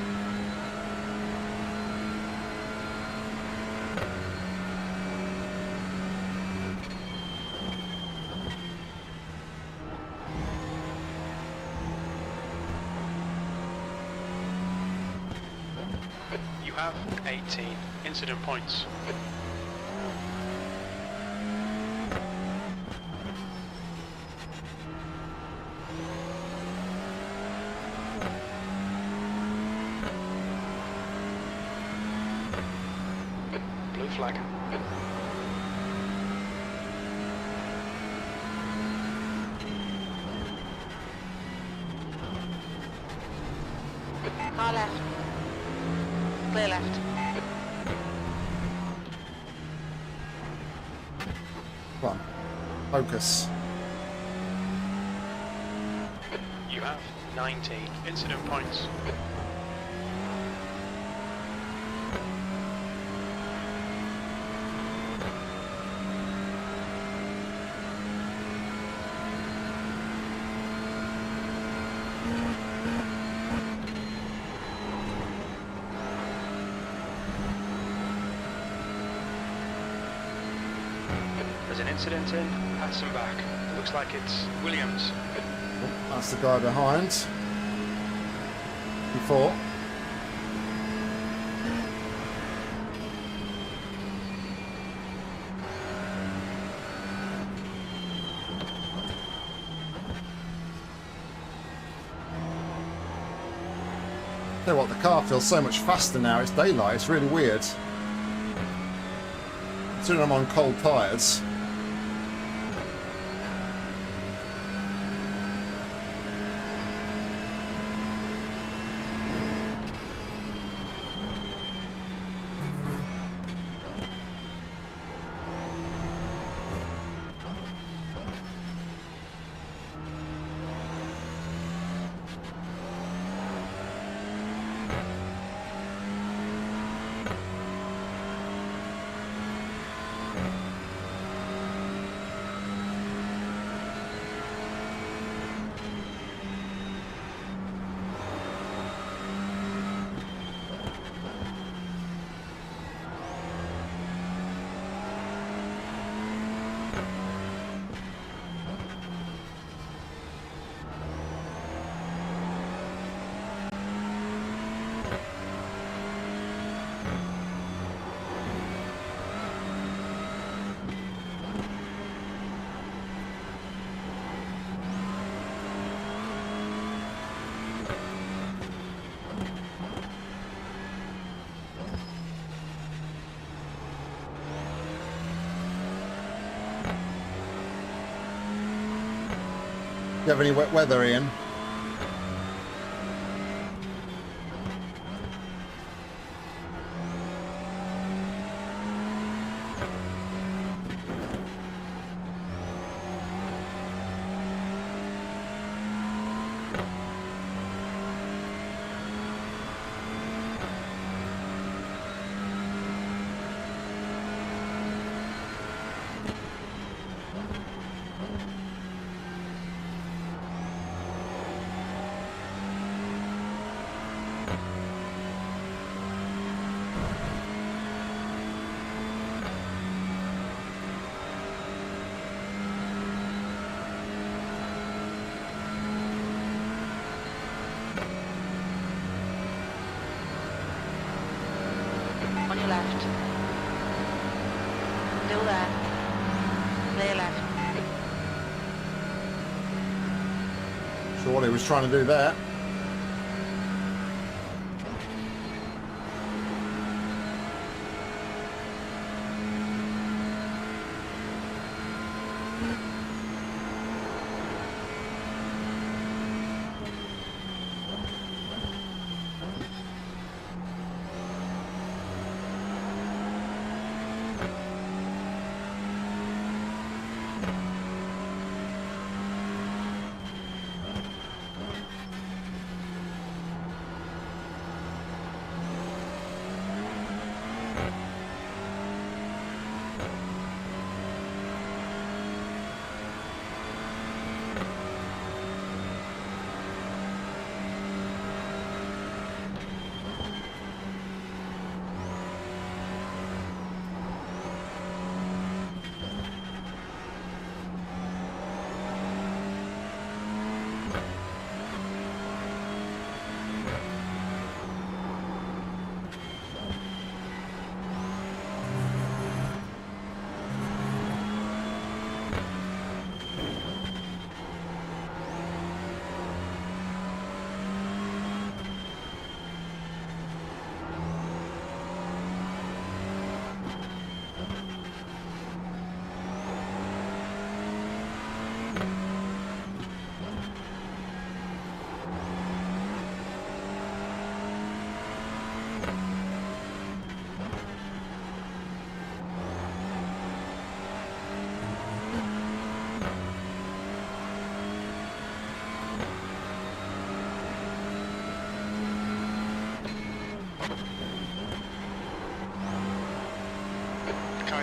You have 18 incident points. Blue flag. Car left. Clear left. Come on. Focus. You have 19 incident points. There's an incident in Hatzenbach. Looks like it's Williams. That's the guy behind. Before. Tell you what, the car feels so much faster now. It's daylight. It's really weird. Considering I'm on cold tyres. Do you have any wet weather, Ian? On your left. Still there. Clear left. Sure what he was trying to do there.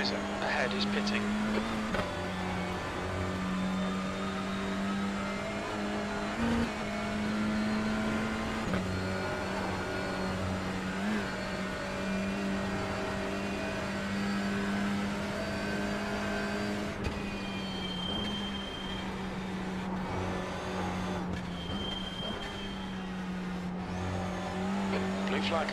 guys ahead is pitting. Blue flag.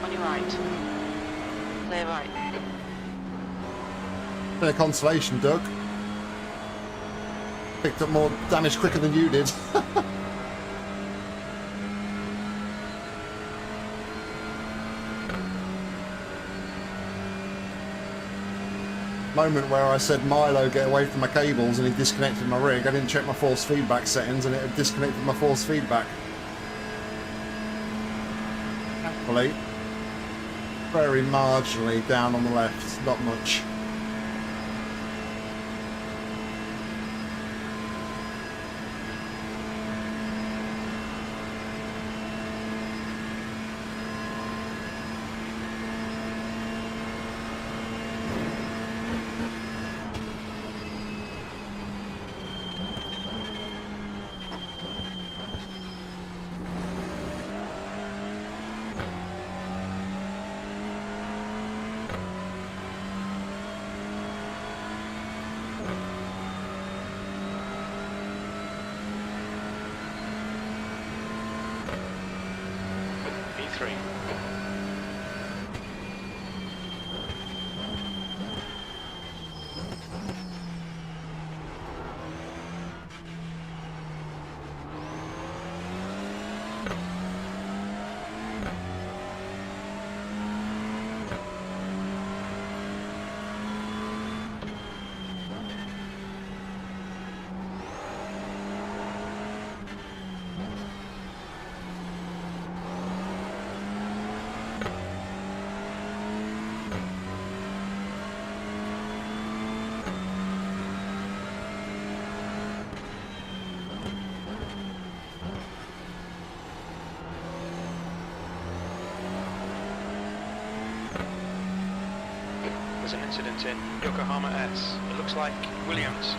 On your right. Clear right. Bit of consolation, Doug. Picked up more damage quicker than you did. Moment where I said, Milo, get away from my cables, and he disconnected my rig. I didn't check my force feedback settings, and it had disconnected my force feedback. Happily, very marginally down on the left, not much. E3. There's an incident in Yokohama S. It looks like Williams.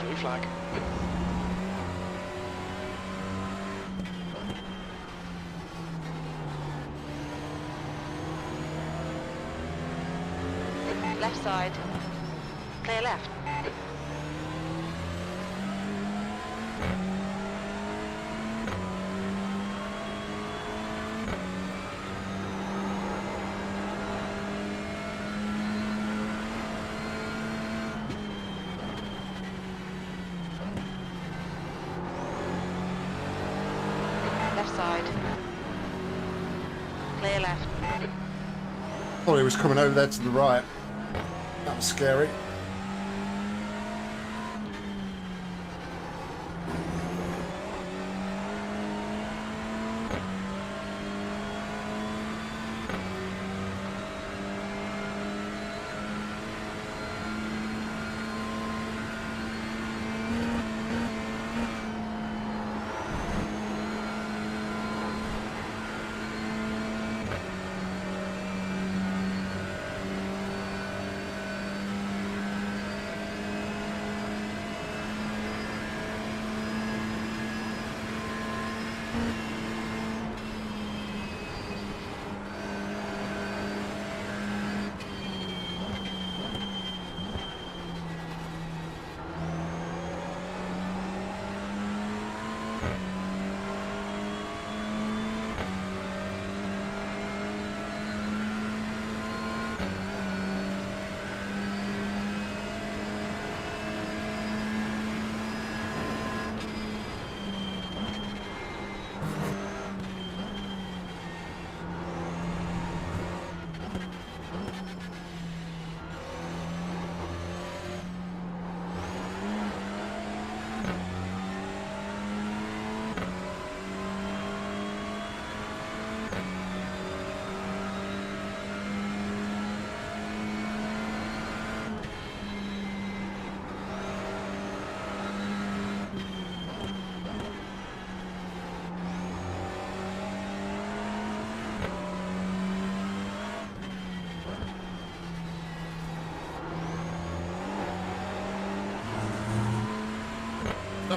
Blue flag. Left side. Clear left. Left side. Clear left. Thought he was coming over there to the right. That was scary.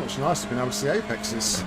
much nicer being able to see apexes.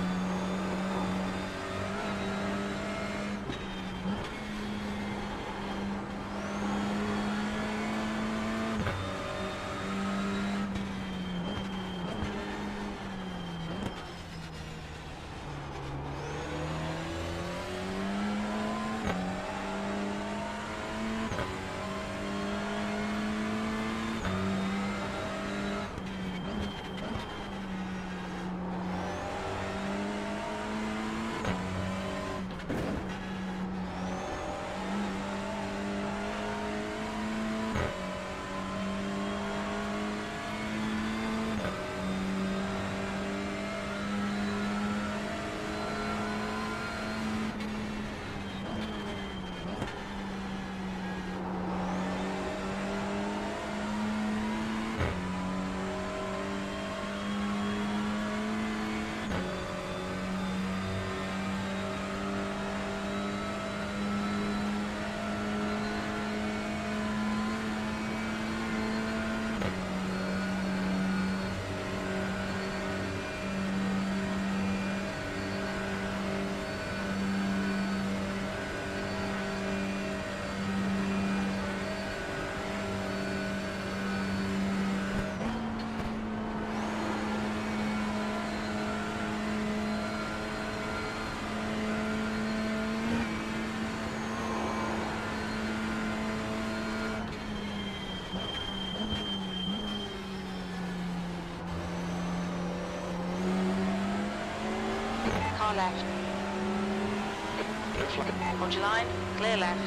Car left. Hold your line. Clear left.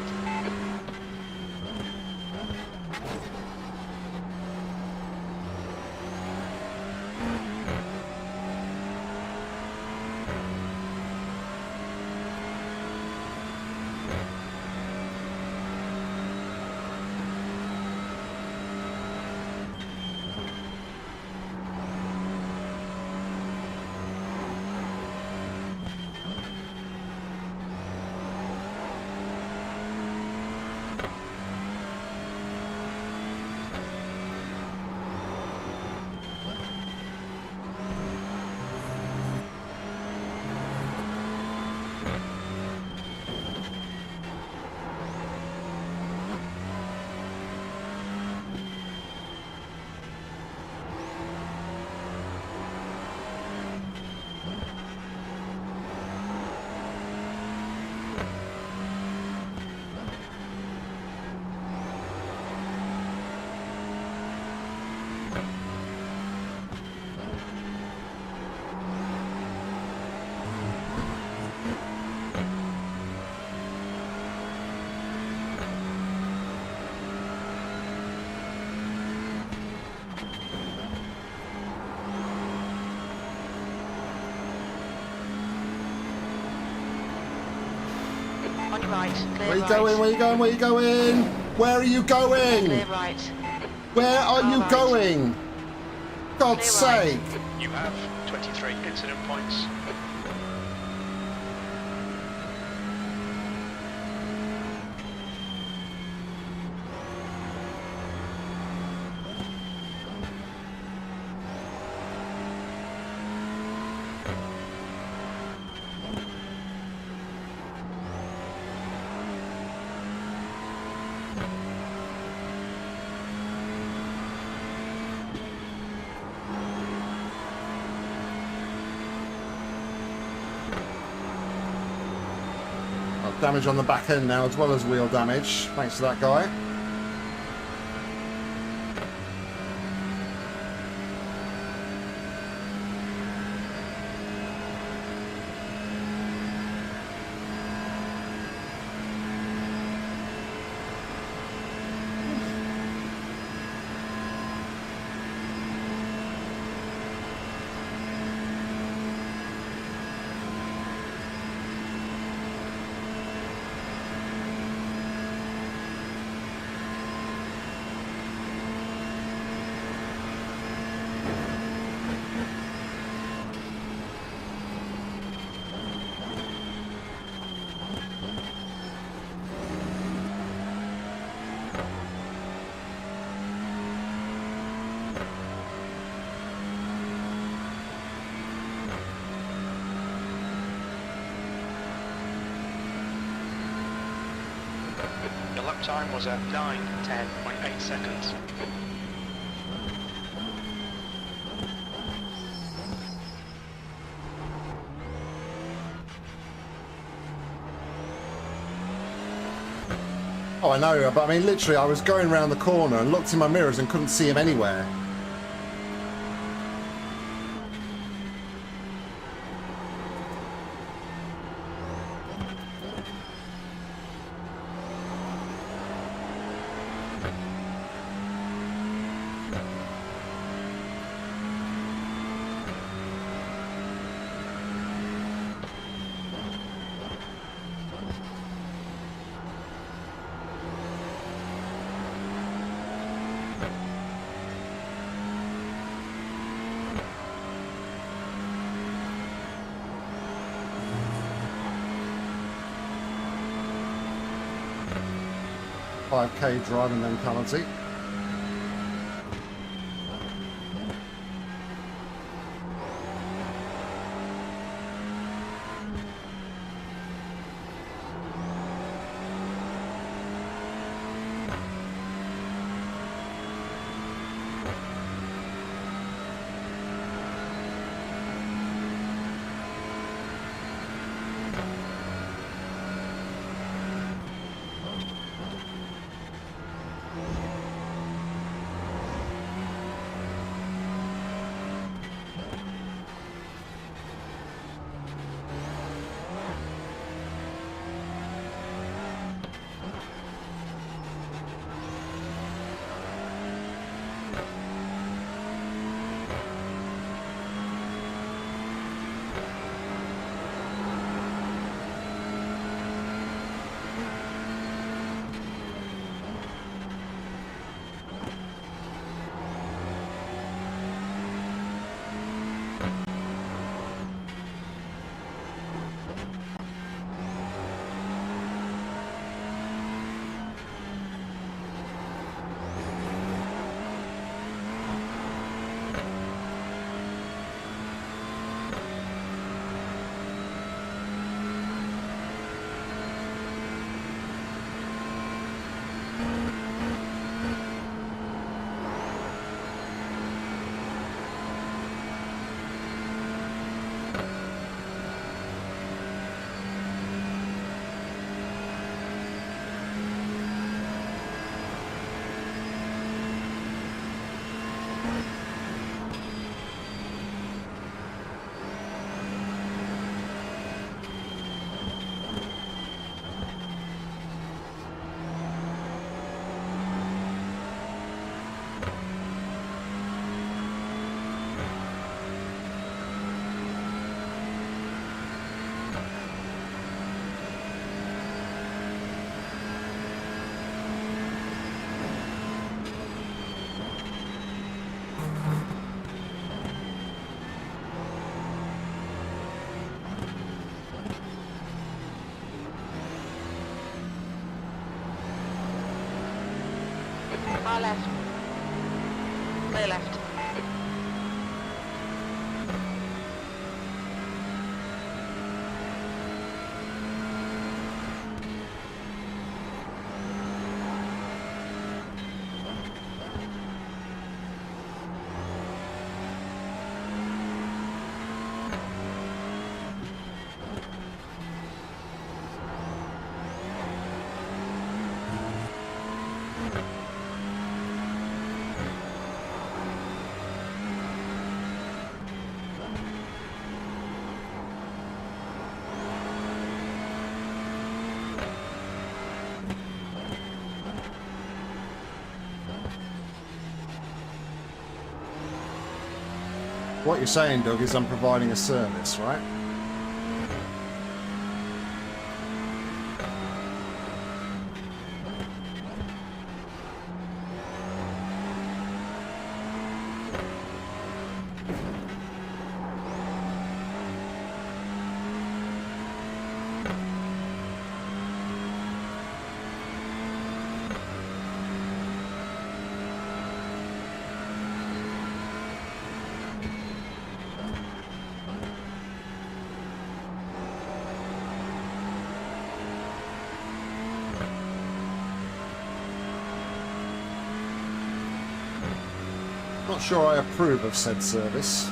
On your right. Clear Where you right. going? Where you going? Where you going? Where are you going? Clear right. Where are you Alright. going? God's Clear right. sake! You have 23 incident points. Damage on the back end now as well as wheel damage. Thanks to that guy. time was a 9:10.8 seconds. Oh, I know, but I mean, literally, I was going around the corner and looked in my mirrors and couldn't see him anywhere. .5k driving mentality. Far left. Clear left. What you're saying, Doug, is I'm providing a service, right? Not sure I approve of said service.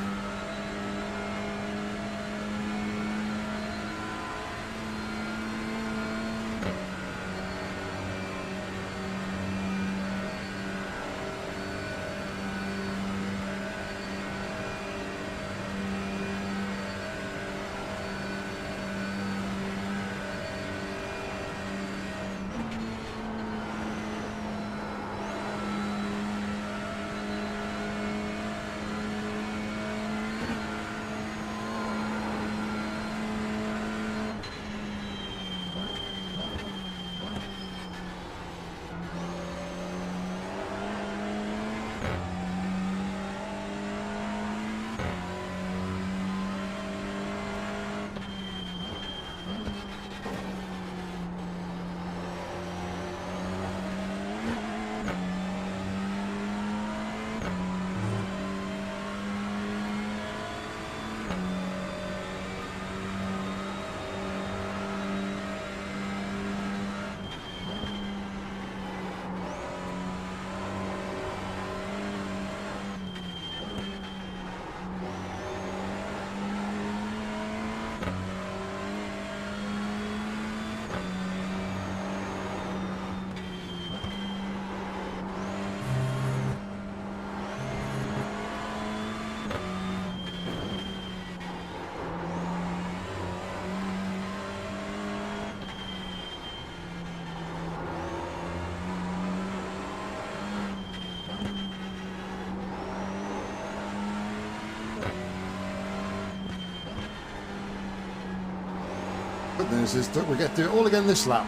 Good news is that we get to do it all again this lap.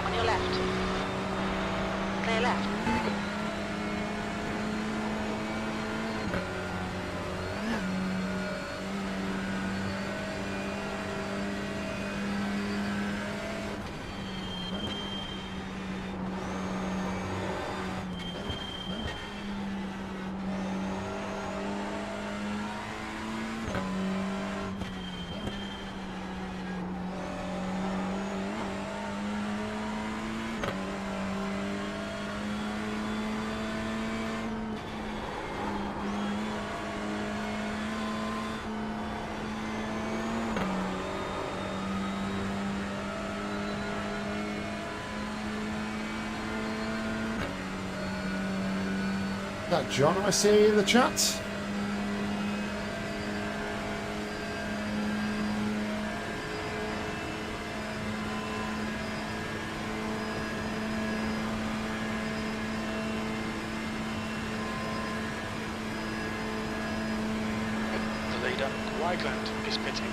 On your left. Clear left. That John, I see in the chat. The leader, Wygland, is pitting.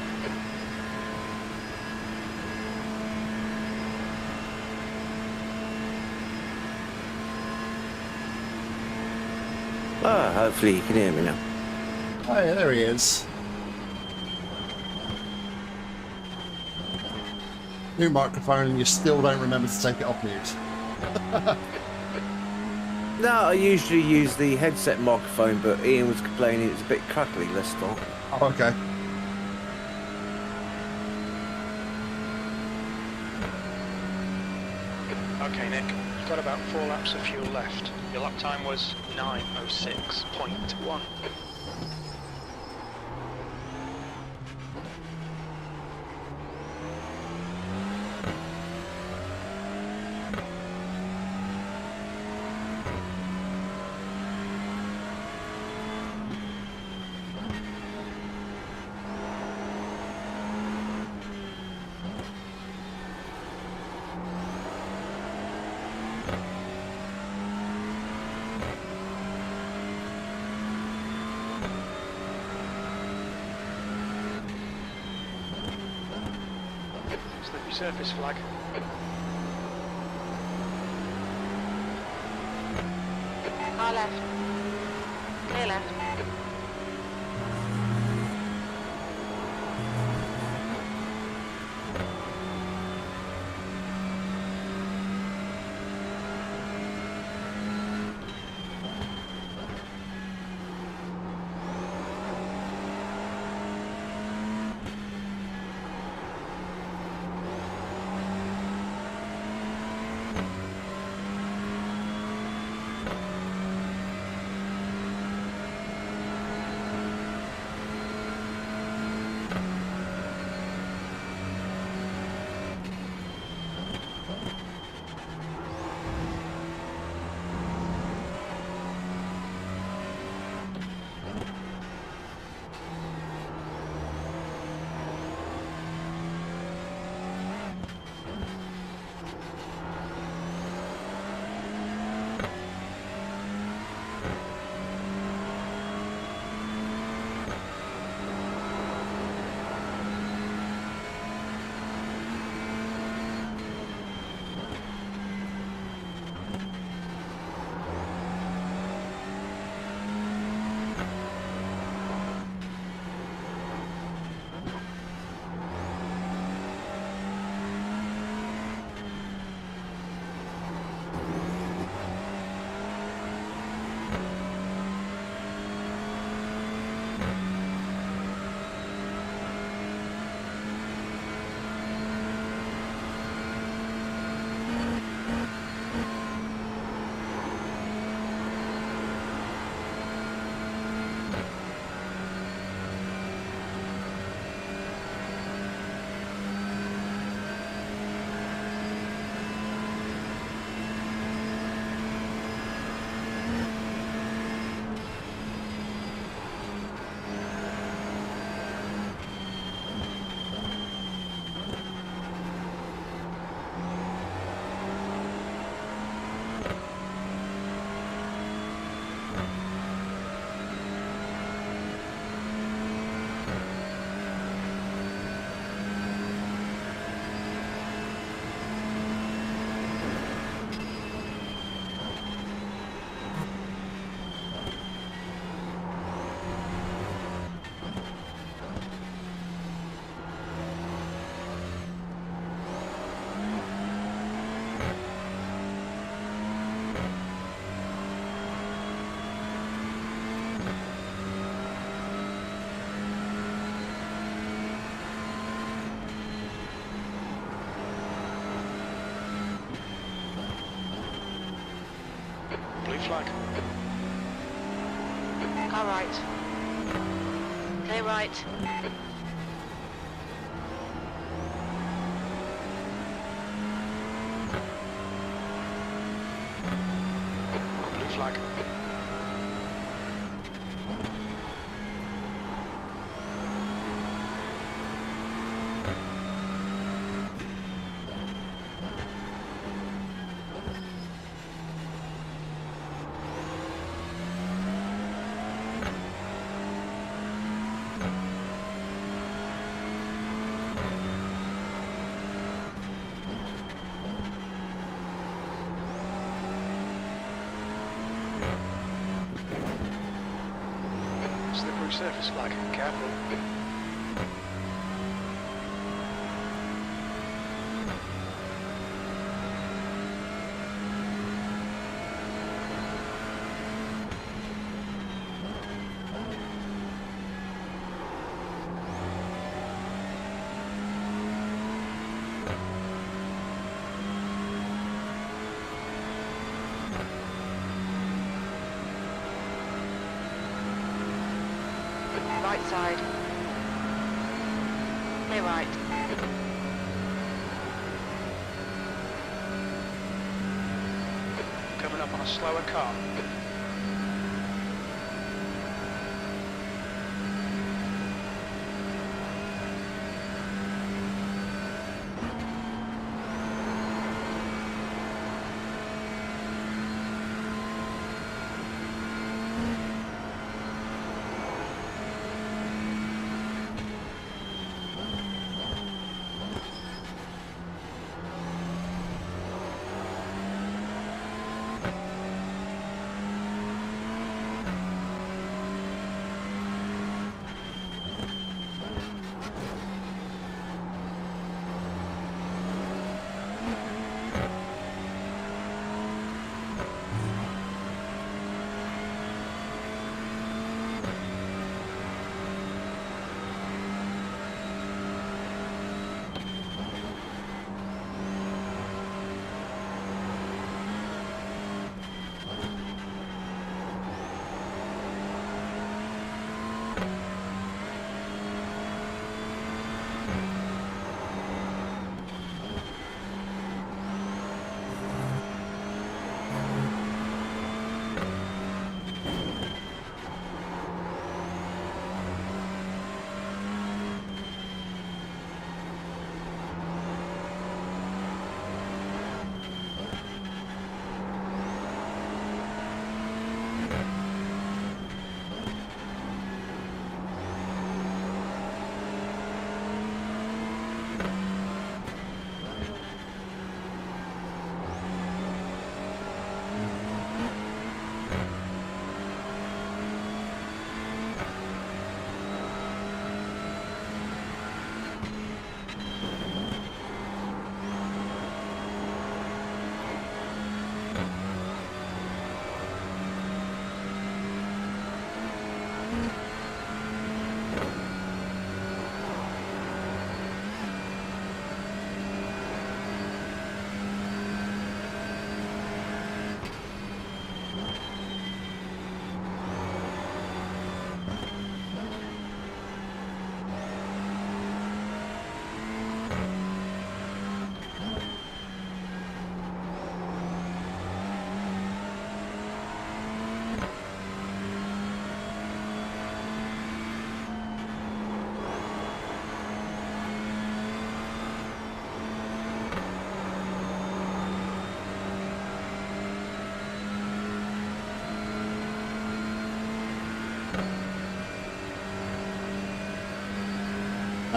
Ah, hopefully you can hear me now. Oh yeah, there he is. New microphone and you still don't remember to take it off mute. No, I usually use the headset microphone, but Ian was complaining it's a bit crackly this time. Oh, okay. Okay, Nick, you've got about 4 laps of fuel left. Your lap time was 9:06.1. Slippery surface flag. Car left. Clear left. Blue flag. Car right. Clear right. Blue flag. Slippery surface flag. Careful. Right side. Clear right. Coming up on a slower car.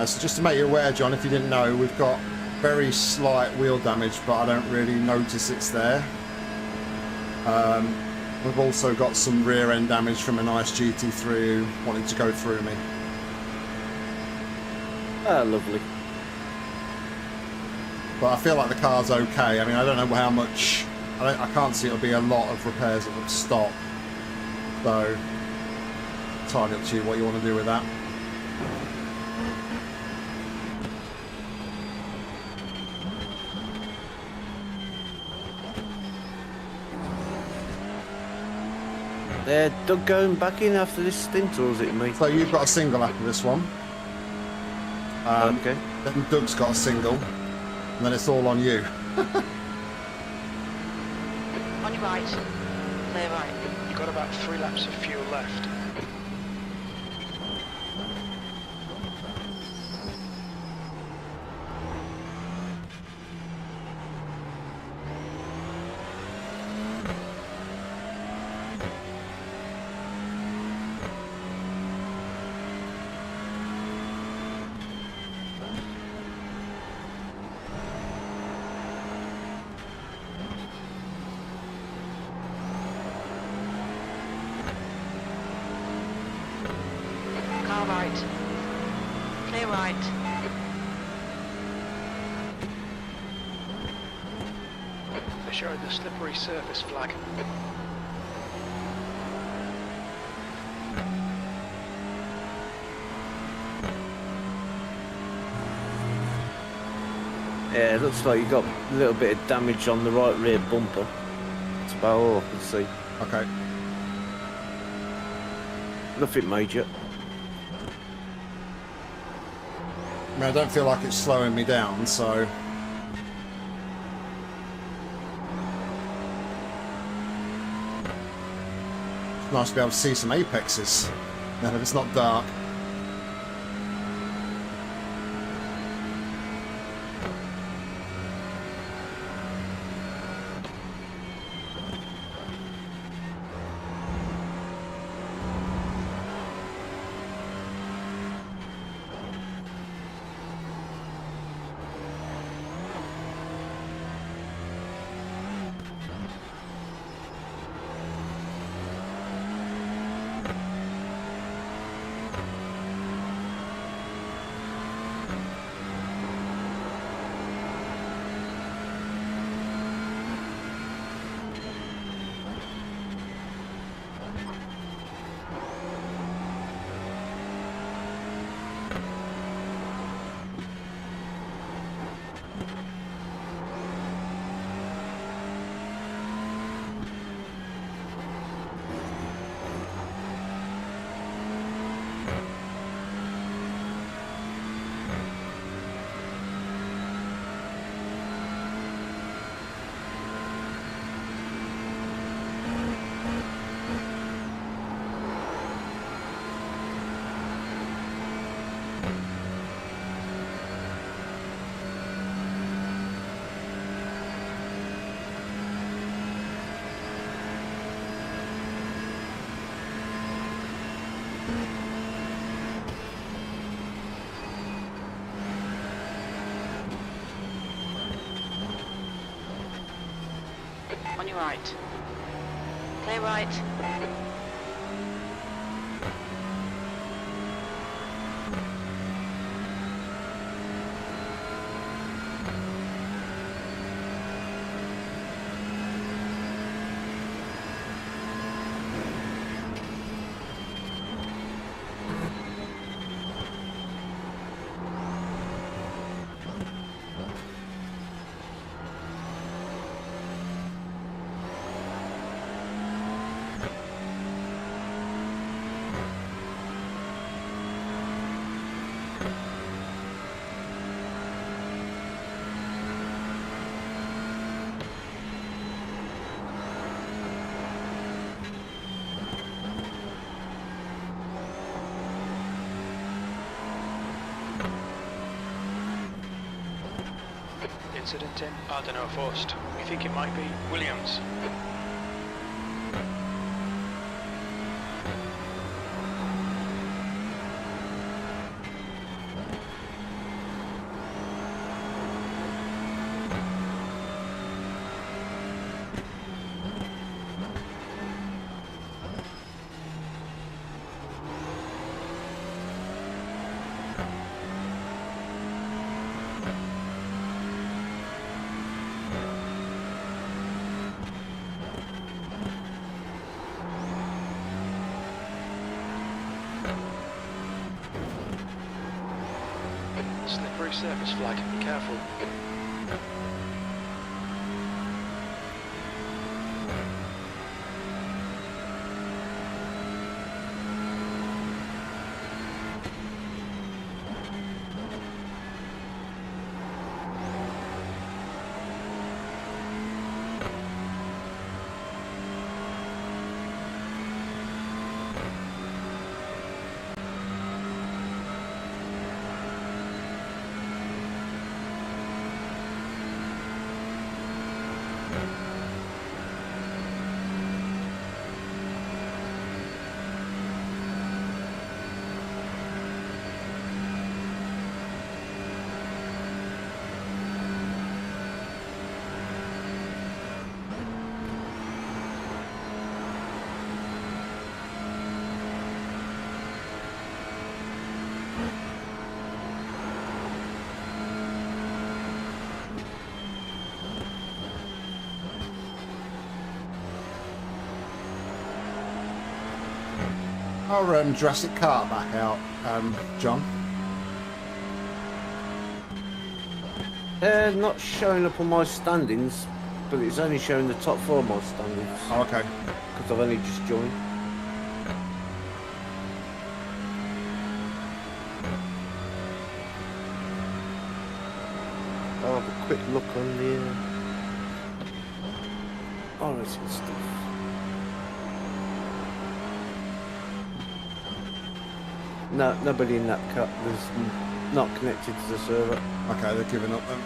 So just to make you aware, John, if you didn't know, we've got very slight wheel damage, but I don't really notice it's there. We've also got some rear end damage from a nice GT3 wanting to go through me. Ah, lovely. But I feel like the car's okay. I mean, I don't know how much... I can't see it'll be a lot of repairs that would stop. So, entirely up to you what you want to do with that. Doug going back in after this stint, or is it me? So you've got a single after this one. Okay. Then Doug's got a single, and then it's all on you. On your right. Clear right. You've got about 3 laps of fuel left. Car right. Clear right. They showed the slippery surface flag. Yeah, it looks like you got a little bit of damage on the right rear bumper. That's about all I can see. Okay. Nothing major. I mean, I don't feel like it's slowing me down, so... It's nice to be able to see some apexes, then if it's not dark. On your right. Clear right. Incident in? I don't know, first. We think it might be Williams. Slippery surface flag, be careful. our Jurassic car back out, John? They're not showing up on my standings, but it's only showing the top 4 of my standings. Oh, okay. Because I've only just joined. I'll have a quick look on the iRacing stuff. No, nobody in that cut was not connected to the server. Okay, they're giving up then.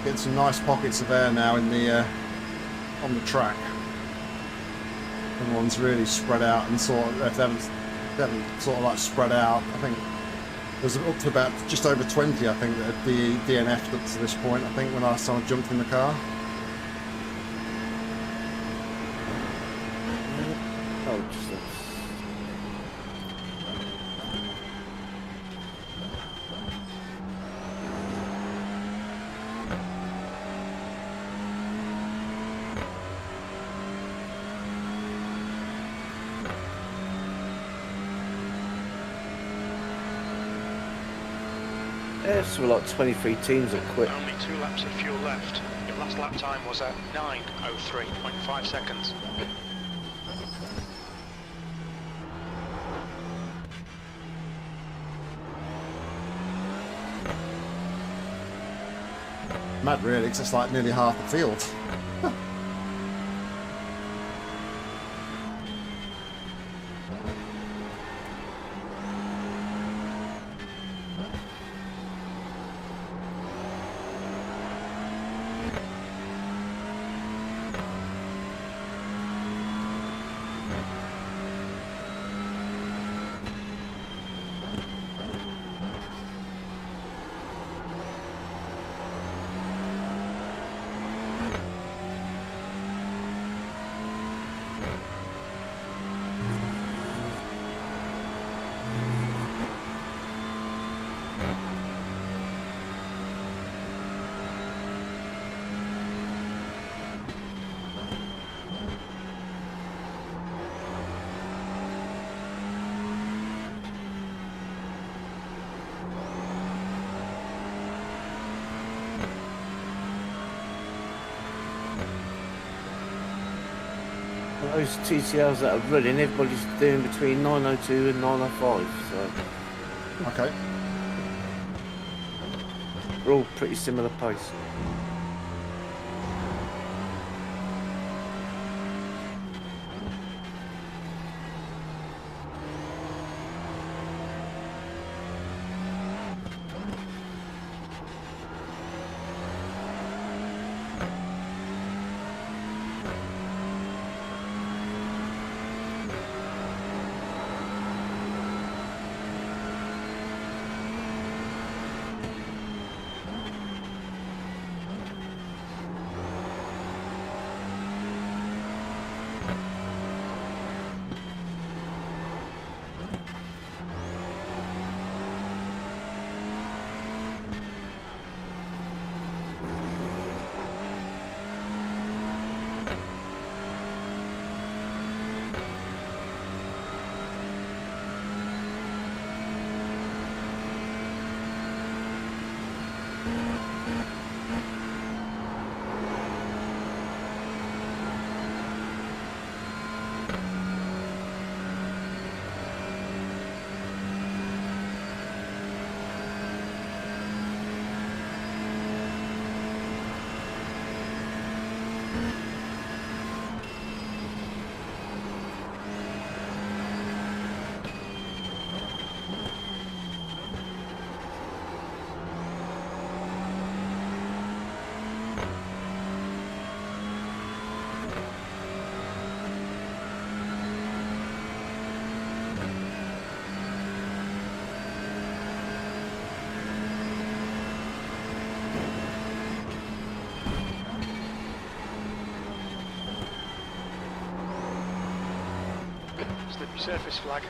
Getting some nice pockets of air now in the on the track. Everyone's really spread out and sort of, if they haven't sort of like spread out. I think there's up to about just over 20. I think that the DNF up to this point. I think when last time I jumped in the car. Oh, just so like 23 teams have quit. Only 2 laps of fuel left. Your last lap time was at 9:03.5 seconds. Mad really, because it's like nearly half the field. Those TCRs that are running, everybody's doing between 9:02 and 9:05, so Okay. we're all pretty similar pace. the surface flag.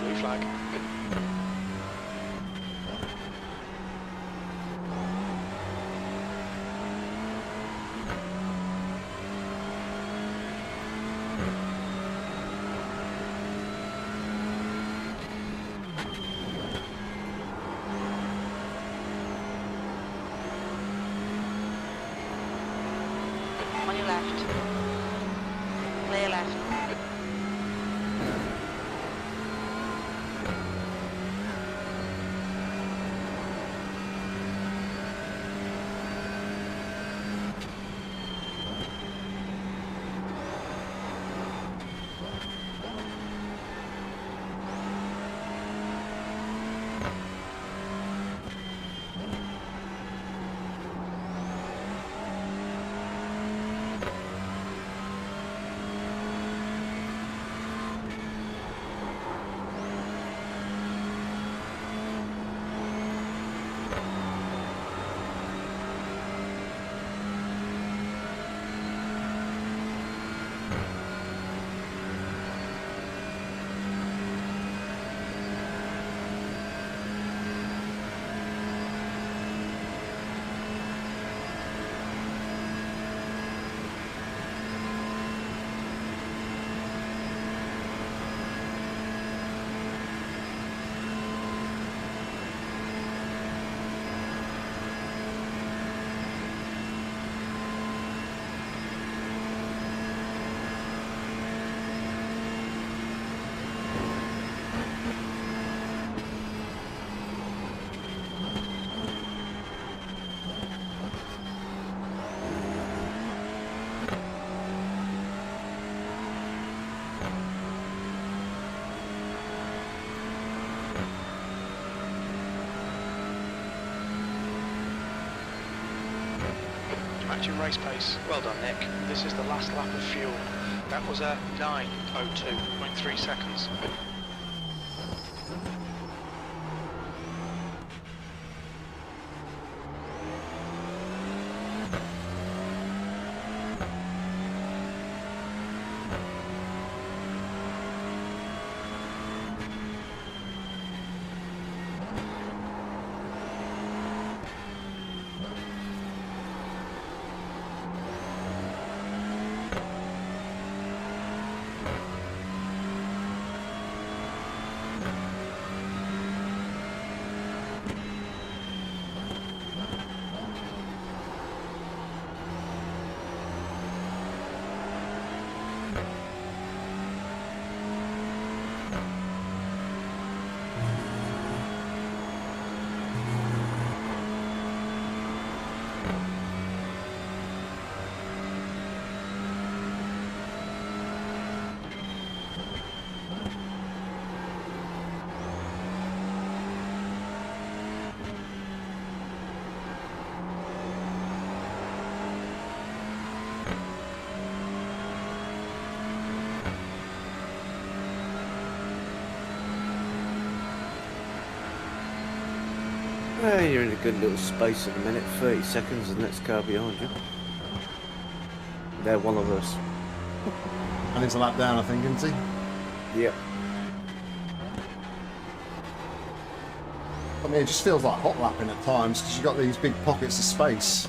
Blue flag. On your left. Clear left. kept your race pace. Well done, Nick. This is the last lap of fuel. That was a 9:02.3 seconds. You're in a good little space at the minute, 30 seconds, the next car behind you. They're one of us. And he's a lap down, I think, isn't he? Yep. I mean, it just feels like hot lapping at times because you've got these big pockets of space.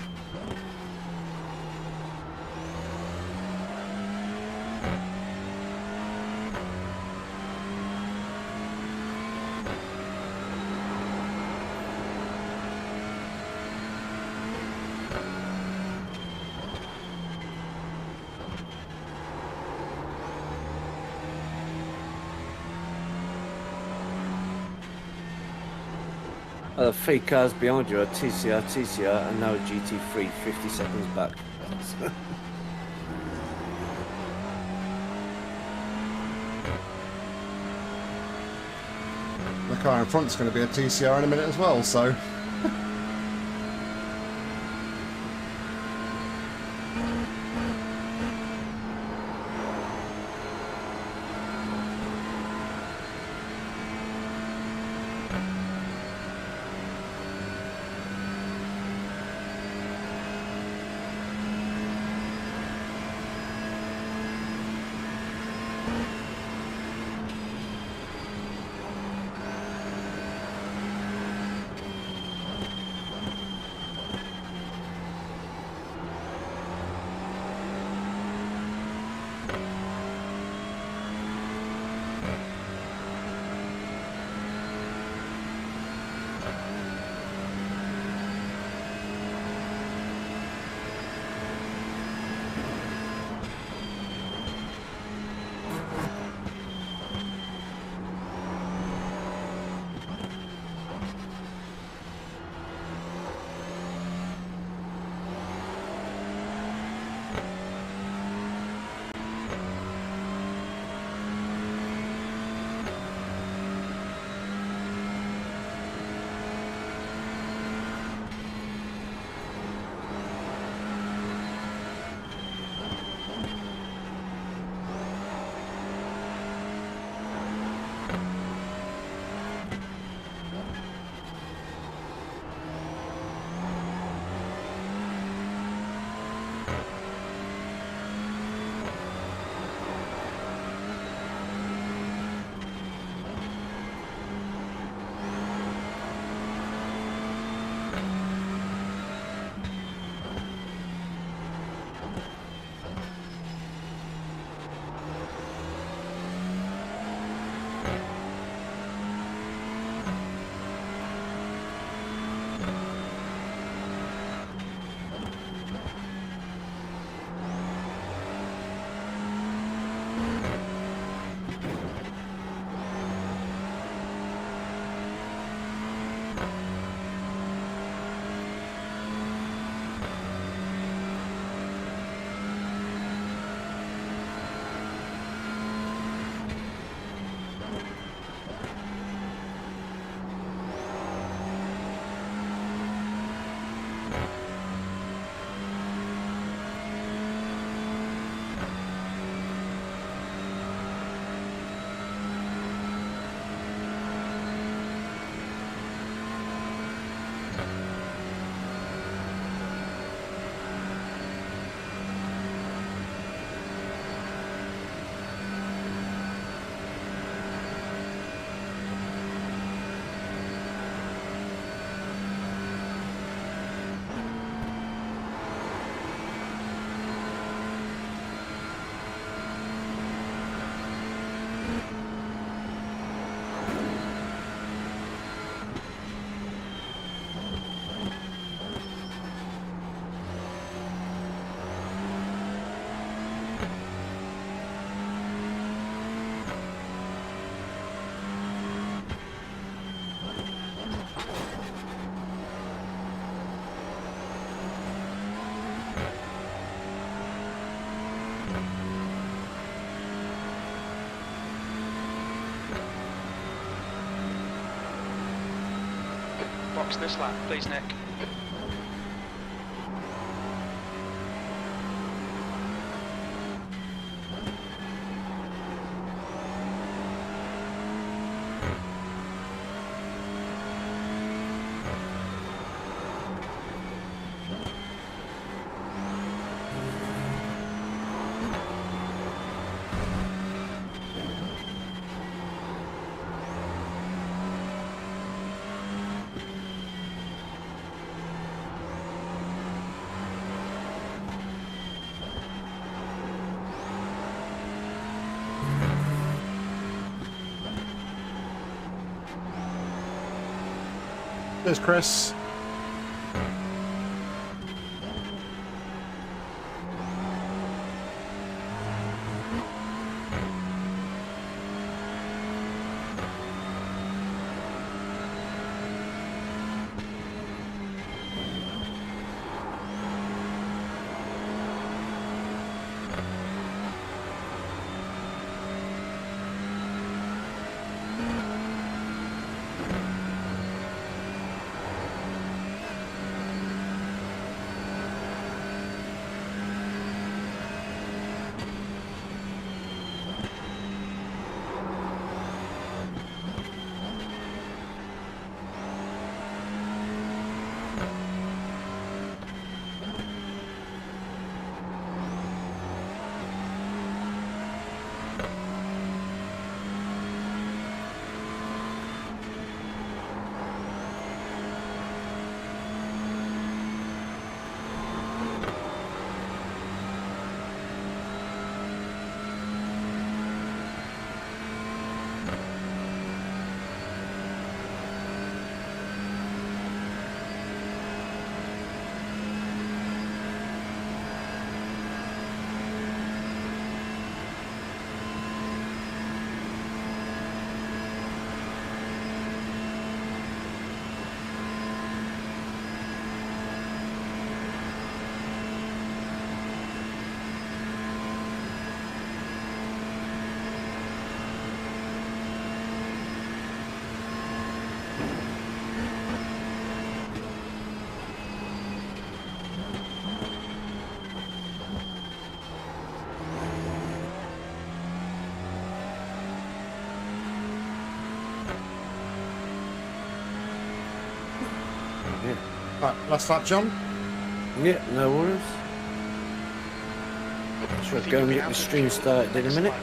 The 3 cars behind you are TCR, and now GT3, 50 seconds back. The car in front's going to be a TCR in a minute as well, so... Box this lap, please, Nick. There's Chris. Right, last lap, John. Yeah, no worries. Should go and get the stream started in a minute.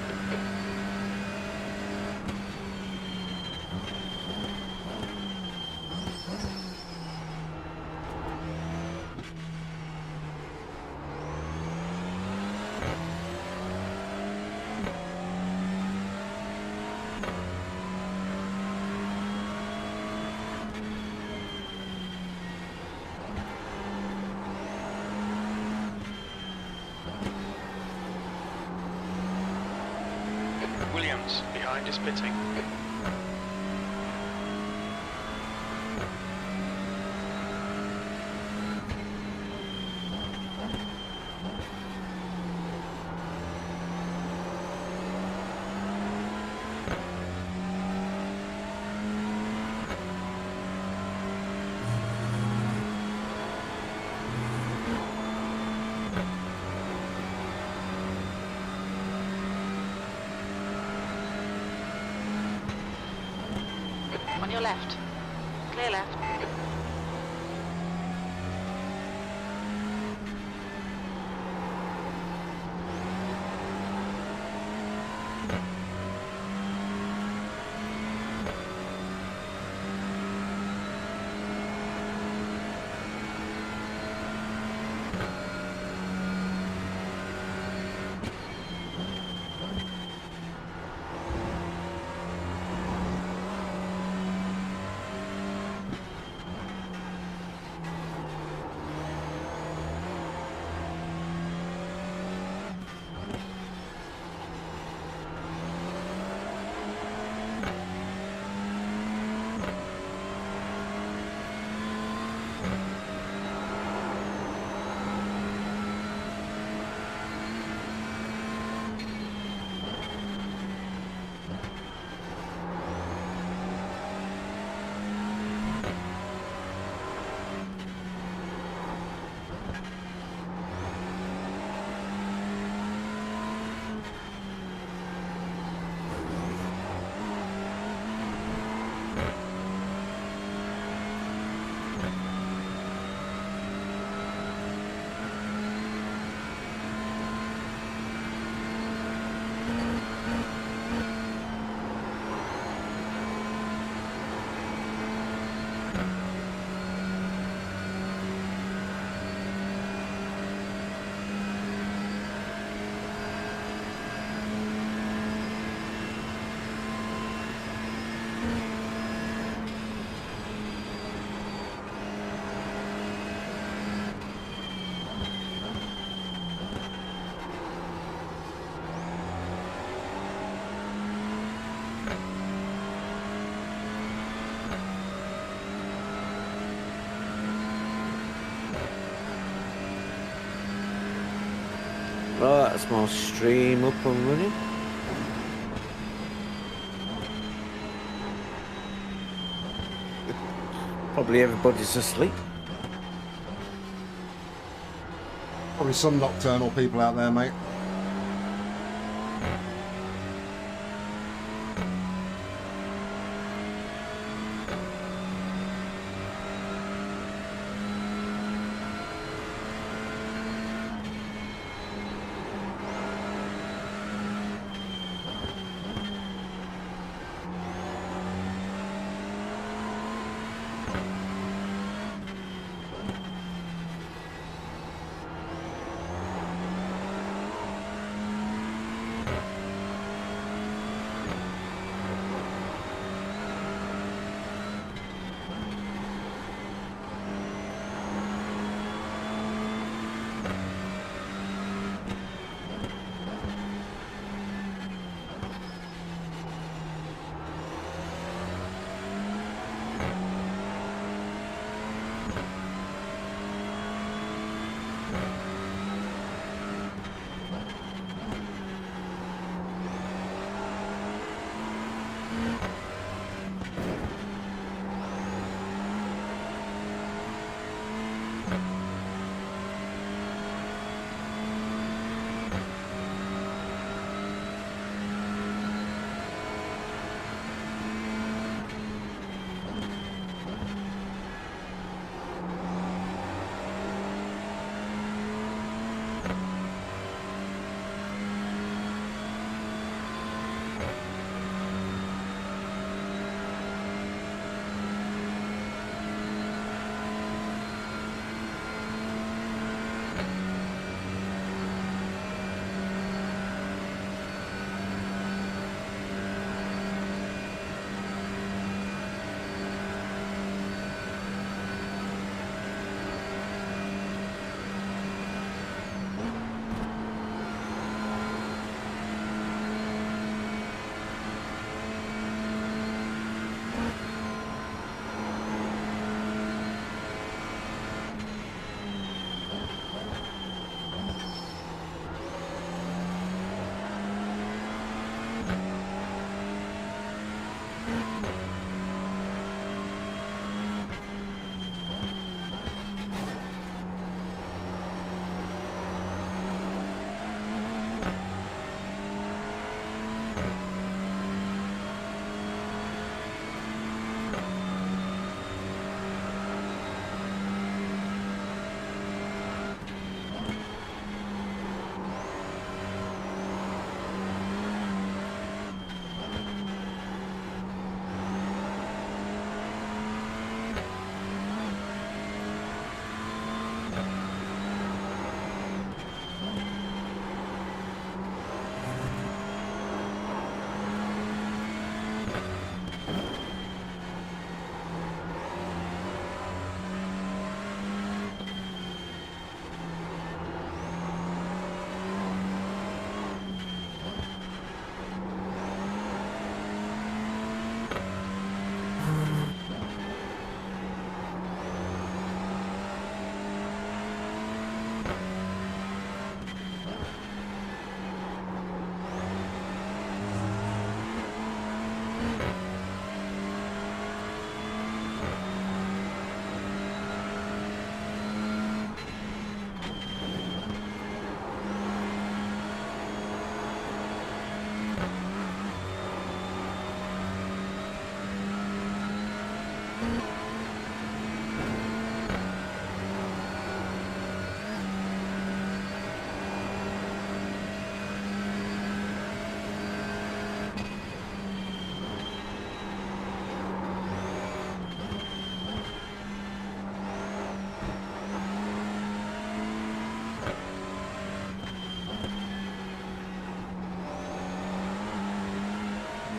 Williams, behind is pitting. On your left. Clear left. That's my stream up and running. Probably everybody's asleep. Probably some nocturnal people out there, mate.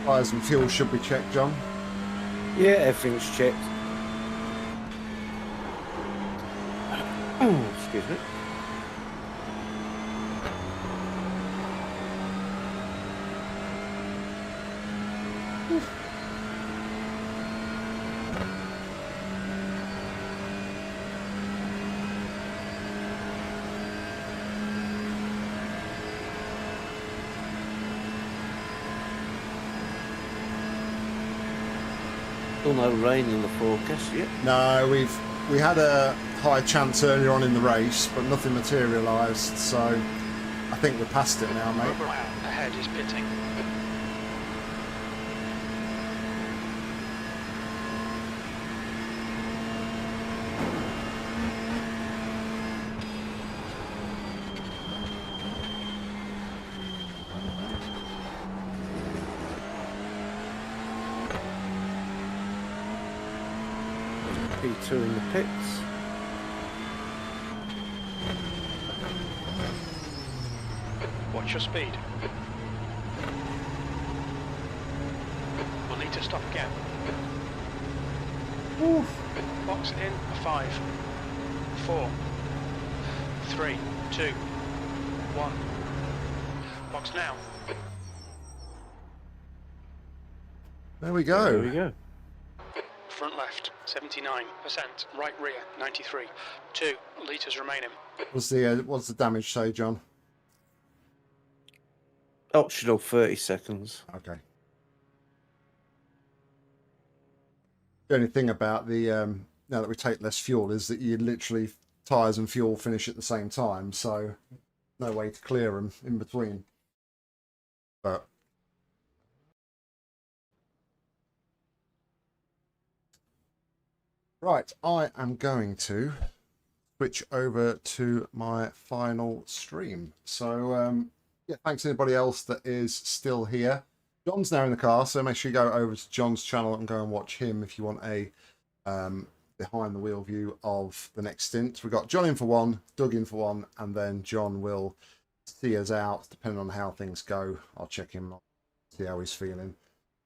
Tyres and fuel should be checked, John. Yeah, everything's checked. Oh, excuse me. Still no rain in the forecast yet. No, we had a high chance earlier on in the race, but nothing materialised. So I think we're past it now, mate. Ahead is pitting. P2 in the pits. Watch your speed. We'll need to stop again. Oof. Box in 5, 4, 3, 2, 1. Box now. There we go. There we go. Front left, 79%. Right rear, 93. 2 litres remaining. What's the damage say, John? Optional 30 seconds. Okay. The only thing about the now that we take less fuel is that you literally tyres and fuel finish at the same time, so no way to clear them in between. But right, I am going to switch over to my final stream. So yeah, thanks to anybody else that is still here. John's now in the car, so make sure you go over to John's channel and go and watch him if you want a behind the wheel view of the next stint. We've got John in for one, Doug in for one, and then John will see us out depending on how things go. I'll check him and see how he's feeling.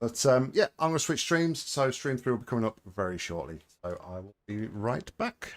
But yeah, I'm going to switch streams, so stream 3 will be coming up very shortly. So I will be right back.